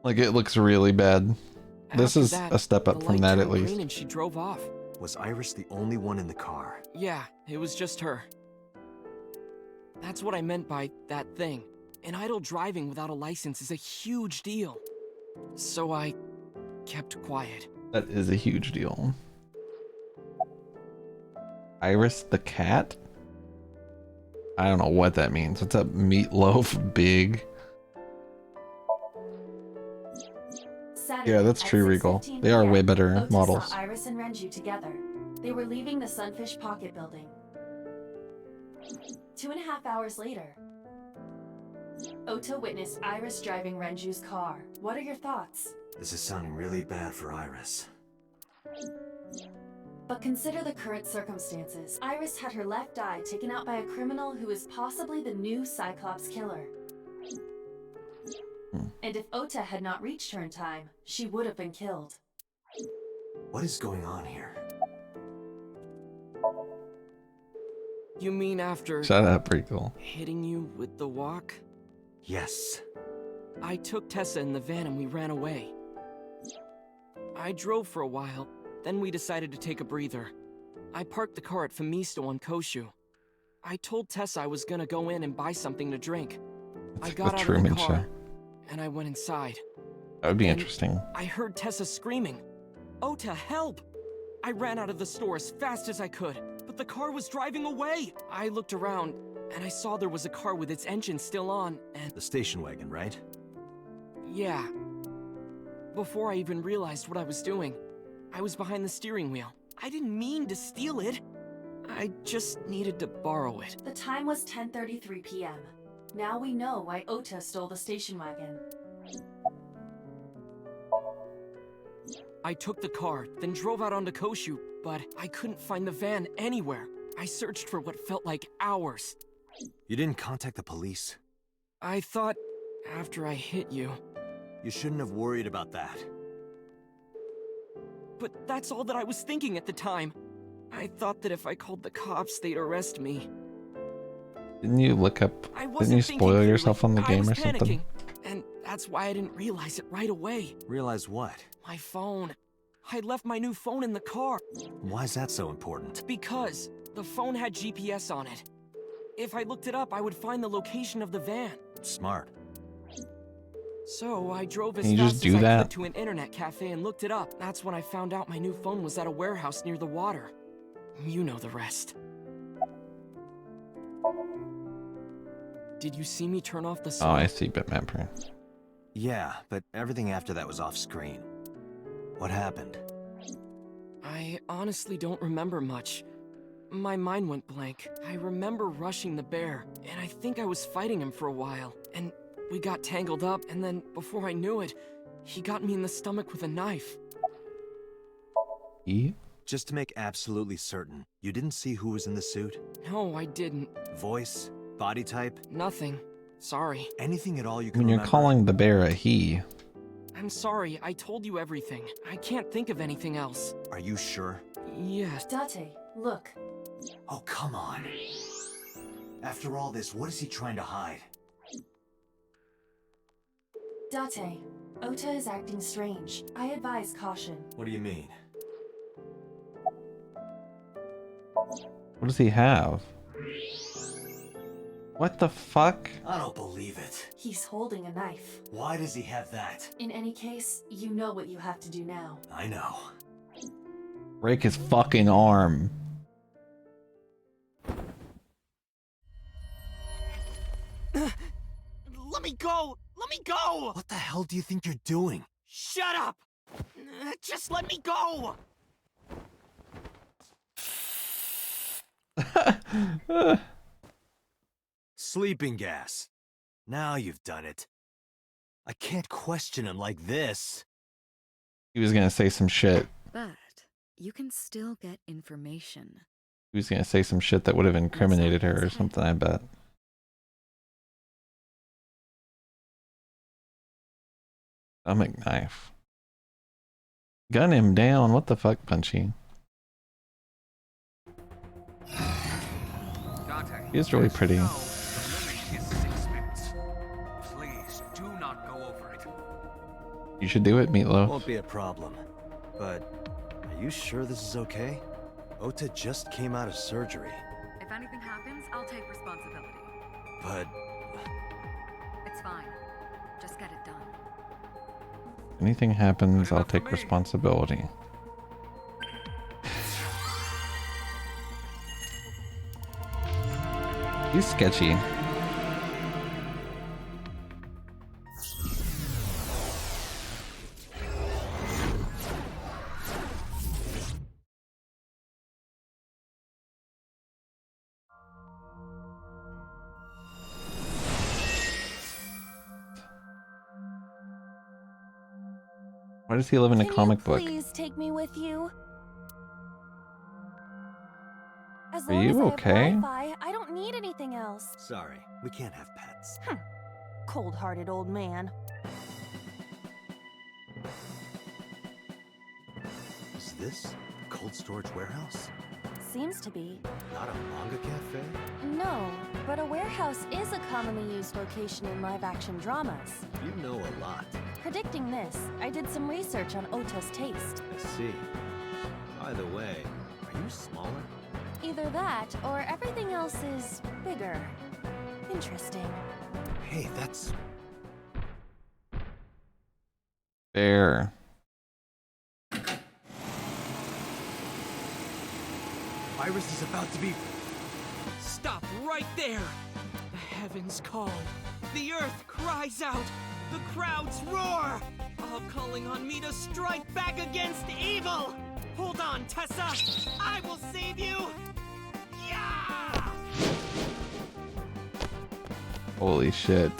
Like it looks really bad. This is a step up from that at least. And she drove off. Was Iris the only one in the car? Yeah, it was just her. That's what I meant by that thing. An idle driving without a license is a huge deal. So I kept quiet. That is a huge deal. Iris the cat? I don't know what that means. What's up, Meatloaf Big? Saturday Yeah, that's at true, Regal. 6:15 They are PM, way better Ota models. saw Iris and Renju together. They were leaving the Sunfish Pocket building. 2.5 hours later, Ota witnessed Iris driving Renju's car. What are your thoughts? This is sounding really bad for Iris. But consider the current circumstances. Iris had her left eye taken out by a criminal who is possibly the new Cyclops killer. And if Ota had not reached her in time, she would have been killed. What is going on here? You mean after... Shut up, Regal. Hitting you with the walk? Yes. I took Tessa in the van and we ran away. I drove for a while, then we decided to take a breather. I parked the car at Famisto on Koshu. I told Tessa I was gonna go in and buy something to drink. I got out of the car, and I went inside. That would be interesting. I heard Tessa screaming, "Ota, help!" I ran out of the store as fast as I could, but the car was driving away. I looked around, and I saw there was a car with its engine still on, and... The station wagon, right? Yeah. Before I even realized what I was doing, I was behind the steering wheel. I didn't mean to steal it. I just needed to borrow it. The time was 10:33 p.m. Now we know why Ota stole the station wagon. I took the car, then drove out onto Koshu, but I couldn't find the van anywhere. I searched for what felt like hours. You didn't contact the police? I thought, after I hit you... You shouldn't have worried about that. But that's all that I was thinking at the time. I thought that if I called the cops, they'd arrest me. Didn't you look up... Didn't you spoil yourself on the game or something? And that's why I didn't realize it right away. Realize what? My phone. I left my new phone in the car. Why is that so important? Because the phone had GPS on it. If I looked it up, I would find the location of the van. Smart. So I drove as Can you fast just do as I that? could to an internet cafe and looked it up. That's when I found out my new phone was at a warehouse near the water. You know the rest. Did you see me turn off the Oh, song? I see, Bitmapper. Yeah, but everything after that was off screen. What happened? I honestly don't remember much. My mind went blank. I remember rushing the bear, and I think I was fighting him for a while. And we got tangled up, and then before I knew it, he got me in the stomach with a knife. Just to make absolutely certain, you didn't see who was in the suit? No, I didn't. Voice? Body type? Nothing. Sorry. Anything at all you can When you're remember? calling the bear a he. I'm sorry, I told you everything. I can't think of anything else. Are you sure? Yes. Date, look. Oh, come on. After all this, what is he trying to hide? Date, Ota is acting strange. I advise caution. What do you mean? What does he have? What the fuck? I don't believe it. He's holding a knife. Why does he have that? In any case, you know what you have to do now. I know. Break his fucking arm. Let me go! Let me go! What the hell do you think you're doing? Shut up! Just let me go! Sleeping gas. Now you've done it. I can't question him like this. He was gonna say some shit. But you can still get information. He was gonna say some shit that would have incriminated her or something, I bet. Stomach knife. Gun him down. What the fuck, Punchy? He's really pretty. Please do not go over it. You should do it, Meatloaf. Won't be a problem. But are you sure this is okay? Ota just came out of surgery. If anything happens, I'll take responsibility. But It's fine. Just get it done. Anything happens, I'll take responsibility. He's sketchy. Why does he live in a comic book? Please take me with you. As Are long you as I okay? have Wi-Fi, I don't need anything else. Sorry, we can't have pets. Cold-hearted old man. Is this a cold storage warehouse? Seems to be. Not a manga cafe? No, but a warehouse is a commonly used location in live-action dramas. You know a lot. Predicting this, I did some research on Ota's taste. I see. By the way, are you smaller? Either that, or everything else is bigger. Interesting. Hey, that's... Fair. Iris is about to be... Stop right there! The heavens call. The earth cries out. The crowds roar. All calling on me to strike back against evil. Hold on, Tessa. I will save you. Yeah! Holy shit.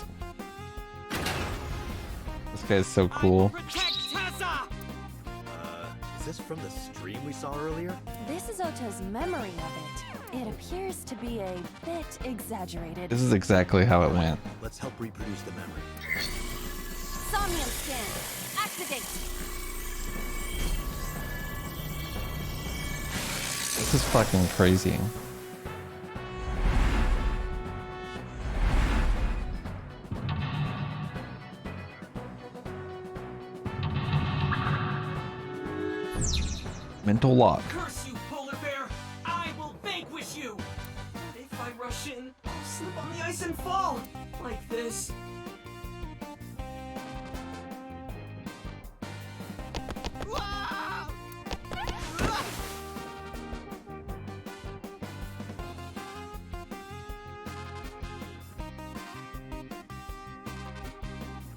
This guy's so cool. Protect Tessa! Is this from the stream we saw earlier? This is Ota's memory of it. It appears to be a bit exaggerated. This is exactly how it went. Let's help reproduce the memory. Somnium scan. Activate. This is fucking crazy. Mental lock. Curse you, polar bear! I will vanquish you! But if I rush in, I'll slip on the ice and fall! Like this.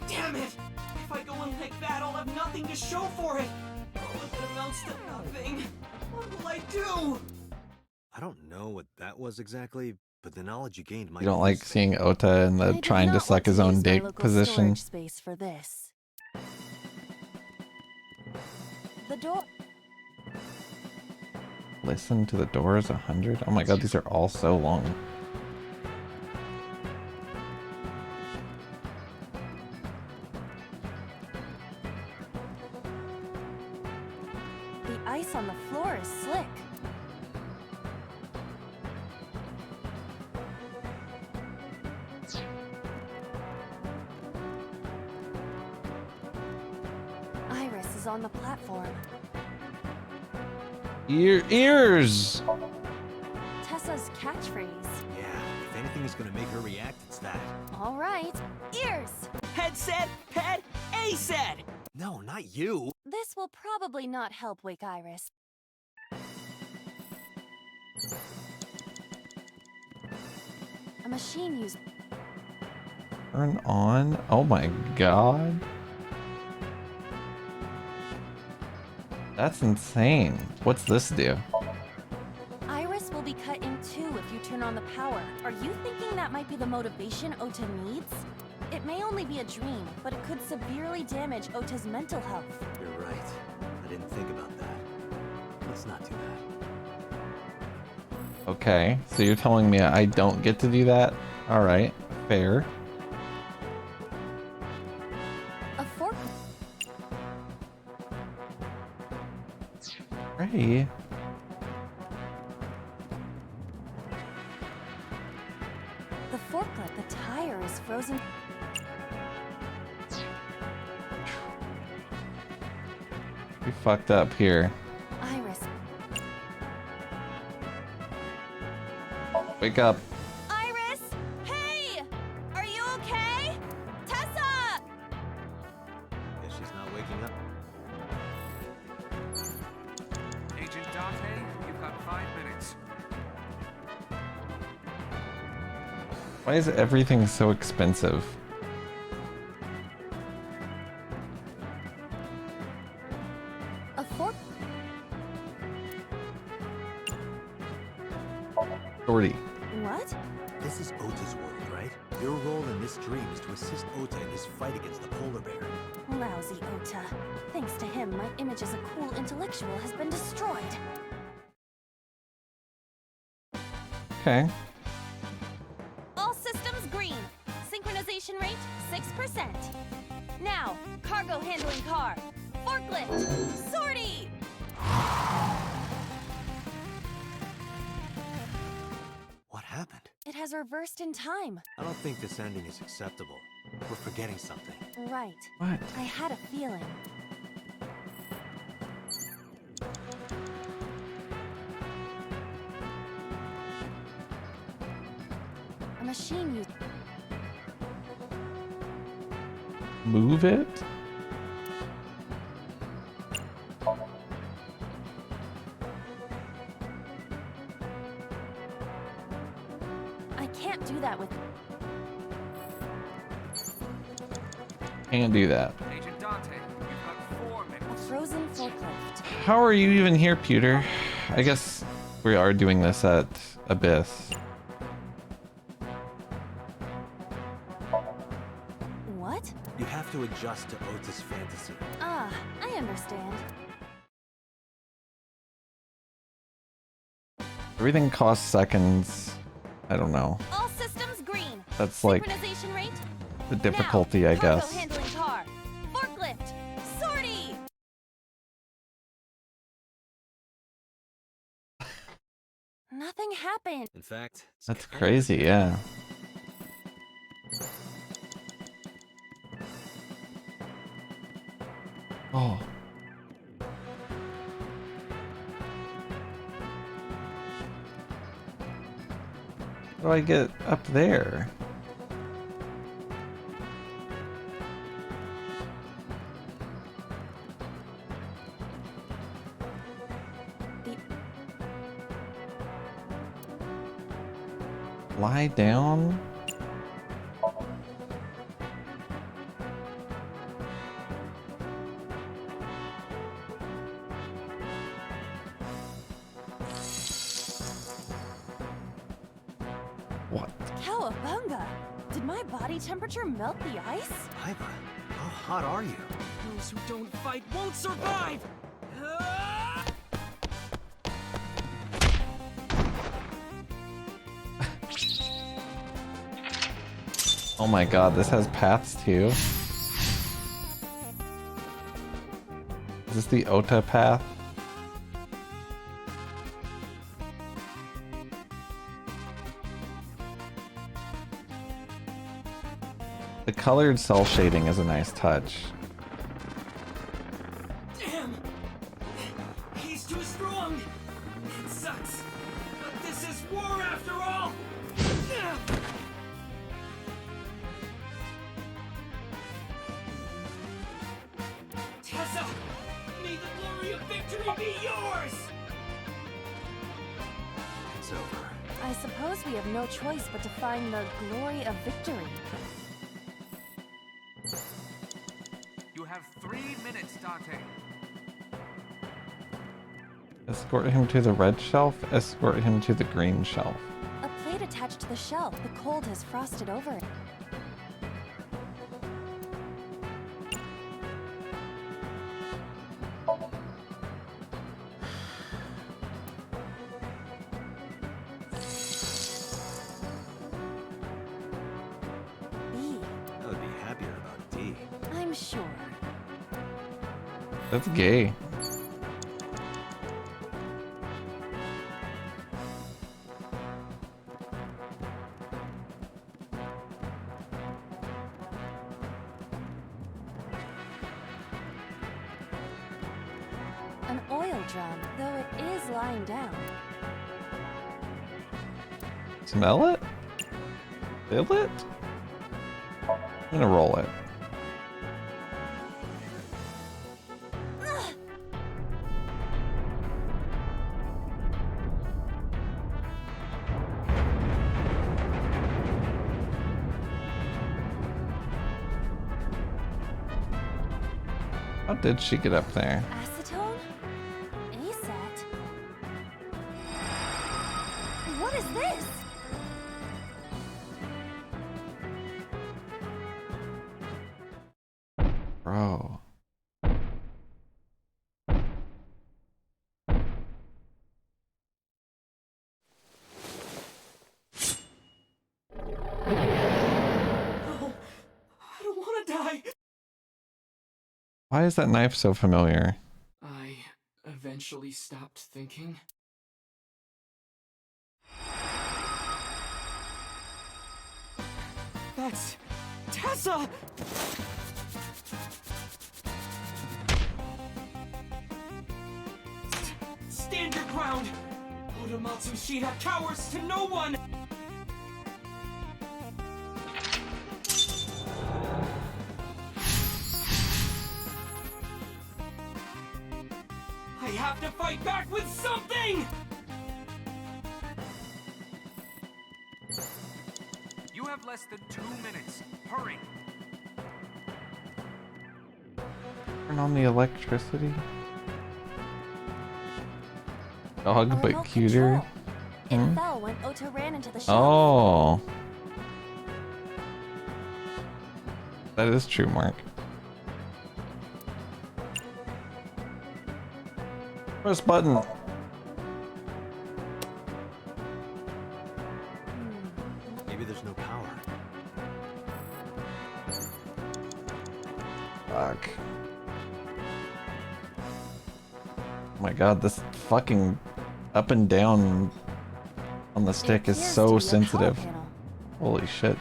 Damn it! nothing to show for it. All of it amounts to nothing. What will I do? I don't know what that was exactly, but the knowledge you gained might You don't be like useful. seeing Ota in the trying to suck his own dick position. Space for this. The door. Listen to the doors 100. Oh my god, these are all so long. The ice on the floor is slick. Iris is on the platform. Ears! Tessa's catchphrase. Yeah, if anything is gonna make her react, it's that. All right, ears. Head said, head, A said. No, not you. This will probably not help wake Iris. A machine used. Turn on? Oh my god. That's insane. What's this do? Iris will be cut in two if you turn on the power. Are you thinking that might be the motivation Ota needs? It may only be a dream, but it could severely damage Ota's mental health. You're right. I didn't think about that. Let's not do that. Okay, so you're telling me I don't get to do that? Alright, fair. A fork. Ready? The forklift, the tire is frozen. We fucked up here. Iris. Wake up. Iris! Hey! Are you okay? Tessa! Guess she's not waking up. Agent Dante, you've got 5 minutes. Why is everything so expensive? A fork. Shorty. What? This is Ota's world, right? Your role in this dream is to assist Ota in his fight against the polar bear. Lousy Ota. Thanks to him, my image as a cool intellectual has been destroyed. Okay. All systems green. Synchronization rate 6%. Now, cargo handling car. Forklift. Sortie! What happened? It has reversed in time. I don't think this ending is acceptable. We're forgetting something. Right. What? I had a feeling. A machine used. Move it? I can't do that with. Can't do that. Agent Dante, you've got 4 minutes. A frozen forklift. How are you even here, Pewter? I guess we are doing this at Abyss. What? You have to adjust to Ota's fantasy. Ah, I understand. Everything costs seconds. I don't know. All systems green. That's like Synchronization rate. the difficulty, now, I cargo guess. handling car. Forklift. Sortie. Nothing happened. In fact, That's crazy, yeah. Oh. How do I get up there? Lie down? What? Cowabunga! Did my body temperature melt the ice? Iva, how hot are you? Those who don't fight won't survive! Oh my god, this has paths too. Is this the Ota path? The colored cell shading is a nice touch. Damn! He's too strong! It sucks, but this is war after all! Tessa! May the glory of victory be yours! It's over. I suppose we have no choice but to find the glory of victory. You have 3 minutes, Dante. Escort him to the red shelf, escort him to the green shelf. A plate attached to the shelf. The cold has frosted over it. B. I would be happier about D. I'm sure. That's gay. An oil drum, though it is lying down. Smell it? Feel it? I'm gonna roll it. How did she get up there? Acetone? ASAT? What is this? Bro. No, I don't want to die! Why is that knife so familiar? I eventually stopped thinking. That's Tessa! Stand your ground! Oda Matsushita cowers to no one! I have to fight back with something! You have less than 2 minutes. Hurry. Turn on the electricity. Dog, but remote cuter. control. Hmm? It fell when Ota ran into the shelf. Oh. That is true, Mark. Press button. Maybe there's no power. Fuck. Oh my god, this fucking up and down on the stick is appears so to be a power sensitive. panel. Holy shit.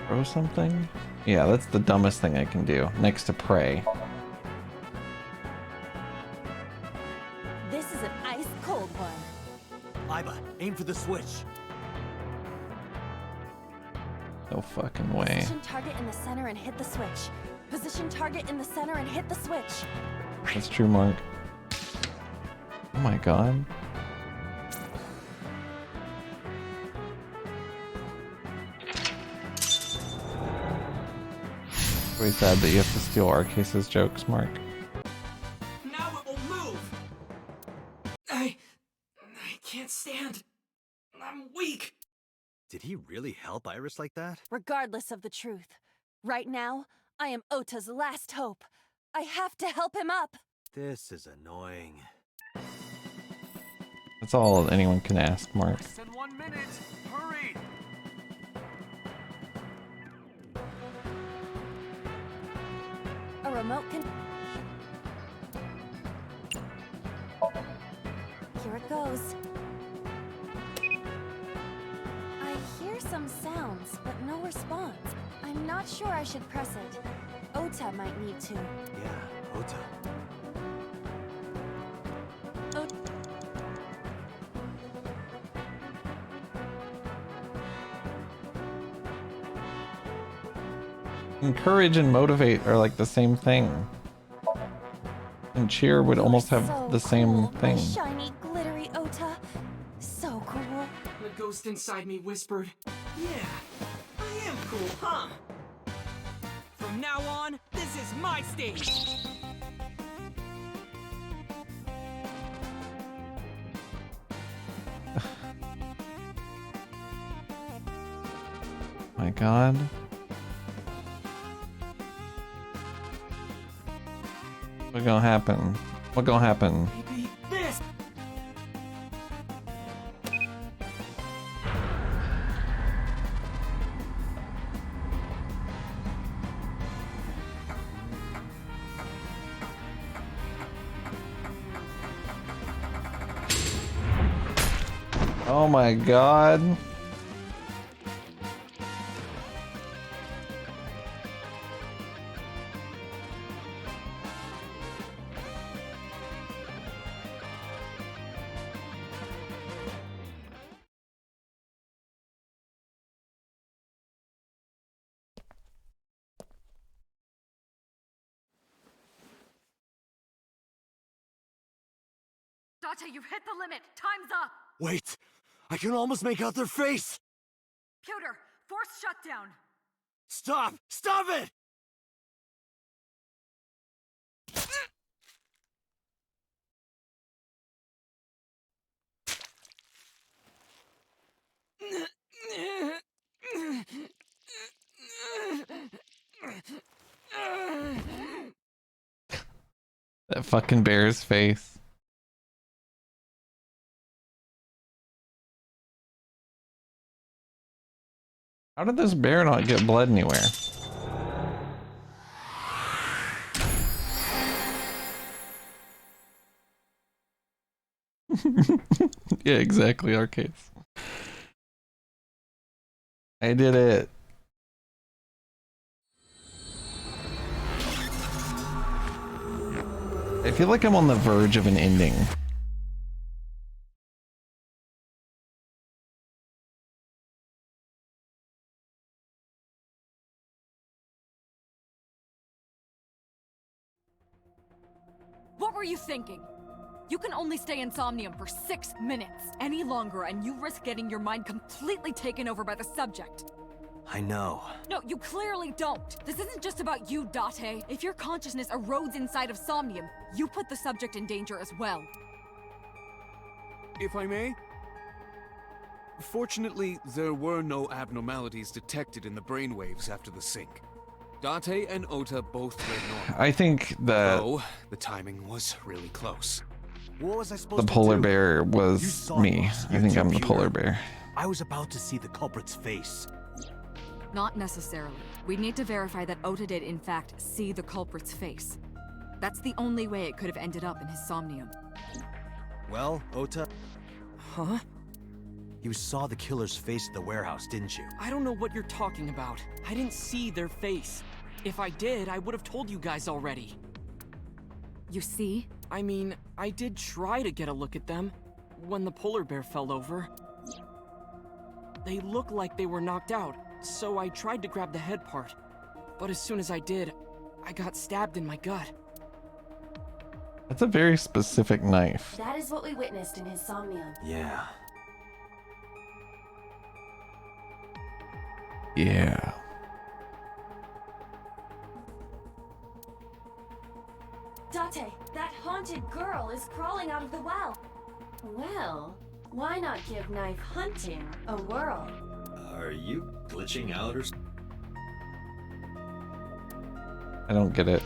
Throw something? Yeah, that's the dumbest thing I can do. Next to pray. This is an ice cold one. Iba, aim for the switch. No fucking way. Position target in the center and hit the switch. Position target in the center and hit the switch. That's true, Mark. Oh my god. Very sad that you have to steal Arcase's jokes, Mark. Now it will move! I can't stand. I'm weak. Did he really help Iris like that? Regardless of the truth, right now, I am Ota's last hope. I have to help him up. This is annoying. That's all anyone can ask, Mark. Less than 1 minute. Hurry! A remote can... Here it goes. I hear some sounds, but no response. I'm not sure I should press it. Ota might need to. Yeah, Ota. Encourage and motivate are like the same thing. And cheer would almost have So the same cool, thing. My shiny, glittery Ota. So cool. The ghost inside me whispered, "Yeah, I am cool, huh? From now on, this is my stage." My God. What's gonna happen? What gonna happen? Maybe this. Oh my God. Date, you've hit the limit. Time's up. Wait! I can almost make out their face! Pewter, force shutdown. Stop! Stop it! That fucking bear's face. How did this bear not get blood anywhere? Yeah, exactly, Arcades. I did it. I feel like I'm on the verge of an ending. What were you thinking? You can only stay in Somnium for 6 minutes. Any longer and you risk getting your mind completely taken over by the subject. I know. No, you clearly don't. This isn't just about you, Date. If your consciousness erodes inside of Somnium, you put the subject in danger as well. If I may? Fortunately, there were no abnormalities detected in the brainwaves after the sync. Date and Ota both read normal. I think that Though, the timing was really close. What was I supposed the to polar do? bear You was saw me. it. I think Your I'm the computer. polar bear. I was about to see the culprit's face. Not necessarily. We need to verify that Ota did in fact see the culprit's face. That's the only way it could have ended up in his Somnium. Well, Ota, Huh? you saw the killer's face at the warehouse, didn't you? I don't know what you're talking about. I didn't see their face. If I did, I would have told you guys already. You see? I mean, I did try to get a look at them when the polar bear fell over. They looked like they were knocked out, so I tried to grab the head part. But as soon as I did, I got stabbed in my gut. That's a very specific knife. That is what we witnessed in his Somnium. Yeah. Yeah. Why not give knife hunting a whirl? Are you glitching out or I don't get it.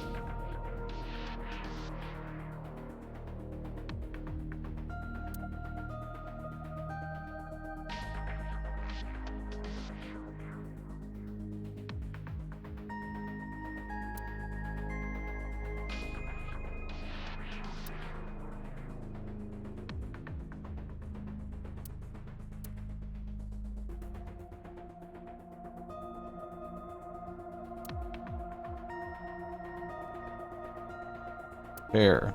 Fair.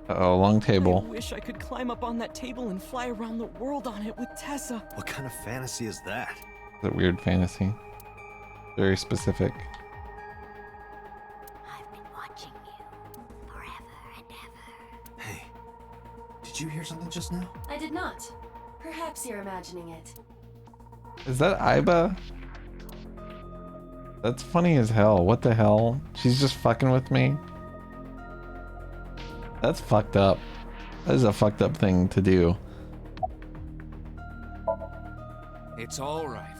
Uh-oh, long table. I wish I could climb up on that table and fly around the world on it with Tessa. what kind of fantasy is that? It's a weird fantasy. Very specific. I've been watching you forever and ever. Hey, did you hear something just now? I did not. Perhaps you're imagining it. Is that Iba? That's funny as hell. What the hell? She's just fucking with me? That's fucked up. That is a fucked up thing to do. It's all right.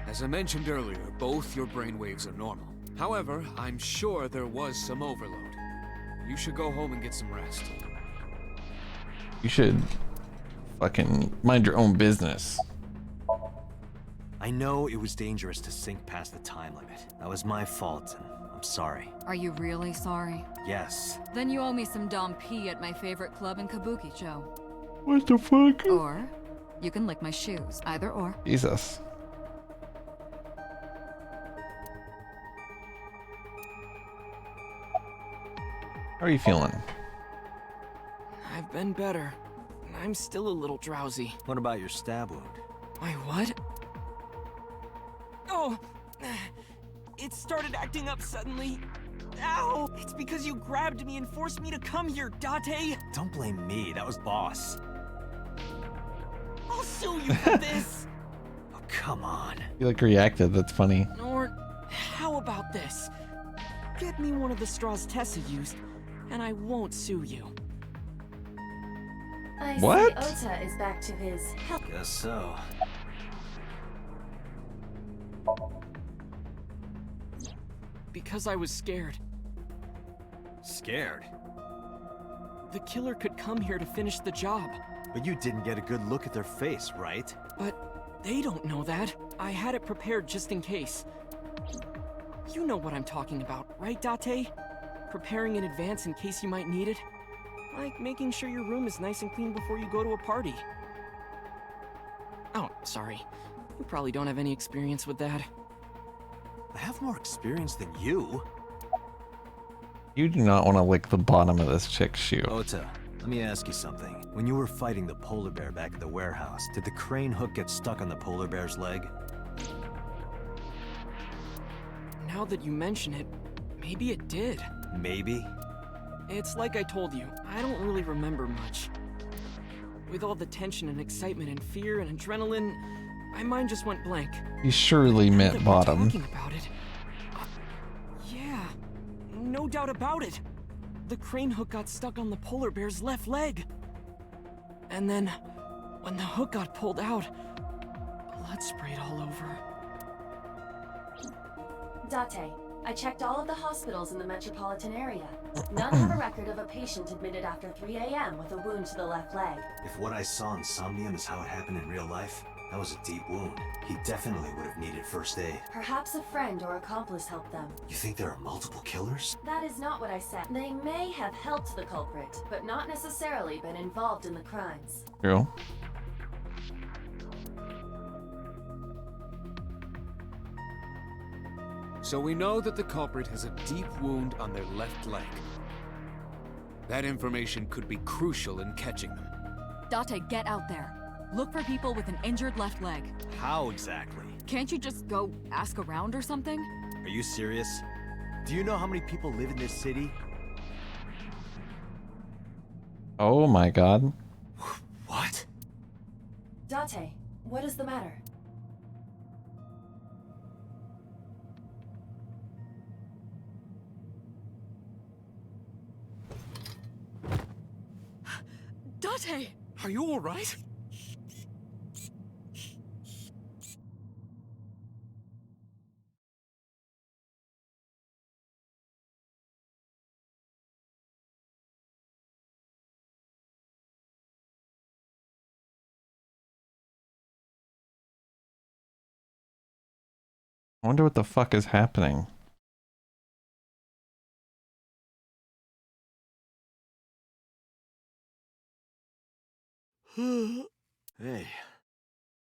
As I mentioned earlier, both your brainwaves are normal. However, I'm sure there was some overload. You should go home and get some rest. You should fucking mind your own business. I know it was dangerous to sink past the time limit. That was my fault, and I'm sorry. Are you really sorry? Yes. Then you owe me some Dom P at my favorite club in Kabukicho. What the fuck? Or you can lick my shoes. Either or. Jesus. How are you feeling? I've been better. I'm still a little drowsy. What about your stab wound? My what? Oh! It started acting up suddenly. Ow! It's because you grabbed me and forced me to come here, Date! Don't blame me, that was Boss. I'll sue you for this! Oh, come on. You like reacted, that's funny. Or, how about this? Get me one of the straws Tessa used, and I won't sue you. I What? see Ota is back to his health. Guess so. Because I was scared. Scared? The killer could come here to finish the job. But you didn't get a good look at their face, right? But they don't know that. I had it prepared just in case. You know what I'm talking about, right, Date? Preparing in advance in case you might need it. Like making sure your room is nice and clean before you go to a party. Oh, sorry. You probably don't have any experience with that. I have more experience than you. You do not want to lick the bottom of this chick's shoe. Ota, let me ask you something. When you were fighting the polar bear back at the warehouse, did the crane hook get stuck on the polar bear's leg? Now that you mention it, maybe it did. Maybe? It's like I told you, I don't really remember much. With all the tension and excitement and fear and adrenaline, my mind just went blank. He surely Now meant that we're bottom. talking about it. Yeah, no doubt about it. The crane hook got stuck on the polar bear's left leg. And then, when the hook got pulled out, blood sprayed all over. Date, I checked all of the hospitals in the metropolitan area. None have a record of a patient admitted after 3 a.m. with a wound to the left leg. If what I saw in Somnium is how it happened in real life, that was a deep wound. He definitely would have needed first aid. Perhaps a friend or accomplice helped them. You think there are multiple killers? That is not what I said. They may have helped the culprit, but not necessarily been involved in the crimes. True. So we know that the culprit has a deep wound on their left leg. That information could be crucial in catching them. Date, get out there. Look for people with an injured left leg. How exactly? Can't you just go ask around or something? Are you serious? Do you know how many people live in this city? Oh my god. What? Date, what is the matter? Date! Date, are you alright? I wonder what the fuck is happening. Hey,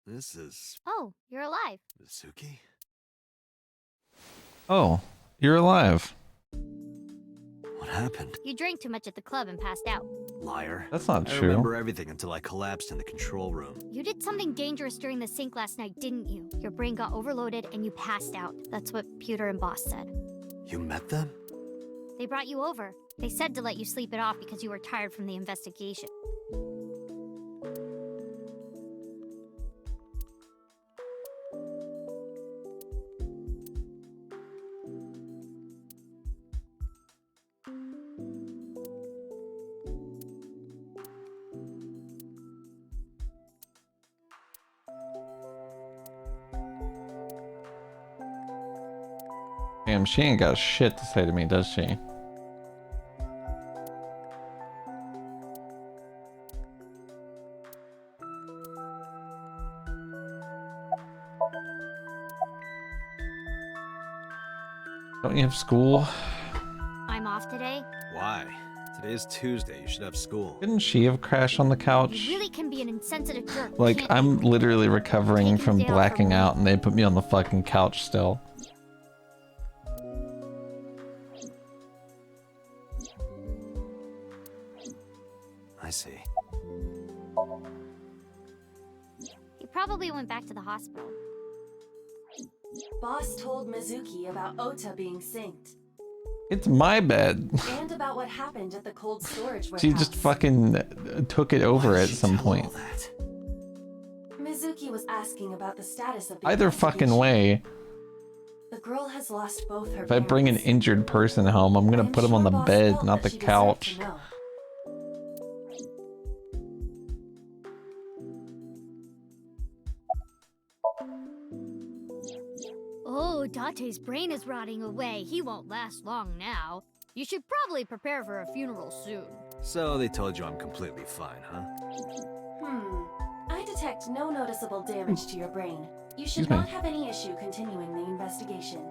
this is Oh, you're alive. Mizuki? Oh, you're alive. What happened? You drank too much at the club and passed out. Liar. That's not I true. remember everything until I collapsed in the control room. You did something dangerous during the sink last night, didn't you? Your brain got overloaded and you passed out. That's what Pewter and Boss said. You met them? They brought you over. They said to let you sleep it off because you were tired from the investigation. Damn, she ain't got shit to say to me, does she? Don't you have school? I'm off today. Why? Today is Tuesday. You should have school. Couldn't she have crashed on the couch? You really can be an insensitive jerk. Like, can't I'm you? literally recovering Taking from the day off blacking from out and they put me on the fucking couch still. I see. He probably went back to the hospital. Boss told Mizuki about Ota being synced. It's my bed. And about what happened at the cold storage warehouse. She just fucking took it over at some point. Mizuki was asking about the status of the Either fucking investigation. way, The girl has lost both her if I bring an parents. injured person home, I'm gonna I'm put him on sure the Boss bed, felt not the that she deserved to couch. know. Oh, Date's brain is rotting away. He won't last long now. You should probably prepare for a funeral soon. So they told you I'm completely fine, huh? I detect no noticeable damage to your brain. You should Excuse me. not have any issue continuing the investigation.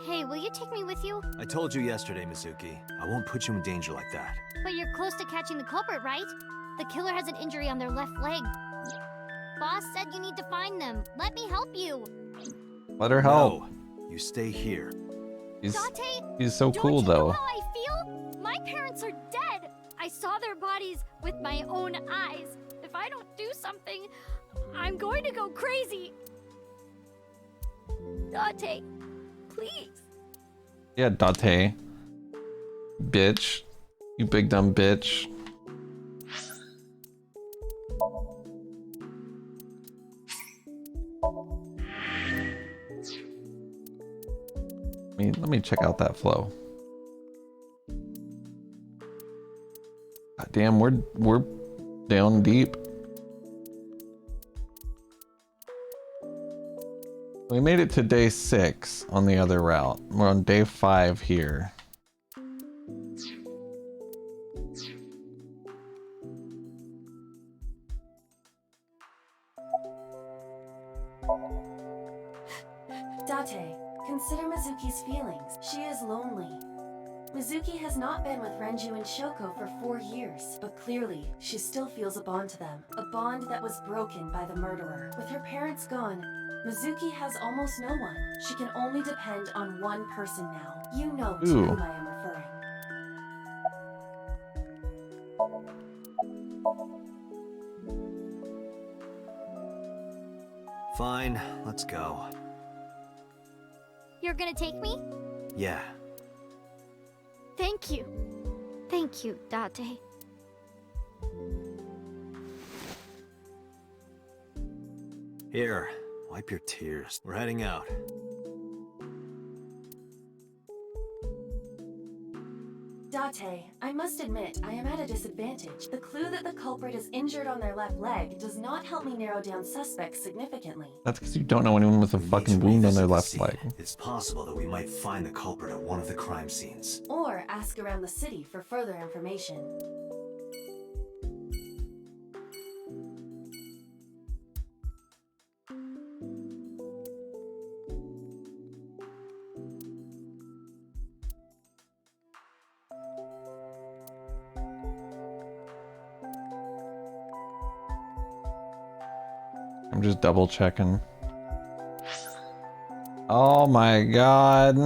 Hey, will you take me with you? I told you yesterday, Mizuki. I won't put you in danger like that. But you're close to catching the culprit, right? The killer has an injury on their left leg. Boss said you need to find them. Let me help you. Let her help. No, you stay here. He's so cool Don't you know though. how I feel? My parents are dead. I saw their bodies with my own eyes. If I don't do something, I'm going to go crazy. Date, please. Yeah, Date. Bitch. You big dumb bitch. Let me check out that flow. God damn, we're down deep. We made it to day 6 on the other route. We're on day 5 here. Date, consider Mizuki's feelings. She is lonely. Mizuki has not been with Renju and Shoko for 4 years, but clearly, she still feels a bond to them. A bond that was broken by the murderer. With her parents gone, Mizuki has almost no one. She can only depend on one person now. You know to Ooh. whom I am referring. Fine, let's go. You're gonna take me? Yeah. Thank you. Thank you, Date. Here, wipe your tears. We're heading out. Date, I must admit, I am at a disadvantage. The clue that the culprit is injured on their left leg does not help me narrow down suspects significantly. That's because you don't know anyone with a fucking wound on their left leg. It's possible that we might find the culprit at one of the crime scenes. Or ask around the city for further information. I'm just double checking. Oh my god.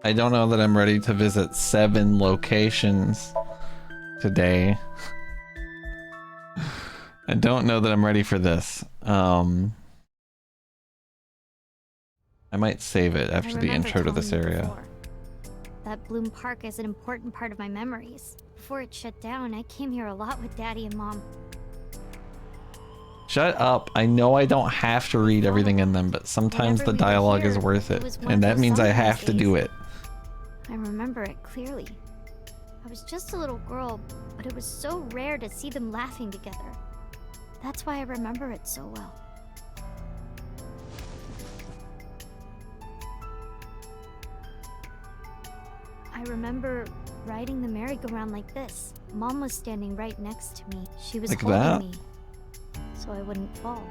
I don't know that I'm ready to visit 7 locations today. I don't know that I'm ready for this. I might save it after the intro to this area. That Bloom Park is an important part of my memories. Before it shut down, I came here a lot with Daddy and Mom. Shut up. I know I don't have to read everything in them, but sometimes the dialogue is worth it. And that means I have to do it. I remember it clearly. I was just a little girl, but it was so rare to see them laughing together. That's why I remember it so well. I remember riding the merry-go-round like this. Mom was standing right next to me. She was holding me, so I wouldn't fall.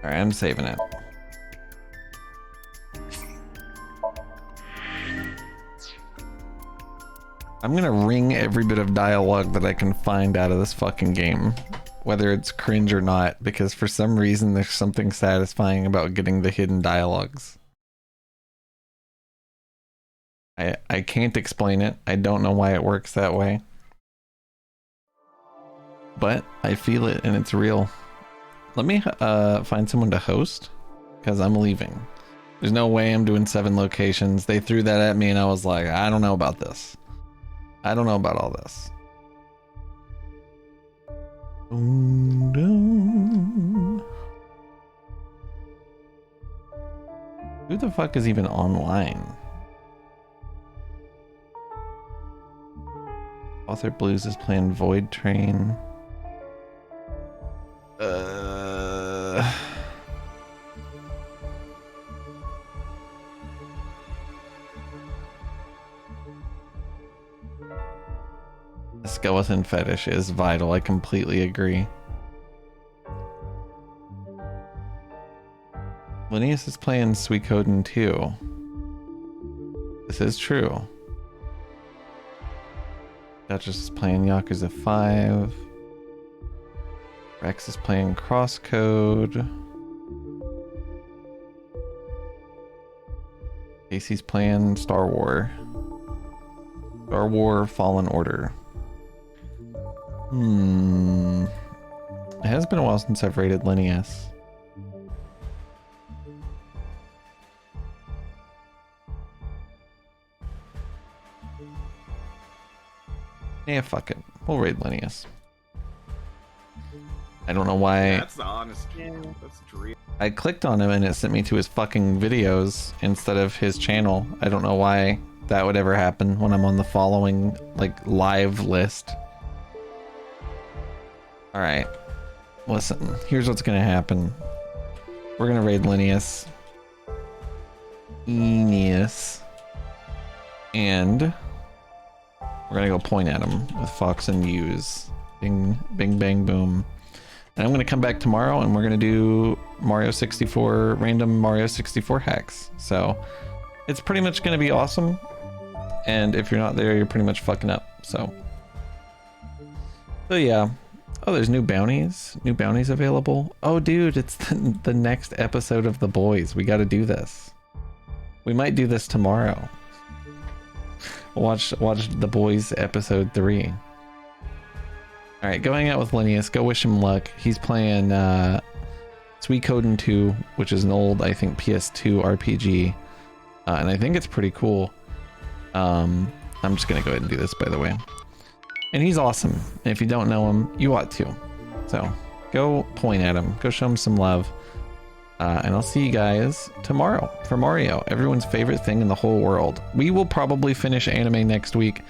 Alright, I'm saving it. I'm gonna wring every bit of dialogue that I can find out of this fucking game, whether it's cringe or not, because for some reason there's something satisfying about getting the hidden dialogues. I can't explain it. I don't know why it works that way. But I feel it and it's real. Let me find someone to host, because I'm leaving. There's no way I'm doing 7 locations. They threw that at me and I was like, I don't know about this. I don't know about all this. Who the fuck is even online? Author Blues is playing Void Train. The skeleton fetish is vital. I completely agree. Linnaeus is playing Suikoden 2. This is true. Duchess is playing Yakuza 5. Rex is playing Crosscode. Casey's playing Star Wars. Star Wars Fallen Order. It has been a while since I've rated Linnaeus. Yeah, fuck it. We'll raid Linnaeus. I don't know why. That's the honest. That's dream. I clicked on him and it sent me to his fucking videos instead of his channel. I don't know why that would ever happen when I'm on the following, like, live list. Alright. Listen, here's what's gonna happen. We're gonna raid Linnaeus. And we're gonna go point at him with Fox and Muse. Bing, bing, bang, boom. And I'm gonna come back tomorrow and we're gonna do Mario 64, random Mario 64 hacks. So it's pretty much gonna be awesome. And if you're not there, you're pretty much fucking up. So yeah. Oh, there's new bounties. New bounties available. Oh, dude, it's the next episode of The Boys. We gotta do this. We might do this tomorrow. Watch The Boys episode 3. Alright, going out with Linnaeus. Go wish him luck. He's playing Suikoden 2, which is an old, I think, PS2 RPG. And I think it's pretty cool. I'm just gonna go ahead and do this, by the way. And he's awesome. And if you don't know him, you ought to. So, go point at him. Go show him some love. And I'll see you guys tomorrow for Mario, everyone's favorite thing in the whole world. We will probably finish anime next week.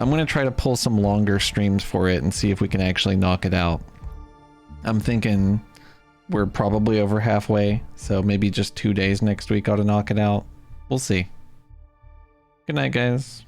I'm going to try to pull some longer streams for it and see if we can actually knock it out. I'm thinking we're probably over halfway, so maybe just 2 days next week ought to knock it out. We'll see. Good night, guys.